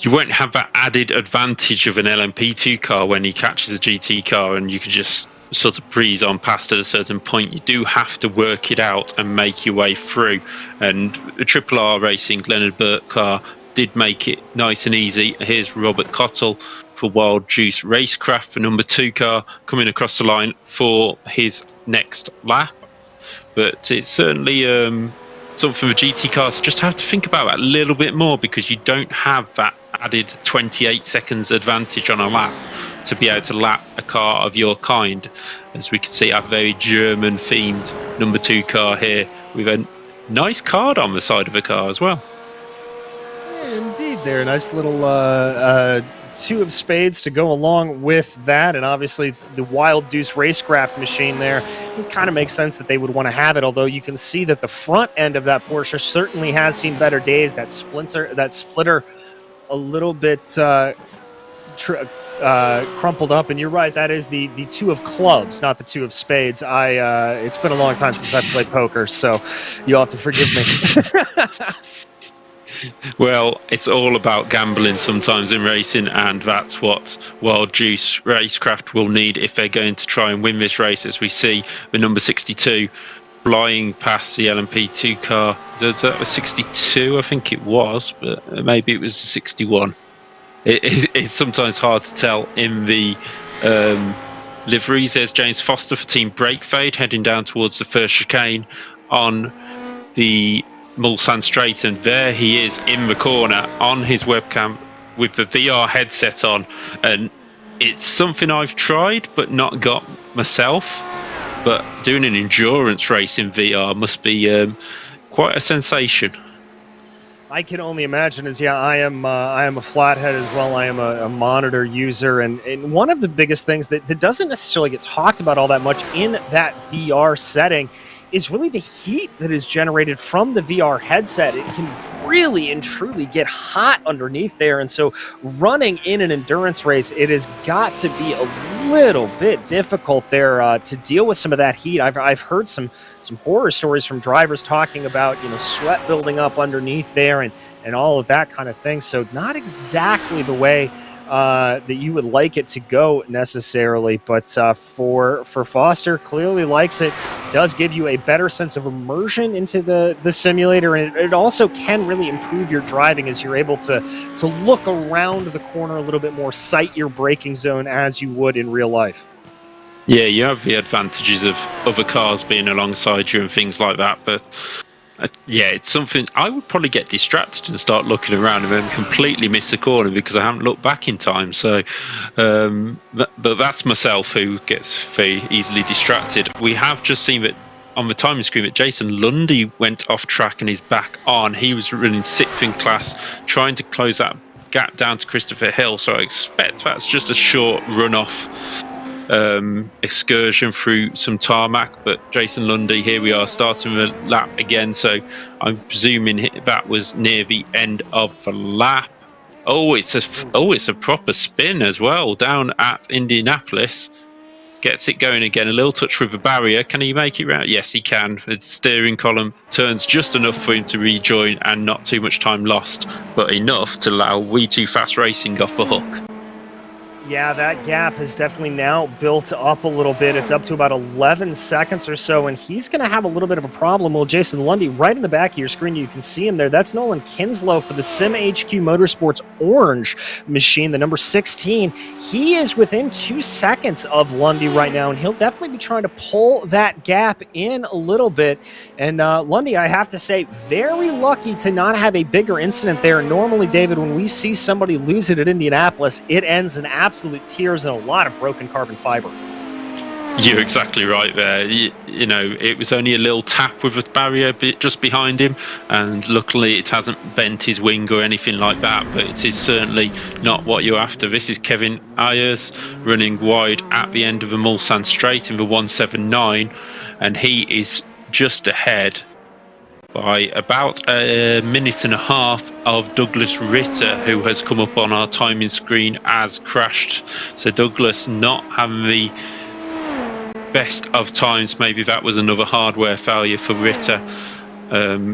won't have that added advantage of an LMP2 car when he catches a GT car and you can just sort of breeze on past at a certain point. You do have to work it out and make your way through. And the Triple R Racing Leonard Burke car did make it nice and easy. Here's Robert Cottle for Wild Juice Racecraft, the number 2 car, coming across the line for his next lap. But it's certainly something for GT cars just have to think about that a little bit more, because you don't have that added 28 seconds advantage on a lap to be able to lap a car of your kind. As we can see, a very German-themed number 2 car here with a nice card on the side of the car as well.
Yeah, indeed, there. Nice little 2 of spades to go along with that, and obviously the Wild Deuce racecraft machine there. It kind of makes sense that they would want to have it, although you can see that the front end of that Porsche certainly has seen better days. That splitter a little bit crumpled up, and you're right, that is the 2 of clubs, not the 2 of spades. It's been a long time since I've played poker, so you'll have to forgive me.
Well, it's all about gambling sometimes in racing, and that's what Wild Juice Racecraft will need if they're going to try and win this race. As we see the number 62 flying past the LMP2 car. Is that a 62? I think it was, but maybe it was 61. It's sometimes hard to tell in the liveries. There's James Foster for Team Breakfade heading down towards the first chicane on the Mulsanne Straight, and there he is in the corner on his webcam with the VR headset on, and it's something I've tried but not got myself, but doing an endurance race in VR must be quite a sensation.
I can only imagine. I am a flathead as well. I am a monitor user, and one of the biggest things that doesn't necessarily get talked about all that much in that VR setting is really the heat that is generated from the VR headset. It can really and truly get hot underneath there, and so running in an endurance race, it has got to be a little bit difficult there to deal with some of that heat. I've heard some horror stories from drivers talking about sweat building up underneath there and all of that kind of thing. So not exactly the way that you would like it to go necessarily, but for Foster, clearly likes it. Does give you a better sense of immersion into the simulator, and it also can really improve your driving as you're able to look around the corner a little bit more, sight your braking zone as you would in real life.
Yeah, you have the advantages of other cars being alongside you and things like that, but yeah, it's something I would probably get distracted and start looking around and then completely miss the corner because I haven't looked back in time. So, but that's myself who gets very easily distracted. We have just seen that on the timing screen that Jason Lundy went off track and is back on. He was running 6th in class, trying to close that gap down to Christopher Hill. So I expect that's just a short runoff excursion through some tarmac, but Jason Lundy, here we are starting the lap again, so I'm presuming that was near the end of the lap. It's a proper spin as well down at Indianapolis. Gets it going again, a little touch with the barrier. Can he make it round? Yes, he can. The steering column turns just enough for him to rejoin and not too much time lost, but enough to allow We2 Fast Racing off the hook.
Yeah, that gap has definitely now built up a little bit. It's up to about 11 seconds or so, and he's going to have a little bit of a problem. Well, Jason Lundy, right in the back of your screen, you can see him there. That's Nolan Kinslow for the Sim HQ Motorsports Orange machine, the number 16. He is within 2 seconds of Lundy right now, and he'll definitely be trying to pull that gap in a little bit. And Lundy, I have to say, very lucky to not have a bigger incident there. Normally, David, when we see somebody lose it at Indianapolis, it ends in absolute tears and a lot of broken carbon fiber.
You're exactly right there. You know, it was only a little tap with a barrier just behind him, and luckily it hasn't bent his wing or anything like that, but it is certainly not what you're after. This is Kevin Ayers running wide at the end of the Mulsanne Straight in the 179, and he is just ahead by about a minute and a half of Douglas Ritter, who has come up on our timing screen as crashed. So Douglas not having the best of times. Maybe that was another hardware failure for Ritter,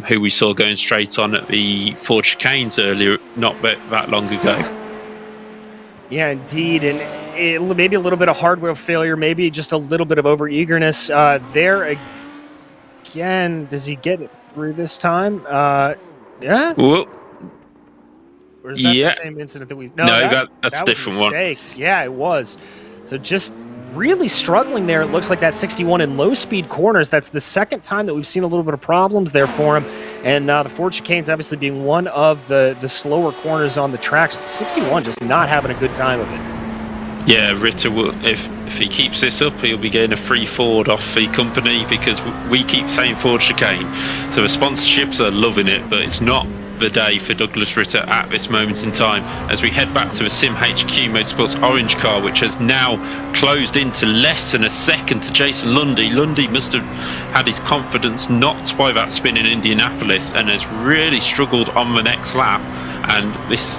who we saw going straight on at the Ford chicanes earlier, not that long ago.
Yeah, indeed, and maybe a little bit of hardware failure, maybe just a little bit of over-eagerness there. Again, does he get it through this time? Yeah.
Whoa.
Or is that the same incident that we?
No, that's a different one.
Yeah, it was. So just really struggling there. It looks like that 61 in low-speed corners. That's the second time that we've seen a little bit of problems there for him. And the Ford chicanes obviously being one of the slower corners on the tracks. 61 just not having a good time of it.
Yeah, Ritter will, if he keeps this up, he'll be getting a free Ford off the company, because we keep saying Ford chicane. So the sponsorships are loving it, but it's not the day for Douglas Ritter at this moment in time, as we head back to the Sim HQ Motorsports orange car, which has now closed into less than a second to Jason Lundy. Lundy must have had his confidence knocked by that spin in Indianapolis and has really struggled on the next lap, and this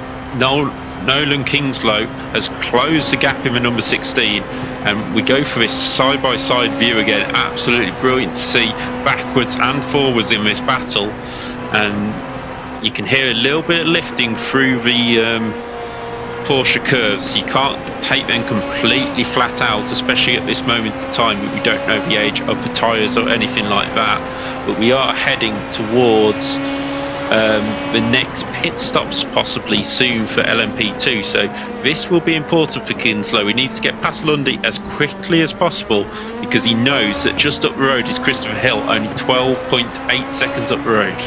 Nolan Kingslow has closed the gap in the number 16, and we go for this side-by-side view again. Absolutely brilliant to see backwards and forwards in this battle, and you can hear a little bit of lifting through the Porsche Curves. You can't take them completely flat out, especially at this moment in time. We don't know the age of the tyres or anything like that, but we are heading towards the next pit stops possibly soon for LMP2, so this will be important for Kinslow. He needs to get past Lundy as quickly as possible, because he knows that just up the road is Christopher Hill, only 12.8 seconds up the road.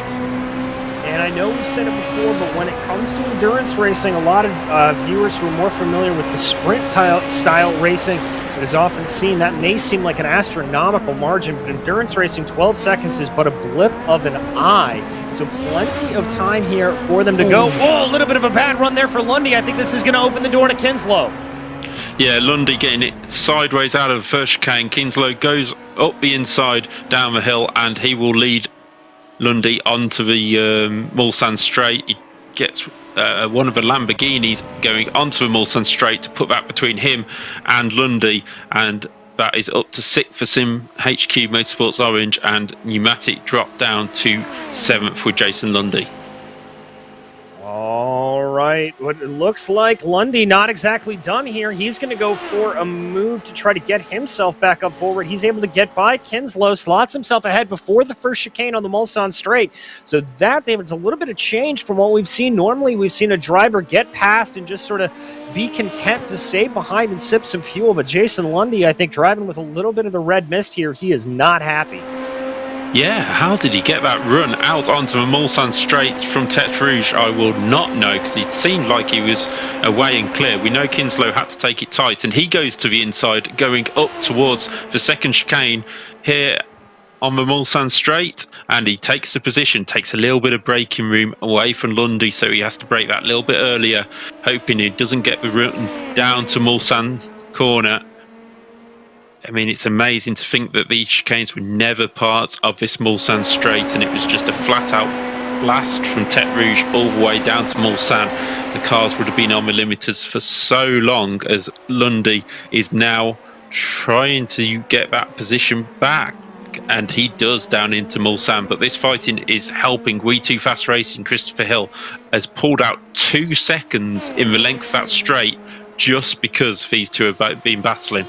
And I know we've said it before, but when it comes to endurance racing, a lot of viewers who are more familiar with the sprint style racing that is often seen, that may seem like an astronomical margin, but endurance racing, 12 seconds is but a blip of an eye. So plenty of time here for them to go. Oh, a little bit of a bad run there for Lundy. I think this is going to open the door to Kinslow.
Yeah, Lundy getting it sideways out of the first chicane. Kinslow goes up the inside, down the hill, and he will lead Lundy onto the Mulsanne straight. He gets one of the Lamborghinis going onto the Mulsanne straight to put that between him and Lundy, and that is up to 6th for Sim HQ Motorsports Orange, and Pneumatic dropped down to 7th with Jason Lundy.
All right, what it looks like Lundy not exactly done here. He's going to go for a move to try to get himself back up forward. He's able to get by Kinslow, slots himself ahead before the first chicane on the Mulsanne straight. So that, David, is a little bit of change from what we've seen. Normally, we've seen a driver get past and just sort of be content to stay behind and sip some fuel. But Jason Lundy, I think, driving with a little bit of the red mist here, he is not happy.
Yeah, how did he get that run out onto the Mulsanne straight from Tete Rouge? I will not know, because it seemed like he was away and clear. We know Kinslow had to take it tight, and he goes to the inside, going up towards the second chicane here on the Mulsanne straight, and he takes the position, takes a little bit of braking room away from Lundy, so he has to brake that little bit earlier, hoping he doesn't get the run down to Mulsanne corner. I mean, it's amazing to think that these chicanes were never part of this Mulsanne straight, and it was just a flat-out blast from Tete Rouge all the way down to Mulsanne. The cars would have been on the limiters for so long, as Lundy is now trying to get that position back, and he does down into Mulsanne. But this fighting is helping We2 Fast Racing. Christopher Hill has pulled out 2 seconds in the length of that straight just because these two have been battling.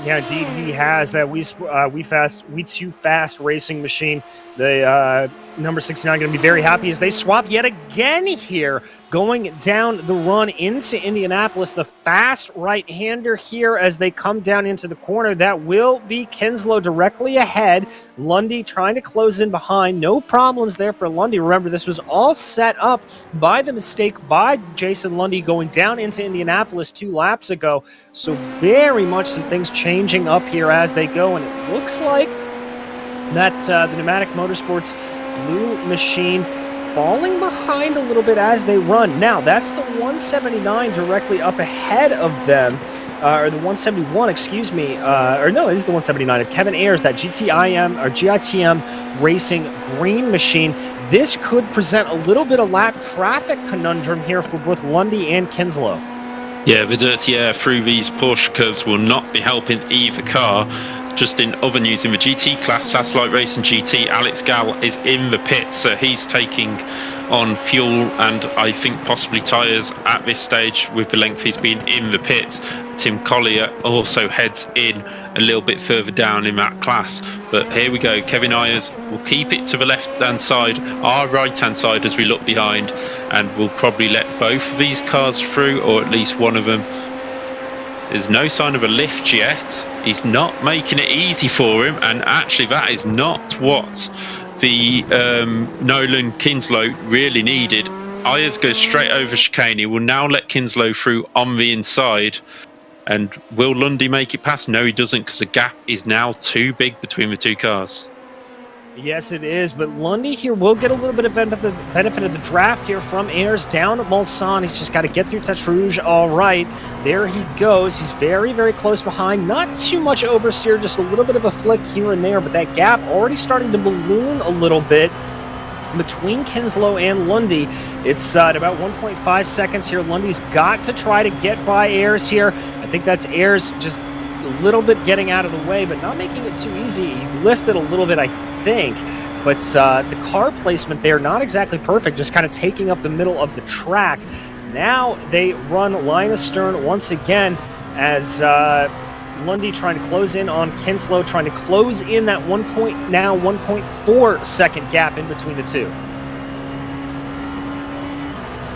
Yeah, indeed, he has. That We2 Fast Racing machine. The number 69 going to be very happy as they swap yet again here, going down the run into Indianapolis. The fast right-hander here as they come down into the corner. That will be Kinslow directly ahead. Lundy trying to close in behind. No problems there for Lundy. Remember, this was all set up by the mistake by Jason Lundy going down into Indianapolis 2 laps ago. So very much some things changing up here as they go, and it looks like that the Pneumatic Motorsports blue machine falling behind a little bit as they run. Now, that's the 179 directly up ahead of them, or the 171, excuse me, or no, it is the 179 of Kevin Ayers, that GITM Racing green machine. This could present a little bit of lap traffic conundrum here for both Lundy and Kinslow.
Yeah, the dirty air through these Porsche curves will not be helping either car. Just in other news, in the GT class, Satellite Racing GT, Alex Gall is in the pit, so he's taking on fuel and I think possibly tyres at this stage with the length he's been in the pit. Tim Collier also heads in a little bit further down in that class. But here we go, Kevin Ayers will keep it to the left-hand side, our right-hand side as we look behind, and we'll probably let both of these cars through, or at least one of them. There's no sign of a lift yet. He's not making it easy for him, and actually that is not what the Nolan Kinslow really needed. Ayers goes straight over chicane. He will now let Kinslow through on the inside. And will Lundy make it past? No, he doesn't, because the gap is now too big between the two cars.
Yes, it is, but Lundy here will get a little bit of benefit of the draft here from Ayers down at Mulsanne. He's just got to get through Touch Rouge. All right, there he goes. He's very, very close behind. Not too much oversteer, just a little bit of a flick here and there, but that gap already starting to balloon a little bit between Kinslow and Lundy. It's at about 1.5 seconds here. Lundy's got to try to get by Ayers here. I think that's Ayers just a little bit getting out of the way, but not making it too easy. He lifted a little bit, I think, but the car placement there, not exactly perfect, just kind of taking up the middle of the track. Now they run line astern once again as Lundy trying to close in on Kinslow, trying to close in that 1.4 second gap in between the two.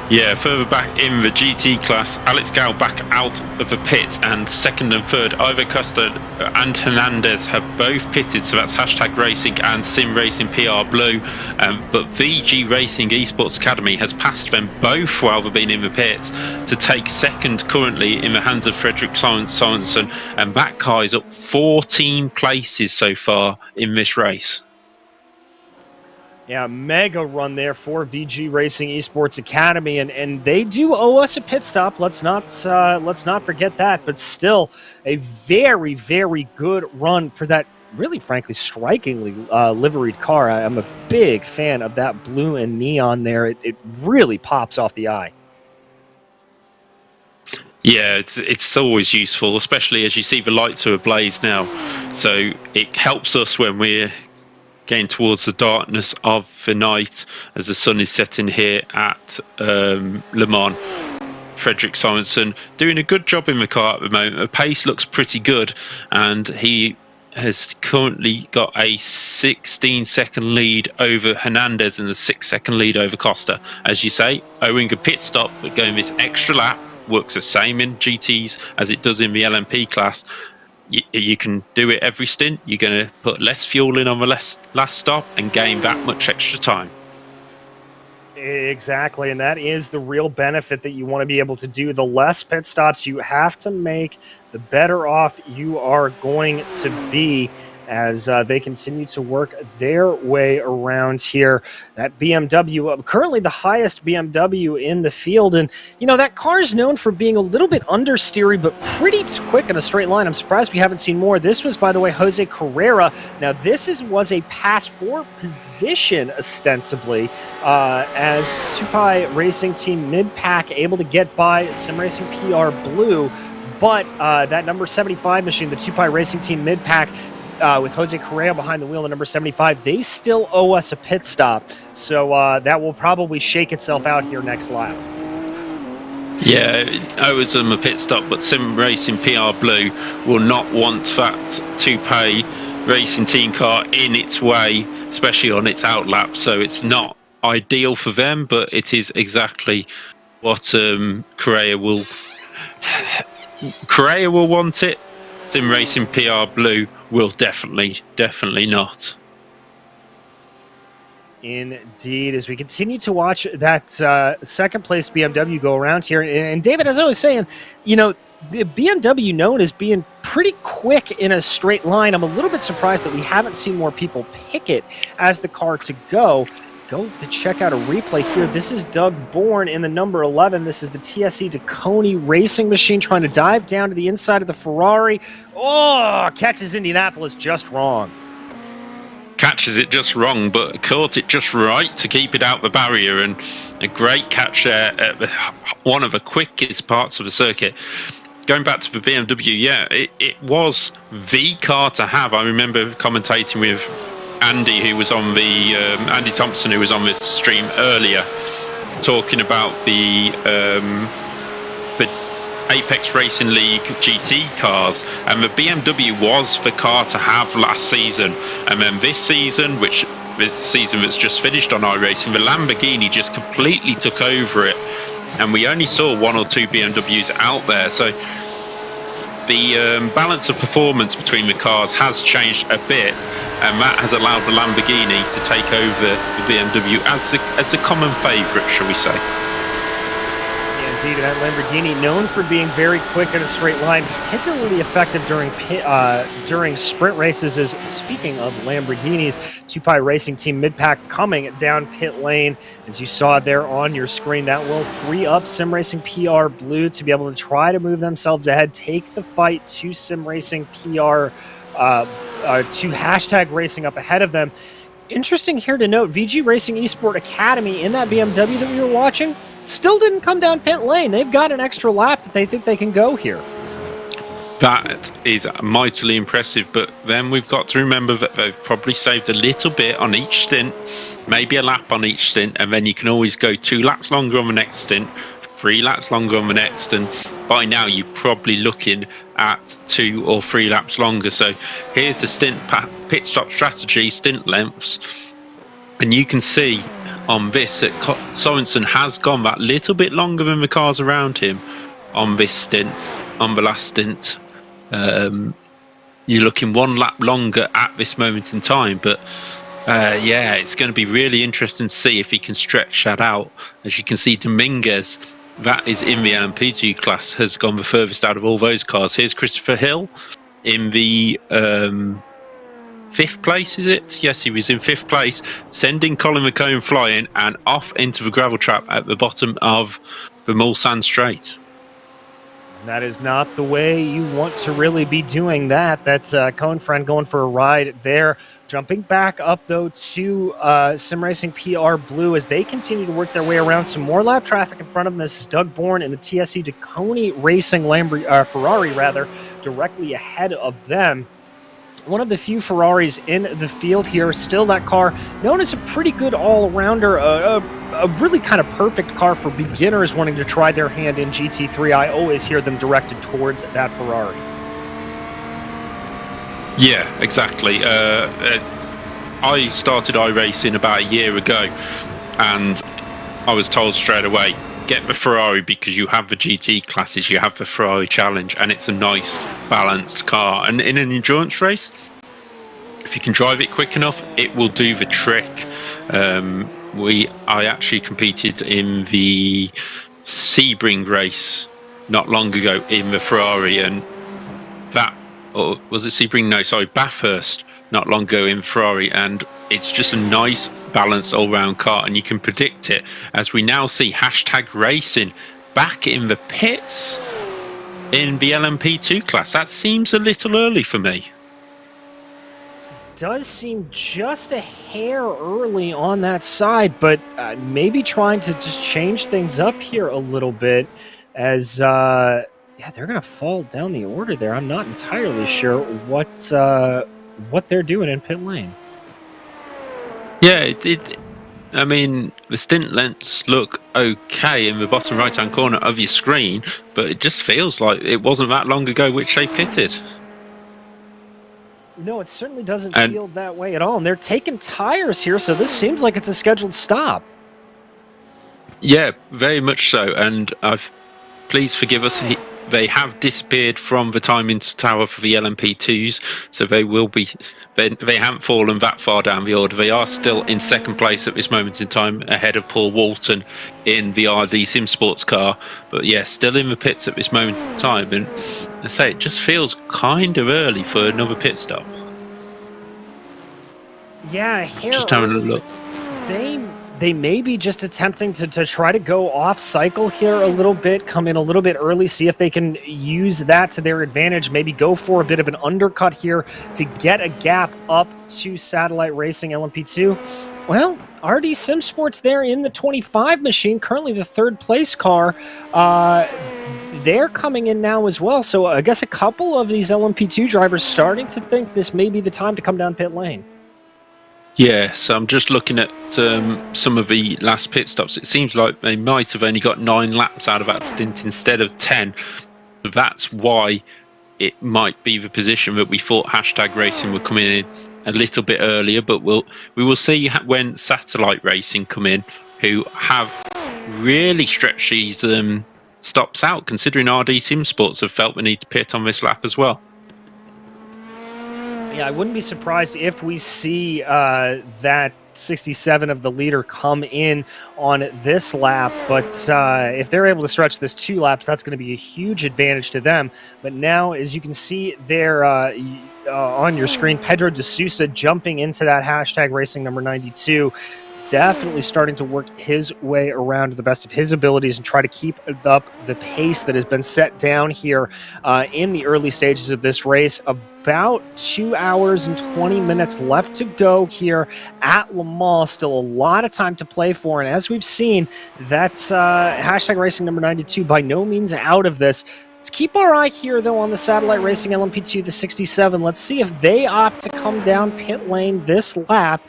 Yeah, further back in the GT class, Alex Gao back out of the pit, and second and third, Ivo Costa and Hernandez have both pitted, so that's Hashtag Racing and Sim Racing PR Blue. But VG Racing Esports Academy has passed them both while they've been in the pits to take second currently in the hands of Frederick Sorensen, and that car is up 14 places so far in this race.
Yeah, mega run there for VG Racing Esports Academy, and they do owe us a pit stop. Let's not forget that. But still, a very, very good run for that really, frankly, strikingly liveried car. I'm a big fan of that blue and neon there. It really pops off the eye.
Yeah, it's always useful, especially as you see the lights are ablaze now. So it helps us when we're getting towards the darkness of the night as the sun is setting here at Le Mans. Frederick Sorensen doing a good job in the car at the moment. The pace looks pretty good, and he has currently got a 16-second lead over Hernandez and a 6-second lead over Costa. As you say, owing a pit stop, but going this extra lap works the same in GTs as it does in the LMP class. You can do it every stint. You're going to put less fuel in on the last stop and gain that much extra time.
Exactly, and that is the real benefit that you want to be able to do. The less pit stops you have to make, the better off you are going to be as they continue to work their way around here. That BMW, currently the highest BMW in the field, and you know that car is known for being a little bit understeery, but pretty quick in a straight line. I'm surprised we haven't seen more. This was, by the way, Jose Carrera. Now this was a pass for position, ostensibly, as Tupai Racing Team mid-pack able to get by Sim Racing PR Blue, but that number 75 machine, the Tupai Racing Team mid-pack, with Jose Correa behind the wheel at number 75, they still owe us a pit stop. So that will probably shake itself out here next lap.
Yeah, it owes them a pit stop, but Sim Racing PR Blue will not want that Tupai Racing Team car in its way, especially on its outlap. So it's not ideal for them, but it is exactly what Correa will want it. Sim Racing PR Blue will definitely not.
Indeed, as we continue to watch that second place BMW go around here, and David, as I was saying, you know, the BMW known as being pretty quick in a straight line. I'm a little bit surprised that we haven't seen more people pick it as the car to go. Go to check out a replay here. This is Doug Bourne in the number 11. This is the TSE Deconi racing machine trying to dive down to the inside of the Ferrari. Oh, catches Indianapolis just wrong.
Catches it just wrong, but caught it just right to keep it out the barrier, and a great catch there at one of the quickest parts of the circuit. Going back to the BMW, yeah, it was the car to have. I remember commentating with Andy, who was on the Andy Thompson, who was on this stream earlier, talking about the Apex Racing League GT cars, and the BMW was the car to have last season. And then this season that's just finished on iRacing, the Lamborghini just completely took over it, and we only saw one or two BMWs out there. So the balance of performance between the cars has changed a bit, and that has allowed the Lamborghini to take over the BMW as a common favourite, shall we say.
Yeah, indeed, that Lamborghini, known for being very quick in a straight line, particularly effective during sprint races. Is speaking of Lamborghinis, 2Pi Racing Team mid-pack coming down pit lane, as you saw there on your screen. That will free up Sim Racing PR Blue to be able to try to move themselves ahead, take the fight to Sim Racing PR, to Hashtag Racing up ahead of them. Interesting here to note, VG Racing Esport Academy in that BMW that we were watching still didn't come down pit lane. They've got an extra lap that they think they can go here.
That is mightily impressive, but then we've got to remember that they've probably saved a little bit on each stint, maybe a lap on each stint, and then you can always go 2 laps longer on the next stint, 3 laps longer on the next, and by now you're probably looking at 2 or 3 laps longer. So here's the stint pit stop strategy, stint lengths, and you can see on this that Sorensen has gone that little bit longer than the cars around him on this stint, on the last stint. You're looking 1 lap longer at this moment in time, but yeah, it's going to be really interesting to see if he can stretch that out. As you can see, Dominguez, that is in the LMP2 class, has gone the furthest out of all those cars. Here's Christopher Hill in the 5th place, is it? Yes, he was in 5th place, sending Colin McCone flying and off into the gravel trap at the bottom of the Mulsanne Straight.
That is not the way you want to really be doing that. That's Cohen Friend going for a ride there. Jumping back up, though, to Sim Racing PR Blue as they continue to work their way around some more lap traffic in front of them. This is Doug Bourne in the TSC Duconi Racing Ferrari, directly ahead of them. One of the few Ferraris in the field here. Still that car known as a pretty good all-rounder, a really kind of perfect car for beginners wanting to try their hand in GT3. I always hear them directed towards that Ferrari.
Yeah, exactly. I started iRacing about a year ago, and I was told straight away, get the Ferrari because you have the GT classes, you have the Ferrari Challenge, and it's a nice, balanced car. And in an endurance race, if you can drive it quick enough, it will do the trick. I actually competed in the Sebring race not long ago in the Ferrari, and or was it Sebring? No, sorry, Bathurst not long ago in Ferrari, and it's just a nice, balanced all-round car, and you can predict it. As we now see Hashtag Racing back in the pits in the LMP2 class. That seems a little early for me.
Does seem just a hair early on that side, but maybe trying to just change things up here a little bit as yeah, they're going to fall down the order there. I'm not entirely sure what they're doing in pit lane.
Yeah, I mean, the stint lengths look okay in the bottom right-hand corner of your screen, but it just feels like it wasn't that long ago which they pitted.
No, it certainly doesn't feel that way at all. And they're taking tires here, so this seems like it's a scheduled stop.
Yeah, very much so. And please forgive us. They have disappeared from the timing tower for the LMP2s, so they will be. They haven't fallen that far down the order. They are still in 2nd place at this moment in time, ahead of Paul Walton in the RD Sim Sports car. But yeah, still in the pits at this moment in time. And I say it just feels kind of early for another pit stop.
Yeah,
just having a look.
They may be just attempting to try to go off cycle here a little bit, come in a little bit early, see if they can use that to their advantage, maybe go for a bit of an undercut here to get a gap up to Satellite Racing LMP2. Well, RD Sim Sports there in the 25 machine, currently the 3rd place car. They're coming in now as well, so I guess a couple of these LMP2 drivers starting to think this may be the time to come down pit lane.
Yeah, so I'm just looking at some of the last pit stops. It seems like they might have only got 9 laps out of that stint instead of 10. That's why it might be the position that we thought Hashtag Racing would come in a little bit earlier, but we will see when Satellite Racing come in, who have really stretched these stops out, considering RD Sim Sports have felt the need to pit on this lap as well.
Yeah, I wouldn't be surprised if we see that 67 of the leader come in on this lap, but if they're able to stretch this 2 laps, that's going to be a huge advantage to them. But now, as you can see there on your screen, Pedro de Sousa jumping into that hashtag racing number 92, definitely starting to work his way around to the best of his abilities and try to keep up the pace that has been set down here in the early stages of this race. About 2 hours and 20 minutes left to go here at Le Mans. Still a lot of time to play for, and as we've seen, that's hashtag racing number 92 by no means out of this. Let's keep our eye here, though, on the Satellite Racing LMP2, the 67. Let's see if they opt to come down pit lane this lap.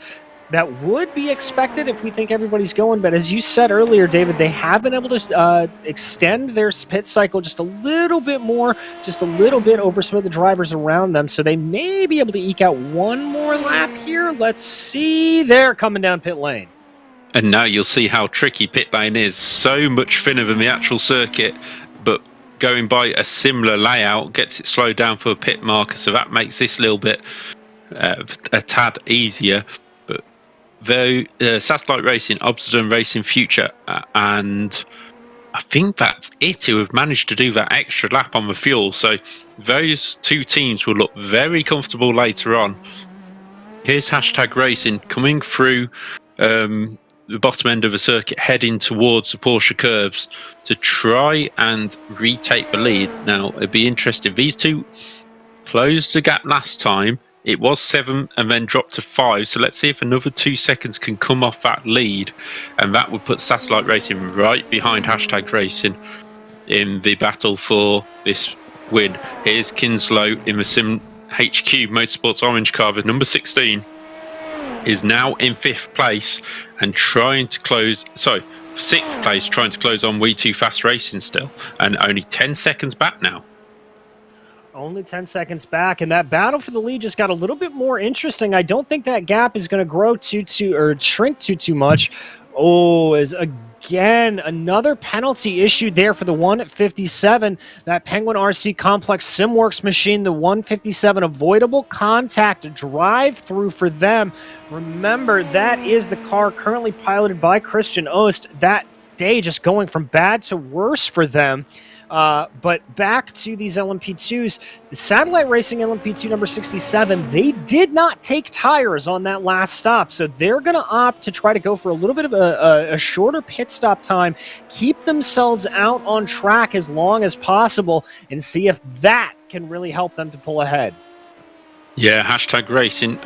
That would be expected if we think everybody's going, but as you said earlier, David, they have been able to extend their pit cycle just a little bit more, just a little bit over some of the drivers around them, so they may be able to eke out one more lap here. Let's see. They're coming down pit lane.
And now you'll see how tricky pit lane is. So much thinner than the actual circuit, but going by a similar layout gets it slowed down for a pit marker, so that makes this a little bit a tad easier. Though Satellite Racing, Obsidian Racing Future, and I think that's it, who have managed to do that extra lap on the fuel. So those 2 teams will look very comfortable later on. Here's hashtag racing coming through the bottom end of the circuit, heading towards the Porsche Curves to try and retake the lead. Now, it'd be interesting. These 2 closed the gap last time. It was 7 and then dropped to 5. So let's see if another 2 seconds can come off that lead. And that would put Satellite Racing right behind hashtag racing in the battle for this win. Here's Kinslow in the Sim HQ Motorsports orange car with number 16. Is now in 5th place and trying to close, 6th place, trying to close on We Too Fast Racing still. And only 10 seconds back now.
Only 10 seconds back, and that battle for the lead just got a little bit more interesting. I don't think that gap is going to grow shrink too much. Oh, is again another penalty issued there for the 157. That Penguin RC Complex SimWorks machine, the 157 avoidable contact drive-through for them. Remember, that is the car currently piloted by Christian Ost. That day just going from bad to worse for them. But back to these LMP2s, the Satellite Racing LMP2 number 67, they did not take tires on that last stop, so they're going to opt to try to go for a little bit of a shorter pit stop time, keep themselves out on track as long as possible, and see if that can really help them to pull ahead.
Yeah, hashtag racing,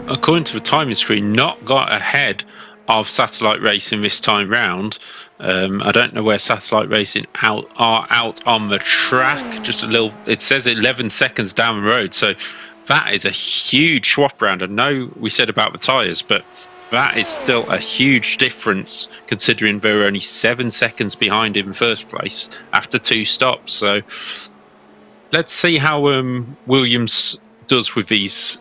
according to the timing screen, not got ahead of Satellite Racing this time round. I don't know where Satellite Racing are out on the track. Just a little. It says 11 seconds down the road, so that is a huge swap round. I know we said about the tyres, but that is still a huge difference considering they were only 7 seconds behind in first place after 2 stops. So let's see how Williams does with these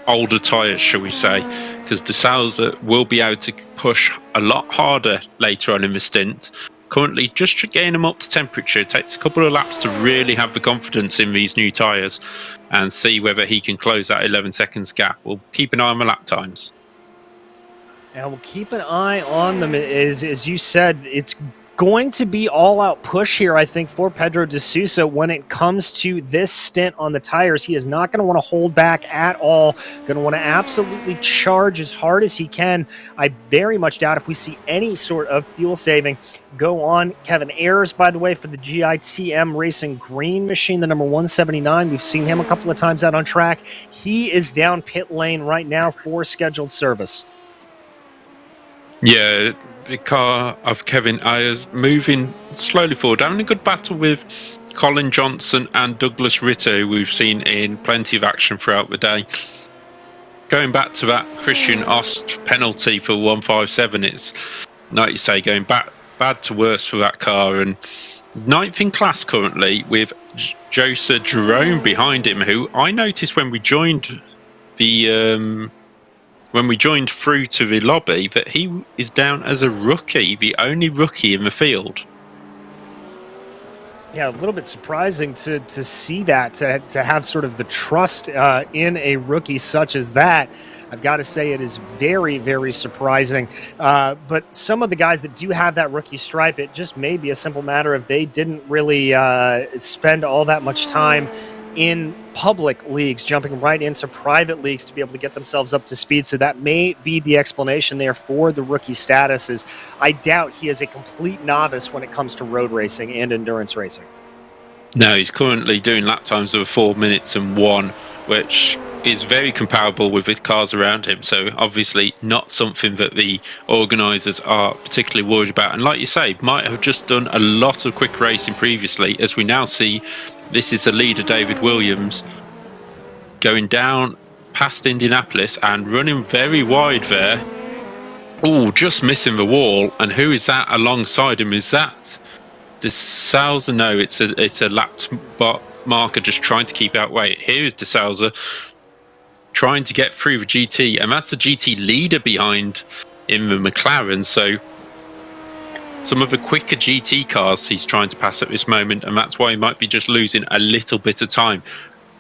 older tyres, shall we say, because De Souza will be able to push a lot harder later on in the stint. Currently, just getting them up to temperature. It takes a couple of laps to really have the confidence in these new tyres and see whether he can close that 11 seconds gap. We'll keep an eye on the lap times.
And we'll keep an eye on them. As you said, it's going to be all-out push here, I think, for Pedro de Sousa when it comes to this stint on the tires. He is not going to want to hold back at all. Going to want to absolutely charge as hard as he can. I very much doubt if we see any sort of fuel saving go on. Kevin Ayers, by the way, for the GITM Racing Green machine, the number 179. We've seen him a couple of times out on track. He is down pit lane right now for scheduled service.
Yeah, the car of Kevin Ayers moving slowly forward, having a good battle with Colin Johnson and Douglas Ritter, who we've seen in plenty of action throughout the day. Going back to that Christian Ost penalty for 157, it's, like you say, going bad to worse for that car. And 9th in class currently with Josa Jerome behind him, who I noticed when we joined the through to the lobby, that he is down as a rookie, the only rookie in the field.
Yeah, a little bit surprising to see that, to have sort of the trust in a rookie such as that. I've got to say it is very, very surprising. But some of the guys that do have that rookie stripe, it just may be a simple matter of they didn't really spend all that much time in public leagues, jumping right into private leagues to be able to get themselves up to speed. So that may be the explanation there for the rookie status. Is I doubt he is a complete novice when it comes to road racing and endurance racing.
No, he's currently doing lap times of 4 minutes and 1, which is very comparable with cars around him. So obviously not something that the organisers are particularly worried about. And like you say, might have just done a lot of quick racing previously, as we now see this is the leader, David Williams, going down past Indianapolis and running very wide there. Oh, just missing the wall. And who is that alongside him? Is that De Souza? No, it's a lap marker just trying to keep out weight. Here is De Souza trying to get through the GT, and that's the GT leader behind in the McLaren. So some of the quicker GT cars he's trying to pass at this moment, and that's why he might be just losing a little bit of time.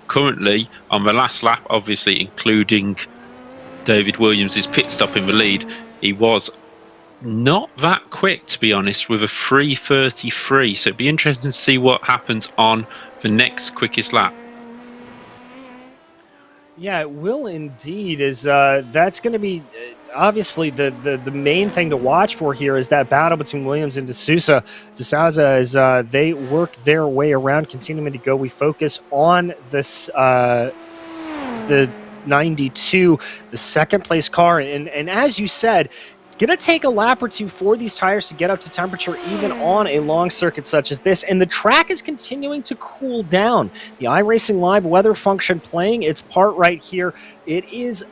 Currently, on the last lap, obviously including David Williams' pit stop in the lead, he was not that quick, to be honest, with a 3:33. So it'd be interesting to see what happens on the next quickest lap.
Yeah, it will indeed. Is that's going to be obviously the main thing to watch for here is that battle between Williams and De Souza. De Souza, as they work their way around, continuing to go. We focus on this the 92, the second place car, and as you said, going to take a lap or two for these tires to get up to temperature even on a long circuit such as this. And the track is continuing to cool down. The iRacing Live weather function playing its part right here. It is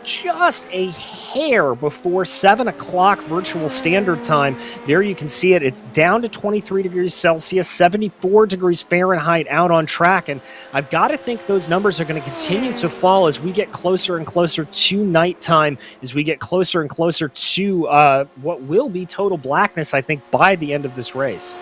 just a hair before 7 o'clock virtual standard time. There you can see it. It's down to 23 degrees Celsius, 74 degrees Fahrenheit out on track. And I've got to think those numbers are going to continue to fall as we get closer and closer to nighttime, as we get closer and closer to what will be total blackness, I think, by the end of this race.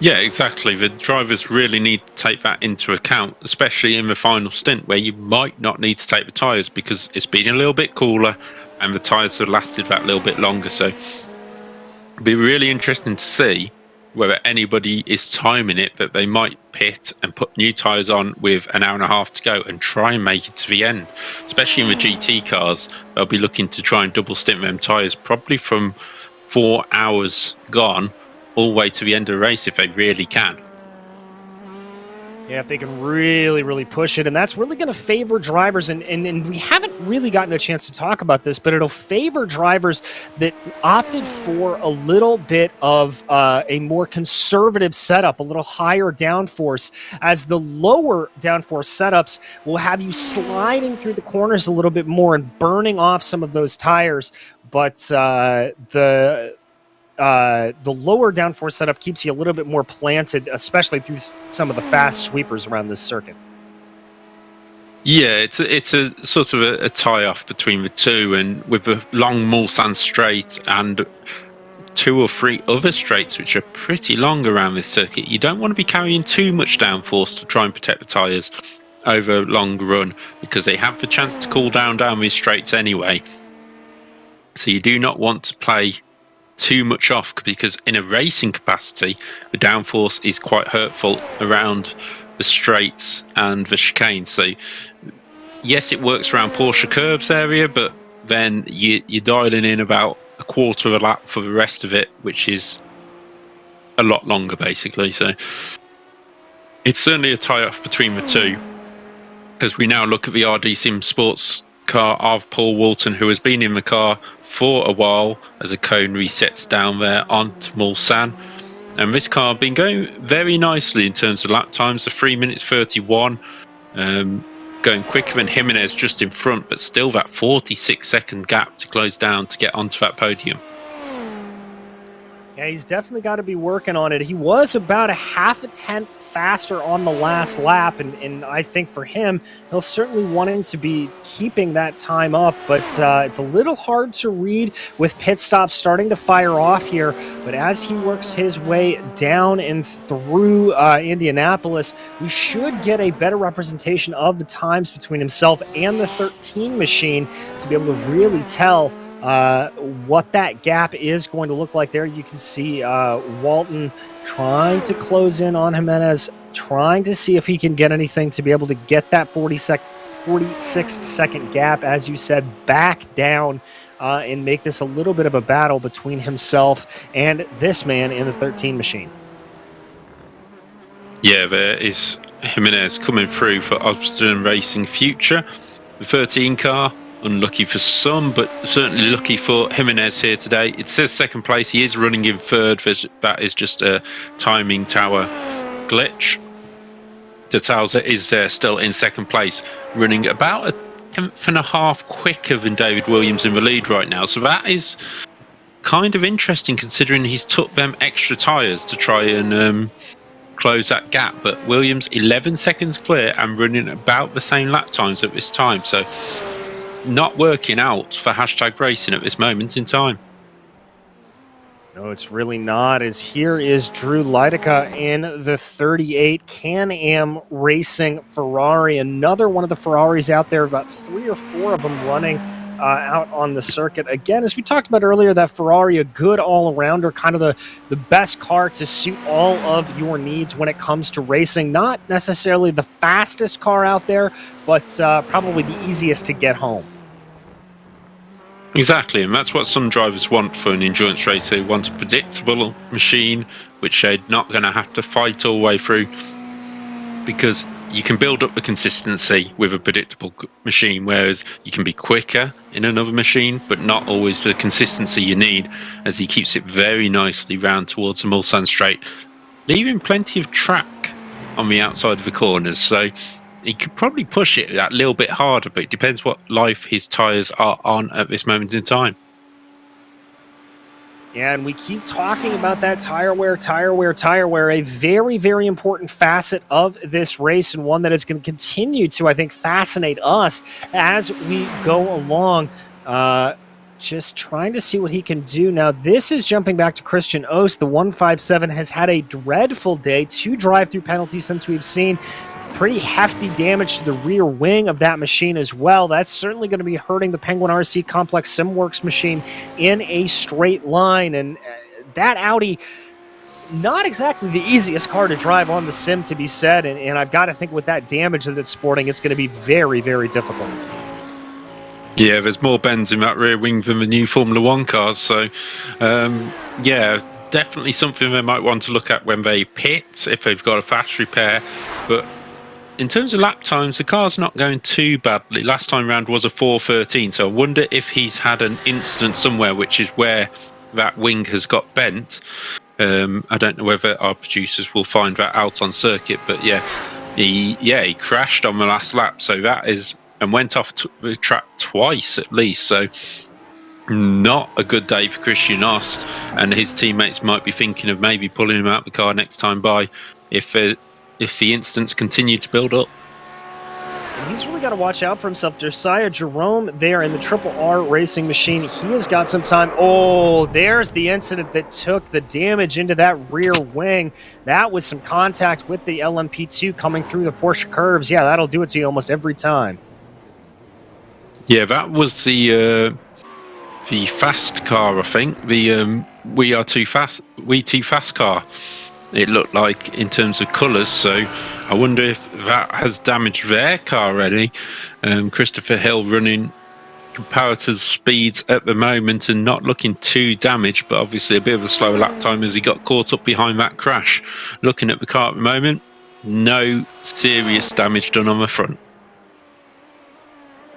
Yeah, exactly. The drivers really need to take that into account, especially in the final stint where you might not need to take the tyres because it's been a little bit cooler and the tyres have lasted that little bit longer. So it'll be really interesting to see whether anybody is timing it that they might pit and put new tyres on with an hour and a half to go and try and make it to the end. Especially in the GT cars, they'll be looking to try and double stint them tyres probably from 4 hours gone all the way to the end of the race if they really can.
Yeah, if they can really, really push it. And that's really going to favor drivers. And we haven't really gotten a chance to talk about this, but it'll favor drivers that opted for a little bit of a more conservative setup, a little higher downforce, as the lower downforce setups will have you sliding through the corners a little bit more and burning off some of those tires. But the lower downforce setup keeps you a little bit more planted, especially through some of the fast sweepers around this circuit.
Yeah, it's a sort of a tie-off between the two, and with a long Mulsanne straight and 2 or 3 other straights which are pretty long around this circuit, you don't want to be carrying too much downforce to try and protect the tyres over a long run because they have the chance to cool down these straights anyway. So you do not want to play too much off, because in a racing capacity the downforce is quite hurtful around the straights and the chicane. So yes, it works around Porsche Curves area, but then you're dialing in about a quarter of a lap for the rest of it, which is a lot longer basically. So it's certainly a tie-off between the two. As we now look at the RD Sim Sports car of Paul Walton, who has been in the car for a while as a cone resets down there onto Mulsanne. And this car been going very nicely in terms of lap times, the 3 minutes 31, going quicker than Jimenez just in front, but still that 46-second gap to close down to get onto that podium.
Yeah, he's definitely got to be working on it. He was about a half a tenth faster on the last lap, and I think for him, he'll certainly want him to be keeping that time up, but it's a little hard to read with pit stops starting to fire off here. But as he works his way down and through Indianapolis, we should get a better representation of the times between himself and the 13 machine to be able to really tell what that gap is going to look like there. You can see Walton trying to close in on Jimenez, trying to see if he can get anything to be able to get that 46-second gap, as you said, back down and make this a little bit of a battle between himself and this man in the 13 machine.
Yeah, there is Jimenez coming through for Austin Racing Future. The 13 car, unlucky for some, but certainly lucky for Jimenez here today. It says second place. He is running in third. That is just a timing tower glitch. Detauser is still in second place, running about a tenth and a half quicker than David Williams in the lead right now. So that is kind of interesting considering he's took them extra tyres to try and close that gap. But Williams 11 seconds clear and running about the same lap times at this time. So not working out for Hashtag Racing at this moment in time.
No, it's really not, as here is Drew Leideca in the 38 Can-Am Racing Ferrari. Another one of the Ferraris out there, about 3 or 4 of them running out on the circuit. Again, as we talked about earlier, that Ferrari, a good all-arounder, kind of the best car to suit all of your needs when it comes to racing. Not necessarily the fastest car out there, but probably the easiest to get home.
Exactly, and that's what some drivers want for an endurance race. They want a predictable machine, which they're not going to have to fight all the way through, because you can build up the consistency with a predictable machine, whereas you can be quicker in another machine, but not always the consistency you need, as he keeps it very nicely round towards the Mulsanne straight, leaving plenty of track on the outside of the corners. So he could probably push it that little bit harder, but it depends what life his tyres are on at this moment in time.
Yeah, and we keep talking about that tire wear, a very, very important facet of this race, and one that is going to continue to, I think, fascinate us as we go along. Just trying to see what he can do. Now, this is jumping back to Christian Ost. The 157 has had a dreadful day, 2 drive-through penalties since we've seen. Pretty hefty damage to the rear wing of that machine as well. That's certainly going to be hurting the Penguin RC Complex SimWorks machine in a straight line. And that Audi, not exactly the easiest car to drive on the sim, to be said. And I've got to think with that damage that it's sporting, it's going to be very, very difficult.
Yeah, there's more bends in that rear wing than the new Formula One cars. So, yeah, definitely something they might want to look at when they pit, if they've got a fast repair. But in terms of lap times, the car's not going too badly. Last time round was a 4:13, so I wonder if he's had an incident somewhere, which is where that wing has got bent. I don't know whether our producers will find that out on circuit, but yeah, he crashed on the last lap, so that is, and went off the track twice at least. So not a good day for Christian Ost, and his teammates might be thinking of maybe pulling him out the car next time by if the incidents continue to build up.
And he's really got to watch out for himself. Josiah Jerome there in the Triple R Racing machine. He has got some time. Oh, there's the incident that took the damage into that rear wing. That was some contact with the LMP2 coming through the Porsche Curves. Yeah, that'll do it to you almost every time.
Yeah, that was the fast car, I think. The We Too Fast car. It looked like in terms of colours, so I wonder if that has damaged their car already. Christopher Hill running comparative speeds at the moment and not looking too damaged, but obviously a bit of a slower lap time as he got caught up behind that crash. Looking at the car at the moment, no serious damage done on the front.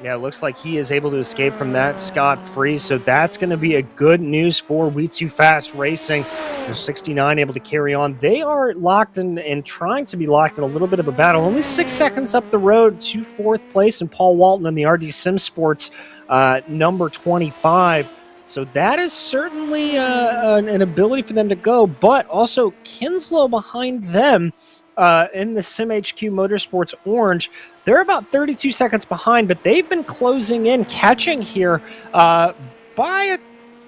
Yeah, it looks like he is able to escape from that scot-free, so that's going to be a good news for We Too Fast Racing. There's 69 able to carry on. They are locked and trying to be locked in a little bit of a battle. Only 6 seconds up the road to 4th place, and Paul Walton in the RD Sim Sports number 25. So that is certainly an ability for them to go, but also Kinslow behind them in the SimHQ Motorsports Orange. They're about 32 seconds behind, but they've been closing in, catching here by a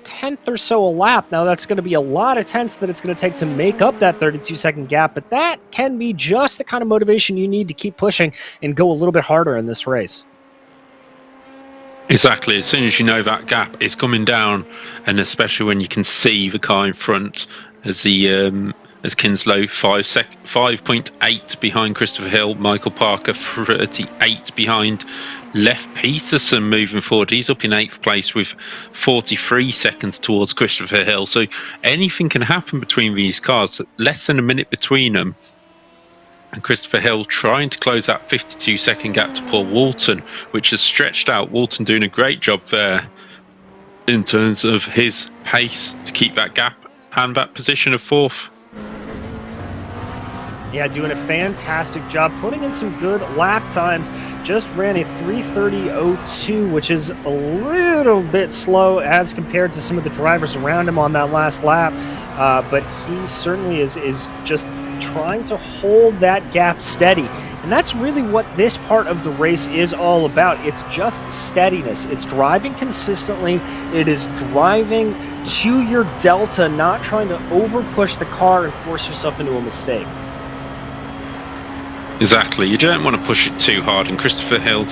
tenth or so a lap. Now, that's going to be a lot of tenths that it's going to take to make up that 32-second gap, but that can be just the kind of motivation you need to keep pushing and go a little bit harder in this race.
Exactly. As soon as you know that gap is coming down, and especially when you can see the car in front as as Kinslow 5.8 behind Christopher Hill, Michael Parker 38 behind, left Peterson moving forward. He's up in 8th place with 43 seconds towards Christopher Hill. So anything can happen between these cars. Less than a minute between them. And Christopher Hill trying to close that 52-second gap to Paul Walton, which has stretched out. Walton doing a great job there in terms of his pace to keep that gap and that position of 4th.
Yeah, doing a fantastic job, putting in some good lap times. Just ran a 3:30.02, which is a little bit slow as compared to some of the drivers around him on that last lap. But he certainly is just trying to hold that gap steady. And that's really what this part of the race is all about. It's just steadiness. It's driving consistently. It is driving to your delta, not trying to over-push the car and force yourself into a mistake.
Exactly. You don't want to push it too hard, and Christopher Hill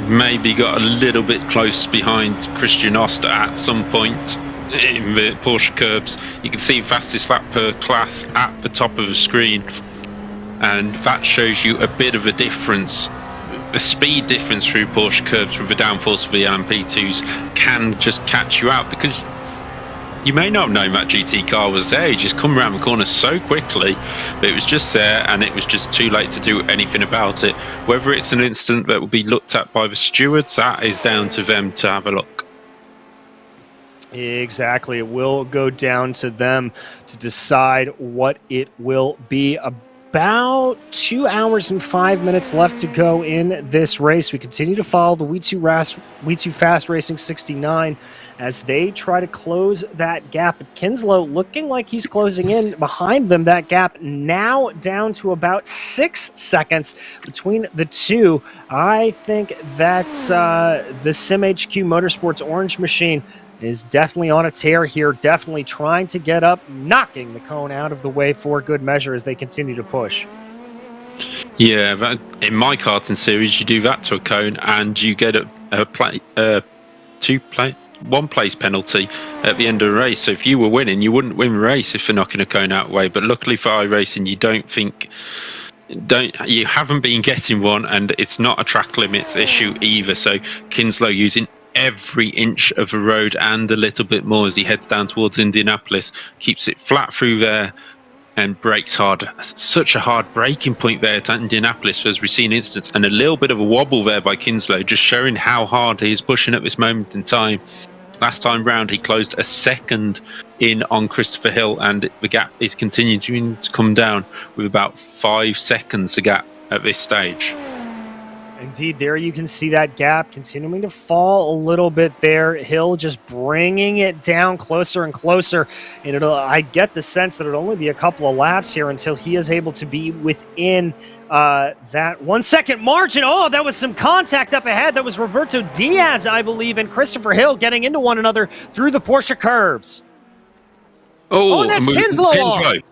maybe got a little bit close behind Christian Oster at some point in the Porsche Curves. You can see fastest lap per class at the top of the screen, and that shows you a bit of a difference. The speed difference through Porsche Curves with the downforce of the LMP2s can just catch you out, because you may not have known that GT car was there. You just come around the corner so quickly, but it was just there, and it was just too late to do anything about it. Whether it's an incident that will be looked at by the stewards, that is down to them to have a look.
Exactly. It will go down to them to decide what it will be. About 2 hours and 5 minutes left to go in this race. We continue to follow the We2 Fast Racing 69 as they try to close that gap. But Kinslow looking like he's closing in behind them. That gap now down to about 6 seconds between the two. I think that the SimHQ Motorsports Orange machine is definitely on a tear here, definitely trying to get up, knocking the cone out of the way for good measure as they continue to push.
Yeah, in my karting series, you do that to a cone and you get one place penalty at the end of the race. So if you were winning, you wouldn't win the race if you're knocking a cone out of the way. But luckily for iRacing, you haven't been getting one, and it's not a track limits issue either. So Kinslow using every inch of the road and a little bit more as he heads down towards Indianapolis, keeps it flat through there and brakes hard. Such a hard braking point there at Indianapolis, as we've seen instance, and a little bit of a wobble there by Kinslow, just showing how hard he is pushing at this moment in time. Last time round he closed a second in on Christopher Hill, and the gap is continuing to come down with about 5 seconds a gap at this stage.
Indeed, there you can see that gap continuing to fall a little bit there. Hill just bringing it down closer and closer. And I get the sense that it'll only be a couple of laps here until he is able to be within that 1 second margin. Oh, that was some contact up ahead. That was Roberto Diaz, I believe, and Christopher Hill getting into one another through the Porsche Curves. Oh, and that's Kinslow on.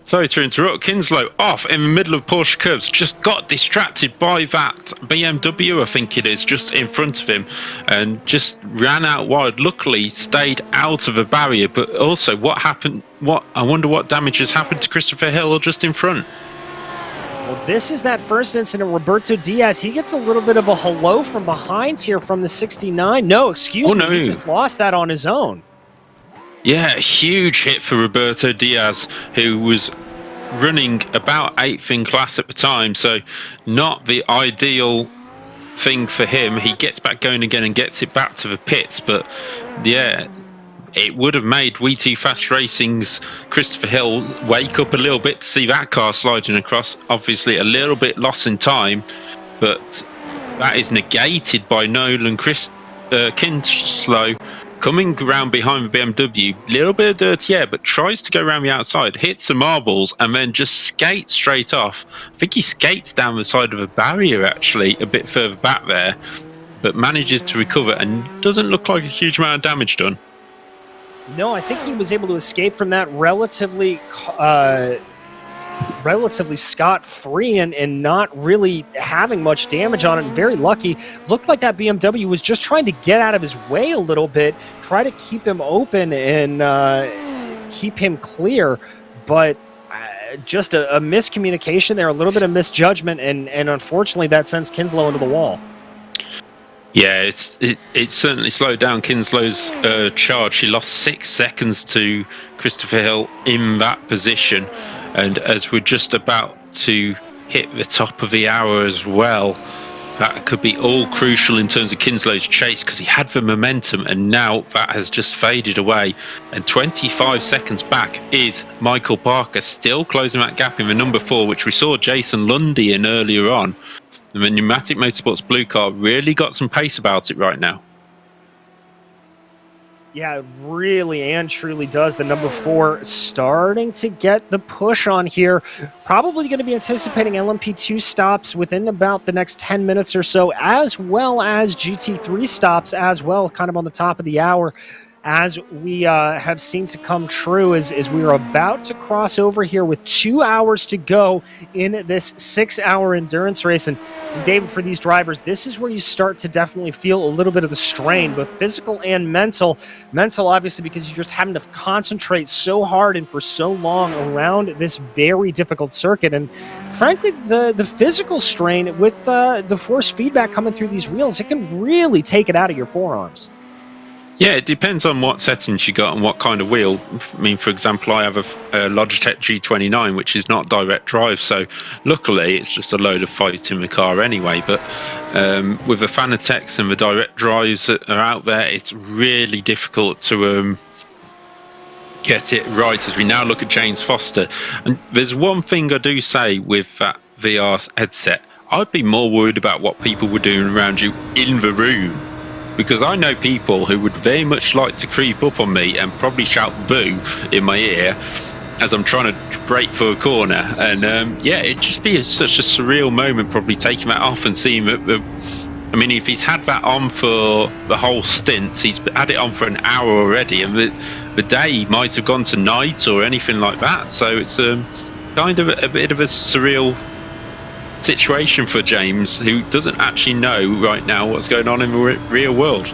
Sorry to interrupt. Kinslow off in the middle of Porsche Curves, just got distracted by that BMW, I think it is, just in front of him, and just ran out wide. Luckily stayed out of a barrier, but also what happened, I wonder what damage has happened to Christopher Hill just in front.
Well, this is that first incident. Roberto Diaz, he gets a little bit of a hello from behind here from the 69. No, excuse me, he just lost that on his own.
Yeah, a huge hit for Roberto Diaz, who was running about 8th in class at the time, so not the ideal thing for him. He gets back going again and gets it back to the pits, but yeah, it would have made We2 Fast Racing's Christopher Hill wake up a little bit to see that car sliding across. Obviously a little bit lost in time, but that is negated by Nolan Kinslow coming around behind the BMW, little bit of dirty air, but tries to go around the outside, hits the marbles, and then just skates straight off. I think he skates down the side of a barrier, actually, a bit further back there, but manages to recover and doesn't look like a huge amount of damage done.
No, I think he was able to escape from that relatively scot-free and not really having much damage on it, and very lucky. Looked like that BMW was just trying to get out of his way a little bit, try to keep him open and keep him clear, but just a miscommunication there, a little bit of misjudgment, and unfortunately that sends Kinslow into the wall.
Yeah, it certainly slowed down Kinslow's charge. He lost 6 seconds to Christopher Hill in that position, and as we're just about to hit the top of the hour as well, that could be all crucial in terms of Kinslow's chase, because he had the momentum, and now that has just faded away. And 25 seconds back is Michael Parker, still closing that gap in the number 4, which we saw Jason Lundy in earlier on. And the Pneumatic Motorsports blue car really got some pace about it right now.
Yeah, it really and truly does. The number 4 starting to get the push on here. Probably going to be anticipating LMP2 stops within about the next 10 minutes or so, as well as GT3 stops as well, kind of on the top of the hour, as we have seen to come true as we are about to cross over here with 2 hours to go in this 6-hour endurance race. And David, for these drivers, this is where you start to definitely feel a little bit of the strain, both physical and mental. Mental, obviously, because you're just having to concentrate so hard and for so long around this very difficult circuit. And frankly, the physical strain with the force feedback coming through these wheels, it can really take it out of your forearms.
Yeah, it depends on what settings you got and what kind of wheel. I mean, for example, I have a Logitech G29, which is not direct drive, so luckily it's just a load of fight in the car anyway. But with the Fanatec's and the direct drives that are out there, it's really difficult to get it right as we now look at James Foster. And there's one thing I do say with that VR headset. I'd be more worried about what people were doing around you in the room, because I know people who would very much like to creep up on me and probably shout boo in my ear as I'm trying to brake for a corner. And yeah, it'd just be such a surreal moment probably taking that off and seeing that I mean, if he's had that on for the whole stint, he's had it on for an hour already, and the day might have gone to night or anything like that. So it's kind of a bit of a surreal situation for James, who doesn't actually know right now what's going on in the real world.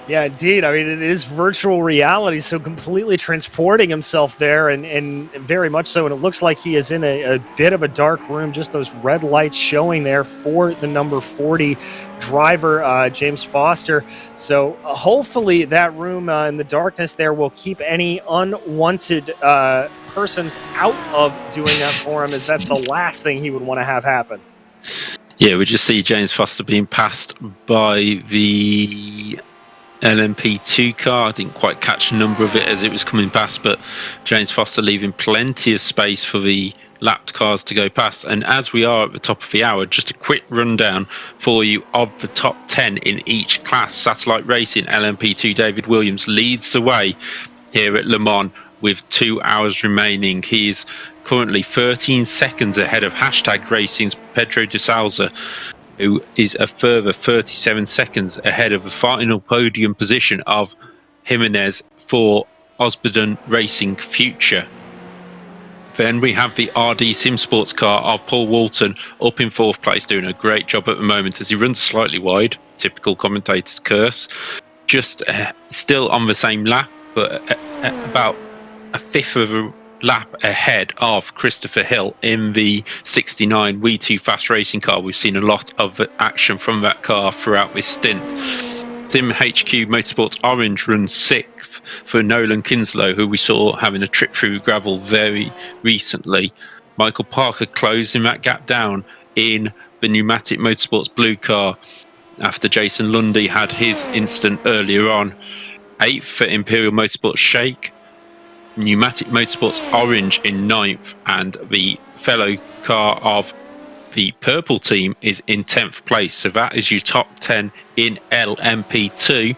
Yeah, indeed. I mean, it is virtual reality, so completely transporting himself there, and very much so. And it looks like he is in a bit of a dark room, just those red lights showing there for the number 40 driver, James Foster. So hopefully that room in the darkness there will keep any unwanted persons out of doing that for him, as that's the last thing he would want to have happen.
Yeah, we just see James Foster being passed by the LMP2 car. I didn't quite catch the number of it as it was coming past, but James Foster leaving plenty of space for the lapped cars to go past. And as we are at the top of the hour, just a quick rundown for you of the top 10 in each class. Satellite Racing LMP2, David Williams leads the way here at Le Mans with 2 hours remaining. He is currently 13 seconds ahead of Hashtag Racing's Pedro de Souza, who is a further 37 seconds ahead of the final podium position of Jimenez for Osbodon Racing Future. Then we have the RD Sim Sports car of Paul Walton up in 4th place, doing a great job at the moment as he runs slightly wide, typical commentator's curse. Just still on the same lap, but about a fifth of a lap ahead of Christopher Hill in the 69 We2 Fast Racing car. We've seen a lot of action from that car throughout this stint. Sim HQ Motorsports Orange runs 6th for Nolan Kinslow, who we saw having a trip through gravel very recently. Michael Parker closing that gap down in the Pneumatic Motorsports blue car after Jason Lundy had his incident earlier on. 8th for Imperial Motorsports Shake, Pneumatic Motorsports Orange in 9th, and the fellow car of The purple team is in 10th place, so that is your top 10 in LMP2.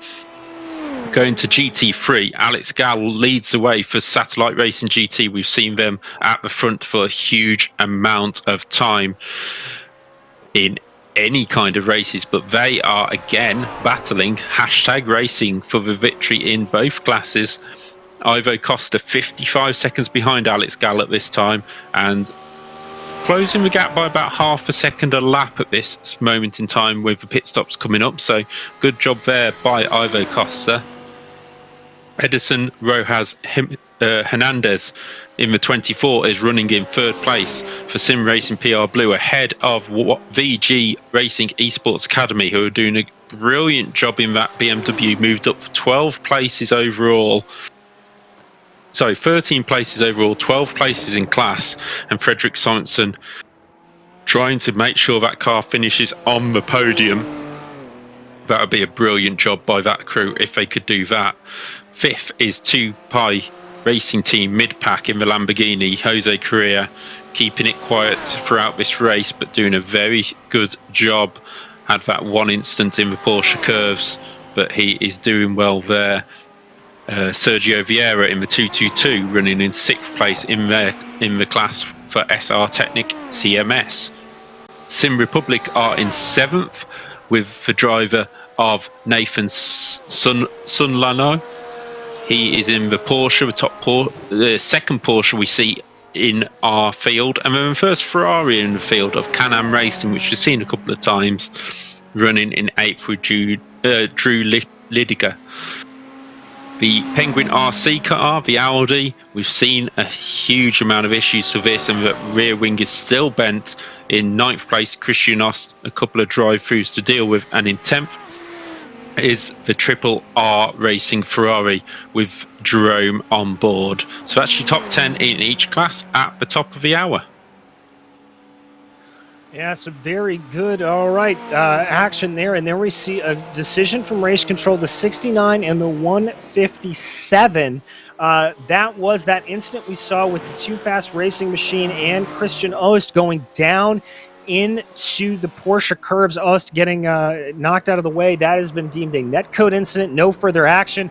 Going to GT3, Alex Gal leads the way for Satellite Racing GT. We've seen them at the front for a huge amount of time in any kind of races, but they are again battling Hashtag Racing for the victory in both classes. Ivo Costa 55 seconds behind Alex Gal at this time, and closing the gap by about half a second a lap at this moment in time with the pit stops coming up. So good job there by Ivo Costa. Edison Rojas Hernandez in the 24 is running in third place for Sim Racing PR Blue, ahead of VG Racing Esports Academy, who are doing a brilliant job in that BMW, moved up 12 places overall. Sorry, 13 places overall, 12 places in class, and Frederick Sorensen trying to make sure that car finishes on the podium. That would be a brilliant job by that crew if they could do that. Fifth is 2Pi Racing Team mid-pack in the Lamborghini. Jose Correa keeping it quiet throughout this race, but doing a very good job. Had that one instance in the Porsche Curves, but he is doing well there. Sergio Vieira in the 222 running in 6th place in the class for SR Technic CMS. Sim Republic are in 7th with the driver of Nathan Sunlano. He is in the Porsche, the second Porsche we see in our field, and then the first Ferrari in the field of Can-Am Racing, which we've seen a couple of times, running in 8th with Drew Lidiger. The Penguin RC car, the Audi, we've seen a huge amount of issues for this, and the rear wing is still bent. In 9th place, Christian Ost, a couple of drive-throughs to deal with, and in 10th is the Triple R Racing Ferrari with Jerome on board. So that's your top 10 in each class at the top of the hour.
Yeah, so very good. All right, action there. And there we see a decision from race control, the 69 and the 157. That was that incident we saw with the Too Fast Racing Machine and Christian Ost going down into the Porsche Curves. Ost getting knocked out of the way. That has been deemed a netcode incident. No further action.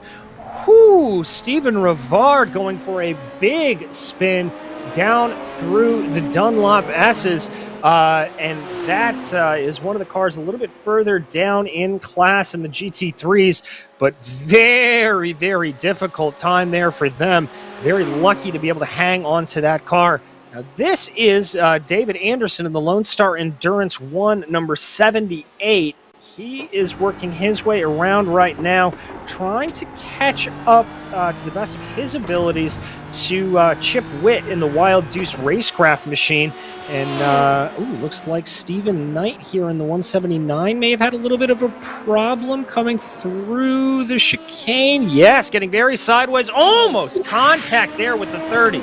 Whoo! Steven Rivard going for a big spin down through the Dunlop S's. And that is one of the cars a little bit further down in class in the GT3s, but very, very difficult time there for them. Very lucky to be able to hang on to that car. Now, this is David Anderson in the Lone Star Endurance 1, number 78. He is working his way around right now, trying to catch up to the best of his abilities to Chip Witt in the Wild Deuce Racecraft machine. And looks like Stephen Knight here in the 179 may have had a little bit of a problem coming through the chicane. Yes, getting very sideways. Almost contact there with the 30.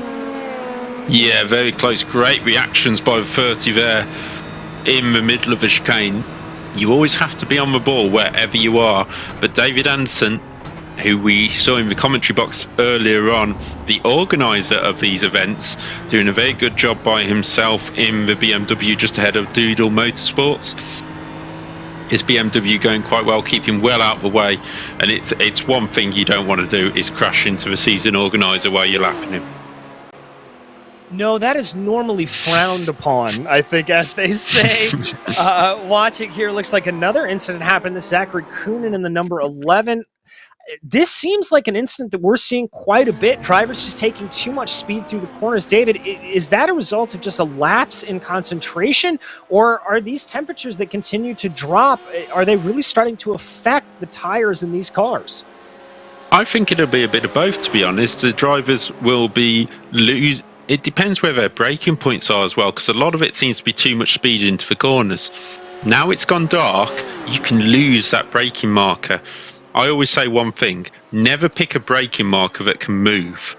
Yeah, very close. Great reactions by the 30 there in the middle of the chicane. You always have to be on the ball wherever you are. But David Anderson, who we saw in the commentary box earlier on, the organizer of these events, doing a very good job by himself in the BMW just ahead of Doodle Motorsports. His BMW going quite well, keeping well out of the way. And it's one thing you don't want to do is crash into the season organizer while you're lapping him.
No, that is normally frowned upon, I think, as they say. Watching here, looks like another incident happened to Zachary Coonan in the number 11. This seems like an incident that we're seeing quite a bit. Drivers just taking too much speed through the corners. David, is that a result of just a lapse in concentration, or are these temperatures that continue to drop, are they really starting to affect the tires in these cars?
I think it'll be a bit of both, to be honest. The drivers will be It depends where their braking points are as well, because a lot of it seems to be too much speed into the corners. Now it's gone dark, you can lose that braking marker. I always say one thing, never pick a braking marker that can move.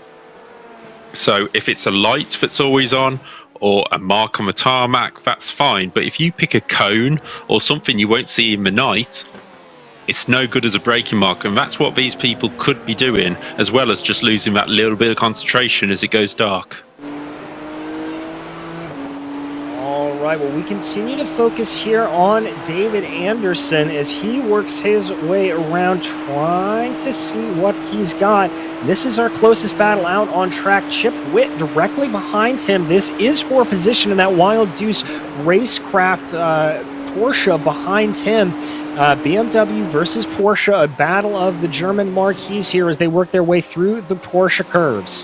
So if it's a light that's always on, or a mark on the tarmac, that's fine. But if you pick a cone, or something you won't see in the night, it's no good as a braking marker. And that's what these people could be doing, as well as just losing that little bit of concentration as it goes dark.
right, well, we continue to focus here on David Anderson as he works his way around trying to see what he's got. This is our closest battle out on track. Chip Witt directly behind him. This is for position in that Wild Deuce Racecraft Porsche behind him. BMW versus Porsche, a battle of the German marquees here as they work their way through the Porsche Curves.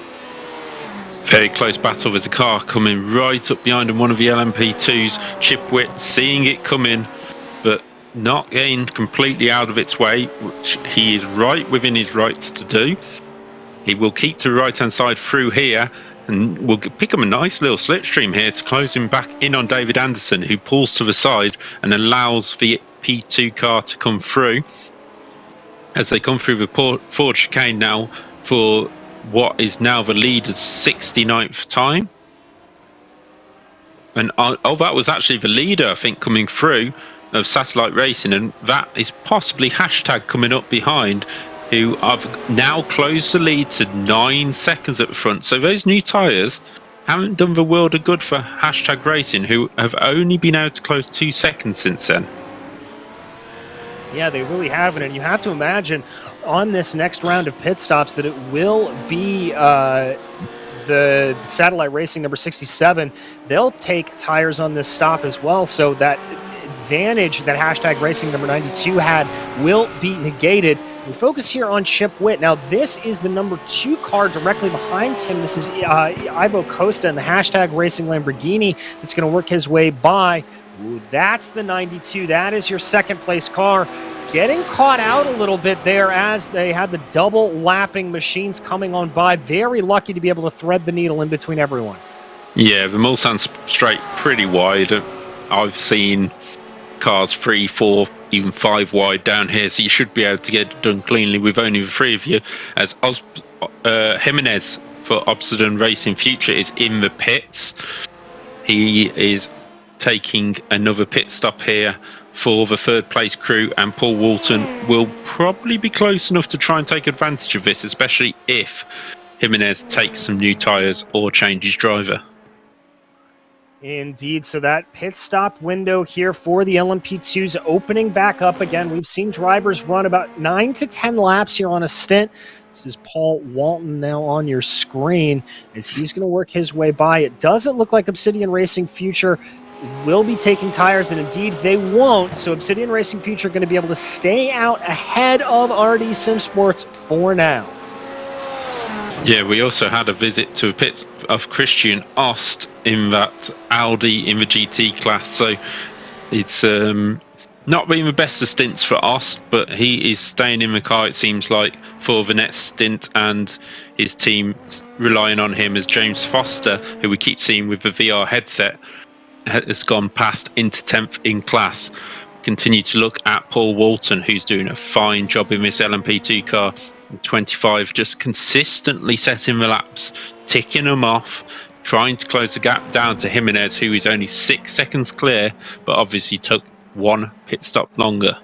Very close battle. There's a car coming right up behind him, one of the LMP2s. Chip Witt seeing it coming, but not getting completely out of its way, which he is right within his rights to do. He will keep to the right-hand side through here, and we'll pick up a nice little slipstream here to close him back in on David Anderson, who pulls to the side and allows the P2 car to come through. As they come through the Ford chicane now for what is now the leader's 69th time. And that was actually the leader, I think, coming through of Satellite Racing, and that is possibly Hashtag coming up behind, who have now closed the lead to 9 seconds at the front. So those new tyres haven't done the world of good for Hashtag Racing, who have only been able to close 2 seconds since then.
Yeah, they really haven't, and you have to imagine on this next round of pit stops that it will be the Satellite Racing number 67. They'll take tires on this stop as well, so that advantage that Hashtag Racing number 92 had will be negated. We focus here on Chip Witt. Now, this is the number 2 car directly behind him. This is Ivo Costa and the Hashtag Racing Lamborghini that's going to work his way by. Ooh, that's the 92. That is your second place car. Getting caught out a little bit there as they had the double lapping machines coming on by. Very lucky to be able to thread the needle in between everyone.
Yeah, the Mulsanne straight pretty wide. I've seen cars 3, 4, even 5 wide down here, so you should be able to get it done cleanly with only the 3 of you. As Jimenez for Obsidian Racing Future is in the pits. He is taking another pit stop here for the third place crew, and Paul Walton will probably be close enough to try and take advantage of this, especially if Jimenez takes some new tyres or changes driver.
Indeed, so that pit stop window here for the LMP2's opening back up again. We've seen drivers run about 9 to 10 laps here on a stint. This is Paul Walton now on your screen as he's going to work his way by. It doesn't look like Obsidian Racing Future will be taking tires, and indeed they won't. So Obsidian Racing Future going to be able to stay out ahead of RD Sim Sports for now.
Yeah, we also had a visit to a pit of Christian Ost in that Audi in the GT class. So it's not been the best of stints for Ost, but he is staying in the car, it seems like, for the next stint, and his team relying on him as James Foster, who we keep seeing with the VR headset, has gone past into 10th in class. Continue to look at Paul Walton, who's doing a fine job in this LMP2 car. 25, just consistently setting the laps, ticking them off, trying to close the gap down to Jimenez, who is only 6 seconds clear, but obviously took 1 pit stop longer.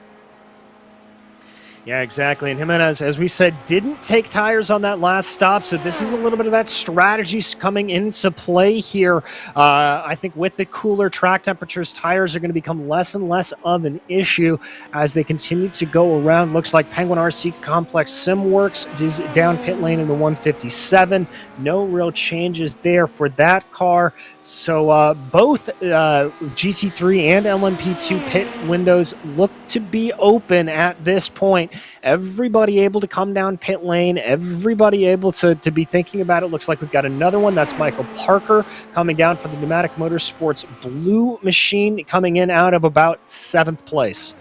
Yeah, exactly. And Jimenez, as we said, didn't take tires on that last stop. So this is a little bit of that strategy coming into play here. I think with the cooler track temperatures, tires are going to become less and less of an issue as they continue to go around. Looks like Penguin RC Complex SimWorks is down pit lane in the 157. No real changes there for that car. So both GT3 and LMP2 pit windows look to be open at this point. Everybody able to come down pit lane, everybody able to be thinking about it. Looks like we've got another one. That's Michael Parker coming down for the Pneumatic Motorsports blue machine, coming in out of about 7th place.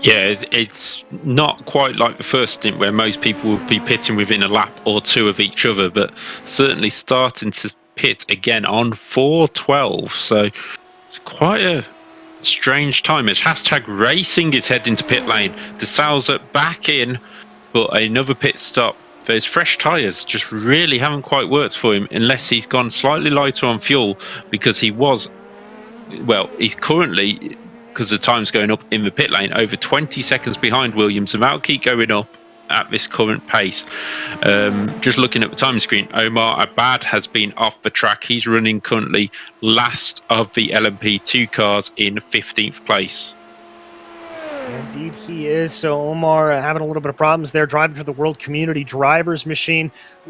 Yeah, it's not quite like the first stint where most people would be pitting within a lap or 2 of each other, but certainly starting to pit again on 4:12. So it's quite a strange time as Hashtag Racing is heading to pit lane. De Souza back in, but another pit stop. Those fresh tyres just really haven't quite worked for him unless he's gone slightly lighter on fuel, because he was, well, he's currently, because the time's going up in the pit lane, over 20 seconds behind Williams, and that'll keep going up at this current pace. Just looking at the time screen, Omar Abad has been off the track. He's running currently last of the LMP2 cars in 15th place.
Indeed, he is. So Omar having a little bit of problems there, driving for the World Community Drivers Machine.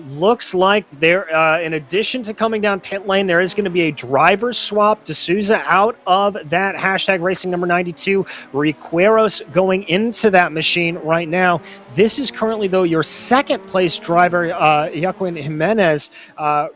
Looks like there, in addition to coming down pit lane, there is going to be a driver swap. D'Souza out of that hashtag racing number 92. Riqueros going into that machine right now. This is currently, though, your second place driver, Joaquin Jimenez,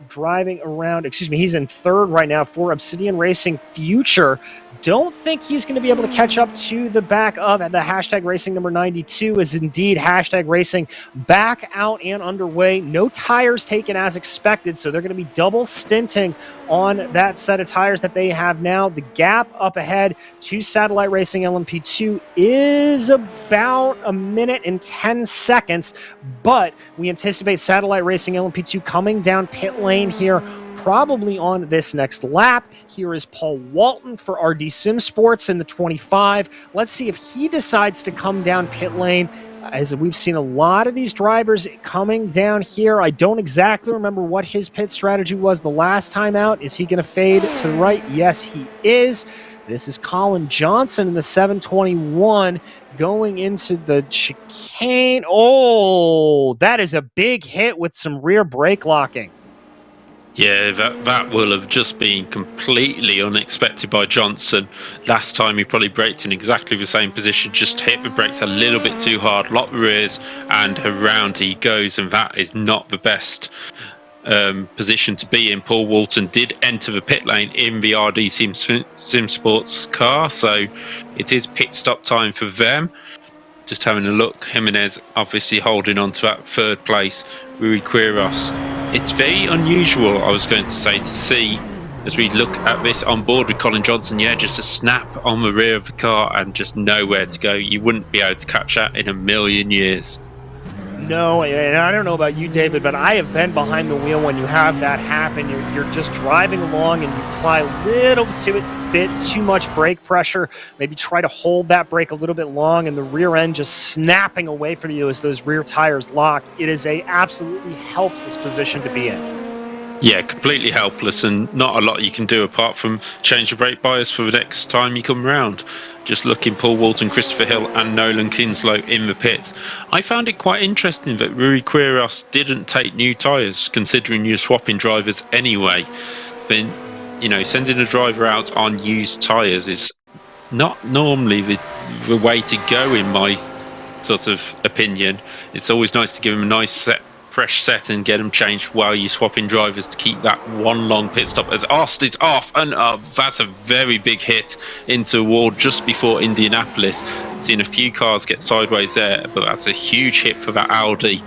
driving around. Excuse me, he's in third right now for Obsidian Racing Future. Don't think he's going to be able to catch up to the back of the hashtag racing number 92 is indeed hashtag racing back out and underway. No tires taken as expected, so they're going to be double stinting on that set of tires that they have now. The gap up ahead to Satellite Racing LMP2 is about a minute and 10 seconds, but we anticipate Satellite Racing LMP2 coming down pit lane here probably on this next lap. Here is Paul Walton for RD Sim Sports in the 25. Let's see if he decides to come down pit lane. As we've seen a lot of these drivers coming down here. I don't exactly remember what his pit strategy was the last time out. Is he going to fade to the right? Yes, he is. This is Colin Johnson in the 721 going into the chicane. Oh, that is a big hit with some rear brake locking.
Yeah, that will have just been completely unexpected by Johnson. Last time he probably braked in exactly the same position, just hit the brakes a little bit too hard, locked the rears, and around he goes, and that is not the best position to be in. Paul Walton did enter the pit lane in the RD Sim Sports car, so it is pit stop time for them. Just having a look, Jimenez obviously holding on to that third place. Rui Quiros. It's very unusual, I was going to say, to see as we look at this on board with Colin Johnson. Yeah, just a snap on the rear of the car and just nowhere to go. You wouldn't be able to catch that in a million years.
No, and I don't know about you, David, but I have been behind the wheel when you have that happen. You're just driving along and you apply a little bit too much brake pressure, maybe try to hold that brake a little bit long, and the rear end just snapping away from you as those rear tires lock. It is a absolutely helpless position to be in.
Yeah, completely helpless, and not a lot you can do apart from change the brake bias for the next time you come round. Just looking, Paul Walton, Christopher Hill and Nolan Kinslow in the pit. I found it quite interesting that Rui Quiros didn't take new tyres, considering you're swapping drivers anyway. But, you know, sending a driver out on used tyres is not normally the way to go, in my sort of opinion. It's always nice to give him a nice fresh set and get them changed while you're swapping drivers to keep that one long pit stop. As Ost is off, and that's a very big hit into a wall just before Indianapolis. Seen a few cars get sideways there, but that's a huge hit for that Audi,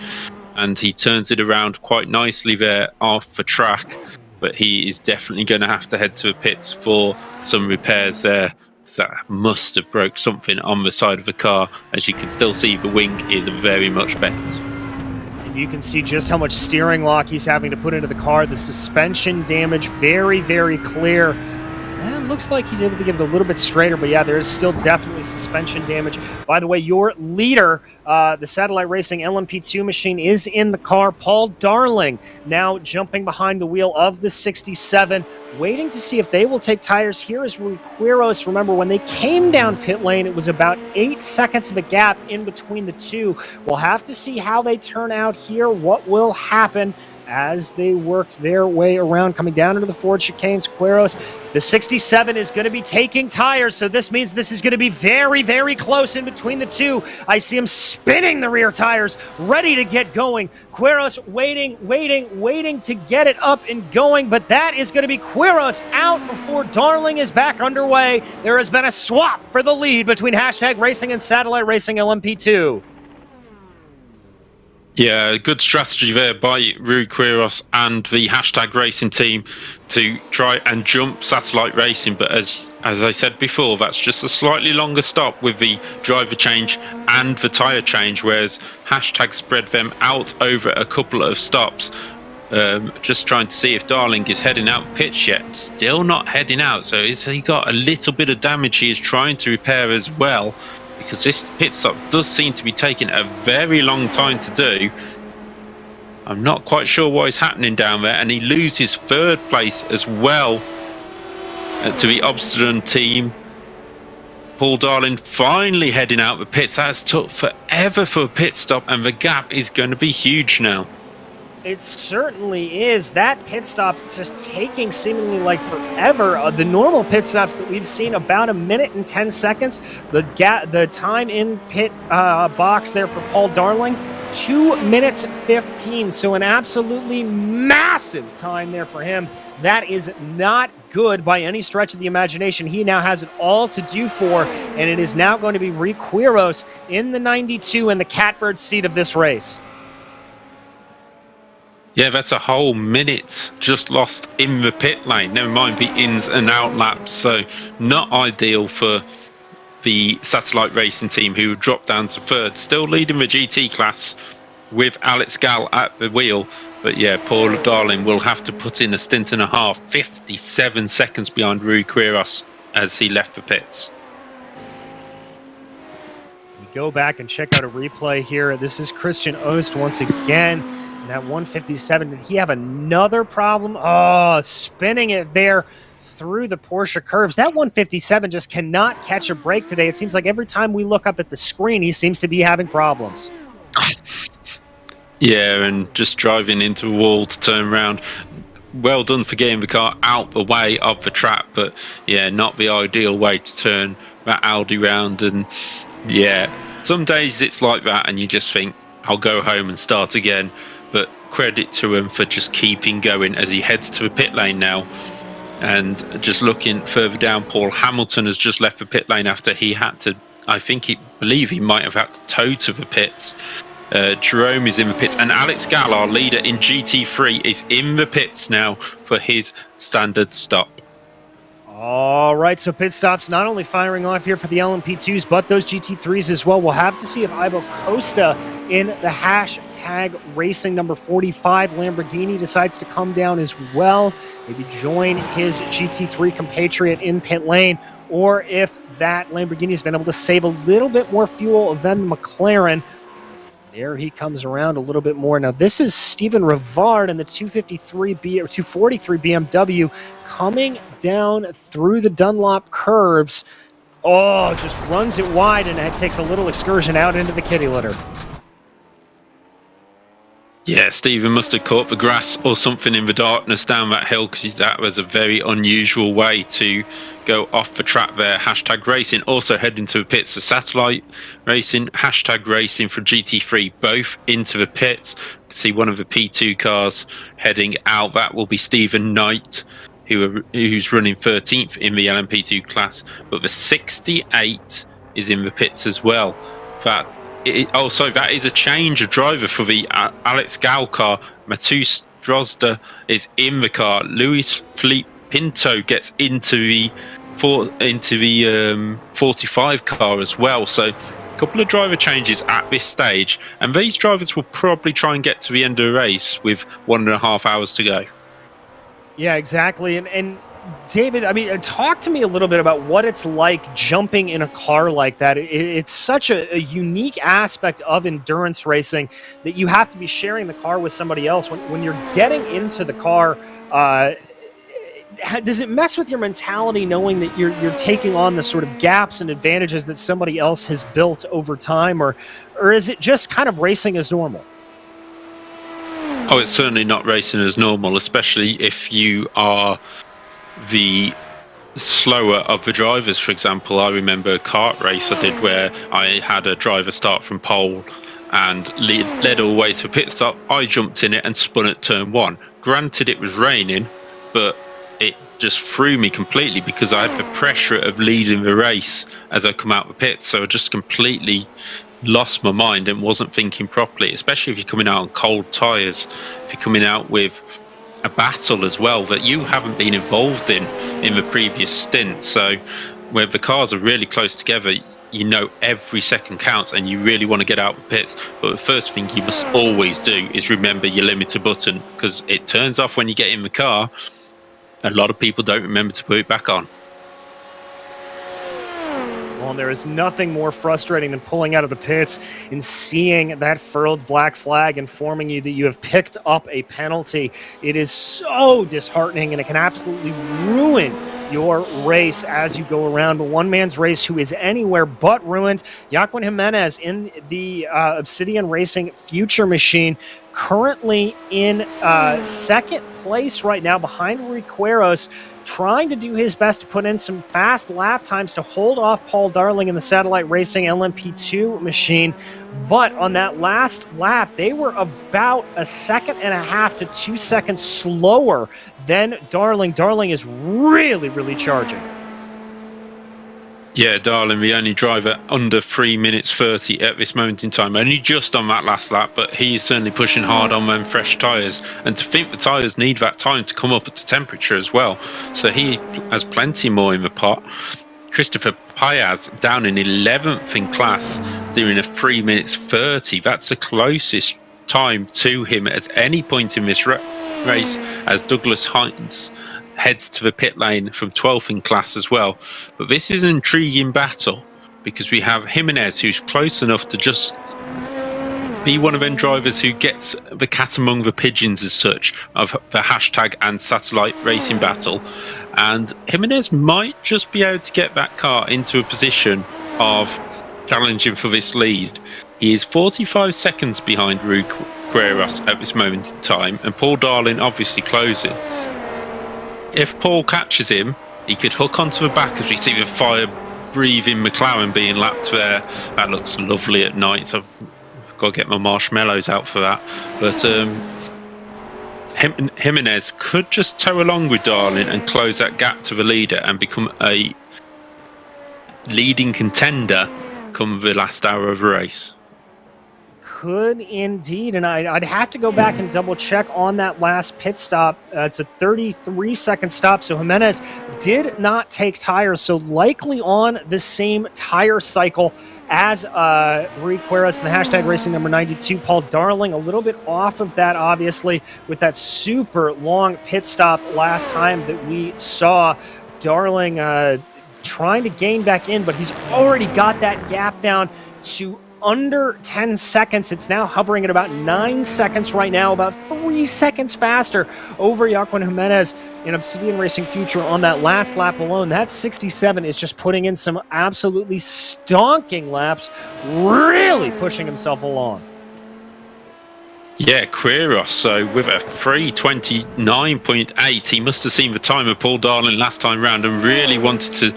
and he turns it around quite nicely there off the track. But he is definitely going to have to head to the pits for some repairs there. That must have broke something on the side of the car. As you can still see, the wing is very much bent.
You can see just how much steering lock he's having to put into the car. The suspension damage, very, very clear. It looks like he's able to get it a little bit straighter, but yeah, there is still definitely suspension damage. By the way, your leader, the Satellite Racing LMP2 machine, is in the car. Paul Darling now jumping behind the wheel of the 67, waiting to see if they will take tires. Here is Rui Quiros. Remember, when they came down pit lane, it was about 8 seconds of a gap in between the two. We'll have to see how they turn out here, what will happen as they work their way around, coming down into the Ford chicanes. Quiros, the 67 is going to be taking tires, so this means this is going to be very, very close in between the two. I see him spinning the rear tires, ready to get going. Quiros waiting to get it up and going, but that is going to be Quiros out before Darling is back underway. There has been a swap for the lead between Hashtag Racing and Satellite Racing LMP2.
Yeah, good strategy there by Rui Quiros and the Hashtag Racing team to try and jump Satellite Racing. But as I said before, that's just a slightly longer stop with the driver change and the tyre change, whereas Hashtag spread them out over a couple of stops. Just trying to see if Darling is heading out pitch yet. Still not heading out, so he got a little bit of damage he is trying to repair as well, because this pit stop does seem to be taking a very long time to do. I'm not quite sure what is happening down there, and he loses third place as well to the Obstinate team. Paul Darling finally heading out the pits. That has took forever for a pit stop, and the gap is going to be huge now.
It certainly is. That pit stop just taking seemingly like forever. The normal pit stops that we've seen, about 1 minute and 10 seconds. The time in pit box there for Paul Darling, 2 minutes 15. So an absolutely massive time there for him. That is not good by any stretch of the imagination. He now has it all to do for, and it is now going to be Rick Quiros in the 92 in the catbird seat of this race.
Yeah, that's a whole minute just lost in the pit lane. Never mind the ins and out laps. So not ideal for the Satellite Racing team, who dropped down to third, still leading the GT class with Alex Gall at the wheel. But yeah, Paul Darling will have to put in a stint and a half, 57 seconds behind Rui Quiros as he left the pits.
We go back and check out a replay here. This is Christian Ost once again. That 157, did he have another problem? Oh, spinning it there through the Porsche Curves. That 157 just cannot catch a break today. It seems like every time we look up at the screen, he seems to be having problems.
Yeah, and just driving into a wall to turn around. Well done for getting the car out the way of the trap, but yeah, not the ideal way to turn that Audi round. And yeah, some days it's like that and you just think, I'll go home and start again. But credit to him for just keeping going as he heads to the pit lane now. And just looking further down, Paul Hamilton has just left the pit lane after he had to, believe he might have had to tow to the pits. Jerome is in the pits, and Alex Gall, our leader in GT3, is in the pits now for his standard stop.
All right, so pit stops not only firing off here for the LMP2s, but those GT3s as well. We'll have to see if Ivo Costa in the hashtag racing number 45 Lamborghini decides to come down as well, maybe join his GT3 compatriot in pit lane, or if that Lamborghini has been able to save a little bit more fuel than the McLaren. There he comes around a little bit more. Now, this is Steven Rivard in the 243 or 243 BMW coming down through the Dunlop curves. Oh, just runs it wide, and it takes a little excursion out into the kitty litter.
Yeah, Stephen must have caught the grass or something in the darkness down that hill, because that was a very unusual way to go off the track there. Hashtag racing also heading to the pits. The Satellite Racing, hashtag racing for GT3, both into the pits. You can see one of the P2 cars heading out. That will be Stephen Knight, who's running 13th in the LMP2 class. But the 68 is in the pits as well. That is a change of driver for the Alex Gall car. Matus Drozda is in the car. Luis Felipe Pinto gets into the 45 car as well. So a couple of driver changes at this stage, and these drivers will probably try and get to the end of the race with 1.5 hours to go.
Yeah, exactly. And David, talk to me a little bit about what it's like jumping in a car like that. It's such a unique aspect of endurance racing that you have to be sharing the car with somebody else. When you're getting into the car, does it mess with your mentality knowing that you're taking on the sort of gaps and advantages that somebody else has built over time, or is it just kind of racing as normal?
Oh, it's certainly not racing as normal, especially if you are the slower of the drivers. For example, I remember a kart race I did where I had a driver start from pole and led all the way to a pit stop. I jumped in it and spun at turn one. Granted, it was raining, but it just threw me completely because I had the pressure of leading the race as I come out the pit. So I just completely lost my mind and wasn't thinking properly, especially if you're coming out on cold tyres, if you're coming out with a battle as well that you haven't been involved in the previous stint. So where the cars are really close together, you know every second counts and you really want to get out of the pits. But the first thing you must always do is remember your limiter button, because it turns off when you get in the car. A lot of people don't remember to put it back on.
Well, and there is nothing more frustrating than pulling out of the pits and seeing that furled black flag informing you that you have picked up a penalty. It is so disheartening, and it can absolutely ruin your race as you go around. But one man's race who is anywhere but ruined, Joaquin Jimenez in the Obsidian Racing Future Machine, currently in second place right now behind Riqueros, trying to do his best to put in some fast lap times to hold off Paul Darling in the Satellite Racing LMP2 machine. But on that last lap, they were about 1.5 to 2 seconds slower than Darling. Darling is really, really charging.
Yeah, Darling, the only driver under 3 minutes 30 at this moment in time. Only just on that last lap, but he's certainly pushing hard on them fresh tyres. And to think the tyres need that time to come up at the temperature as well. So he has plenty more in the pot. Christopher Payaz down in 11th in class, doing a 3 minutes 30. That's the closest time to him at any point in this race, as Douglas Hines heads to the pit lane from 12th in class as well. But this is an intriguing battle because we have Jimenez, who's close enough to just be one of them drivers who gets the cat among the pigeons as such of the hashtag and satellite racing battle. And Jimenez might just be able to get that car into a position of challenging for this lead. He is 45 seconds behind Rui Queiroz at this moment in time, and Paul Darling obviously closing. If Paul catches him, he could hook onto the back as we see the fire-breathing McLaren being lapped there. That looks lovely at night. So I've got to get my marshmallows out for that. But Jimenez could just tow along with Darling and close that gap to the leader and become a leading contender come the last hour of the race.
Could indeed, and I'd have to go back and double check on that last pit stop. It's a 33-second stop, so Jimenez did not take tires, so likely on the same tire cycle as Rui Queiroz in the hashtag racing number 92. Paul Darling a little bit off of that, obviously, with that super long pit stop last time that we saw. Darling trying to gain back in, but he's already got that gap down to under 10 seconds. It's now hovering at about 9 seconds right now, about 3 seconds faster over Joaquin Jimenez in Obsidian Racing Future on that last lap alone. That 67 is just putting in some absolutely stonking laps, really pushing himself along.
Yeah, Queiroz, so with a 3:29.8, he must have seen the time of Paul Darling last time round and really wanted to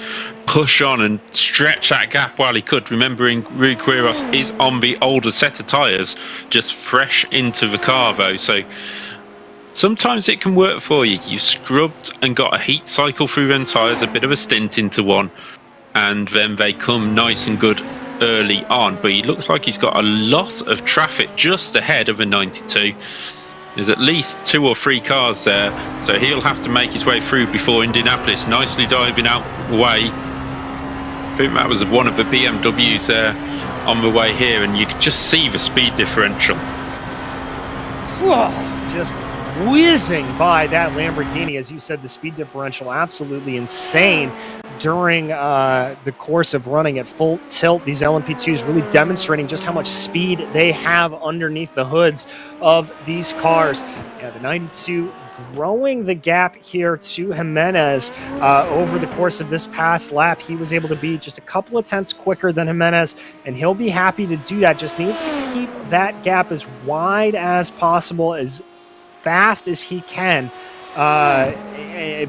push on and stretch that gap while he could, remembering Rui Queiroz is on the older set of tyres, just fresh into the car though, so sometimes it can work for you. You scrubbed and got a heat cycle through them tyres, a bit of a stint into one, and then they come nice and good early on. But he looks like he's got a lot of traffic just ahead of a 92. There's at least 2 or 3 cars there, so he'll have to make his way through before Indianapolis, nicely diving out the way. I think that was one of the BMWs there on the way here, and you could just see the speed differential.
Whoa, just whizzing by that Lamborghini. As you said, the speed differential absolutely insane during the course of running at full tilt. These LMP2s really demonstrating just how much speed they have underneath the hoods of these cars. Yeah, the 92 growing the gap here to Jimenez over the course of this past lap. He was able to be just a couple of tenths quicker than Jimenez, and he'll be happy to do that. Just needs to keep that gap as wide as possible, as fast as he can,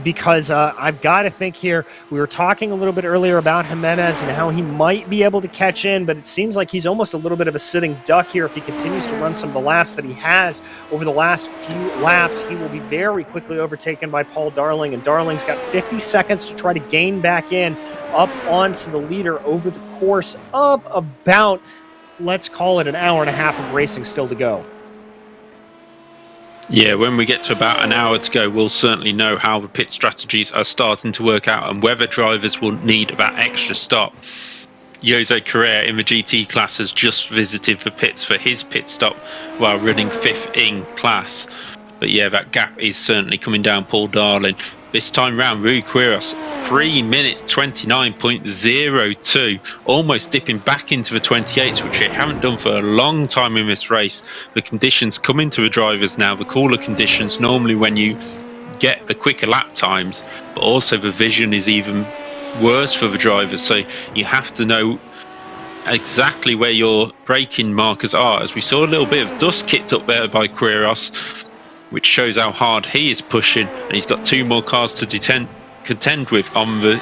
because I've got to think here, we were talking a little bit earlier about Jimenez and how he might be able to catch in, but it seems like he's almost a little bit of a sitting duck here. If he continues to run some of the laps that he has over the last few laps, he will be very quickly overtaken by Paul Darling, and Darling's got 50 seconds to try to gain back in up onto the leader over the course of about, let's call it, an hour and a half of racing still to go.
Yeah, when we get to about an hour to go, we'll certainly know how the pit strategies are starting to work out and whether drivers will need that extra stop. Jose Correa in the GT class has just visited the pits for his pit stop while running 5th in class. But yeah, that gap is certainly coming down Paul Darling. This time round, Rui Quiros, 3 minutes 29.02, almost dipping back into the 28s, which they haven't done for a long time in this race. The conditions come into the drivers now, the cooler conditions, normally when you get the quicker lap times, but also the vision is even worse for the drivers, so you have to know exactly where your braking markers are. As we saw a little bit of dust kicked up there by Quiros, which shows how hard he is pushing, and he's got 2 more cars to contend with on the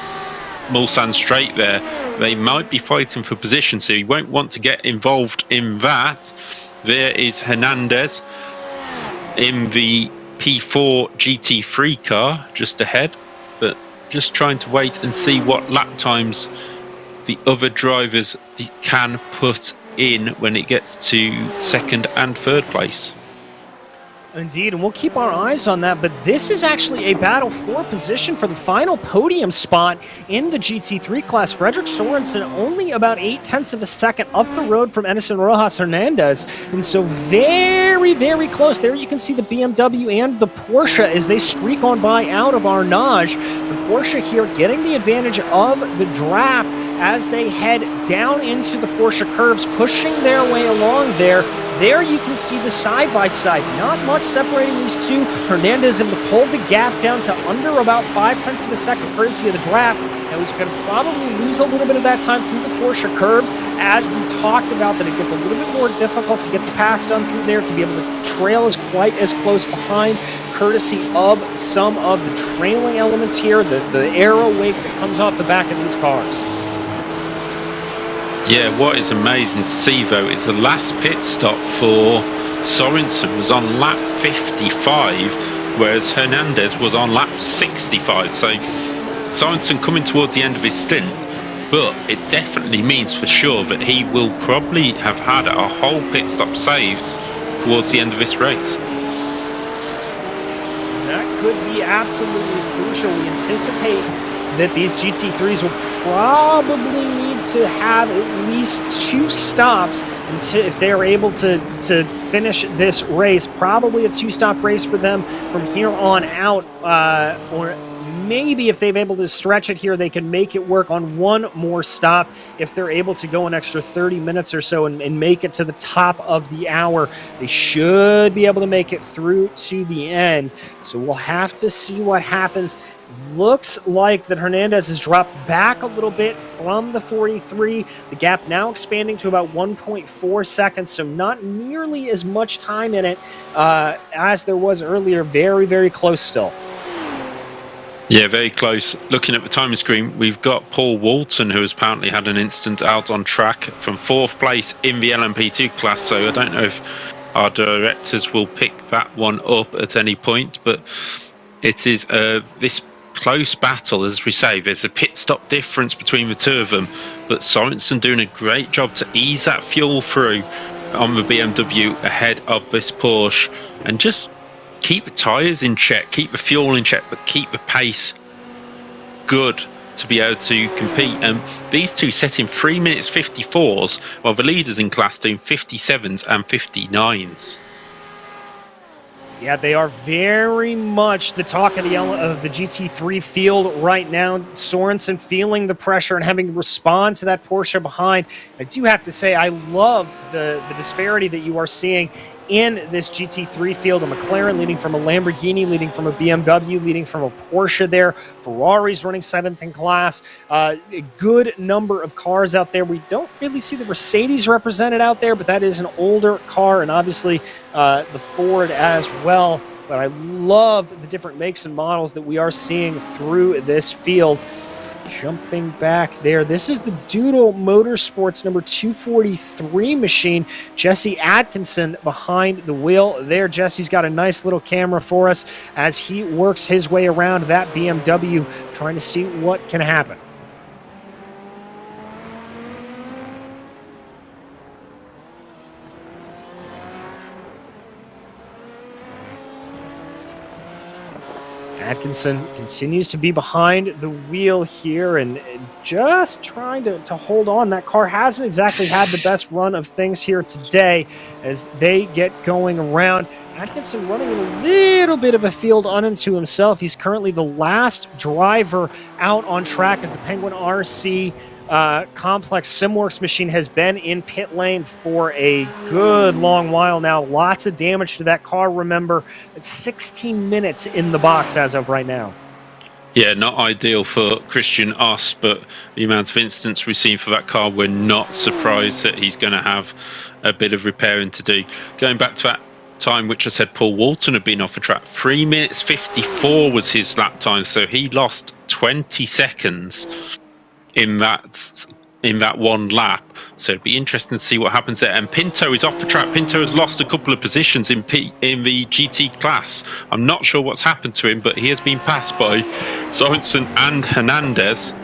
Mulsanne straight there. They might be fighting for position, so you won't want to get involved in that. There is Hernandez in the P4 GT3 car just ahead, but just trying to wait and see what lap times the other drivers can put in when it gets to 2nd and 3rd place.
Indeed, and we'll keep our eyes on that, but this is actually a battle for position for the final podium spot in the GT3 class. Frederick Sorensen only about 0.8 of a second up the road from Edison Rojas Hernandez, and so very, very close. There you can see the BMW and the Porsche as they streak on by out of Arnage. The Porsche here getting the advantage of the draft as they head down into the Porsche Curves, pushing their way along there. There you can see the side-by-side. Not much separating these two. Hernandez able to pull the gap down to under about 0.5 of a second courtesy of the draft. And was going to probably lose a little bit of that time through the Porsche Curves, as we talked about, that it gets a little bit more difficult to get the pass done through there, to be able to trail as quite as close behind, courtesy of some of the trailing elements here, the aero wake that comes off the back of these cars.
Yeah, what is amazing to see though is the last pit stop for Sorensen was on lap 55, whereas Hernandez was on lap 65. So Sorensen coming towards the end of his stint, but it definitely means for sure that he will probably have had a whole pit stop saved towards the end of this race.
That could be absolutely crucial. We anticipate that these GT3s will probably need to have at least 2 stops if they are able to finish this race. Probably a 2-stop race for them from here on out, or maybe if they're able to stretch it here, they can make it work on 1 more stop if they're able to go an extra 30 minutes or so and make it to the top of the hour. They should be able to make it through to the end, so we'll have to see what happens. Looks like that Hernandez has dropped back a little bit from the 43. The gap now expanding to about 1.4 seconds, so not nearly as much time in it as there was earlier. Very, very close still.
Yeah, very close. Looking at the timing screen, we've got Paul Walton, who has apparently had an incident out on track from 4th place in the LMP2 class, so I don't know if our directors will pick that one up at any point, but it is this close battle. As we say, there's a pit stop difference between the 2 of them, but Sorensen doing a great job to ease that fuel through on the BMW ahead of this Porsche, and just keep the tyres in check, keep the fuel in check, but keep the pace good to be able to compete. And these two setting 3 minutes 54s, while the leaders in class doing 57s and 59s.
Yeah, they are very much the talk of the GT3 field right now. Sorensen feeling the pressure and having to respond to that Porsche behind. I do have to say, I love the disparity that you are seeing in this GT3 field. A McLaren leading from a Lamborghini, leading from a BMW, leading from a Porsche there. Ferrari's running 7th in class. A good number of cars out there. We don't really see the Mercedes represented out there, but that is an older car, and obviously the Ford as well. But I love the different makes and models that we are seeing through this field. Jumping back there, this is the Doodle Motorsports number 243 machine. Jesse Atkinson behind the wheel there. Jesse's got a nice little camera for us as he works his way around that BMW, trying to see what can happen. Atkinson continues to be behind the wheel here and just trying to hold on. That car hasn't exactly had the best run of things here today as they get going around. Atkinson running in a little bit of a field unto himself. He's currently the last driver out on track as the Penguin RC complex Simworks machine has been in pit lane for a good long while now. Lots of damage to that car, remember. It's 16 minutes in the box as of right now.
Yeah, not ideal for Christian Us, but the amount of incidents we've seen for that car, we're not surprised that he's going to have a bit of repairing to do. Going back to that time which I said Paul Walton had been off the track, 3 minutes 54 was his lap time, so he lost 20 seconds in that one lap. So it'd be interesting to see what happens there. And Pinto is off the track. Pinto has lost a couple of positions in the GT class. I'm not sure what's happened to him, but he has been passed by Sorensen and Hernandez.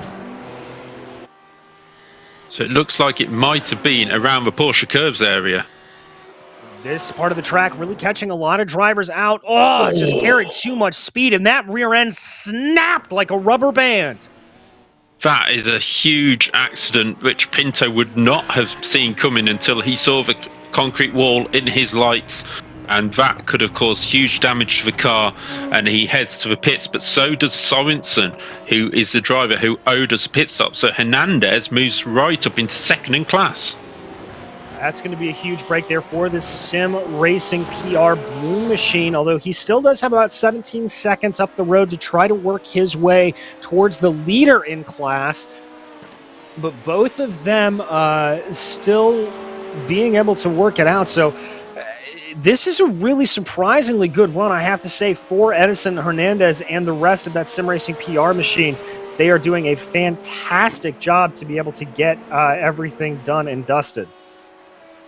So it looks like it might have been around the Porsche Curves area.
This part of the track really catching a lot of drivers out. Oh, it just carried too much speed, and that rear end snapped like a rubber band.
That is a huge accident which Pinto would not have seen coming until he saw the concrete wall in his lights, and that could have caused huge damage to the car, and he heads to the pits. But so does Sorensen, who is the driver who owed us a pit stop. So Hernandez moves right up into second in class.
That's going to be a huge break there for this Sim Racing PR Blue Machine, although he still does have about 17 seconds up the road to try to work his way towards the leader in class. But both of them still being able to work it out. So this is a really surprisingly good run, I have to say, for Edison Hernandez and the rest of that Sim Racing PR Machine. They are doing a fantastic job to be able to get everything done and dusted.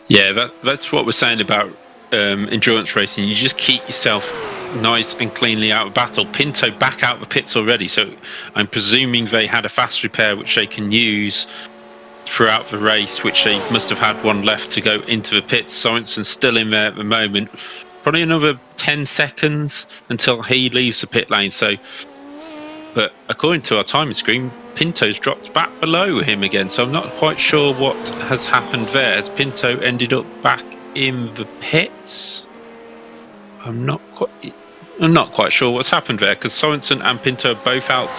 Yeah, that's what we're saying about endurance racing. You just keep yourself nice and cleanly out of battle. Pinto back out the pits already, so I'm presuming they had a fast repair which they can use throughout the race, which they must have had one left to go into the pits. Sorensen's still in there at the moment. Probably another 10 seconds until he leaves the pit lane. So, but according to our timing screen, Pinto's dropped back below him again, so I'm not quite sure what has happened there. Has Pinto ended up back in the pits? I'm not quite sure what's happened there, because Sorensen and Pinto are both out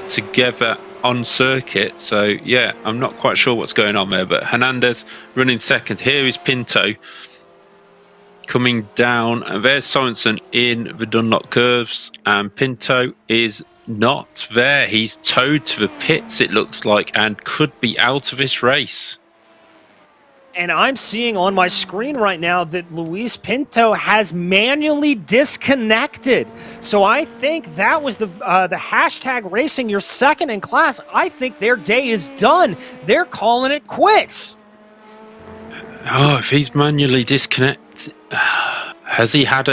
together on circuit. So yeah, I'm not quite sure what's going on there. But Hernandez running second. Here is Pinto coming down, and there's Sorensen in the Dunlop curves, and Pinto is not there. He's towed to the pits, it looks like, and could be out of this race.
And I'm seeing on my screen right now that Luis Pinto has manually disconnected. So I think that was the hashtag racing, your second in class. I think their day is done. They're calling it quits.
Oh, if he's manually disconnected, has he had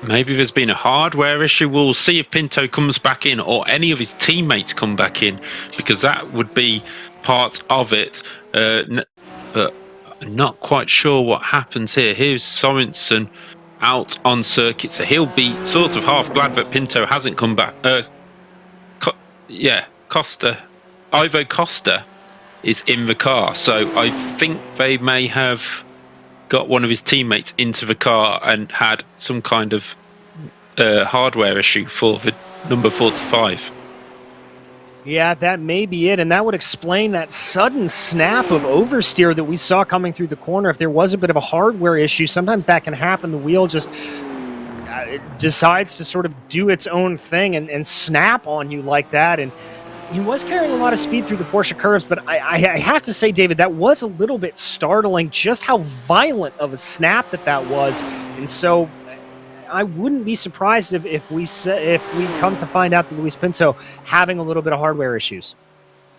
maybe there's been a hardware issue? We'll see if Pinto comes back in or any of his teammates come back in, because that would be part of it. But I'm not quite sure what happens here. Here's Sorensen out on circuit, so he'll be sort of half glad that Pinto hasn't come back. Ivo Costa is in the car, so I think they may have got one of his teammates into the car and had some kind of hardware issue for the number 45.
Yeah, that may be it, and that would explain that sudden snap of oversteer that we saw coming through the corner. If there was a bit of a hardware issue, sometimes that can happen. The wheel just it decides to sort of do its own thing and snap on you like that. And he was carrying a lot of speed through the Porsche Curves, but I have to say, David, that was a little bit startling, just how violent of a snap that was. And so I wouldn't be surprised if we come to find out that Luis Pinto having a little bit of hardware issues.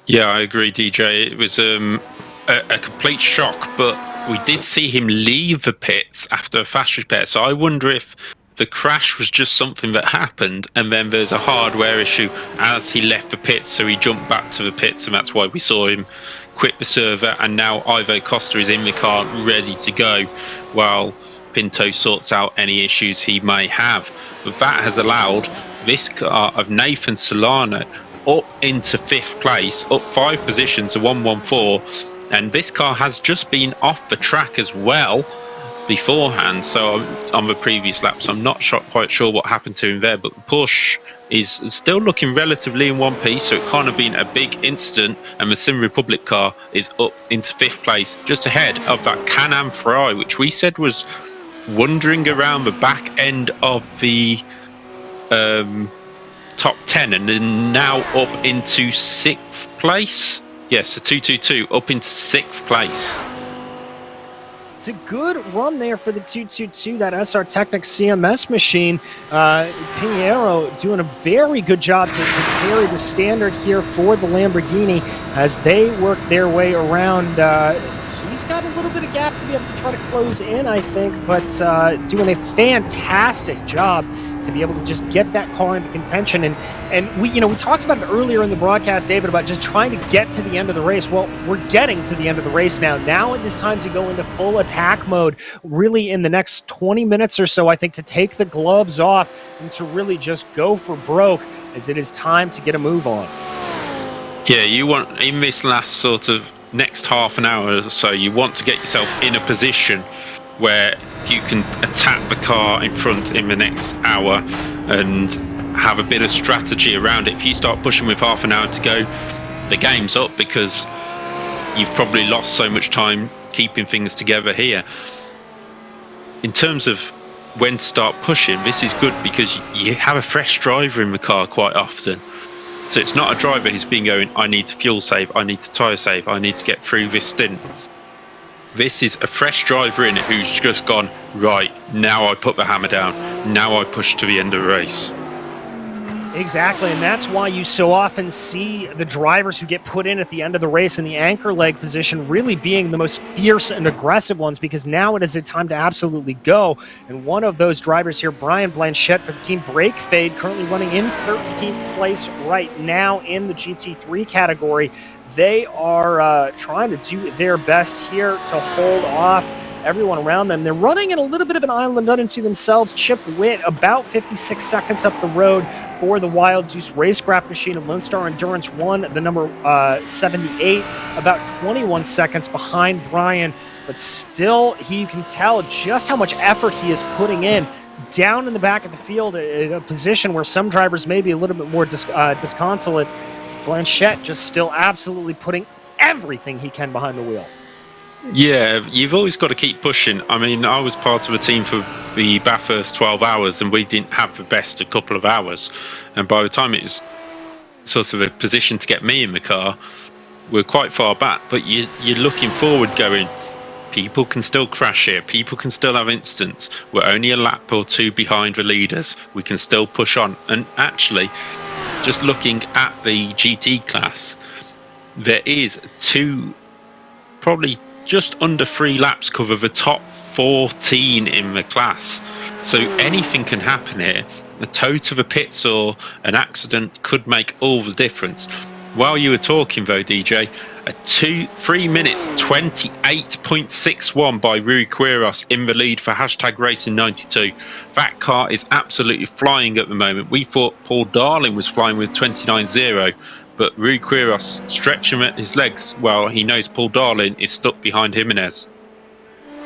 Yeah, I agree, DJ. It was a complete shock, but we did see him leave the pits after a fast repair. So I wonder if the crash was just something that happened, and then there's a hardware issue as he left the pits, so he jumped back to the pits, and that's why we saw him quit the server. And now Ivo Costa is in the car ready to go, while Pinto sorts out any issues he may have. But that has allowed this car of Nathan Solano up into 5th place, up 5 positions to 114, and this car has just been off the track as well. beforehand, so on the previous laps, I'm not quite sure what happened to him there, but Porsche is still looking relatively in one piece, so it can't have been a big incident, and the Sim Republic car is up into 5th place, just ahead of that Can-Am Ferrari, which we said was wandering around the back end of the top 10, and then now up into 6th place. Yes, the 222 up into 6th place.
It's a good run there for the 222, that SR Technic CMS machine. Pinheiro doing a very good job to carry the standard here for the Lamborghini as they work their way around. He's got a little bit of gap to be able to try to close in, I think, but doing a fantastic job to be able to just get that car into contention. And we talked about it earlier in the broadcast, David, about just trying to get to the end of the race. Well, we're getting to the end of the race now. Now it is time to go into full attack mode, really in the next 20 minutes or so, I think, to take the gloves off and to really just go for broke, as it is time to get a move on.
Yeah, you want, in this last sort of next half an hour or so, you want to get yourself in a position where you can attack the car in front in the next hour and have a bit of strategy around it. If you start pushing with half an hour to go, the game's up, because you've probably lost so much time keeping things together here. In terms of when to start pushing, this is good because you have a fresh driver in the car quite often. So it's not a driver who's been going, I need to fuel save, I need to tyre save, I need to get through this stint. This is a fresh driver in it who's just gone, right, now I put the hammer down, now I push to the end of the race.
Exactly, and that's why you so often see the drivers who get put in at the end of the race in the anchor leg position really being the most fierce and aggressive ones, because now it is a time to absolutely go. And one of those drivers here, Brian Blanchette for the team Brake Fade, currently running in 13th place right now in the GT3 category. They are trying to do their best here to hold off everyone around them. They're running in a little bit of an island unto themselves. Chip Witt about 56 seconds up the road for the Wild Deuce Racecraft machine of Lone Star Endurance 1, the number 78, about 21 seconds behind Brian. But still, you can tell just how much effort he is putting in down in the back of the field, a position where some drivers may be a little bit more disconsolate. Blanchette just still absolutely putting everything he can behind the wheel.
Yeah, you've always got to keep pushing. I mean, I was part of a team for the Bathurst 12 hours, and we didn't have the best a couple of hours. And by the time it was sort of a position to get me in the car, we're quite far back. But you're looking forward going, people can still crash here. People can still have incidents. We're only a lap or two behind the leaders. We can still push on. And actually, just looking at the GT class, there is probably just under 3 laps cover the top 14 in the class. So anything can happen here. A toe to the pits or an accident could make all the difference. While you were talking though, DJ, a 3 minutes 28.61 by Rui Quiros in the lead for #Racing92. That car is absolutely flying at the moment. We thought Paul Darling was flying with 29.0, but Rui Quiros stretching at his legs while he knows Paul Darling is stuck behind Jimenez.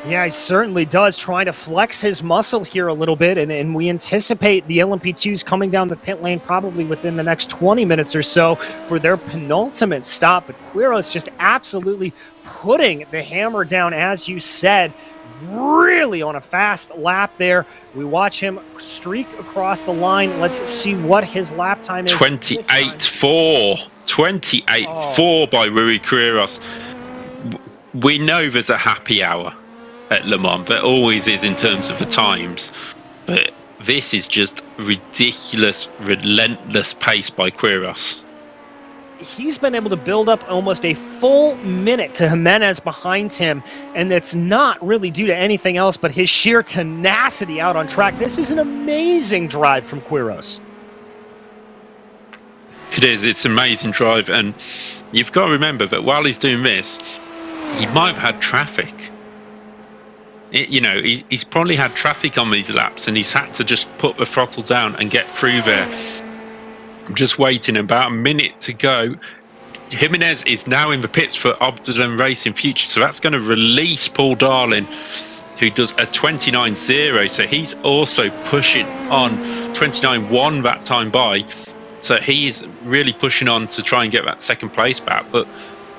Yeah, he certainly does, trying to flex his muscle here a little bit, and we anticipate the LMP2s coming down the pit lane probably within the next 20 minutes or so for their penultimate stop. But Quiros just absolutely putting the hammer down, as you said, really on a fast lap there. We watch him streak across the line. Let's see what his lap time is.
28.4. 28.4 by Rui Quiros. We know there's a happy hour at Le Mans. There always is in terms of the times. But this is just ridiculous, relentless pace by Quiros.
He's been able to build up almost a full minute to Jimenez behind him, and that's not really due to anything else but his sheer tenacity out on track. This is an amazing drive from Quiros.
It is. It's an amazing drive, and you've got to remember that while he's doing this, he might have had traffic. He's probably had traffic on these laps, and he's had to just put the throttle down and get through there. I'm just waiting about a minute to go. Jimenez is now in the pits for Obdidon Racing Future, so that's going to release Paul Darling who does a 29.0, so he's also pushing on 29.1 that time by. So he's really pushing on to try and get that second place back, but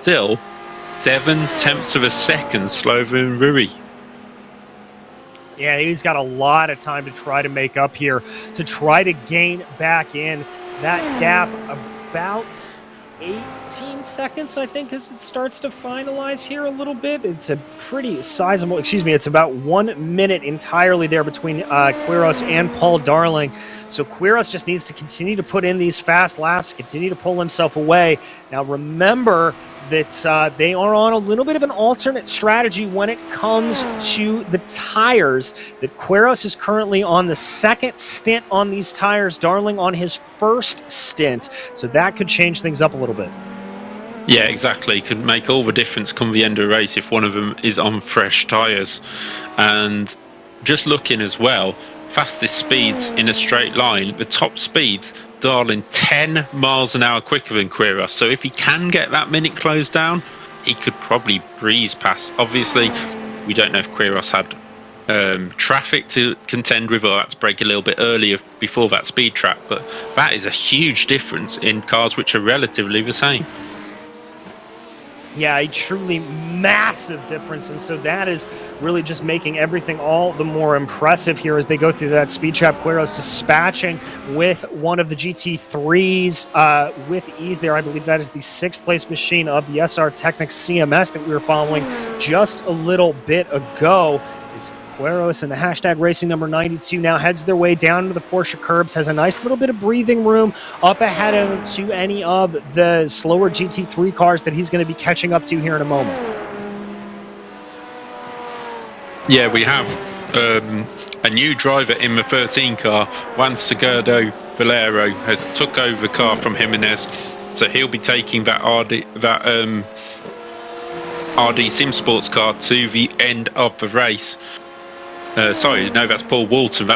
still 0.7 of a second slower than Rui.
Yeah, he's got a lot of time to try to make up here, to try to gain back in that gap. About 18 seconds, I think, as it starts to finalize here a little bit. It's a pretty sizable, it's about 1 minute entirely there between Quiros and Paul Darling. So Quiros just needs to continue to put in these fast laps, continue to pull himself away. Now remember that they are on a little bit of an alternate strategy when it comes to the tires. That Quiros is currently on the second stint on these tires, Darling on his first stint. So that could change things up a little bit.
Yeah, exactly. Could make all the difference come the end of the race if one of them is on fresh tyres. And just looking as well, fastest speeds in a straight line, the top speeds, Darling 10 miles an hour quicker than Quiros. So if he can get that minute closed down, he could probably breeze past. Obviously, we don't know if Quiros had traffic to contend with, or that's break a little bit earlier before that speed trap, but that is a huge difference in cars which are relatively the same.
Yeah, a truly massive difference, and so that is really just making everything all the more impressive here as they go through that speed trap. Quiros dispatching with one of the GT3s with ease there. I believe that is the 6th place machine of the SR Technics CMS that we were following just a little bit ago. Is Quiros and the hashtag racing number 92 now heads their way down to the Porsche Curves, has a nice little bit of breathing room up ahead of him to any of the slower GT3 cars that he's going to be catching up to here in a moment.
Yeah, we have a new driver in the 13 car. Juan Segundo Valero has took over the car from Jimenez, so he'll be taking that RD Sim Sports car to the end of the race. Sorry, no, that's Paul Walton.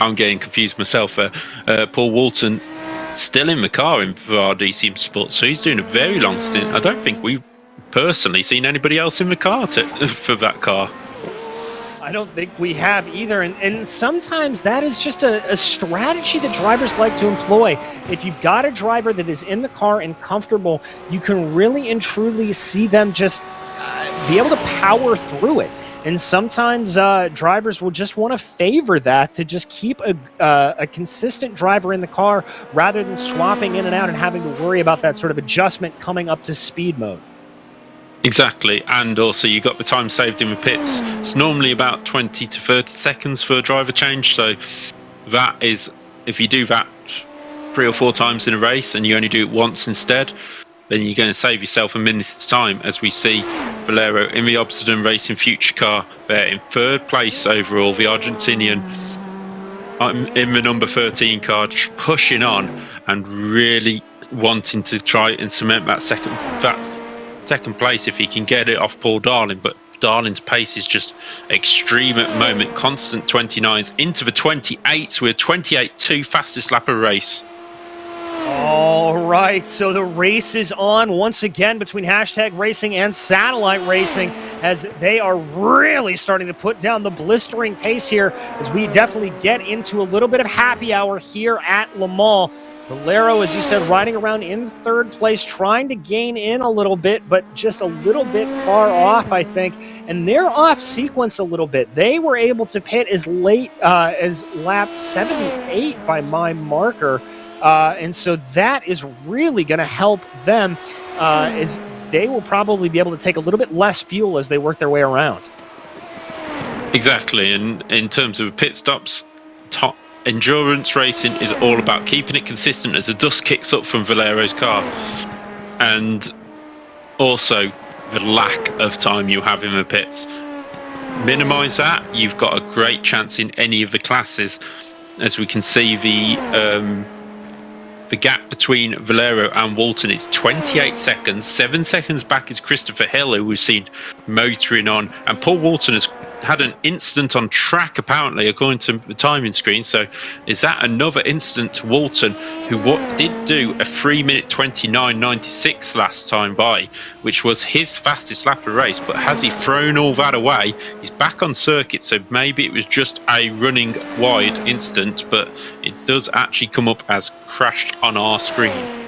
I'm getting confused myself there. Paul Walton still in the car in the RD Sim Sports, so he's doing a very long stint. I don't think we've personally seen anybody else in the car for that car.
I don't think we have either, and sometimes that is just a strategy that drivers like to employ. If you've got a driver that is in the car and comfortable, you can really and truly see them just be able to power through it. And sometimes drivers will just want to favor that, to just keep a consistent driver in the car rather than swapping in and out and having to worry about that sort of adjustment coming up to speed mode.
Exactly, and also you got the time saved in the pits. It's normally about 20 to 30 seconds for a driver change, so that is, if you do that 3 or 4 times in a race and you only do it once instead, then you're going to save yourself a minute's time, as we see Valero in the Obsidian Racing Future car there in 3rd place overall, the Argentinian in the number 13 car, pushing on and really wanting to try and cement that second place if he can get it off Paul Darling. But Darling's pace is just extreme at the moment, constant 29s into the 28s with 28.2 fastest lap of the race.
All right, so the race is on once again between hashtag racing and satellite racing, as they are really starting to put down the blistering pace here, as we definitely get into a little bit of happy hour here at Le Mans. Valero, as you said, riding around in 3rd place, trying to gain in a little bit, but just a little bit far off, I think. And they're off sequence a little bit. They were able to pit as late as lap 78 by my marker. And so that is really going to help them, as they will probably be able to take a little bit less fuel as they work their way around.
Exactly, and in terms of pit stops, endurance racing is all about keeping it consistent as the dust kicks up from Valero's car, and also the lack of time you have in the pits. Minimise that, you've got a great chance in any of the classes. As we can see, the gap between Valero and Walton is 28 seconds. 7 seconds back is Christopher Hill, who we've seen motoring on. And Paul Walton has had an incident on track, apparently, according to the timing screen. So is that another incident to Walton, who did do a 3-minute 29.96 last time by, which was his fastest lap of the race, but has he thrown all that away? He's back on circuit, so maybe it was just a running wide incident, but it does actually come up as crashed on our screen.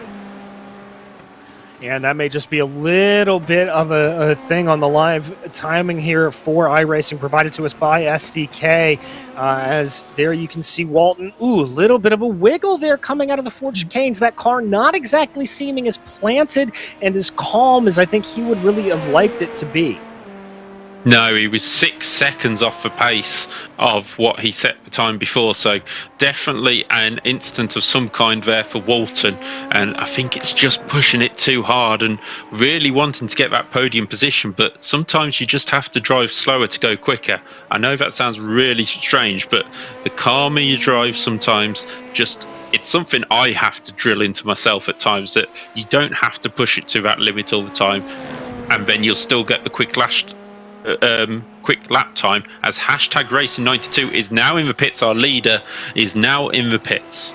And that may just be a little bit of a thing on the live timing here for iRacing, provided to us by SDK. As there you can see Walton, a little bit of a wiggle there coming out of the Ford chicanes. That car not exactly seeming as planted and as calm as I think he would really have liked it to be.
No, he was 6 seconds off the pace of what he set the time before, so definitely an incident of some kind there for Walton, and I think it's just pushing it too hard and really wanting to get that podium position, but sometimes you just have to drive slower to go quicker. I know that sounds really strange, but the calmer you drive sometimes, it's something I have to drill into myself at times, that you don't have to push it to that limit all the time, and then you'll still get the quick lap time, as hashtag Racing 92 is now in the pits. Our leader is now in the pits.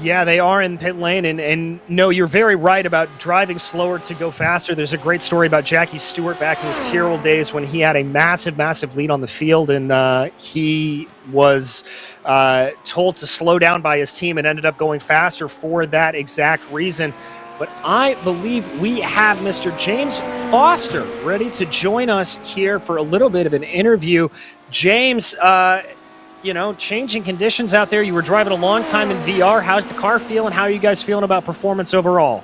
Yeah, they are in pit lane, and no, you're very right about driving slower to go faster. There's a great story about Jackie Stewart back in his Tyrrell days when he had a massive lead on the field, and he was told to slow down by his team and ended up going faster for that exact reason. But I believe we have Mr. James Foster ready to join us here for a little bit of an interview. James, changing conditions out there. You were driving a long time in VR. How's the car feeling? How are you guys feeling about performance overall?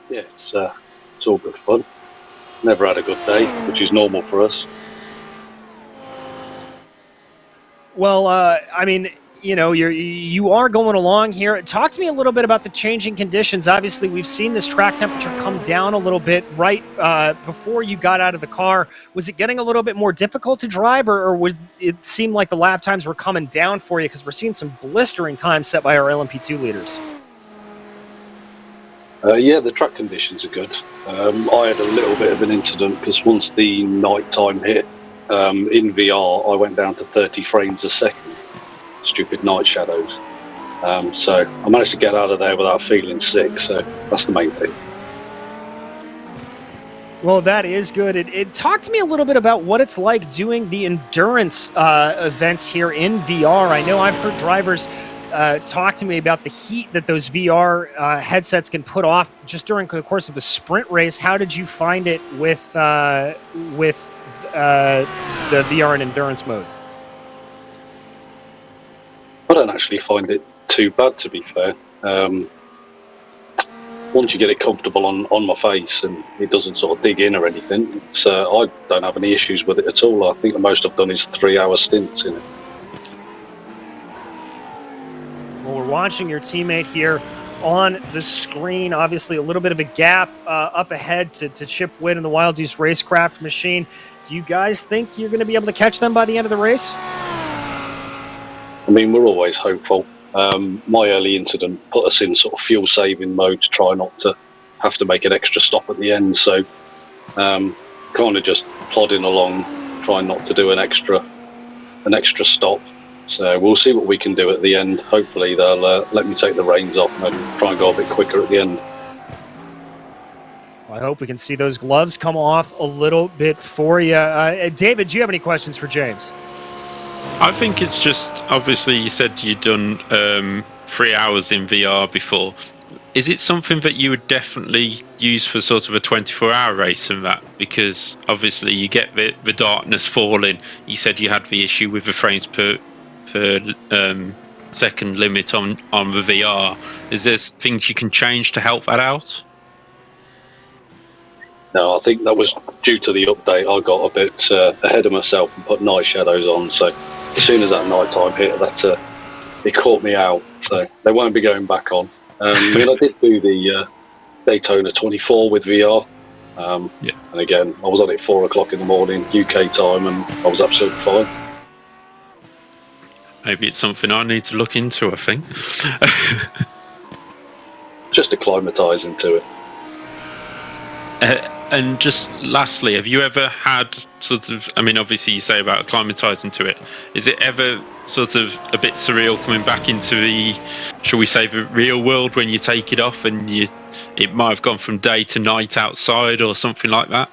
Yeah, it's all good fun. Never had a good day, which is normal for us.
Well, you are going along here. Talk to me a little bit about the changing conditions. Obviously, we've seen this track temperature come down a little bit right before you got out of the car. Was it getting a little bit more difficult to drive, or was it seem like the lap times were coming down for you? Because we're seeing some blistering times set by our LMP2 leaders.
Yeah, the track conditions are good. I had a little bit of an incident because once the night time hit in VR, I went down to 30 frames a second. Stupid night shadows. So I managed to get out of there without feeling sick, so that's the main thing.
Well, that is good. Talk to me a little bit about what it's like doing the endurance events here in VR. I know I've heard drivers talk to me about the heat that those VR headsets can put off just during the course of a sprint race. How did you find it with the VR and endurance mode?
I don't actually find it too bad, to be fair. Once you get it comfortable on my face and it doesn't sort of dig in or anything, I don't have any issues with it at all. I think the most I've done is 3-hour stints in it.
Well, we're watching your teammate here on the screen. Obviously, a little bit of a gap up ahead to Chip Witt and the Wild Deuce Racecraft machine. Do you guys think you're going to be able to catch them by the end of the race?
I mean, we're always hopeful. My early incident put us in sort of fuel-saving mode to try not to have to make an extra stop at the end. So, kind of just plodding along, trying not to do an extra stop. So we'll see what we can do at the end. Hopefully, they'll let me take the reins off and try and go a bit quicker at the end.
I hope we can see those gloves come off a little bit for you. David, do you have any questions for James?
I think it's just, obviously you said you'd done 3 hours in VR before. Is it something that you would definitely use for sort of a 24-hour race and that? Because obviously you get the darkness falling. You said you had the issue with the frames per second limit on the VR. Is there things you can change to help that out?
No, I think that was due to the update. I got a bit ahead of myself and put night shadows on. So as soon as that night time hit, it caught me out. So they won't be going back on. I mean, I did do the Daytona 24 with VR. And again, I was on it 4 o'clock in the morning UK time, and I was absolutely fine.
Maybe it's something I need to look into, I think.
Just acclimatise into it.
And just lastly, have you ever had sort of, I mean, obviously you say about acclimatizing to it. Is it ever sort of a bit surreal coming back into the, shall we say, the real world when you take it off and it might have gone from day to night outside or something like that?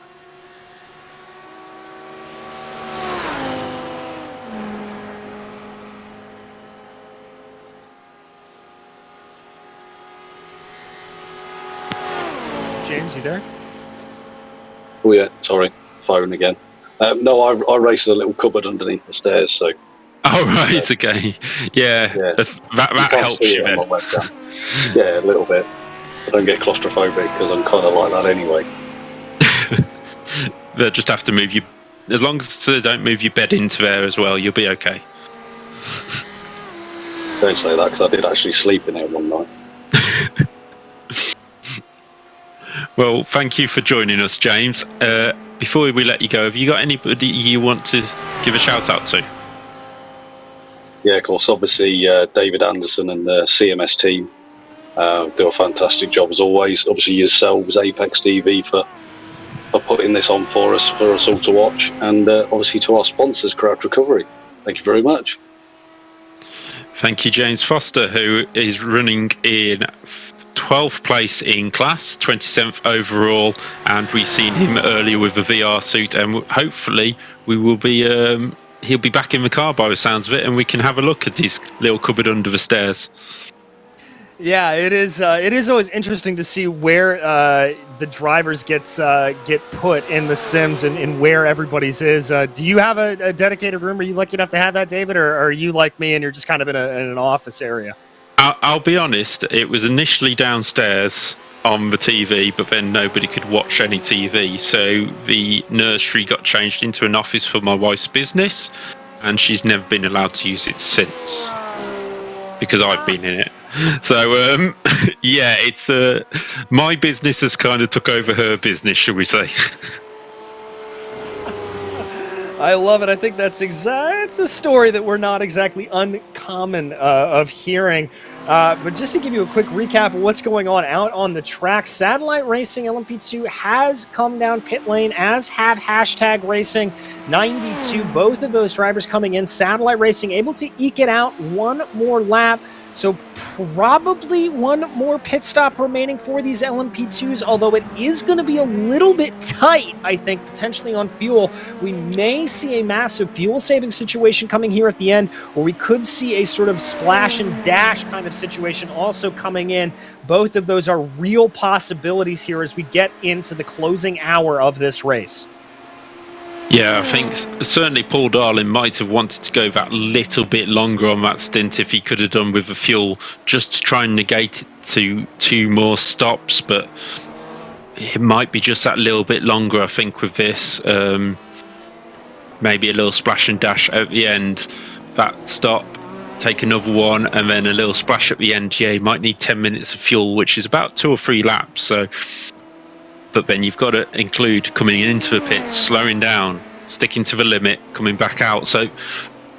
James, you there?
Oh yeah, sorry, phone again. No, I race in a little cupboard underneath the stairs, so.
Oh right, okay, yeah. That helps you then.
Yeah, a little bit. I don't get claustrophobic because I'm kind of like that anyway.
They'll just have to move you, as long as they don't move your bed into there as well, you'll be okay.
Don't say that, because I did actually sleep in there one night.
Well, thank you for joining us, James. Before we let you go, have you got anybody you want to give a shout out to?
Yeah, of course. Obviously, David Anderson and the CMS team do a fantastic job as always. Obviously, yourselves, Apex TV, for putting this on for us all to watch, and obviously to our sponsors, Crowd Recovery. Thank you very much.
Thank you, James Foster, who is running in 12th place in class, 27th overall, and we've seen him earlier with a VR suit, and hopefully we will be he'll be back in the car by the sounds of it, and we can have a look at his little cupboard under the stairs.
Yeah, it is always interesting to see where the drivers get put in the sims and where everybody's is. Do you have a dedicated room? Are you lucky enough to have that, David, or are you like me and you're just kind of in an office area?
I'll be honest, it was initially downstairs on the TV, but then nobody could watch any TV, so the nursery got changed into an office for my wife's business, and she's never been allowed to use it since, because I've been in it. So yeah, it's my business has kind of took over her business, shall we say.
I love it. I think it's a story that we're not exactly uncommon of hearing. But just to give you a quick recap of what's going on out on the track, Satellite Racing LMP2 has come down pit lane, as have Hashtag Racing 92. Both of those drivers coming in. Satellite Racing able to eke it out one more lap. So probably one more pit stop remaining for these LMP2s, although it is going to be a little bit tight, I think, potentially on fuel. We may see a massive fuel saving situation coming here at the end, or we could see a sort of splash and dash kind of situation also coming in. Both of those are real possibilities here as we get into the closing hour of this race.
Yeah, I think certainly Paul Darling might have wanted to go that little bit longer on that stint if he could have done with the fuel, just to try and negate it to 2 more stops, but it might be just that little bit longer, I think, with this. Maybe a little splash and dash at the end, that stop, take another one, and then a little splash at the end. Yeah, you might need 10 minutes of fuel, which is about 2 or 3 laps, so... But then you've got to include coming into the pit, slowing down, sticking to the limit, coming back out. So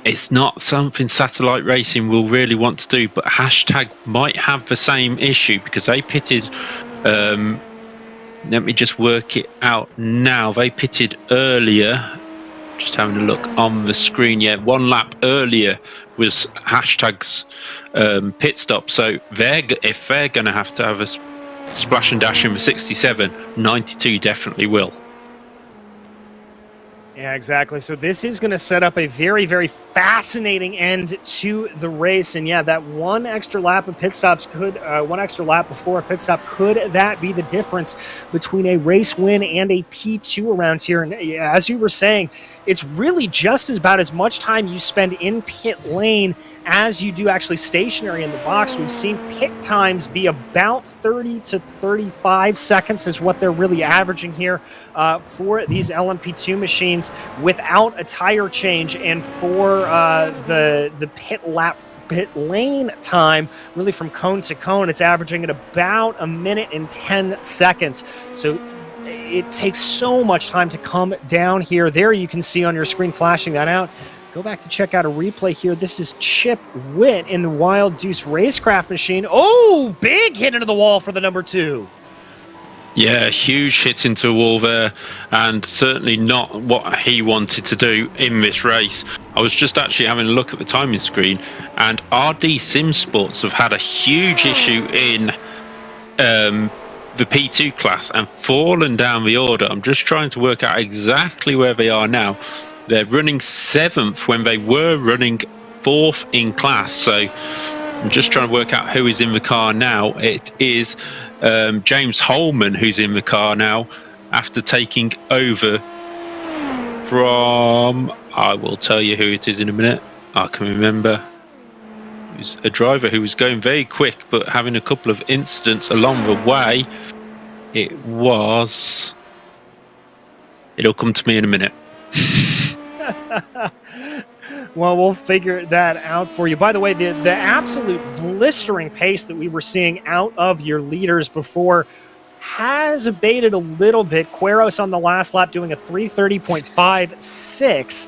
it's not something Satellite Racing will really want to do, but Hashtag might have the same issue because they pitted, let me just work it out now. They pitted earlier, just having a look on the screen. Yeah, 1 lap earlier was Hashtag's pit stop. So if they're going to have a splash and dash in the 67, 92 definitely will.
Yeah, exactly. So this is going to set up a very, very fascinating end to the race. And yeah, that 1 extra lap of pit stops could, 1 extra lap before a pit stop, could that be the difference between a race win and a P2 around here? And as you were saying, it's really just about as much time you spend in pit lane as you do actually stationary in the box. We've seen pit times be about 30 to 35 seconds is what they're really averaging here for these LMP2 machines without a tire change, and for the pit lane time, really from cone to cone, it's averaging at about 1 minute and 10 seconds. So it takes so much time to come down here. There you can see on your screen flashing that out. Go back to check out a replay here. This is Chip Witt in the Wild Deuce Racecraft machine. Oh, big hit into the wall for the number 2.
Yeah, huge hit into a wall there, and certainly not what he wanted to do in this race. I was just actually having a look at the timing screen, and RD Sim Sports have had a huge issue in the P2 class and fallen down the order. I'm just trying to work out exactly where they are now. They're running 7th when they were running 4th in class, so I'm just trying to work out who is in the car now. It is James Holman who's in the car now after taking over from, I will tell you who it is in a minute. I can remember. It was a driver who was going very quick but having a couple of incidents along the way. It'll come to me in a minute.
Well, we'll figure that out for you. By the way, the absolute blistering pace that we were seeing out of your leaders before has abated a little bit. Queros on the last lap doing a 3:30.56,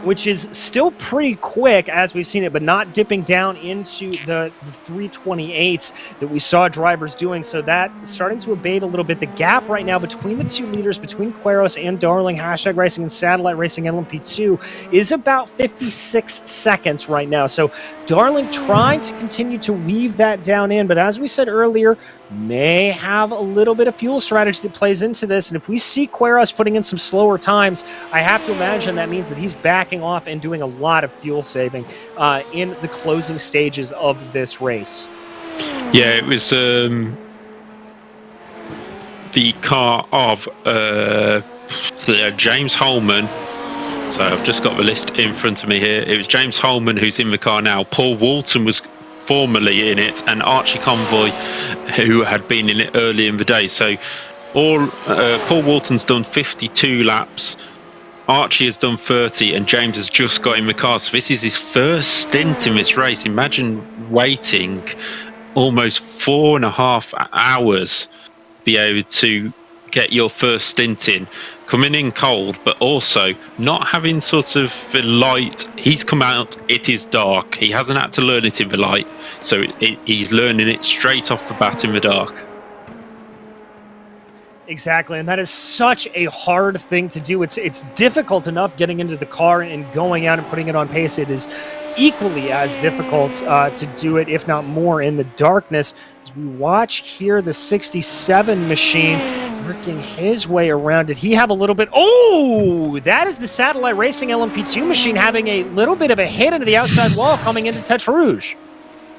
which is still pretty quick as we've seen it, but not dipping down into the 3:28s that we saw drivers doing. So that starting to abate a little bit. The gap right now between the two leaders, between Queros and Darling, Hashtag Racing and Satellite Racing LMP2, is about 56 seconds right now. So Darling trying to continue to weave that down in, but as we said earlier, may have a little bit of fuel strategy that plays into this. And if we see Queros putting in some slower times, I have to imagine that means that he's backing off and doing a lot of fuel saving in the closing stages of this race.
Yeah, it was the car of James Holman. So I've just got the list in front of me here. It was James Holman who's in the car now. Paul Walton was formerly in it, and Archie Convoy, who had been in it early in the day. So Paul Walton's done 52 laps, Archie has done 30, and James has just got in the car. So this is his first stint in this race. Imagine waiting almost 4.5 hours to be able to get your first stint in, coming in cold, but also not having sort of the light. He's come out, it is dark. He hasn't had to learn it in the light, so he's learning it straight off the bat in the dark.
Exactly, and that is such a hard thing to do. It's difficult enough getting into the car and going out and putting it on pace. It is equally as difficult to do it, if not more, in the darkness. As we watch here, the 67 machine working his way around. Did he have a little bit? Oh, that is the Satellite Racing LMP2 machine having a little bit of a hit into the outside wall coming into Tete Rouge.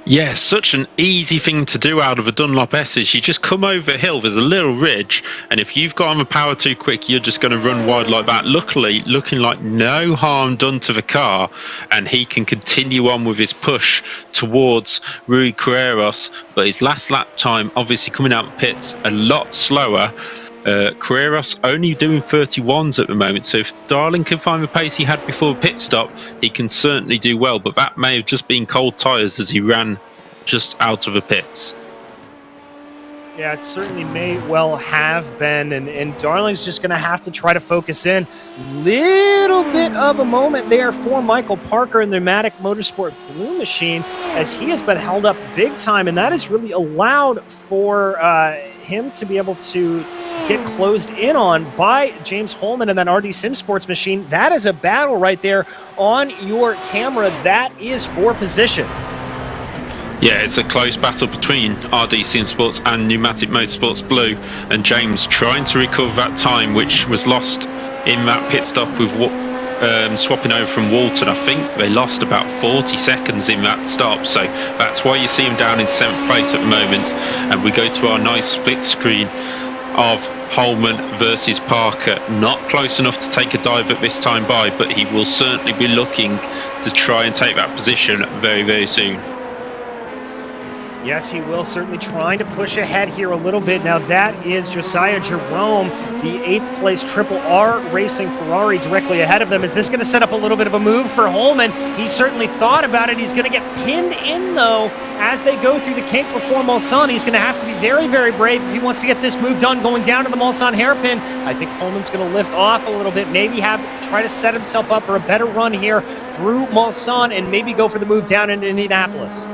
Yeah, such an easy thing to do out of a Dunlop S is you just come over a hill, there's a little ridge, and if you've got on the power too quick, you're just going to run wide like that. Luckily, looking like no harm done to the car, and he can continue on with his push towards Rui Carreras, but his last lap time, obviously coming out of the pits, a lot slower. Carreras only doing 31s at the moment, so if Darling can find the pace he had before the pit stop, he can certainly do well, but that may have just been cold tyres as he ran just out of the pits.
Yeah, it certainly may well have been, and Darling's just going to have to try to focus in. Little bit of a moment there for Michael Parker in the Matic Motorsport Blue Machine, as he has been held up big time, and that has really allowed for him to be able to get closed in on by James Holman and then RD Sim Sports machine. That is a battle right there on your camera. That is for position.
Yeah, it's a close battle between RD Sim Sports and Pneumatic Motorsports Blue, and James trying to recover that time which was lost in that pit stop with swapping over from Walton. I think they lost about 40 seconds in that stop, so that's why you see him down in 7th place at the moment. And we go to our nice split screen of Holman versus Parker. Not close enough to take a dive at this time by, but he will certainly be looking to try and take that position very, very soon.
Yes, he will, certainly trying to push ahead here a little bit. Now that is Josiah Jerome, the 8th place Triple R Racing Ferrari directly ahead of them. Is this going to set up a little bit of a move for Holman? He certainly thought about it. He's going to get pinned in, though, as they go through the kink before Mulsanne. He's going to have to be very, very brave if he wants to get this move done going down to the Mulsanne hairpin. I think Holman's going to lift off a little bit, maybe try to set himself up for a better run here through Mulsanne and maybe go for the move down into Indianapolis.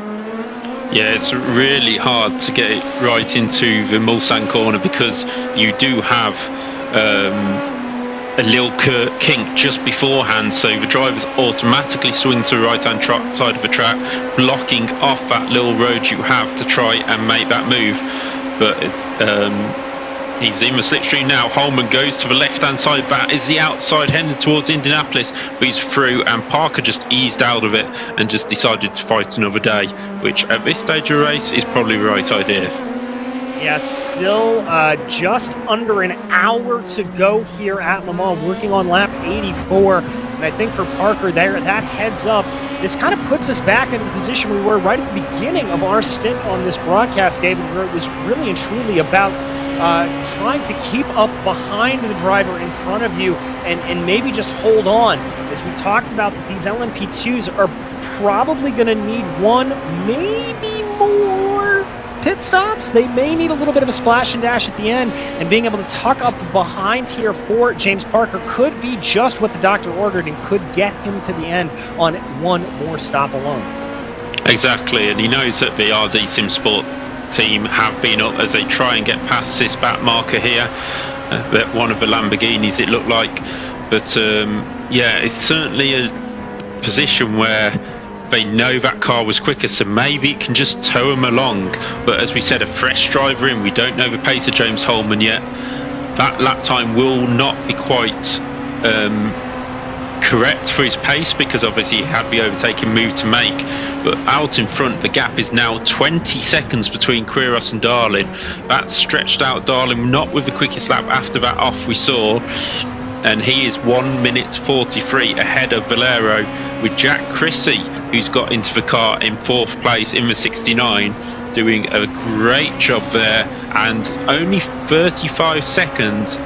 Yeah, it's really hard to get it right into the Mulsanne corner because you do have a little kink just beforehand, so the drivers automatically swing to the right-hand side of the track, blocking off that little road you have to try and make that move. But it's, he's in the slipstream now. Holman goes to the left-hand side. That is the outside heading towards Indianapolis, but he's through, and Parker just eased out of it and just decided to fight another day, which at this stage of the race is probably the right idea.
Yeah, still just under an hour to go here at Le Mans, working on lap 84. And I think for Parker there, that heads up. This kind of puts us back into the position we were right at the beginning of our stint on this broadcast, David, where it was really and truly about trying to keep up behind the driver in front of you and maybe just hold on. As we talked about, these LMP2s are probably going to need one, maybe more pit stops. They may need a little bit of a splash and dash at the end, and being able to tuck up behind here for James Parker could be just what the doctor ordered and could get him to the end on one more stop alone.
Exactly, and he knows that the RD Sim Sport team have been up as they try and get past this back marker here. That one of the Lamborghinis, it looked like. But yeah, it's certainly a position where they know that car was quicker, so maybe it can just tow them along. But as we said, a fresh driver in, we don't know the pace of James Holman yet. That lap time will not be quite correct for his pace, because obviously he had the overtaking move to make. But out in front, the gap is now 20 seconds between Quiros and Darlin. That's stretched out Darlin, not with the quickest lap after that off we saw. And he is 1 minute 43 ahead of Valero, with Jack Chrissy, who's got into the car in 4th place in the 69, doing a great job there, and only 35 seconds,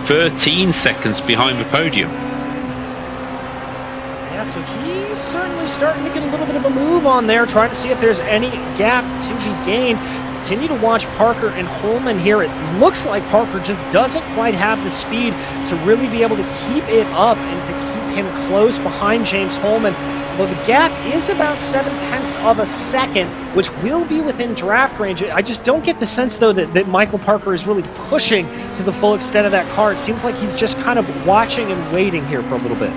13 seconds behind the podium.
Yeah, so he's certainly starting to get a little bit of a move on there, trying to see if there's any gap to be gained. Continue to watch Parker and Holman here. It looks like Parker just doesn't quite have the speed to really be able to keep it up and to keep him close behind James Holman. Although the gap is about 0.7 of a second, which will be within draft range. I just don't get the sense, though, that Michael Parker is really pushing to the full extent of that car. It seems like he's just kind of watching and waiting here for a little bit.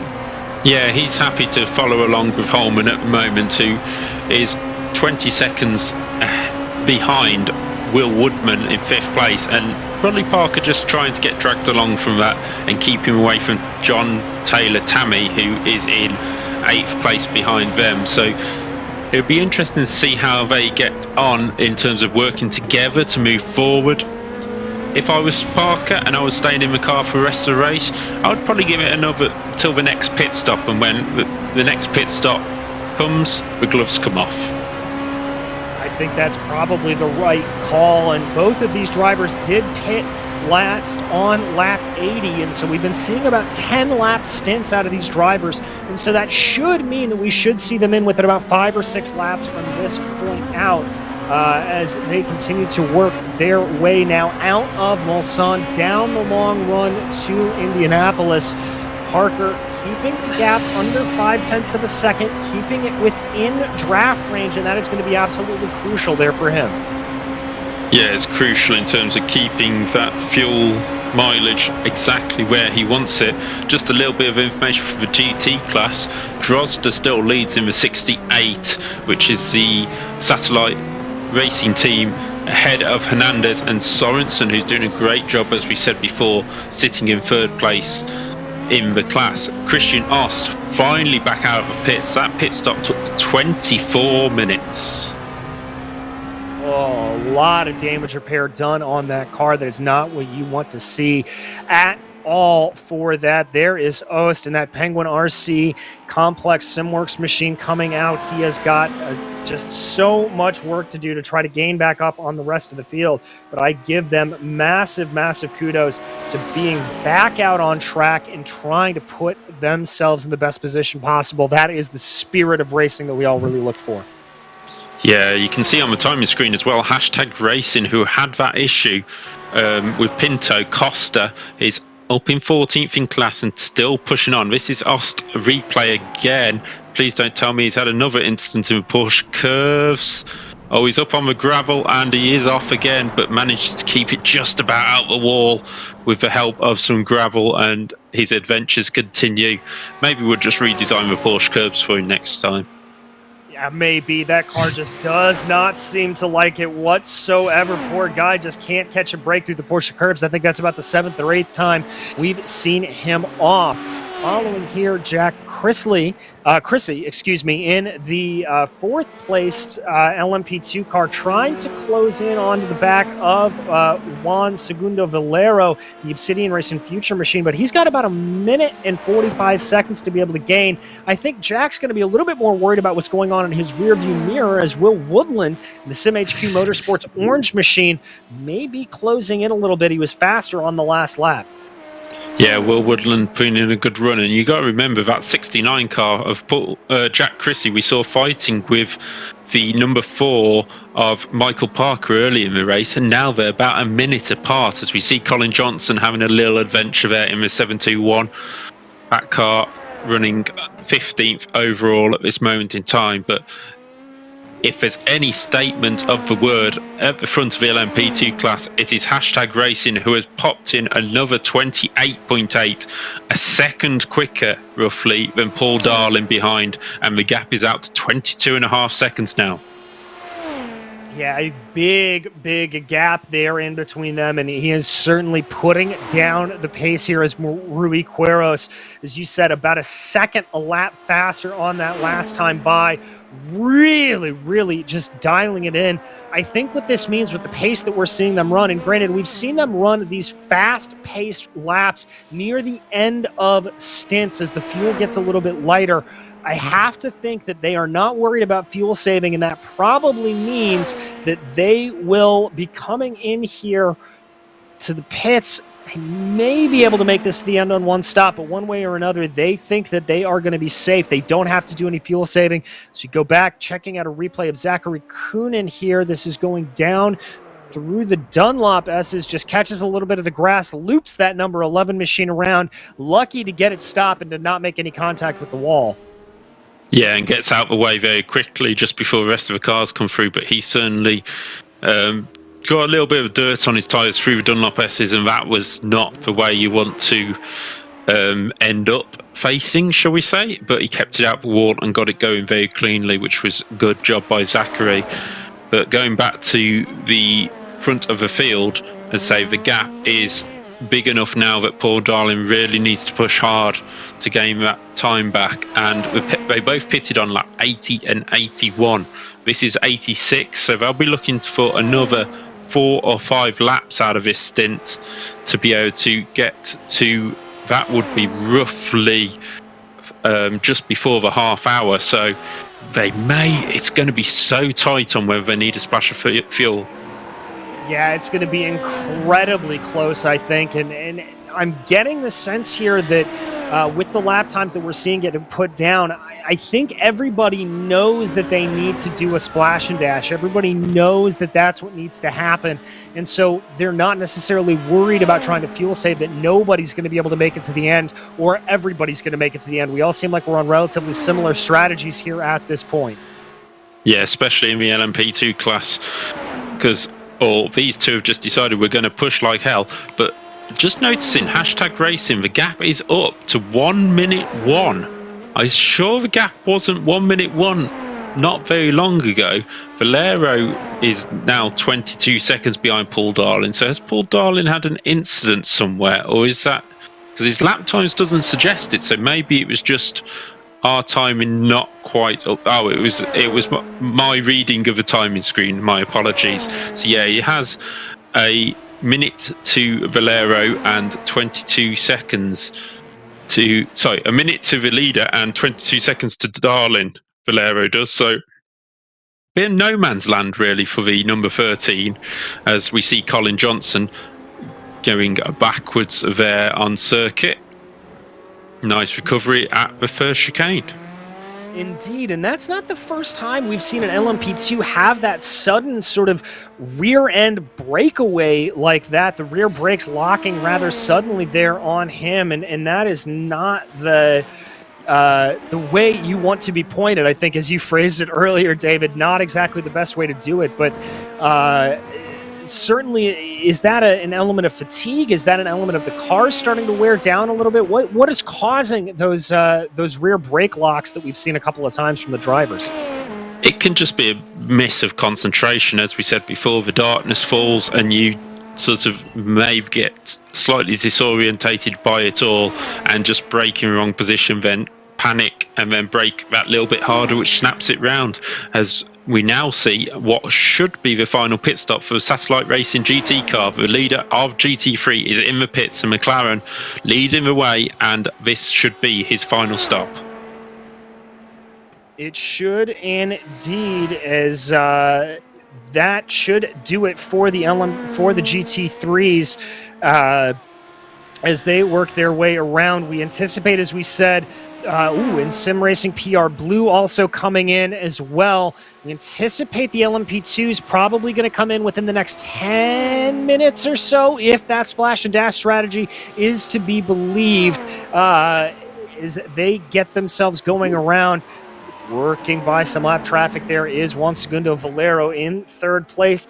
Yeah, he's happy to follow along with Holman at the moment, who is 20 seconds behind Will Woodman in 5th place, and probably Parker just trying to get dragged along from that and keep him away from John Taylor Tammy, who is in 8th place behind them. So it'll be interesting to see how they get on in terms of working together to move forward. If I was Parker and I was staying in the car for the rest of the race, I would probably give it another till the next pit stop, and when the next pit stop comes, the gloves come off.
I think that's probably the right call, and both of these drivers did pit last on lap 80, and so we've been seeing about 10 lap stints out of these drivers, and so that should mean that we should see them in within about 5 or 6 laps from this point out, as they continue to work their way now out of Mulsanne, down the long run to Indianapolis. Parker keeping the gap under 0.5 of a second, keeping it within draft range, and that is going to be absolutely crucial there for him.
Yeah, it's crucial in terms of keeping that fuel mileage exactly where he wants it. Just a little bit of information for the GT class. Drozda still leads in the 68, which is the satellite racing team, ahead of Hernandez and Sorensen, who's doing a great job, as we said before, sitting in 3rd place in the class. Christian Ost finally back out of the pits. That pit stop took 24 minutes.
Oh, a lot of damage repair done on that car. That is not what you want to see at all for that. There is Ost and that Penguin RC complex SimWorks machine coming out. He has got just so much work to do to try to gain back up on the rest of the field, but I give them massive kudos to being back out on track and trying to put themselves in the best position possible. That is the spirit of racing that we all really look for.
Yeah, you can see on the timing screen as well, Hashtag Racing, who had that issue with Pinto. Costa is up in 14th in class and still pushing on. This is Ost replay again. Please don't tell me he's had another incident in Porsche Curves. Oh, he's up on the gravel and he is off again, but managed to keep it just about out the wall with the help of some gravel, and his adventures continue. Maybe we'll just redesign the Porsche Curves for him next time.
Yeah, maybe. That car just does not seem to like it whatsoever. Poor guy just can't catch a break through the Porsche Curves. I think that's about the 7th or 8th time we've seen him off. Following here, Jack Chrissy, in the 4th placed LMP2 car, trying to close in onto the back of Juan Segundo Valero, the Obsidian Racing Future machine, but he's got about 1 minute and 45 seconds to be able to gain. I think Jack's going to be a little bit more worried about what's going on in his rearview mirror, as Will Woodland, the SimHQ Motorsports Orange machine, may be closing in a little bit. He was faster on the last lap.
Yeah, Will Woodland putting in a good run, and you got to remember that 69 car of Jack Chrissy we saw fighting with the number 4 of Michael Parker early in the race, and now they're about a minute apart as we see Colin Johnson having a little adventure there in the 721. That car running 15th overall at this moment in time, but if there's any statement of the word at the front of the LMP2 class, it is Hashtag Racing, who has popped in another 28.8, a second quicker, roughly, than Paul Darlin behind, and the gap is out to 22.5 seconds now.
Yeah, a big gap there in between them, and he is certainly putting down the pace here as Rui Quiros, as you said, about a second a lap faster on that last time by. Really just dialing it in. I think what this means with the pace that we're seeing them run, and granted, we've seen them run these fast-paced laps near the end of stints as the fuel gets a little bit lighter. I have to think that they are not worried about fuel saving, and that probably means that they will be coming in here to the pits. They may be able to make this to the end on one stop, but one way or another, they think that they are going to be safe. They don't have to do any fuel saving. So you go back, checking out a replay of Zachary Coonan here. This is going down through the Dunlop S's, just catches a little bit of the grass, loops that number 11 machine around, lucky to get it stopped and to not make any contact with the wall.
Yeah, and gets out the way very quickly just before the rest of the cars come through, but he certainly got a little bit of dirt on his tyres through the Dunlop S's, and that was not the way you want to end up facing, shall we say, but he kept it out the wall and got it going very cleanly, which was a good job by Zachary. But going back to the front of the field, and say the gap is big enough now that Paul Darlin really needs to push hard to gain that time back, and they both pitted on lap 80 and 81. This is 86, so they'll be looking for another 4 or 5 laps out of this stint to be able to get to, that would be roughly just before the half hour. So it's going to be so tight on whether they need a splash of fuel.
Yeah, it's going to be incredibly close, I think, and I'm getting the sense here that with the lap times that we're seeing getting put down, I think everybody knows that they need to do a splash and dash. Everybody knows that that's what needs to happen, and so they're not necessarily worried about trying to fuel save, that nobody's going to be able to make it to the end, or everybody's going to make it to the end. We all seem like we're on relatively similar strategies here at this point.
Yeah, especially in the LMP2 class, because these two have just decided we're going to push like hell. But just noticing, Hashtag Racing, the gap is up to 1 minute 1. I'm sure the gap wasn't 1 minute 1 not very long ago. Valero is now 22 seconds behind Paul Darlin. So has Paul Darlin had an incident somewhere, or is that because his lap times doesn't suggest it? So maybe it was just our timing not quite up. Oh, it was my reading of the timing screen. My apologies. So yeah, he has a minute to Valero and 22 seconds to, a minute to the leader and 22 seconds to Darlin. Valero does. So been no man's land really for the number 13, as we see Colin Johnson going backwards there on circuit. Nice recovery at the first chicane.
Indeed, and that's not the first time we've seen an LMP2 have that sudden sort of rear-end breakaway like that. The rear brakes locking rather suddenly there on him, and that is not the way you want to be pointed, I think, as you phrased it earlier, David. Not exactly the best way to do it, but certainly, is that an element of fatigue? Is that an element of the car starting to wear down a little bit? What is causing those rear brake locks that we've seen a couple of times from the drivers?
It can just be a miss of concentration, as we said before. The darkness falls, and you sort of may get slightly disorientated by it all, and just brake in the wrong position, then panic, and then brake that little bit harder, which snaps it round. As we now see what should be the final pit stop for the Satellite Racing GT car. The leader of GT3 is in the pits, and McLaren leading the way, and this should be his final stop.
It should indeed, as that should do it for the GT3s as they work their way around. We anticipate, as we said, in Sim Racing PR Blue also coming in as well. We anticipate the LMP2's probably going to come in within the next 10 minutes or so, if that splash and dash strategy is to be believed, as they get themselves going around. Working by some lap traffic there is Juan Segundo Valero in third place.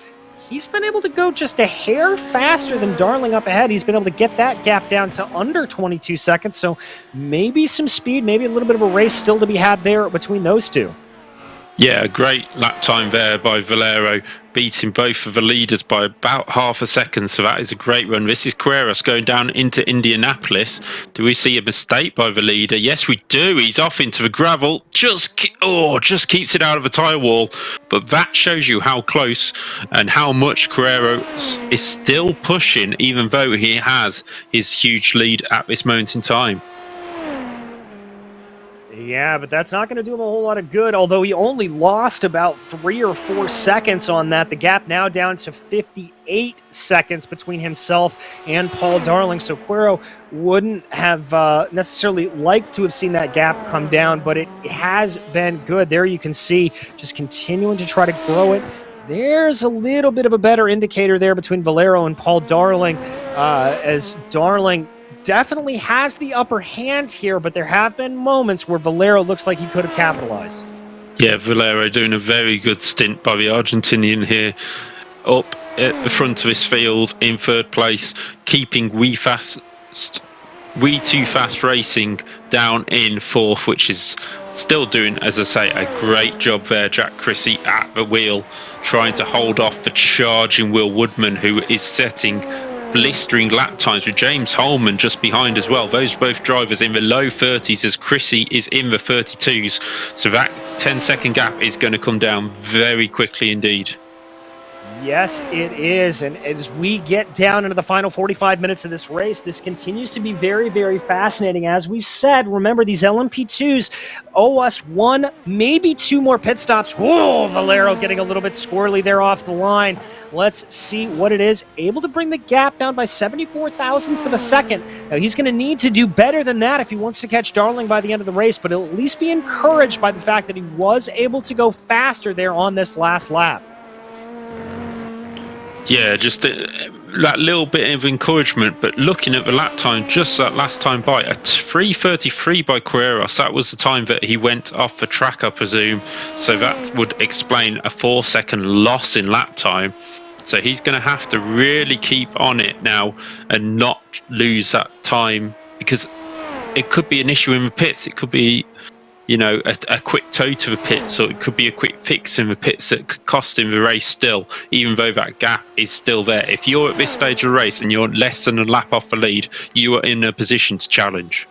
He's been able to go just a hair faster than Darling up ahead. He's been able to get that gap down to under 22 seconds, so maybe some speed, maybe a little bit of a race still to be had there between those two.
Yeah, a great lap time there by Valero, beating both of the leaders by about half a second, so that is a great run. This is Carreras going down into Indianapolis. Do we see a mistake by the leader? Yes, we do. He's off into the gravel. Just keeps it out of the tyre wall. But that shows you how close and how much Carreras is still pushing, even though he has his huge lead at this moment in time.
Yeah, but that's not going to do him a whole lot of good, although he only lost about 3 or 4 seconds on that. The gap now down to 58 seconds between himself and Paul Darling, so Cuero wouldn't have necessarily liked to have seen that gap come down, but it has been good. There you can see, just continuing to try to grow it. There's a little bit of a better indicator there between Valero and Paul Darling, as Darling definitely has the upper hand here, but there have been moments where Valero looks like he could have capitalized.
Yeah, Valero doing a very good stint by the Argentinian here, up at the front of his field in third place, keeping We Too Fast Racing down in fourth, which is still doing, as I say, a great job there. Jack Chrissy at the wheel, trying to hold off the charging Will Woodman, who is setting blistering lap times, with James Holman just behind as well. Those both drivers in the low 30s, as Chrissy is in the 32s. So that 10-second gap is going to come down very quickly indeed.
Yes, it is. And as we get down into the final 45 minutes of this race, this continues to be very, very fascinating. As we said, remember, these LMP2s owe us 1, maybe 2 more pit stops. Whoa, Valero getting a little bit squirrely there off the line. Let's see what it is. Able to bring the gap down by 74 thousandths of a second. Now, he's going to need to do better than that if he wants to catch Darling by the end of the race, but he'll at least be encouraged by the fact that he was able to go faster there on this last lap.
Yeah, just that little bit of encouragement, but looking at the lap time, just that last time by, a 3:33 by Carreras, that was the time that he went off the track, I presume, so that would explain a 4-second loss in lap time. So he's going to have to really keep on it now and not lose that time, because it could be an issue in the pits. It could be, you know, a quick tow to the pits, or it could be a quick fix in the pits that could cost him the race still, even though that gap is still there. If you're at this stage of the race and you're less than a lap off the lead, you are in a position to challenge.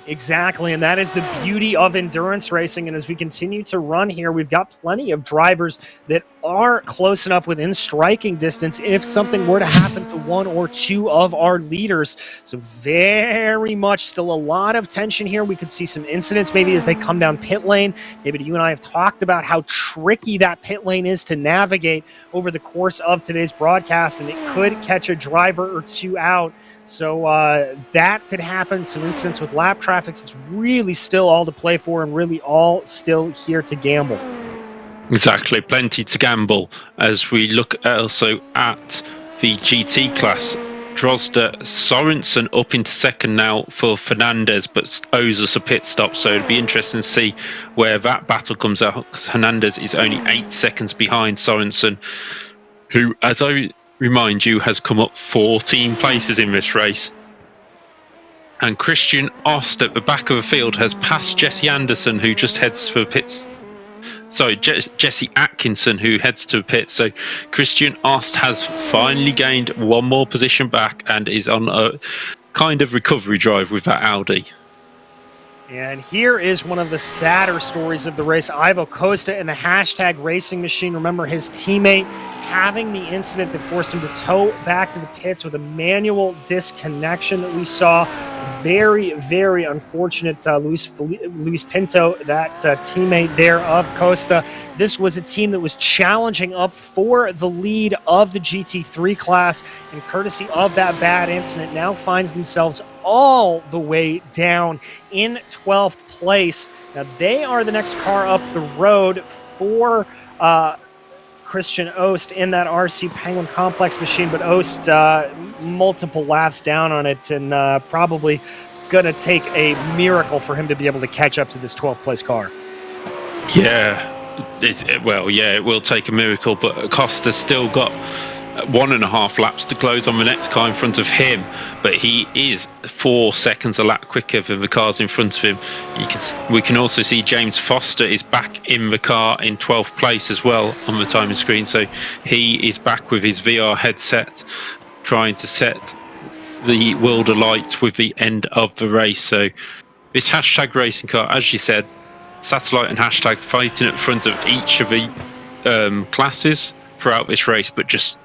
Exactly, and that is the beauty of endurance racing. And as we continue to run here, we've got plenty of drivers that are close enough within striking distance if something were to happen to 1 or 2 of our leaders. So very much still a lot of tension here. We could see some incidents maybe as they come down pit lane. David, you and I have talked about how tricky that pit lane is to navigate over the course of today's broadcast, and it could catch a driver or 2 out. So that could happen. Some incidents with lap traffics. It's really still all to play for and really all still here to gamble.
Exactly, plenty to gamble as we look also at the GT class. Drozda Sorensen up into second now for Fernandez, but owes us a pit stop, so it'd be interesting to see where that battle comes out, because Hernandez is only 8 seconds behind Sorensen, who, as I remind you, has come up 14 places in this race. And Christian Ost at the back of the field has passed Jesse Anderson, who just heads for pits. Sorry, Jesse Atkinson, who heads to the pit. So Christian Ost has finally gained one more position back and is on a kind of recovery drive with that Audi.
And here is one of the sadder stories of the race. Ivo Costa in the hashtag racing machine. Remember his teammate having the incident that forced him to tow back to the pits with a manual disconnection that we saw. Very, very unfortunate. Luis Pinto, that teammate there of Costa. This was a team that was challenging up for the lead of the GT3 class, and courtesy of that bad incident, now finds themselves all the way down in 12th place. Now they are the next car up the road for Christian Ost in that RC Penguin Complex machine, but Ost multiple laps down on it, and probably gonna take a miracle for him to be able to catch up to this 12th place car.
Yeah, it will take a miracle, but Costa's still got 1.5 laps to close on the next car in front of him, but he is 4 seconds a lap quicker than the cars in front of him. We can also see James Foster is back in the car in 12th place as well on the timing screen, so he is back with his VR headset trying to set the world alight with the end of the race. So this hashtag racing car, as you said, Satellite and hashtag fighting at front of each of the classes throughout this race, but just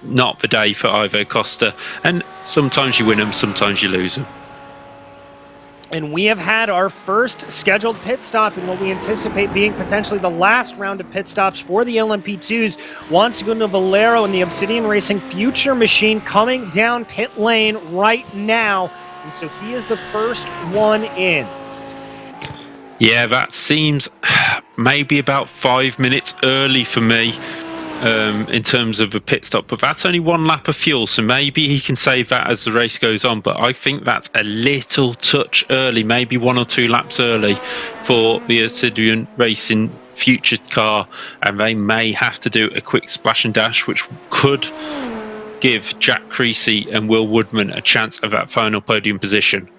not the day for Ivo Costa. And sometimes you win them, sometimes you lose them.
And we have had our first scheduled pit stop in what we anticipate being potentially the last round of pit stops for the LMP2s. Juan Segundo Valero in the Obsidian Racing Future Machine coming down pit lane right now. And so he is the first one in.
Yeah, that seems maybe about 5 minutes early for me in terms of a pit stop, but that's only 1 lap of fuel, so maybe he can save that as the race goes on, but I think that's a little touch early, maybe 1 or 2 laps early for the Obsidian Racing Future car, and they may have to do a quick splash and dash, which could give Jack Creasy and Will Woodman a chance of that final podium position.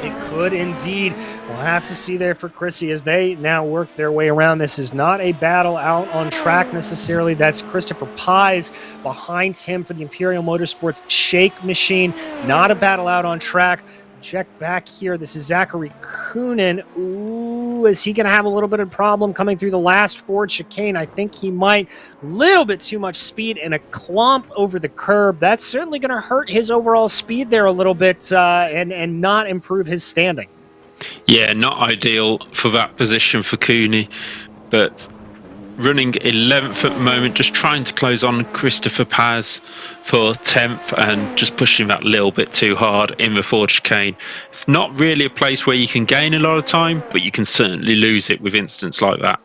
It could indeed. We'll have to see there for Chrissy as they now work their way around. This is not a battle out on track necessarily. That's Christopher Pies behind him for the Imperial Motorsports Shake Machine. Not a battle out on track. Check back here. This is Zachary Coonan. Ooh, is he going to have a little bit of problem coming through the last Ford chicane? I think he might. Little bit too much speed and a clump over the curb. That's certainly going to hurt his overall speed there a little bit and not improve his standing.
Yeah, not ideal for that position for Cooney, but running 11th at the moment, just trying to close on Christopher Paz for 10th and just pushing that little bit too hard in the Ford chicane. It's not really a place where you can gain a lot of time, but you can certainly lose it with incidents like that.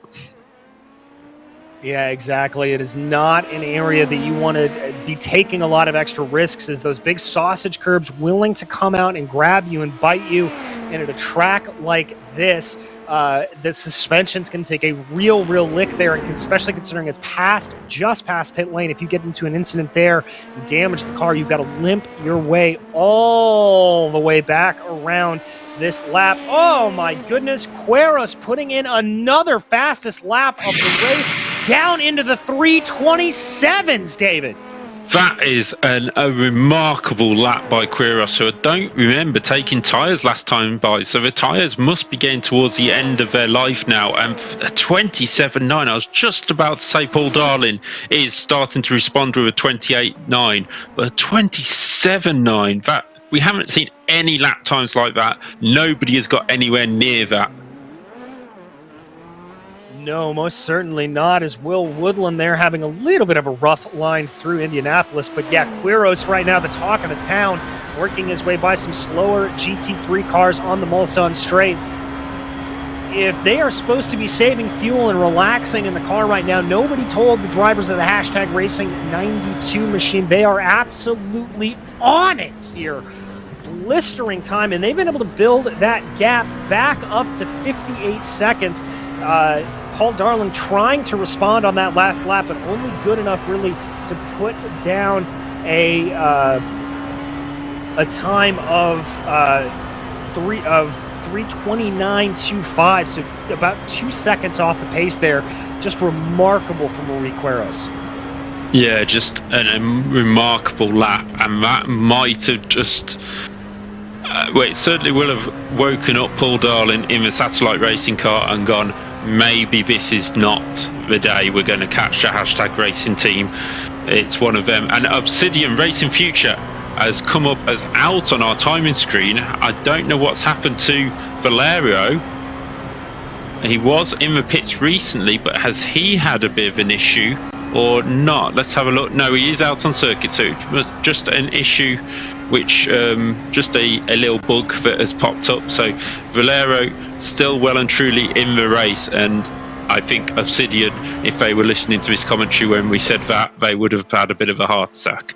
Yeah, exactly. It is not an area that you want to be taking a lot of extra risks, as those big sausage curbs willing to come out and grab you and bite you. And at a track like this, the suspensions can take a real lick there, and especially considering it's just past pit lane. If you get into an incident there and damage the car, you've got to limp your way all the way back around this lap. Oh my goodness, Quiros putting in another fastest lap of the race down into the 3:27s, David.
That is a remarkable lap by Quiros, who I don't remember taking tyres last time by, so the tyres must be getting towards the end of their life now, and a 27.9, I was just about to say Paul Darling is starting to respond with a 28.9, but a 27.9, that we haven't seen any lap times like that. Nobody has got anywhere near that.
No, most certainly not, as Will Woodland there having a little bit of a rough line through Indianapolis. But yeah, Quiros right now the talk of the town, working his way by some slower GT3 cars on the Mulsanne straight. If they are supposed to be saving fuel and relaxing in the car right now, nobody told the drivers of the Hashtag Racing 92 machine. They are absolutely on it here. Blistering time, and they've been able to build that gap back up to 58 seconds. Paul Darling trying to respond on that last lap, but only good enough really to put down a time of 3:29.25, so about 2 seconds off the pace there. Just remarkable from Marie Quiros.
Yeah, just a remarkable lap, and that might have just... well, it certainly will have woken up Paul Darling in the satellite racing car and gone, maybe this is not the day we're going to catch the Hashtag Racing team. It's one of them. And Obsidian Racing Future has come up as out on our timing screen. I don't know what's happened to Valerio. He was in the pits recently, but has he had a bit of an issue or not? Let's have a look. No, he is out on circuit, so it was just an issue which just a little bug that has popped up. So Valero still well and truly in the race, and I think Obsidian, if they were listening to his commentary when we said that, they would have had a bit of a heart attack.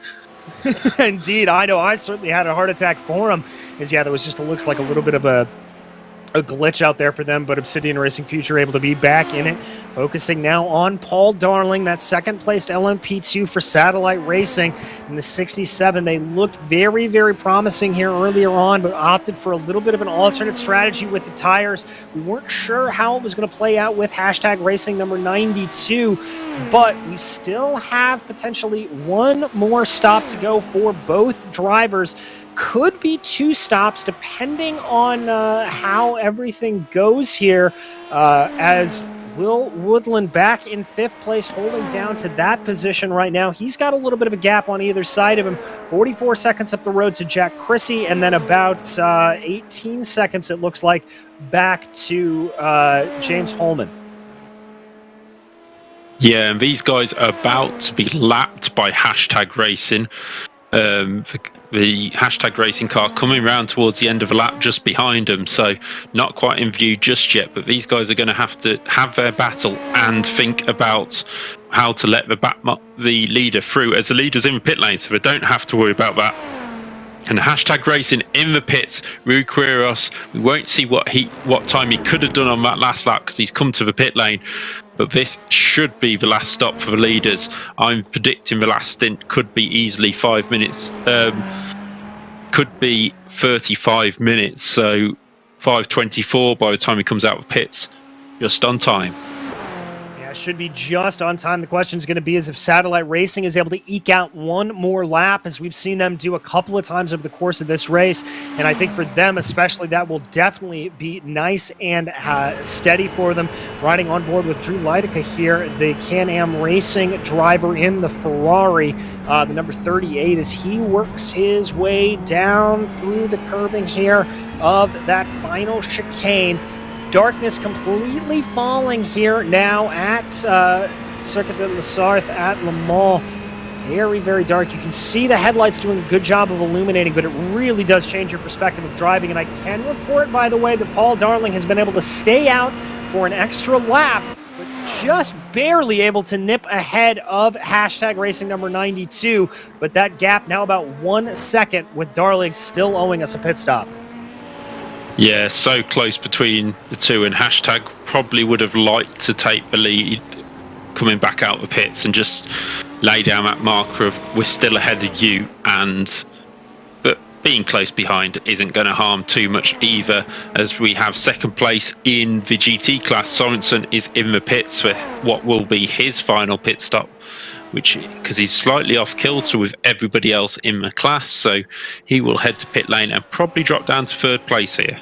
Indeed, I know. I certainly had a heart attack for him. Yeah, that was just looks like a little bit of a glitch out there for them, but Obsidian Racing Future able to be back in it, focusing now on Paul Darling, that second-placed LMP2 for Satellite Racing in the 67. They looked very, very promising here earlier on, but opted for a little bit of an alternate strategy with the tires. We weren't sure how it was going to play out with Hashtag Racing number 92, but we still have potentially one more stop to go for both drivers. Could be 2 stops depending on how everything goes here, as Will Woodland back in 5th place, holding down to that position right now. He's got a little bit of a gap on either side of him. 44 seconds up the road to Jack Chrissy, and then about 18 seconds, it looks like, back to James Holman.
Yeah, and these guys are about to be lapped by Hashtag Racing. The Hashtag Racing car coming around towards the end of the lap just behind them, so not quite in view just yet, but these guys are going to have their battle and think about how to let the leader through, as the leader's in the pit lane, so they don't have to worry about that. And Hashtag Racing in the pits, Rui Quiros, we won't see what time he could have done on that last lap because he's come to the pit lane, but this should be the last stop for the leaders. I'm predicting the last stint could be easily 5 minutes, could be 35 minutes, so 5:24 by the time he comes out of pits, just on time.
Should be just on time. The question is going to be is if Satellite Racing is able to eke out one more lap, as we've seen them do a couple of times over the course of this race. And I think for them especially, that will definitely be nice and steady for them. Riding on board with Drew Leidecker here, the Can-Am Racing driver in the Ferrari, the number 38, as he works his way down through the curving here of that final chicane. Darkness completely falling here now at Circuit de la Sarthe at Le Mans. Very, very dark. You can see the headlights doing a good job of illuminating, but it really does change your perspective of driving. And I can report, by the way, that Paul Darling has been able to stay out for an extra lap, but just barely able to nip ahead of Hashtag Racing number 92. But that gap now about 1 second, with Darling still owing us a pit stop.
Yeah, so close between the two, and Hashtag probably would have liked to take the lead coming back out of the pits and just lay down that marker of we're still ahead of you, but being close behind isn't going to harm too much either, as we have second place in the GT class. Sorensen is in the pits for what will be his final pit stop, because he's slightly off kilter with everybody else in the class, so he will head to pit lane and probably drop down to 3rd place here.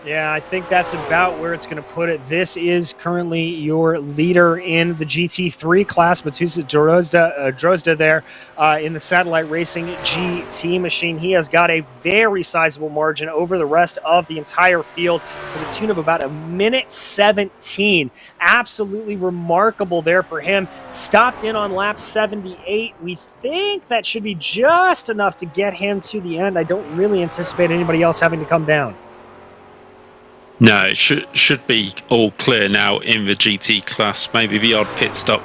Yeah, I think that's about where it's going to put it. This is currently your leader in the GT3 class, Batusa Drozda there in the satellite racing GT machine. He has got a very sizable margin over the rest of the entire field to the tune of about 1:17. Absolutely remarkable there for him. Stopped in on lap 78. We think that should be just enough to get him to the end. I don't really anticipate anybody else having to come down.
No, it should be all clear now in the GT class. Maybe the odd pit stop.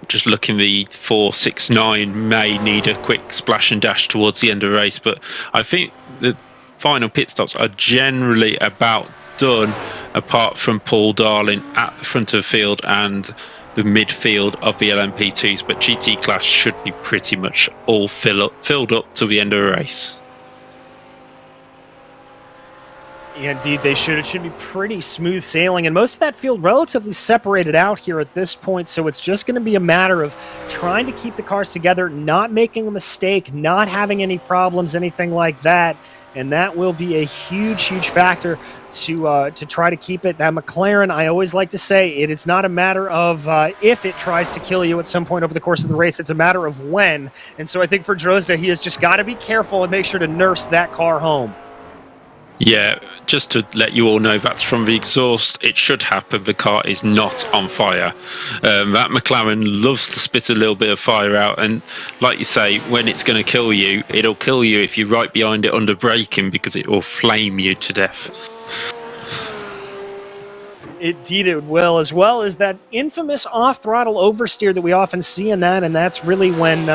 Just looking, the 469 may need a quick splash and dash towards the end of the race, but I think the final pit stops are generally about done, apart from Paul Darling at the front of the field and the midfield of the LMP2s. But GT class should be pretty much all filled up to the end of the race.
Yeah, indeed, they should. It should be pretty smooth sailing, and most of that field relatively separated out here at this point, so it's just going to be a matter of trying to keep the cars together, not making a mistake, not having any problems, anything like that, and that will be a huge, huge factor to try to keep it. That McLaren, I always like to say, it's not a matter of if it tries to kill you at some point over the course of the race, it's a matter of when, and so I think for Drozda, he has just got to be careful and make sure to nurse that car home.
Yeah, just to let you all know, that's from the exhaust. It should happen. The car is not on fire. That McLaren loves to spit a little bit of fire out. And like you say, when it's going to kill you, it'll kill you if you're right behind it under braking, because it will flame you to death.
Indeed it will, as well as that infamous off-throttle oversteer that we often see in that, and that's really when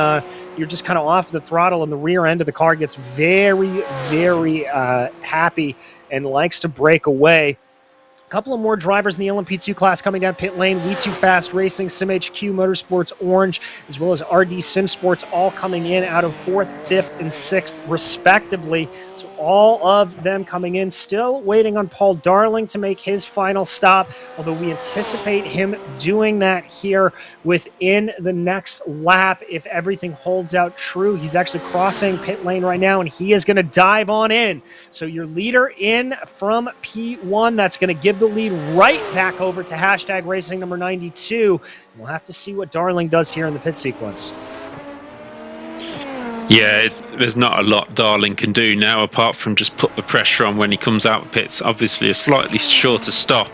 you're just kind of off the throttle and the rear end of the car gets very, very happy and likes to break away. A couple of more drivers in the LMP2 class coming down pit lane. We2 Fast Racing, SimHQ Motorsports Orange, as well as RD Sim Sports, all coming in out of 4th, 5th, and 6th, respectively. So all of them coming in, still waiting on Paul Darling to make his final stop, although we anticipate him doing that here within the next lap if everything holds out true. He's actually crossing pit lane right now, and he is going to dive on in. So your leader in from P1, that's going to give the lead right back over to hashtag racing number 92. We'll have to see what Darling does here in the pit sequence.
Yeah, there's not a lot Darling can do now apart from just put the pressure on when he comes out of pits. Obviously a slightly shorter stop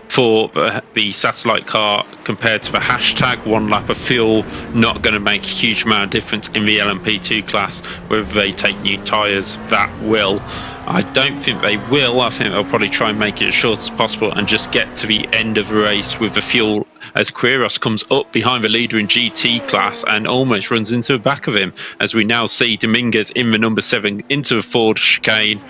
for the satellite car compared to the hashtag. 1 lap of fuel, not going to make a huge amount of difference in the LMP2 class. Whether they take new tyres, that will. I don't think they will. I think they'll probably try and make it as short as possible and just get to the end of the race with the fuel as Quiros comes up behind the leader in GT class and almost runs into the back of him, as we now see Dominguez in the number 7 into the Ford chicane,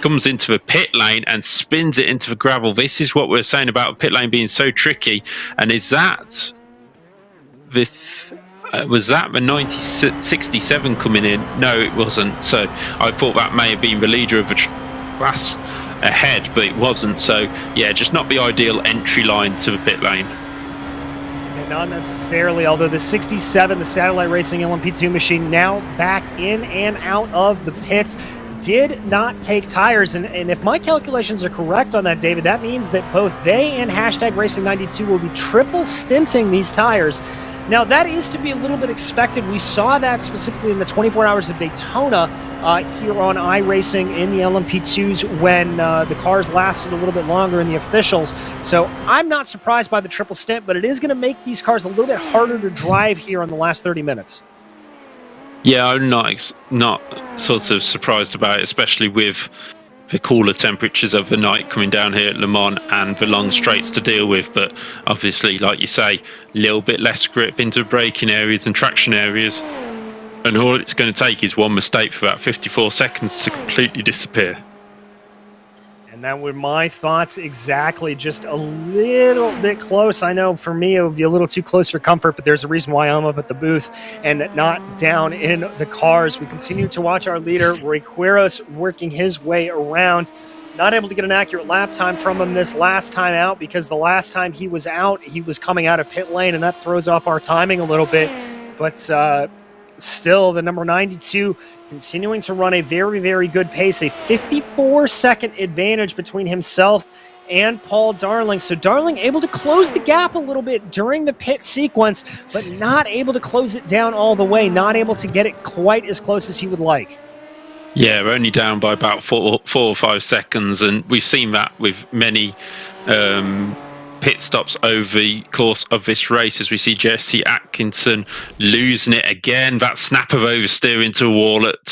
comes into the pit lane and spins it into the gravel. This is what we're saying about pit lane being so tricky. And is that the was that the 9067 coming in? No, it wasn't. So I thought that may have been the leader of the class ahead, but it wasn't. So yeah, just not the ideal entry line to the pit lane.
And not necessarily, although the 67, the satellite racing LMP2 machine, now back in and out of the pits, did not take tires. And if my calculations are correct on that, David, that means that both they and hashtag racing 92 will be triple stinting these tires. Now, that is to be a little bit expected. We saw that specifically in the 24 Hours of Daytona here on iRacing in the LMP2s when the cars lasted a little bit longer in the officials. So I'm not surprised by the triple stint, but it is going to make these cars a little bit harder to drive here in the last 30 minutes.
Yeah, I'm not sort of surprised about it, especially with the cooler temperatures of the night coming down here at Le Mans and the long straights to deal with. But obviously, like you say, a little bit less grip into braking areas and traction areas, and all it's going to take is one mistake for about 54 seconds to completely disappear.
And that were my thoughts exactly, just a little bit close. I know for me it would be a little too close for comfort, but there's a reason why I'm up at the booth and not down in the cars. We continue to watch our leader, Roy Quiros, working his way around. Not able to get an accurate lap time from him this last time out, because the last time he was out, he was coming out of pit lane, and that throws off our timing a little bit. But still, the number 92 continuing to run a very, very good pace, a 54-second advantage between himself and Paul Darling. So Darling able to close the gap a little bit during the pit sequence, but not able to close it down all the way, not able to get it quite as close as he would like.
Yeah, we're only down by about 4 or 5 seconds, and we've seen that with many pit stops over the course of this race, as we see Jesse Atkinson losing it again. That snap of oversteer into a wall at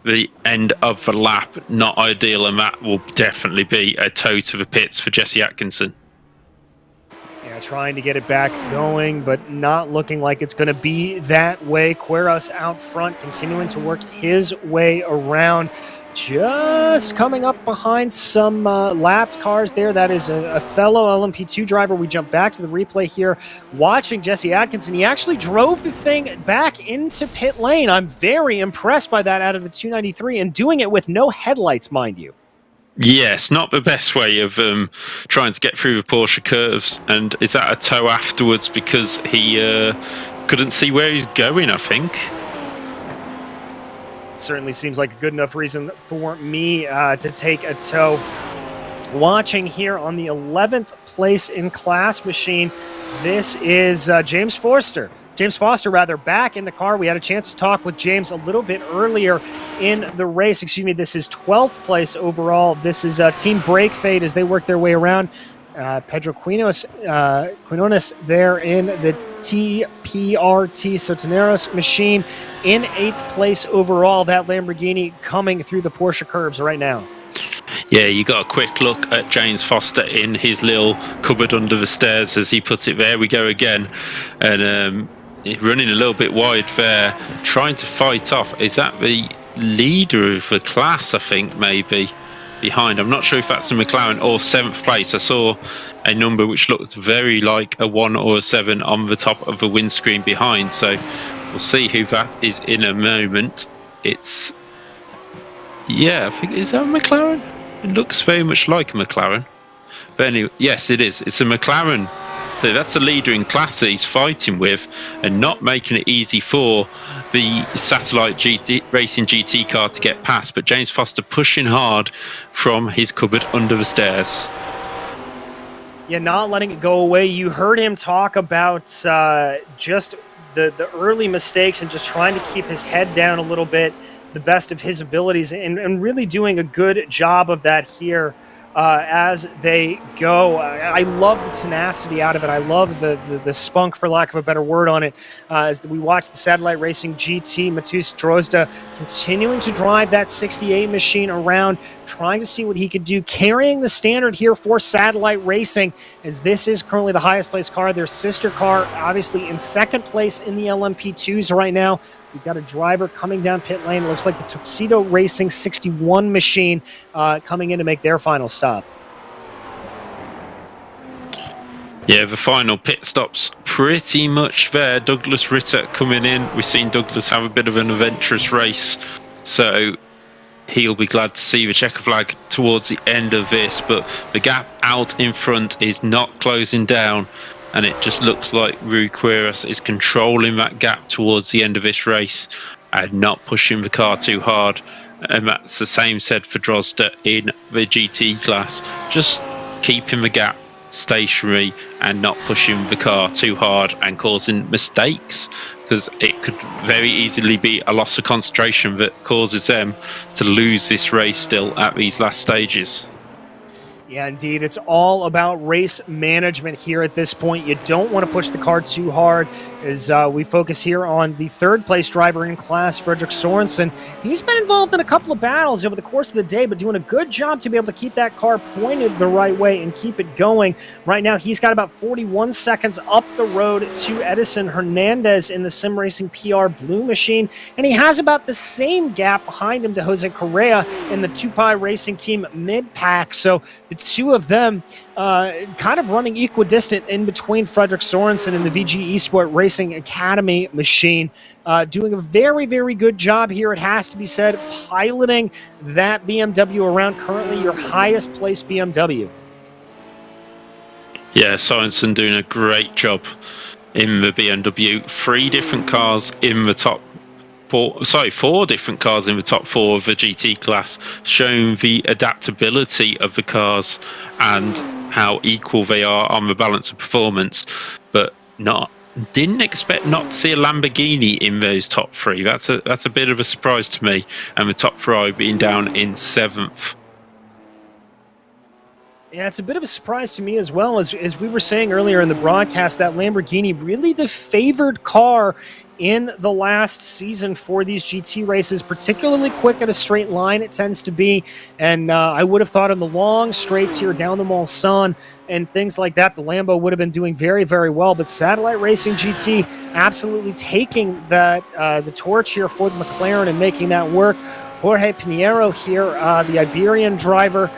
the end of the lap, not ideal, and that will definitely be a tow to the pits for Jesse Atkinson.
Yeah, trying to get it back going, but not looking like it's going to be that way. Quiros out front, continuing to work his way around. Just coming up behind some lapped cars there. That is a fellow LMP2 driver. We jump back to the replay here, watching Jesse Atkinson. He actually drove the thing back into pit lane. I'm very impressed by that out of the 293, and doing it with no headlights, mind you.
Yes, not the best way of trying to get through the Porsche Curves. And is that a tow afterwards because he couldn't see where he's going, I think?
Certainly seems like a good enough reason for me to take a tow. Watching here on the 11th place in class machine, this is James Foster, back in the car. We had a chance to talk with James a little bit earlier in the race. Excuse me, this is 12th place overall. This is Team Break Fade as they work their way around. Pedro Quinones there in the TPRT Soteneros machine in 8th place overall. That Lamborghini coming through the Porsche Curves right now.
Yeah, you got a quick look at James Foster in his little cupboard under the stairs, as he put it. There we go again. And running a little bit wide there, trying to fight off. Is that the leader of the class, I think, maybe? Behind. I'm not sure if that's a McLaren or 7th place. I saw a number which looked very like a 1 or a 7 on the top of the windscreen behind. So we'll see who that is in a moment. It's, yeah, I think, is that a McLaren? It looks very much like a McLaren. But anyway, yes, it is. It's a McLaren. So that's the leader in class that he's fighting with, and not making it easy for the Satellite Racing GT car to get past. But James Foster pushing hard from his cupboard under the stairs.
Yeah, not letting it go away. You heard him talk about just the early mistakes and just trying to keep his head down a little bit, the best of his abilities, and really doing a good job of that here. As they go. I love the tenacity out of it. I love the spunk, for lack of a better word, on it. As we watch the Satellite Racing GT, Matus Drozda continuing to drive that 68 machine around, trying to see what he could do, carrying the standard here for Satellite Racing, as this is currently the highest placed car. Their sister car, obviously, in 2nd place in the LMP2s right now. We've got a driver coming down pit lane. It looks like the Tuxedo Racing 61 machine coming in to make their final stop.
Yeah, the final pit stop's pretty much there. Douglas Ritter coming in. We've seen Douglas have a bit of an adventurous race, so he'll be glad to see the checker flag towards the end of this. But the gap out in front is not closing down, and it just looks like Rui Quiros is controlling that gap towards the end of this race and not pushing the car too hard. And that's the same said for Drozda in the GT class. Just keeping the gap stationary and not pushing the car too hard and causing mistakes, because it could very easily be a loss of concentration that causes them to lose this race still at these last stages.
Yeah, indeed. It's all about race management here at this point. You don't want to push the car too hard, as we focus here on the 3rd place driver in class, Fredrik Sorensen. He's been involved in a couple of battles over the course of the day, but doing a good job to be able to keep that car pointed the right way and keep it going. Right now, he's got about 41 seconds up the road to Edison Hernandez in the Sim Racing PR Blue machine, and he has about the same gap behind him to Jose Correa in the Tupai Racing Team mid-pack. So the two of them kind of running equidistant in between Fredrik Sorensen and the VG Esports Racing Academy machine. Doing a very, very good job here, it has to be said, piloting that BMW around, currently your highest placed BMW.
Yeah, Sorensen doing a great job in the BMW, 3 different cars in the top 4 different cars in the top 4 of the GT class, showing the adaptability of the cars and how equal they are on the balance of performance. But didn't expect not to see a Lamborghini in those top 3. That's a bit of a surprise to me, and the top 3 being down in 7th.
Yeah, it's a bit of a surprise to me as well. As we were saying earlier in the broadcast, that Lamborghini really the favored car in the last season for these GT races, particularly quick at a straight line it tends to be. And I would have thought in the long straights here down the Mulsanne and things like that, the Lambo would have been doing very, very well. But Satellite Racing GT absolutely taking the torch here for the McLaren and making that work. Jorge Pinheiro here, the Iberian driver,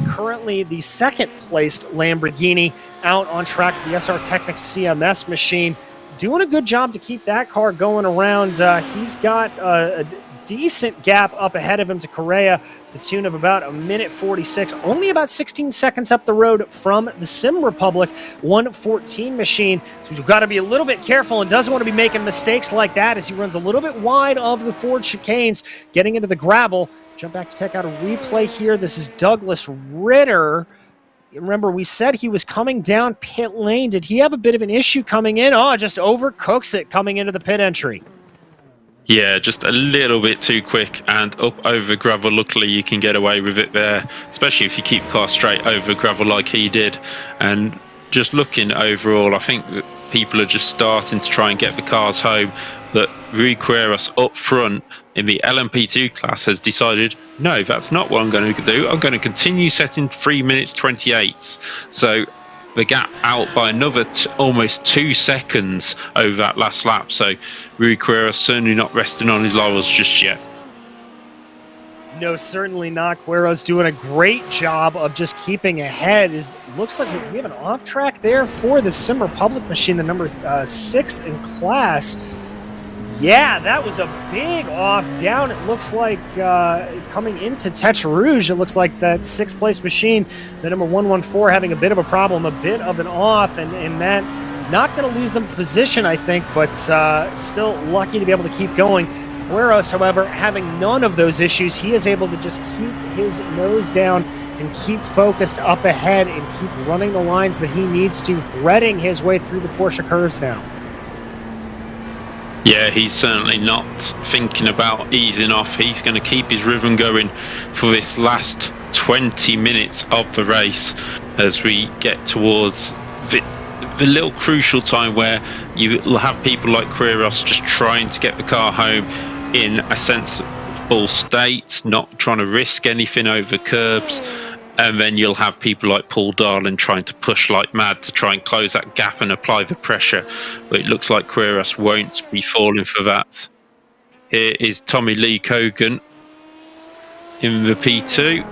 currently the second-placed Lamborghini out on track with the SR Technics CMS machine. Doing a good job to keep that car going around. He's got a decent gap up ahead of him to Correa, to the tune of about 1:46, only about 16 seconds up the road from the Sim Republic 114 machine. So we've got to be a little bit careful and doesn't want to be making mistakes like that as he runs a little bit wide of the Ford chicanes, getting into the gravel. Jump back to check out a replay here. This is Douglas Ritter. Remember, we said he was coming down pit lane. Did he have a bit of an issue coming in? Oh, just overcooks it coming into the pit entry.
Yeah, just a little bit too quick and up over gravel. Luckily, you can get away with it there, especially if you keep car straight over gravel like he did. And just looking overall, I think that people are just starting to try and get the cars home. But Rui Quiros up front in the LMP2 class has decided, no, that's not what I'm going to do. I'm going to continue setting 3 minutes 28. So the gap out by another almost 2 seconds over that last lap. So Rui Quiros certainly not resting on his laurels just yet.
No, certainly not. Quiros doing a great job of just keeping ahead. Looks like we have an off track there for the Sim Republic machine, the number 6 in class. Yeah, that was a big off down. It looks like coming into Tete Rouge, it looks like that 6th place machine, the number 114, having a bit of a problem, a bit of an off, and that not going to lose them position, I think, but still lucky to be able to keep going. Quiros, however, having none of those issues, he is able to just keep his nose down and keep focused up ahead and keep running the lines that he needs to, threading his way through the Porsche Curves now.
Yeah, he's certainly not thinking about easing off. He's going to keep his rhythm going for this last 20 minutes of the race as we get towards the little crucial time where you'll have people like Quiros just trying to get the car home in a sensible state, not trying to risk anything over curbs. And then you'll have people like Paul Darlin trying to push like mad to try and close that gap and apply the pressure. But it looks like Quiros won't be falling for that. Here is Tommy Lee Cogan in the P2.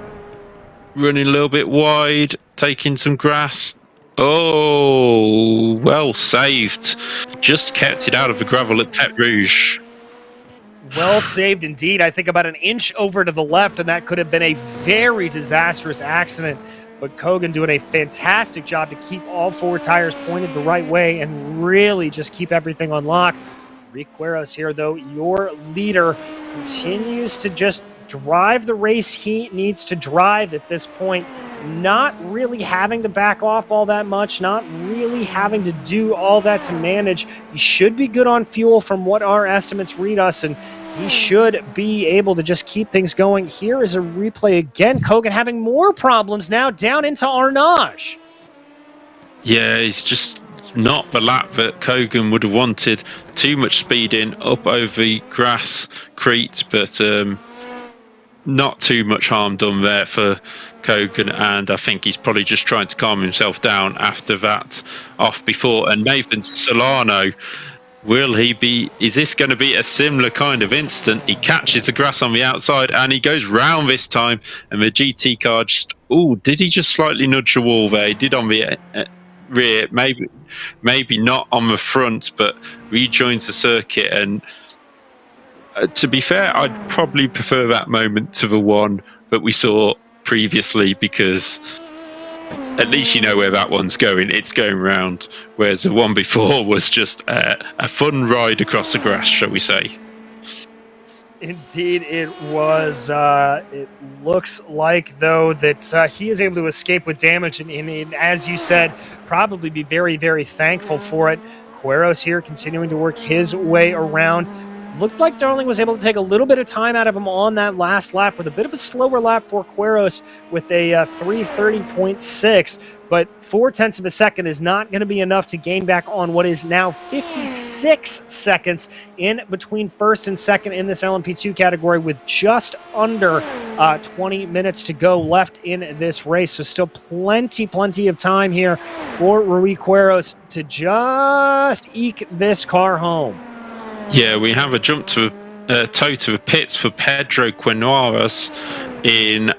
Running a little bit wide, taking some grass. Oh, well saved. Just kept it out of the gravel at Tete Rouge.
Well saved indeed. I think about an inch over to the left, and that could have been a very disastrous accident. But Kogan doing a fantastic job to keep all 4 tires pointed the right way and really just keep everything on lock. Riqueros here, though, your leader, continues to just drive the race he needs to drive at this point. Not really having to back off all that much, not really having to do all that to manage. He should be good on fuel from what our estimates read us, and he should be able to just keep things going. Here is a replay again. Kogan having more problems now down into Arnage.
Yeah, he's just not the lap that Kogan would have wanted. Too much speed in up over the grass Crete, but not too much harm done there for Kogan, and I think he's probably just trying to calm himself down after that off before. And Nathan Solano, will he be, is this going to be a similar kind of instant? He catches the grass on the outside and he goes round this time, and the GT car just, did he just slightly nudge the wall there? He did on the rear, maybe not on the front, but rejoins the circuit. And to be fair, I'd probably prefer that moment to the one that we saw previously, because at least you know where that one's going. It's going round, whereas the one before was just a fun ride across the grass, shall we say.
Indeed, it was. It looks like, though, that he is able to escape with damage, and as you said, probably be very, very thankful for it. Queros here continuing to work his way around. Looked like Darling was able to take a little bit of time out of him on that last lap, with a bit of a slower lap for Queros with a 3:30.6. But 0.4 of a second is not going to be enough to gain back on what is now 56 seconds in between first and second in this LMP2 category, with just under 20 minutes to go left in this race. So still plenty of time here for Rui Queros to just eke this car home.
Yeah, we have a jump to a toe to the pits for Pedro Quinones in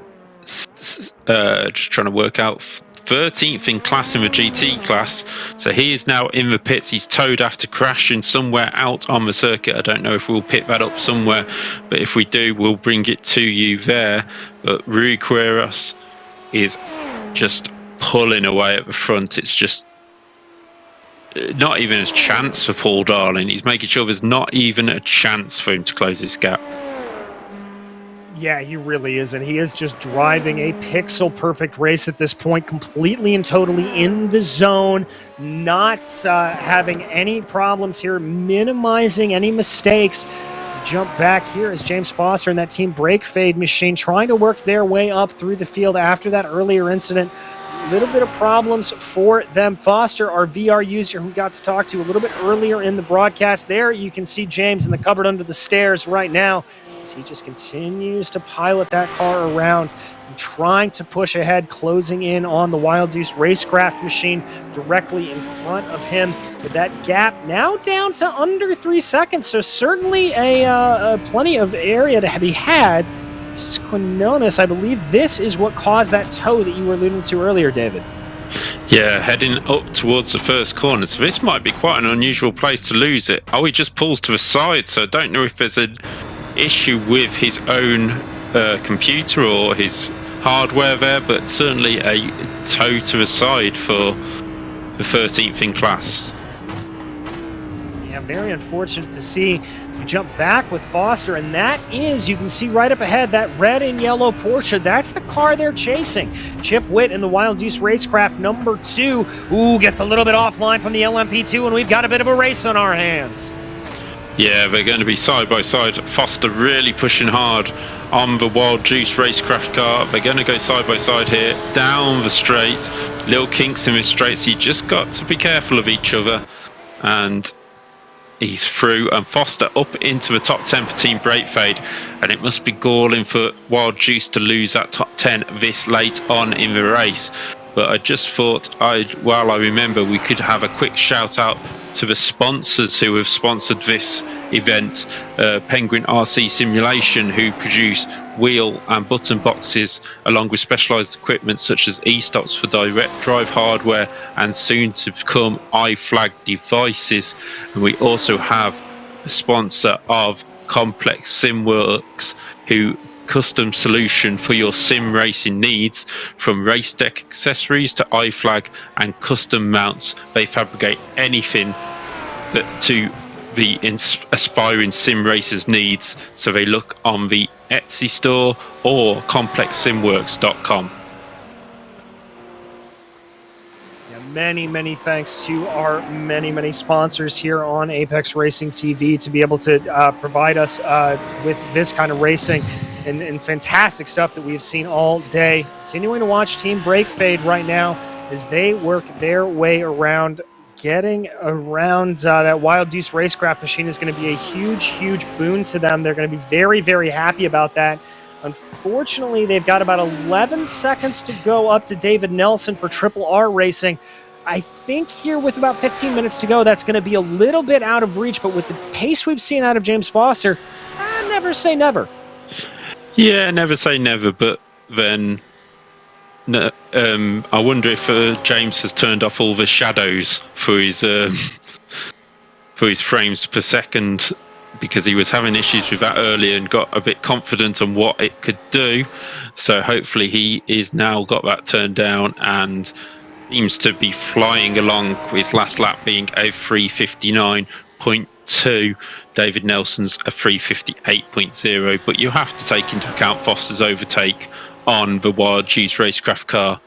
just trying to work out 13th in class in the GT class. So he is now in the pits. He's towed after crashing somewhere out on the circuit. I don't know if we'll pick that up somewhere, but if we do, we'll bring it to you there. But Rui Queiroz is just pulling away at the front. It's just not even a chance for Paul Darling. He's making sure there's not even a chance for him to close this gap.
Yeah, he really is, and he is just driving a pixel-perfect race at this point, completely and totally in the zone, not having any problems here, minimizing any mistakes. Jump back here as James Foster and that team brake fade machine trying to work their way up through the field after that earlier incident. A little bit of problems for them. Foster, our VR user who got to talk to a little bit earlier in the broadcast, there you can see James in the cupboard under the stairs right now, as he just continues to pilot that car around and trying to push ahead, closing in on the Wild Deuce racecraft machine directly in front of him, with that gap now down to under 3 seconds. So certainly a plenty of area to be had. This is Quinones. I believe this is what caused that toe that you were alluding to earlier, David.
Yeah, heading up towards the first corner. So this might be quite an unusual place to lose it. Oh, he just pulls to the side, so I don't know if there's an issue with his own computer or his hardware there, but certainly a toe to the side for the 13th in class.
Yeah, very unfortunate to see as we jump back with Foster, and that is, you can see right up ahead, that red and yellow Porsche. That's the car they're chasing. Chip Witt in the Wild Deuce Racecraft number 2. Ooh, gets a little bit offline from the LMP2, and we've got a bit of a race on our hands.
Yeah, they're going to be side by side. Foster really pushing hard on the Wild Deuce Racecraft car. They're going to go side by side here, down the straight. Little kinks in the straight, so you just got to be careful of each other. And he's through, and Foster up into the top 10 for Team Brake Fade. And it must be galling for Wild Deuce to lose that top 10 this late on in the race. But I just thought, while I remember, we could have a quick shout out to the sponsors who have sponsored this event. Penguin RC Simulation, who produce wheel and button boxes along with specialised equipment such as e-stops for direct drive hardware and soon to become iFlag devices. And we also have a sponsor of Complex SimWorks, who custom solution for your sim racing needs, from race deck accessories to iFlag and custom mounts. They fabricate anything that to the aspiring sim racers needs. So they look on the Etsy store or complexsimworks.com.
Many thanks to our many sponsors here on Apex Racing TV to be able to provide us with this kind of racing and fantastic stuff that we've seen all day. Continuing to watch Team Brake Fade right now as they work their way around. Getting around that Wild Deuce Racecraft machine is going to be a huge boon to them. They're going to be very happy about that. Unfortunately, they've got about 11 seconds to go up to David Nelson for Triple R Racing. I think here with about 15 minutes to go, that's going to be a little bit out of reach, but with the pace we've seen out of James Foster, never say never.
Yeah, never say never, but then I wonder if James has turned off all the shadows for his frames per second because he was having issues with that earlier and got a bit confident on what it could do. So hopefully he is now got that turned down and seems to be flying along, with his last lap being a 3:59.2. David Nelson's a 3:58.0. But you have to take into account Foster's overtake on the Wild Juice Racecraft car.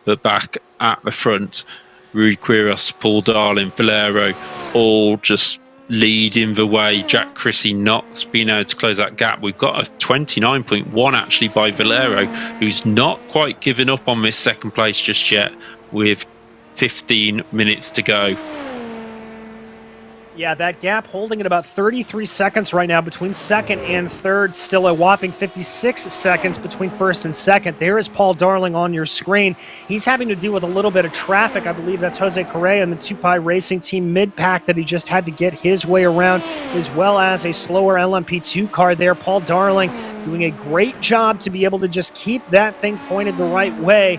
But back at the front, Rui Quiros, Paul Darling, Valero, all just leading the way. Jack Chrissy not being able to close that gap. We've got a 29.1 actually by Valero, who's not quite given up on this second place just yet, with 15 minutes to go.
Yeah, that gap holding at about 33 seconds right now between second and third. Still a whopping 56 seconds between first and second. There is Paul Darling on your screen. He's having to deal with a little bit of traffic. I believe that's Jose Correa and the Tupai Racing Team mid-pack that he just had to get his way around, as well as a slower LMP2 car there. Paul Darling doing a great job to be able to just keep that thing pointed the right way.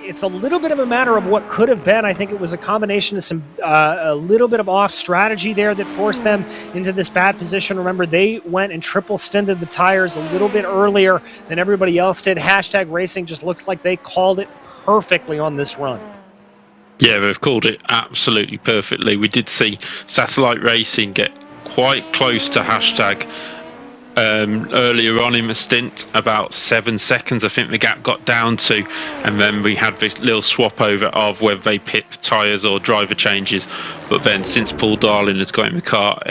It's a little bit of a matter of what could have been. I think it was a combination of some a little bit of off strategy there that forced them into this bad position. Remember, they went and triple stinted the tires a little bit earlier than everybody else did. Hashtag Racing just looks like they called it perfectly on this run.
Yeah, they've called it absolutely perfectly. We did see Satellite Racing get quite close to Hashtag earlier on in the stint, about 7 seconds I think the gap got down to, and then we had this little swap over of whether they pit tyres or driver changes. But then since Paul Darling has got in the car,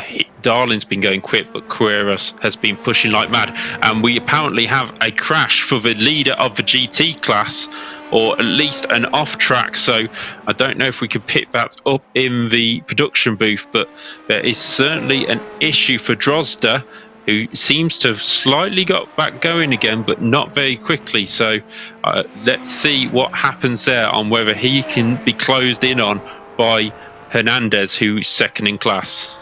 Darling's been going quick, but Quiros has been pushing like mad, and we apparently have a crash for the leader of the GT class, or at least an off track. So I don't know if we could pick that up in the production booth, but there is certainly an issue for Drozda, who seems to have slightly got back going again, but not very quickly. So let's see what happens there, on whether he can be closed in on by Hernandez, who's second in class.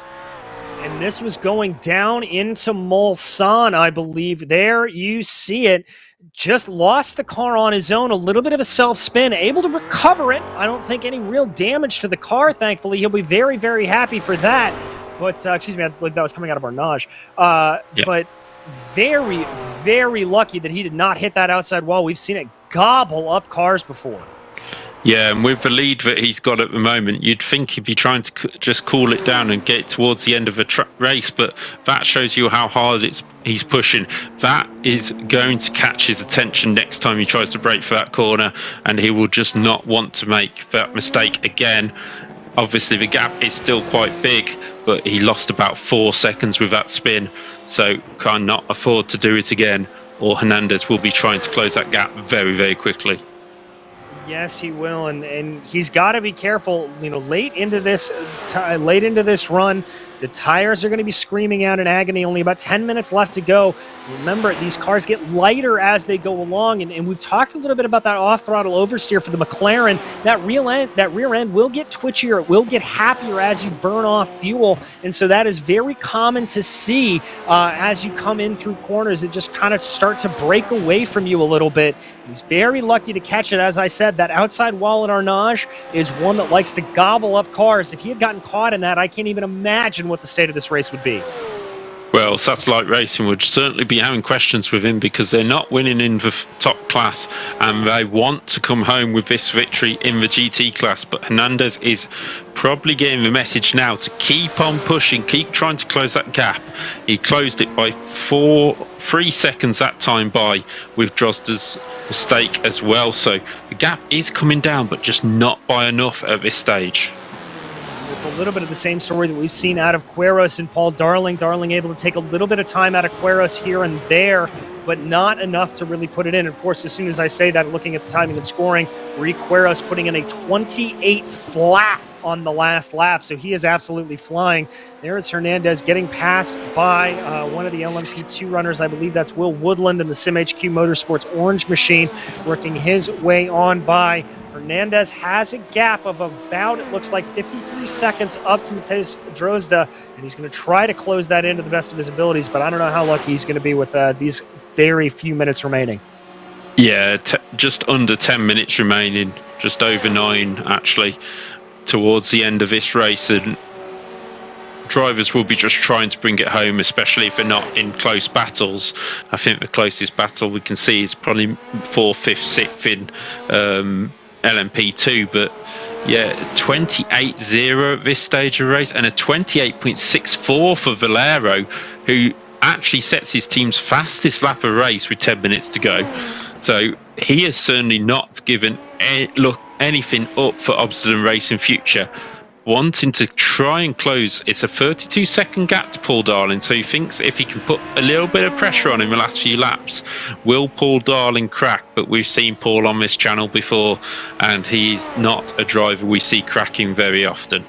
And this was going down into Mulsanne, I believe. There you see it. Just lost the car on his own, a little bit of a self-spin, able to recover it. I don't think any real damage to the car, thankfully. He'll be very, very happy for that. But, excuse me, I believe that was coming out of Arnage.
Yeah.
But very, very lucky that he did not hit that outside wall. We've seen it gobble up cars before.
Yeah, and with the lead that he's got at the moment, you'd think he'd be trying to just cool it down and get towards the end of a race, but that shows you how hard he's pushing. That is going to catch his attention next time he tries to brake for that corner, and he will just not want to make that mistake again. Obviously, the gap is still quite big, but he lost about 4 seconds with that spin, so cannot afford to do it again, or Hernandez will be trying to close that gap very, very quickly.
Yes, he will, and he's got to be careful. You know, late into this run, the tires are going to be screaming out in agony. Only about 10 minutes left to go. Remember, these cars get lighter as they go along, and we've talked a little bit about that off-throttle oversteer for the McLaren. That rear end will get twitchier. It will get happier as you burn off fuel, and so that is very common to see as you come in through corners. It just kind of start to break away from you a little bit. He's very lucky to catch it. As I said, that outside wall at Arnage is one that likes to gobble up cars. If he had gotten caught in that, I can't even imagine what the state of this race would be.
Well, Satellite Racing would certainly be having questions with him, because they're not winning in the top class and they want to come home with this victory in the GT class. But Hernandez is probably getting the message now to keep on pushing, keep trying to close that gap. He closed it by 3 seconds that time by, with Drozda's mistake as well. So the gap is coming down, but just not by enough at this stage.
It's a little bit of the same story that we've seen out of Quiros and Paul Darling. Darling able to take a little bit of time out of Quiros here and there, but not enough to really put it in. Of course, as soon as I say that, looking at the timing and scoring, Quiros putting in a 28 flat on the last lap, so he is absolutely flying. There is Hernandez getting passed by one of the LMP2 runners. I believe that's Will Woodland in the SimHQ Motorsports Orange Machine, working his way on by. Hernandez has a gap of about, it looks like 53 seconds up to Mateusz Drozda, and he's going to try to close that in to the best of his abilities, but I don't know how lucky he's going to be with these very few minutes remaining.
Yeah, just under 10 minutes remaining, just over 9 actually, towards the end of this race. And drivers will be just trying to bring it home, especially if they're not in close battles. I think the closest battle we can see is probably 4th, 5th, 6th in LMP2, but yeah, 28.0 at this stage of the race, and a 28.64 for Valero, who actually sets his team's fastest lap of race with 10 minutes to go. So he has certainly not given anything up for Hutchison Racing Future, wanting to try and close. It's a 32-second gap to Paul Darling, so he thinks if he can put a little bit of pressure on him the last few laps, will Paul Darling crack? But we've seen Paul on this channel before, and he's not a driver we see cracking very often.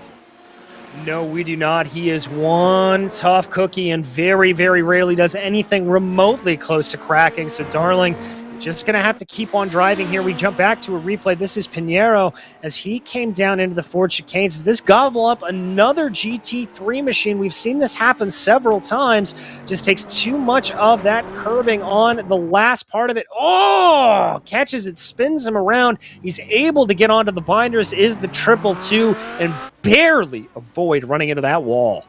No, we do not. He is one tough cookie and very, very rarely does anything remotely close to cracking. So Darling is just going to have to keep on driving here. We jump back to a replay. This is Pinheiro as he came down into the Ford chicanes. Does this gobble up another GT3 machine? We've seen this happen several times. Just takes too much of that curbing on the last part of it. Oh, catches it, spins him around. He's able to get onto the binders, is the 222, and barely avoid running into that wall.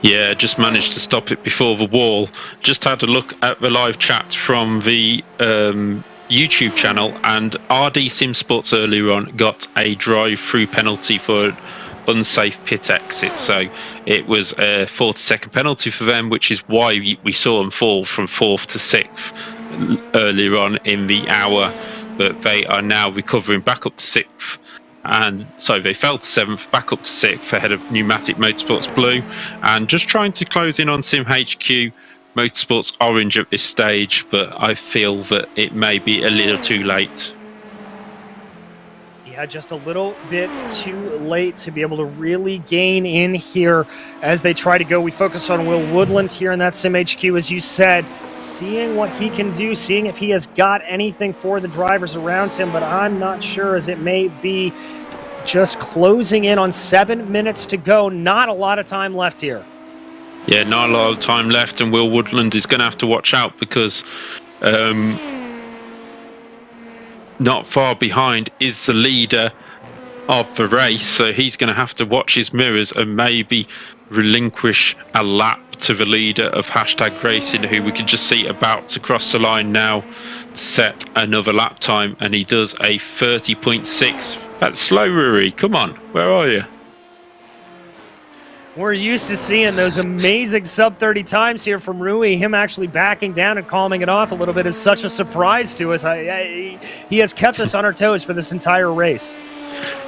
Yeah, just managed to stop it before the wall. Just had a look at the live chat from the YouTube channel, and RD Sim Sports earlier on got a drive-through penalty for unsafe pit exit. So it was a 40-second penalty for them, which is why we saw them fall from 4th to 6th earlier on in the hour. But they are now recovering back up to 6th. And so they fell to 7th, back up to 6th ahead of Pneumatic Motorsports Blue, and just trying to close in on Sim HQ Motorsports Orange at this stage, but I feel that it may be a little too late.
Yeah, just a little bit too late to be able to really gain in here as they try to go. We focus on Will Woodland here in that Sim HQ, as you said, seeing what he can do, seeing if he has got anything for the drivers around him, but I'm not sure, as it may be just closing in on 7 minutes to go. Not a lot of time left here.
Yeah, not a lot of time left, and Will Woodland is going to have to watch out because not far behind is the leader of the race, so he's going to have to watch his mirrors and maybe relinquish a lap to the leader of Hashtag Racing, who we can just see about to cross the line now to set another lap time, and he does a 30.6. That's slow, Rui. Come on, where are you?
We're used to seeing those amazing sub-30 times here from Rui. Him actually backing down and calming it off a little bit is such a surprise to us. He has kept us on our toes for this entire race.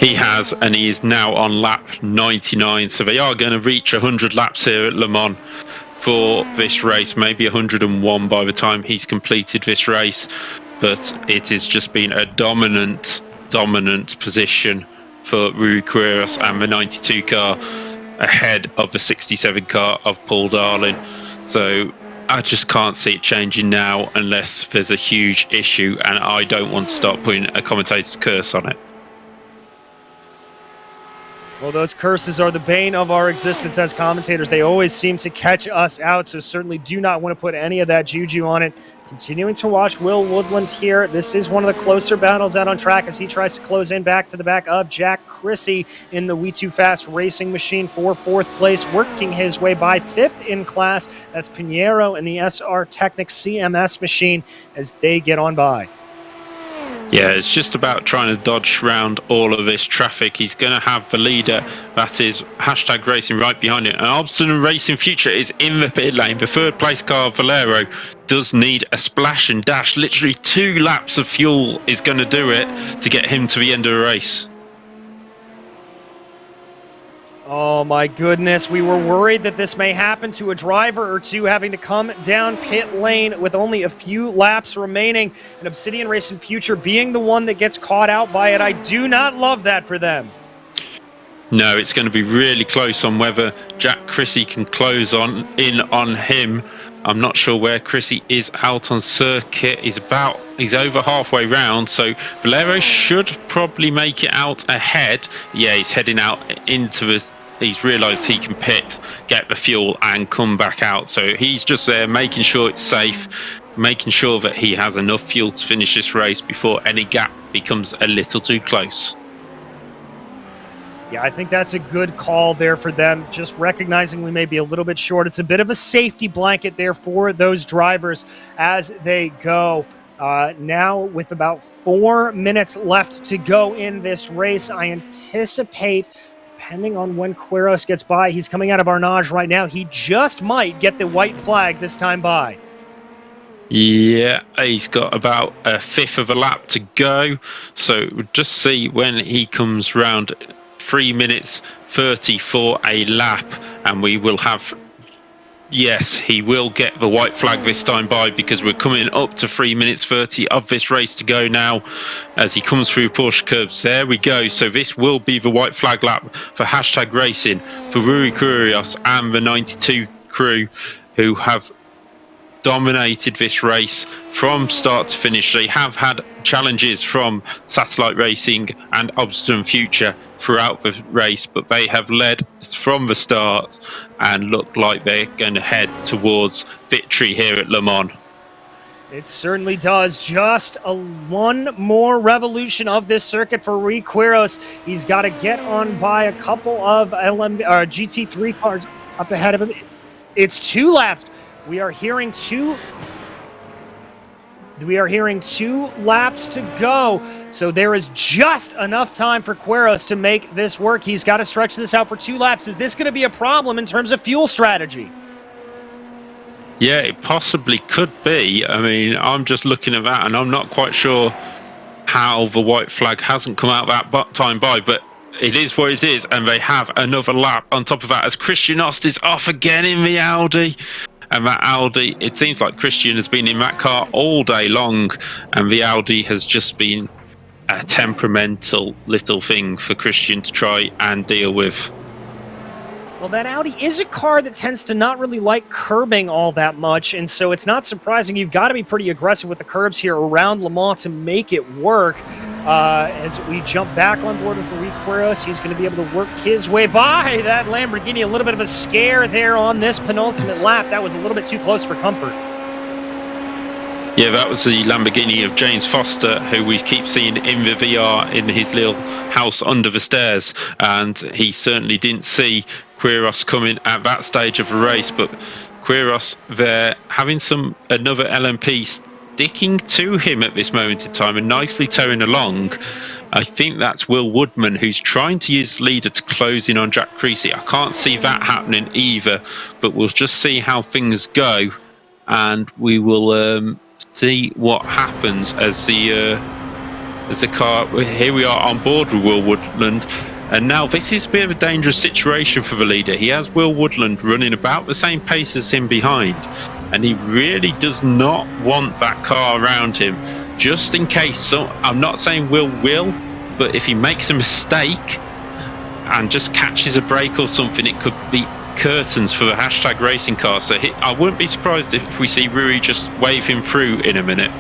He has, and he is now on lap 99. So they are going to reach 100 laps here at Le Mans for this race, maybe 101 by the time he's completed this race. But it has just been a dominant position for Rui Quiros and the 92 car, ahead of the 67 car of Paul Darling. So I just can't see it changing now unless there's a huge issue, and I don't want to start putting a commentator's curse on it.
Well, those curses are the bane of our existence as commentators. They always seem to catch us out, so certainly do not want to put any of that juju on it. Continuing to watch Will Woodland here. This is one of the closer battles out on track as he tries to close in back to the back of Jack Chrissy in the We2Fast Racing Machine for 4th place, working his way by 5th in class. That's Pinheiro and the SR Technic CMS machine as they get on by.
Yeah, it's just about trying to dodge around all of this traffic. He's going to have the leader, that is Hashtag Racing, right behind it. And Hutchison Racing Future is in the pit lane. The 3rd place car, Valero, does need a splash and dash. Literally 2 laps of fuel is going to do it to get him to the end of the race.
Oh my goodness, we were worried that this may happen to a driver or two having to come down pit lane with only a few laps remaining, and Obsidian Racing Future being the one that gets caught out by it. I do not love that for them.
No, it's going to be really close on whether Jack Chrissy can close in on him. I'm not sure where Chrissy is out on circuit. He's over halfway round, so Valero should probably make it out ahead. Yeah, he's heading out into the... He's realised he can pit, get the fuel and come back out. So he's just there making sure it's safe, making sure that he has enough fuel to finish this race before any gap becomes a little too close.
Yeah, I think that's a good call there for them, just recognizing we may be a little bit short. It's a bit of a safety blanket there for those drivers as they go. Now, with about 4 minutes left to go in this race, I anticipate, depending on when Quiros gets by, he's coming out of Arnage right now, he just might get the white flag this time by.
Yeah, he's got about a fifth of a lap to go. So we'll just see when he comes round. 3 minutes 30 for a lap, and we will have, yes, he will get the white flag this time by, because we're coming up to 3 minutes 30 of this race to go now as he comes through Porsche Curves. There we go. So this will be the white flag lap for Hashtag Racing, for Rui Kurios and the 92 crew, who have dominated this race from start to finish. They have had challenges from Satellite Racing and Obston Future throughout the race, but they have led from the start and look like they're going to head towards victory here at Le Mans.
It certainly does. Just one more revolution of this circuit for Rui Quiros. He's got to get on by a couple of GT3 cars up ahead of him. It's 2 laps. We are hearing two laps to go. So there is just enough time for Quiros to make this work. He's got to stretch this out for 2 laps. Is this going to be a problem in terms of fuel strategy?
Yeah, it possibly could be. I mean, I'm just looking at that and I'm not quite sure how the white flag hasn't come out that time by, but it is what it is, and they have another lap on top of that as Christian Ost is off again in the Audi. And that Audi, it seems like Christian has been in that car all day long, and the Audi has just been a temperamental little thing for Christian to try and deal with.
Well, that Audi is a car that tends to not really like curbing all that much, and so it's not surprising you've got to be pretty aggressive with the curbs here around Le Mans to make it work. As we jump back on board with Rui Quiros, he's going to be able to work his way by that Lamborghini. A little bit of a scare there on this penultimate lap. That was a little bit too close for comfort.
Yeah, that was the Lamborghini of James Foster, who we keep seeing in the VR in his little house under the stairs. And he certainly didn't see Quiros coming at that stage of the race. But Quiros there having another LMP sticking to him at this moment in time and nicely towing along. I think that's Will Woodman, who's trying to use leader to close in on Jack Creasy. I can't see that happening either, but we'll just see how things go, and we will see what happens as the car. Here we are on board with Will Woodland, and now this is a bit of a dangerous situation for the leader. He has Will Woodland running about the same pace as him behind, and he really does not want that car around him, just in case. So I'm not saying Will, but if he makes a mistake and just catches a brake or something, it could be curtains for the Hashtag Racing car. So I wouldn't be surprised if we see Rui just wave him through in a minute.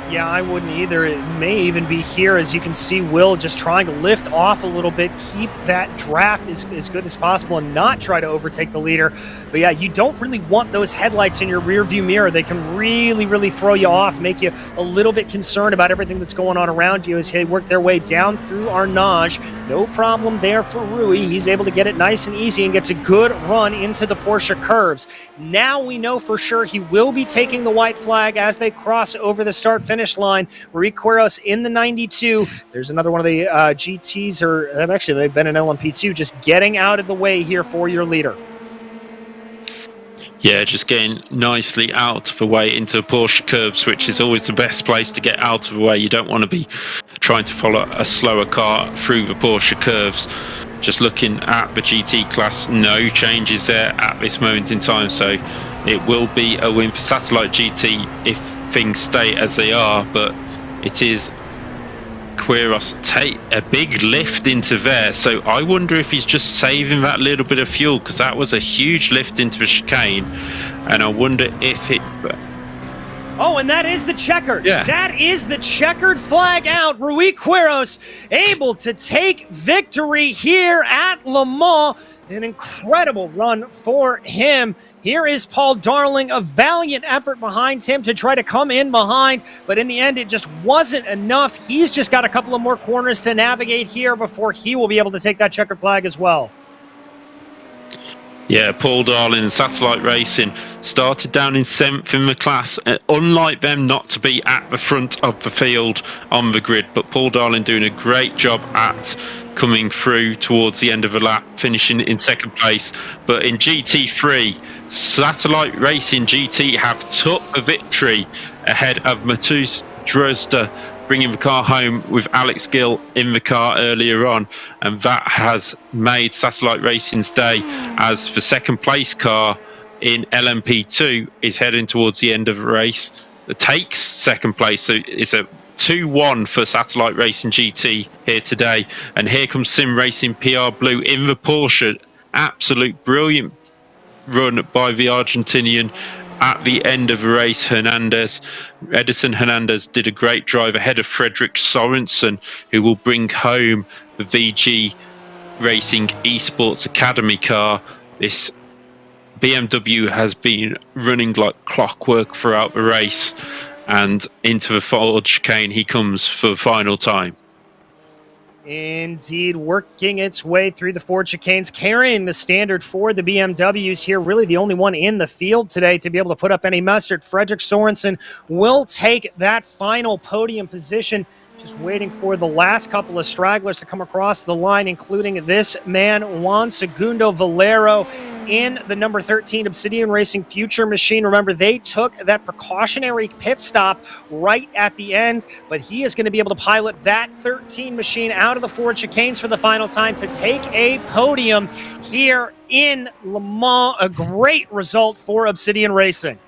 Yeah, I wouldn't either. It may even be here, as you can see Will just trying to lift off a little bit, keep that draft as good as possible and not try to overtake the leader. But yeah, you don't really want those headlights in your rear view mirror. They can really throw you off, make you a little bit concerned about everything that's going on around you as they work their way down through Arnage. No problem there for Rui. He's able to get it nice and easy and gets a good run into the Porsche Curves. Now we know for sure he will be taking the white flag as they cross over the start-finish line. Rui Quiros in the 92. There's another one of the GTs, or actually they've been an LMP2, just getting out of the way here for your leader.
Yeah, just getting nicely out of the way into Porsche Curves, which is always the best place to get out of the way. You don't want to be trying to follow a slower car through the Porsche Curves. Just looking at the GT class, no changes there at this moment in time, so it will be a win for Satellite GT if things stay as they are. But it is Quiros take a big lift into there, so I wonder if he's just saving that little bit of fuel, because that was a huge lift into the chicane, and I wonder if it...
Oh, and that is the checkered.
Yeah.
That is the checkered flag out. Rui Quiros able to take victory here at Le Mans. An incredible run for him. Here is Paul Darling, a valiant effort behind him to try to come in behind, but in the end, it just wasn't enough. He's just got a couple of more corners to navigate here before he will be able to take that checkered flag as well.
Yeah, Paul Darling, Satellite Racing, started down in 7th in the class. Unlike them, not to be at the front of the field on the grid, but Paul Darling doing a great job at coming through towards the end of the lap, finishing in 2nd place. But in GT3, Satellite Racing GT have took a victory ahead of Matus Drozda, bringing the car home with Alex Gill in the car earlier on, and that has made Satellite Racing's day, as the 2nd place car in LMP2 is heading towards the end of the race. It takes 2nd place, so it's a 2-1 for Satellite Racing GT here today. And here comes Sim Racing PR Blue in the Porsche. Absolute brilliant run by the Argentinian. At the end of the race, Edison Hernandez did a great drive ahead of Frederick Sorensen, who will bring home the VG Racing Esports Academy car. This BMW has been running like clockwork throughout the race, and into the Ford chicane he comes for the final time.
Indeed, working its way through the Ford chicanes, carrying the standard for the BMWs here. Really the only one in the field today to be able to put up any mustard. Frederick Sorensen will take that final podium position. Just waiting for the last couple of stragglers to come across the line, including this man, Juan Segundo Valero, in the number 13 Obsidian Racing Future Machine. Remember, they took that precautionary pit stop right at the end, but he is going to be able to pilot that 13 machine out of the Ford chicanes for the final time to take a podium here in Le Mans. A great result for Obsidian Racing.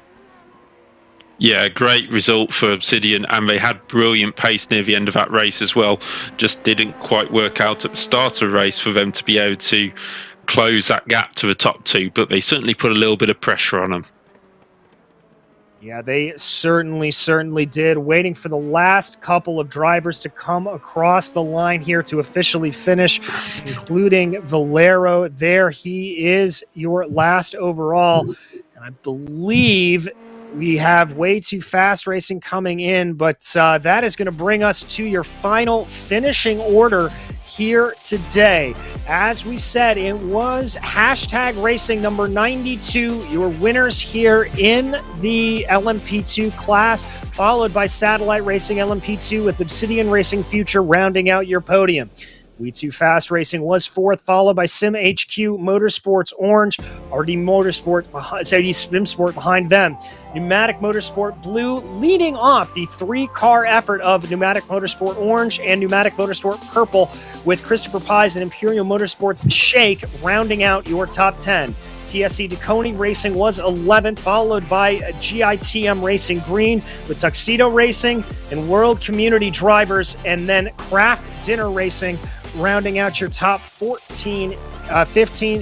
Yeah, great result for Obsidian, and they had brilliant pace near the end of that race as well. Just didn't quite work out at the start of the race for them to be able to close that gap to the top two, but they certainly put a little bit of pressure on them.
Yeah, they certainly did. Waiting for the last couple of drivers to come across the line here to officially finish, including Valero. There he is, your last overall. And I believe we have Way Too Fast Racing coming in, but that is going to bring us to your final finishing order here today. As we said, it was Hashtag Racing number 92, your winners here in the LMP2 class, followed by Satellite Racing LMP2 with Obsidian Racing Future rounding out your podium. We Too Fast Racing was 4th, followed by Sim HQ, Motorsports Orange, RD Motorsport, Saudi Spin Sport behind them. Pneumatic Motorsport Blue leading off the 3-car effort of Pneumatic Motorsport Orange and Pneumatic Motorsport Purple, with Christopher Pies and Imperial Motorsports Shake rounding out your top 10. TSC DeConey Racing was 11th, followed by GITM Racing Green with Tuxedo Racing and World Community Drivers, and then Craft Dinner Racing rounding out your top 15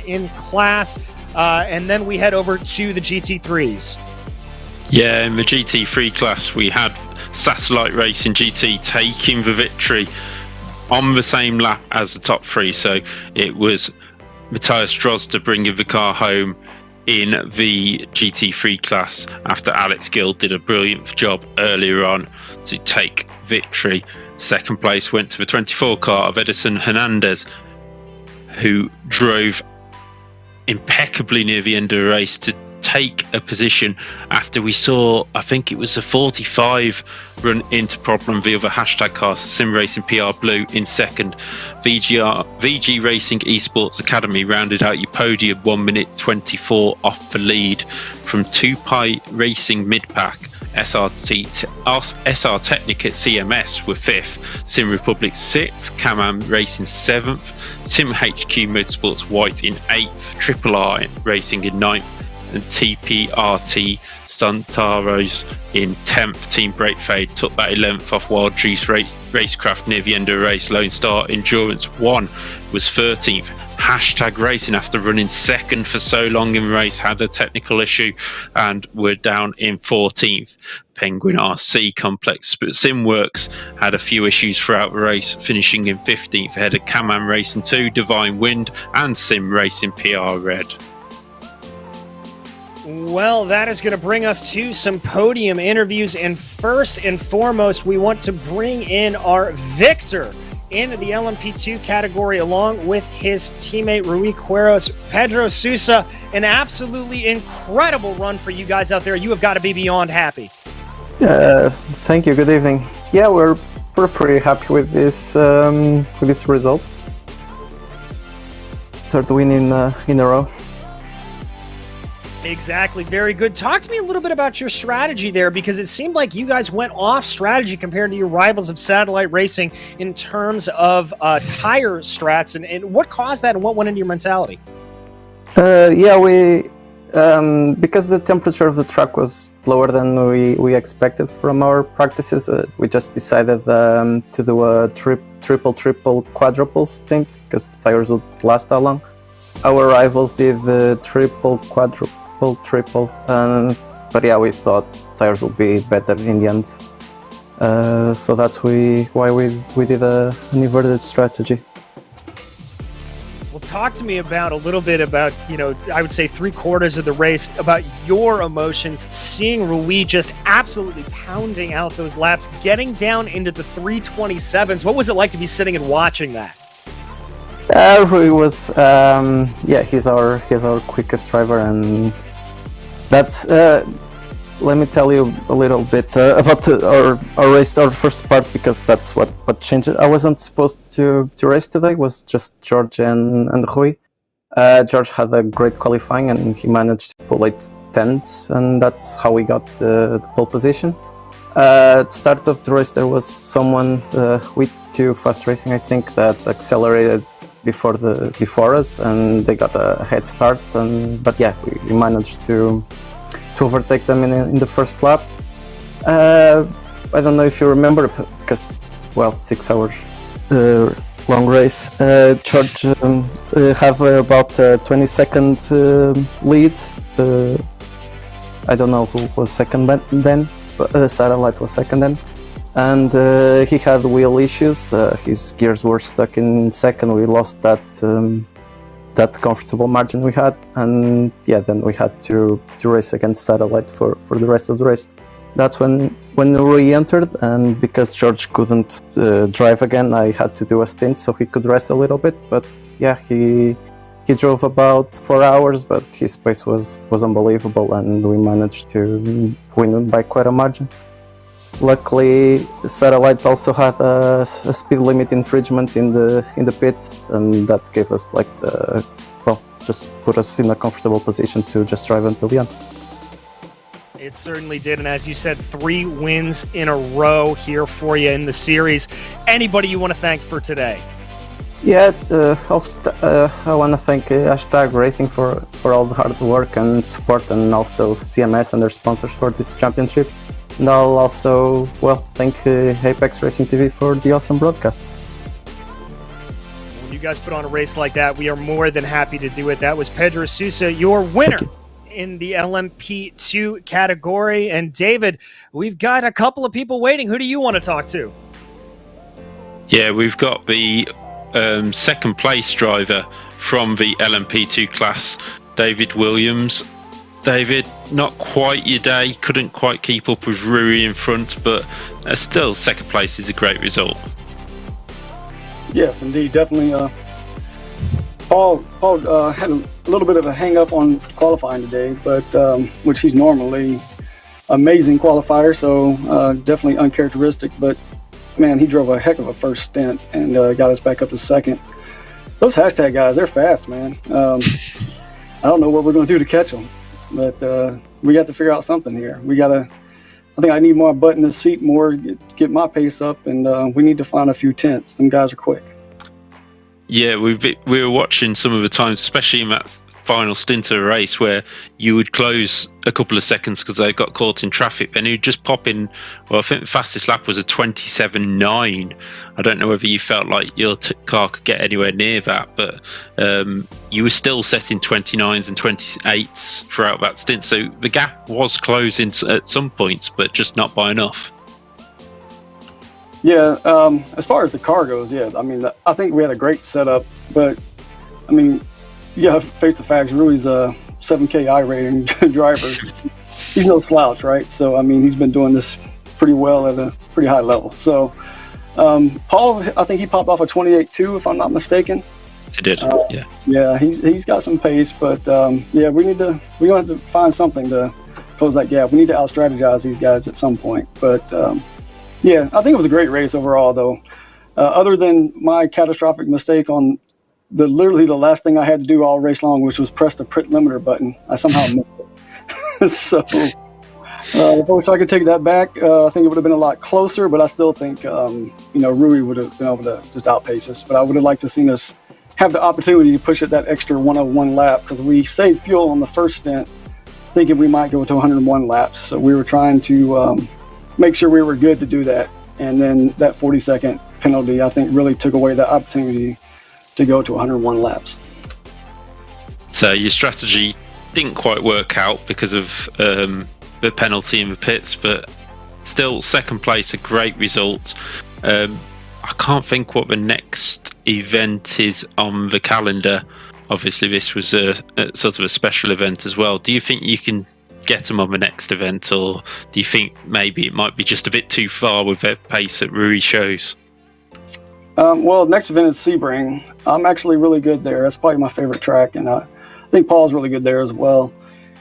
in class. And then we head over to the GT3s.
Yeah, in the GT3 class, we had Satellite Racing GT taking the victory on the same lap as the top 3. So it was Matthias Drozda bringing the car home in the GT3 class after Alex Gill did a brilliant job earlier on to take victory. 2nd place went to the 24 car of Edison Hernandez, who drove impeccably near the end of the race to take a position after we saw, I think it was a 45 run into problem via the Hashtag car, Sim Racing PR Blue in 2nd. VG Racing Esports Academy rounded out your podium 1 minute 24 off the lead from 2Pi Racing mid-pack. SR Technic at CMS were 5th, Sim Republic 6th, Cam-Am Racing 7th, Sim HQ Motorsports White in 8th, Triple R Racing in 9th, and TPRT Stuntaros in 10th. Team Break Fade took that 11th off Wild Juice Racecraft near the end of the race. Lone Star Endurance 1 was 13th. Hashtag Racing, after running second for so long in the race, had a technical issue and were down in 14th. Penguin RC Complex, but Simworks had a few issues throughout the race, finishing in 15th ahead of Kaman Racing 2, Divine Wind, and Sim Racing PR Red.
Well, that is going to bring us to some podium interviews, and first and foremost, we want to bring in our victor in the LMP2 category, along with his teammate Rui Quiros. Pedro Sousa, an absolutely incredible run for you guys out there. You have got to be beyond happy.
Thank you. Good evening. Yeah, we're pretty happy with this result. Third win in a row.
Exactly. Very good. Talk to me a little bit about your strategy there, because it seemed like you guys went off strategy compared to your rivals of Satellite Racing in terms of tire strats, and what caused that and what went into your mentality?
Yeah, we because the temperature of the track was lower than we expected from our practices, we just decided to do a triple quadruple stint because the tires would last that long. Our rivals did the triple, triple, but yeah, we thought tires would be better in the end. So that's why we did an inverted strategy.
Well, talk to me about a little bit about, I would say 3/4 of the race, about your emotions, seeing Rui just absolutely pounding out those laps, getting down into the 327s. What was it like to be sitting and watching that?
Rui was, he's our quickest driver, and that's. Let me tell you a little bit about our race, our first part, because that's what changed it. I wasn't supposed to race today. It was just George and Rui. George had a great qualifying, and he managed to pull 8/10ths, and that's how we got the pole position. At the start of the race, there was someone with 2 Fast Racing, I think, that accelerated before us, and they got a head start. But yeah, we managed to overtake them in the first lap. I don't know if you remember, because 6 hours long race. George have about 20-second lead. I don't know who was second then, but Satellite was second then. And he had wheel issues. His gears were stuck in second. We lost that comfortable margin we had, and yeah, then we had to race against Satellite for the rest of the race. That's when Rui entered, and because George couldn't drive again, I had to do a stint so he could rest a little bit. But yeah, he drove about 4 hours, but his pace was unbelievable, and we managed to win by quite a margin. Luckily, Satellite also had a speed limit infringement in the pit, and that gave us just put us in a comfortable position to just drive until the end.
It certainly did, and as you said, 3 wins in a row here for you in the series. Anybody you want to thank for today?
Yeah, I want to thank Hashtag Racing for all the hard work and support, and also CMS and their sponsors for this championship. And I'll also, thank Apex Racing TV for the awesome broadcast.
When you guys put on a race like that, we are more than happy to do it. That was Pedro Sousa, your winner in the LMP2 category. And David, we've got a couple of people waiting. Who do you want to talk to?
Yeah, we've got the second place driver from the LMP2 class, David Williams. David, not quite your day, couldn't quite keep up with Rui in front, but still second place is a great result.
Yes, indeed, definitely. Paul had a little bit of a hang-up on qualifying today, but which he's normally amazing qualifier, so definitely uncharacteristic. But man, he drove a heck of a first stint and got us back up to second. Those Hashtag guys, they're fast, man. I don't know what we're going to do to catch them. But we got to figure out something here. I think I need more butt in the seat, more get my pace up, and we need to find a few tenths. Them guys are quick.
Yeah, we were watching some of the times, especially in that final stint of a race where you would close a couple of seconds because they got caught in traffic, and you'd just pop in. Well, I think the fastest lap was a 27.9. I don't know whether you felt like your car could get anywhere near that, but you were still setting 29s and 28s throughout that stint. So the gap was closing at some points, but just not by enough.
Yeah, as far as the car goes, yeah, I mean, I think we had a great setup, but I mean, you gotta face the facts. Rui's a 7K iRating driver. He's no slouch, right? So, I mean, he's been doing this pretty well at a pretty high level. So, Paul, I think he popped off a 28.2, if I'm not mistaken.
He did, yeah.
Yeah, he's got some pace, but yeah, we're gonna have to find something to close that gap. We need to out-strategize these guys at some point, but. Yeah, I think it was a great race overall, though. Other than my catastrophic mistake on literally the last thing I had to do all race long, which was press the pit limiter button, I somehow missed it. So if I wish I could take that back, I think it would have been a lot closer. But I still think Rui would have been able to just outpace us. But I would have liked to seen us have the opportunity to push it that extra 101 lap, because we saved fuel on the first stint, thinking we might go to 101 laps. So we were trying to make sure we were good to do that. And then that 40-second penalty, I think, really took away the opportunity to go to 101 laps.
So your strategy didn't quite work out because of the penalty in the pits, but still second place, a great result. I can't think what the next event is on the calendar. Obviously, this was a sort of a special event as well. Do you think you can get them on the next event, or do you think maybe it might be just a bit too far with their pace that Rui shows?
Well, next event is Sebring. I'm actually really good there. That's probably my favorite track, and I think Paul's really good there as well.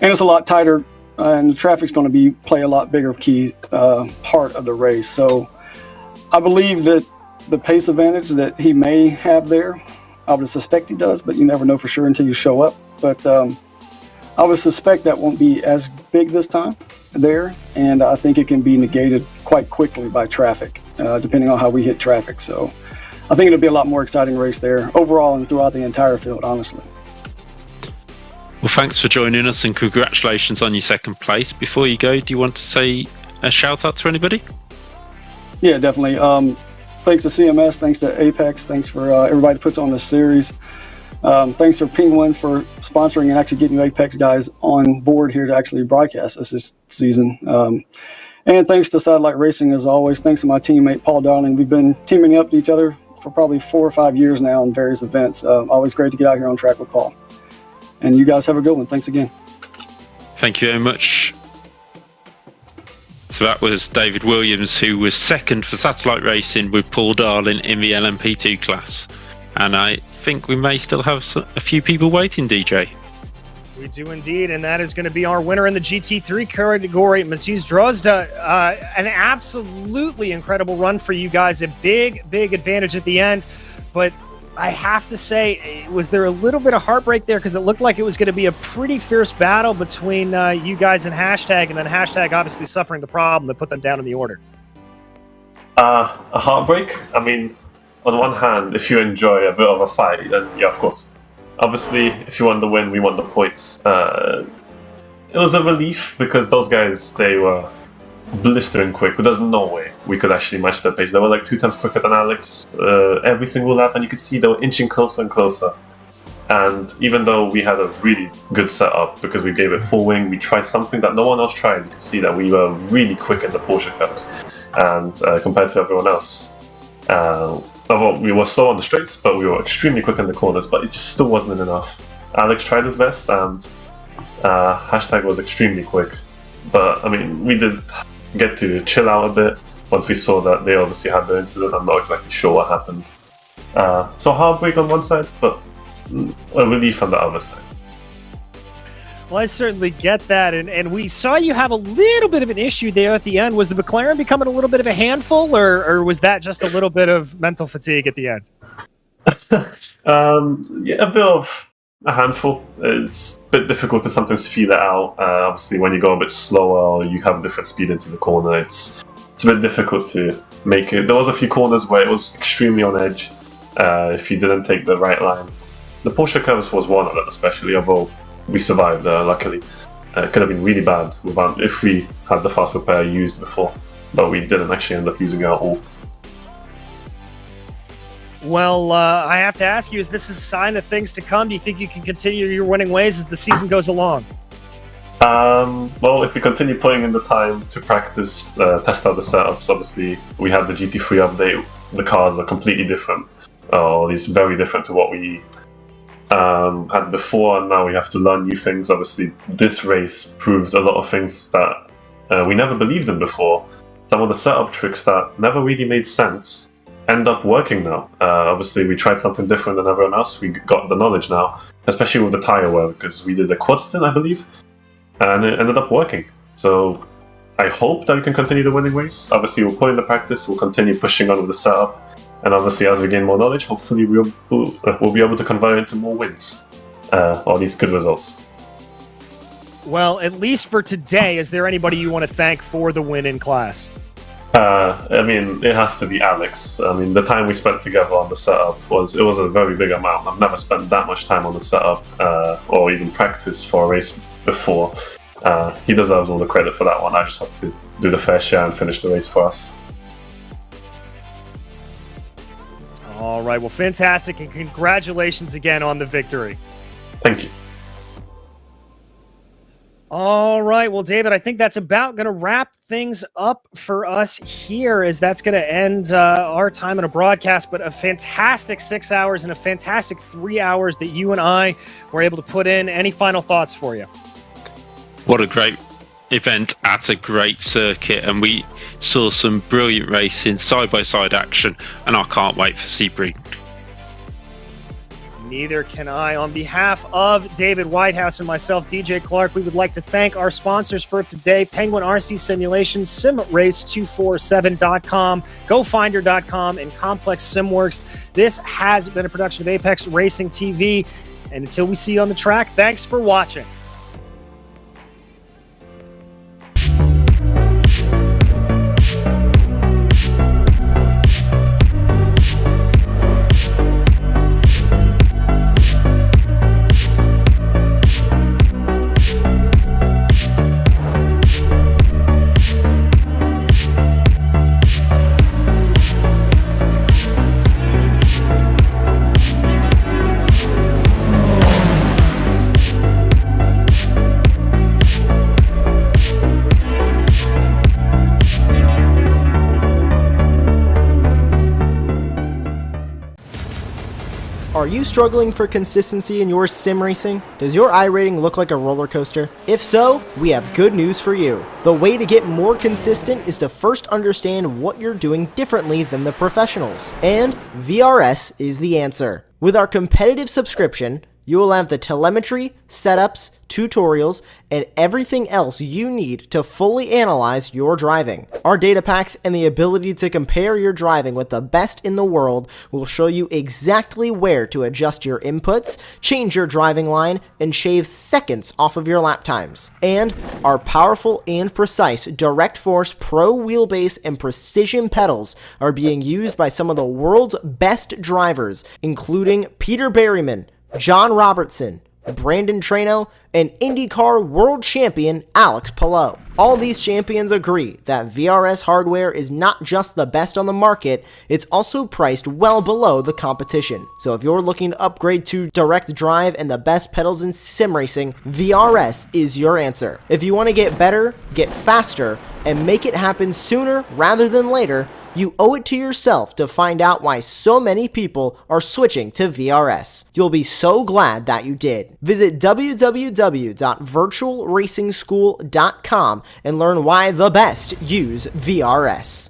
And it's a lot tighter, and the traffic's going to play a lot bigger key part of the race. So I believe that the pace advantage that he may have there, I would suspect he does, but you never know for sure until you show up. But I would suspect that won't be as big this time there, and I think it can be negated quite quickly by traffic, depending on how we hit traffic. So I think it'll be a lot more exciting race there overall and throughout the entire field, honestly.
Well, thanks for joining us, and congratulations on your second place. Before you go, do you want to say a shout out to anybody?
Yeah, definitely. Thanks to CMS, thanks to Apex, thanks for everybody that puts on this series. Thanks for Penguin for sponsoring and actually getting you Apex guys on board here to actually broadcast us this season. And thanks to Satellite Racing, as always. Thanks to my teammate, Paul Darling. We've been teaming up to each other for probably 4 or 5 years now in various events. Always great to get out here on track with Paul. And you guys have a good one. Thanks again.
Thank you very much. So that was David Williams, who was second for Satellite Racing with Paul Darling in the LMP2 class. And I think we may still have a few people waiting, DJ.
We do indeed, and that is going to be our winner in the GT3 category, Maciej Drozda. An absolutely incredible run for you guys, a big advantage at the end, but I have to say, was there a little bit of heartbreak there, because it looked like it was going to be a pretty fierce battle between you guys and Hashtag, and then Hashtag obviously suffering the problem that put them down in the order?
A heartbreak? I mean, on one hand, if you enjoy a bit of a fight, then yeah, of course. Obviously, if you want the win, we want the points. It was a relief because those guys, they were blistering quick. There's no way we could actually match their pace. They were like 2 times quicker than Alex every single lap, and you could see they were inching closer and closer. And even though we had a really good setup because we gave it full wing, we tried something that no one else tried. You could see that we were really quick in the Porsche Curves, and compared to everyone else. Well, we were slow on the straights, but we were extremely quick in the corners, but it just still wasn't enough. Alex tried his best, and Hashtag was extremely quick. But, I mean, we did get to chill out a bit once we saw that they obviously had the incident. I'm not exactly sure what happened. So heartbreak on one side, but a relief on the other side.
Well, I certainly get that, and we saw you have a little bit of an issue there at the end. Was the McLaren becoming a little bit of a handful, or was that just a little bit of mental fatigue at the end?
Yeah, a bit of a handful. It's a bit difficult to sometimes feel it out. Obviously, when you go a bit slower or you have different speed into the corner, it's a bit difficult to make it. There was a few corners where it was extremely on edge if you didn't take the right line. The Porsche Curves was one of them, especially, although we survived, luckily. It could have been really bad if we had the fast repair used before, but we didn't actually end up using it at all.
Well, I have to ask you, is this a sign of things to come? Do you think you can continue your winning ways as the season goes along?
Well, if we continue putting in the time to practice, test out the setups, obviously we have the GT3 update. The cars are completely different, or at least very different to what we had before, and now we have to learn new things. Obviously, this race proved a lot of things that we never believed in before. Some of the setup tricks that never really made sense end up working now. Obviously, we tried something different than everyone else. We got the knowledge now, especially with the tire wear, because we did a quad stint, I believe, and it ended up working. So I hope that we can continue the winning ways. Obviously, we'll put in the practice, we'll continue pushing on with the setup, and obviously as we gain more knowledge, hopefully we'll be able to convert it into more wins, or these good results.
Well, at least for today, is there anybody you want to thank for the win in class?
I mean, it has to be Alex. I mean, the time we spent together on the setup was a very big amount. I've never spent that much time on the setup, or even practice for a race before. He deserves all the credit for that one. I just have to do the fair share and finish the race for us.
All right, well, fantastic, and congratulations again on the victory.
Thank you.
All right, well, David, I think that's about going to wrap things up for us here, as that's going to end our time in a broadcast, but a fantastic 6 hours and a fantastic 3 hours that you and I were able to put in. Any final thoughts for you?
What a great event at a great circuit, and we saw some brilliant racing, side-by-side action, and I can't wait for Sebring.
Neither can I. On behalf of David Whitehouse and myself, DJ Clark, we would like to thank our sponsors for today: Penguin RC Simulations, SimRace247.com, GoFinder.com, and Complex SimWorks. This has been a production of Apex Racing TV, and until we see you on the track, thanks for watching.
Are you struggling for consistency in your sim racing? Does your iRating look like a roller coaster? If so, we have good news for you. The way to get more consistent is to first understand what you're doing differently than the professionals. And VRS is the answer. With our competitive subscription, you will have the telemetry, setups, tutorials, and everything else you need to fully analyze your driving. Our data packs and the ability to compare your driving with the best in the world will show you exactly where to adjust your inputs, change your driving line, and shave seconds off of your lap times. And our powerful and precise Direct Force Pro wheelbase and precision pedals are being used by some of the world's best drivers, including Peter Berryman, John Robertson, Brandon Trano, and IndyCar World Champion Alex Palou. All these champions agree that VRS hardware is not just the best on the market, it's also priced well below the competition. So if you're looking to upgrade to direct drive and the best pedals in sim racing, VRS is your answer. If you want to get better, get faster, and make it happen sooner rather than later, you owe it to yourself to find out why so many people are switching to VRS. You'll be so glad that you did. Visit www.virtualracingschool.com and learn why the best use VRS.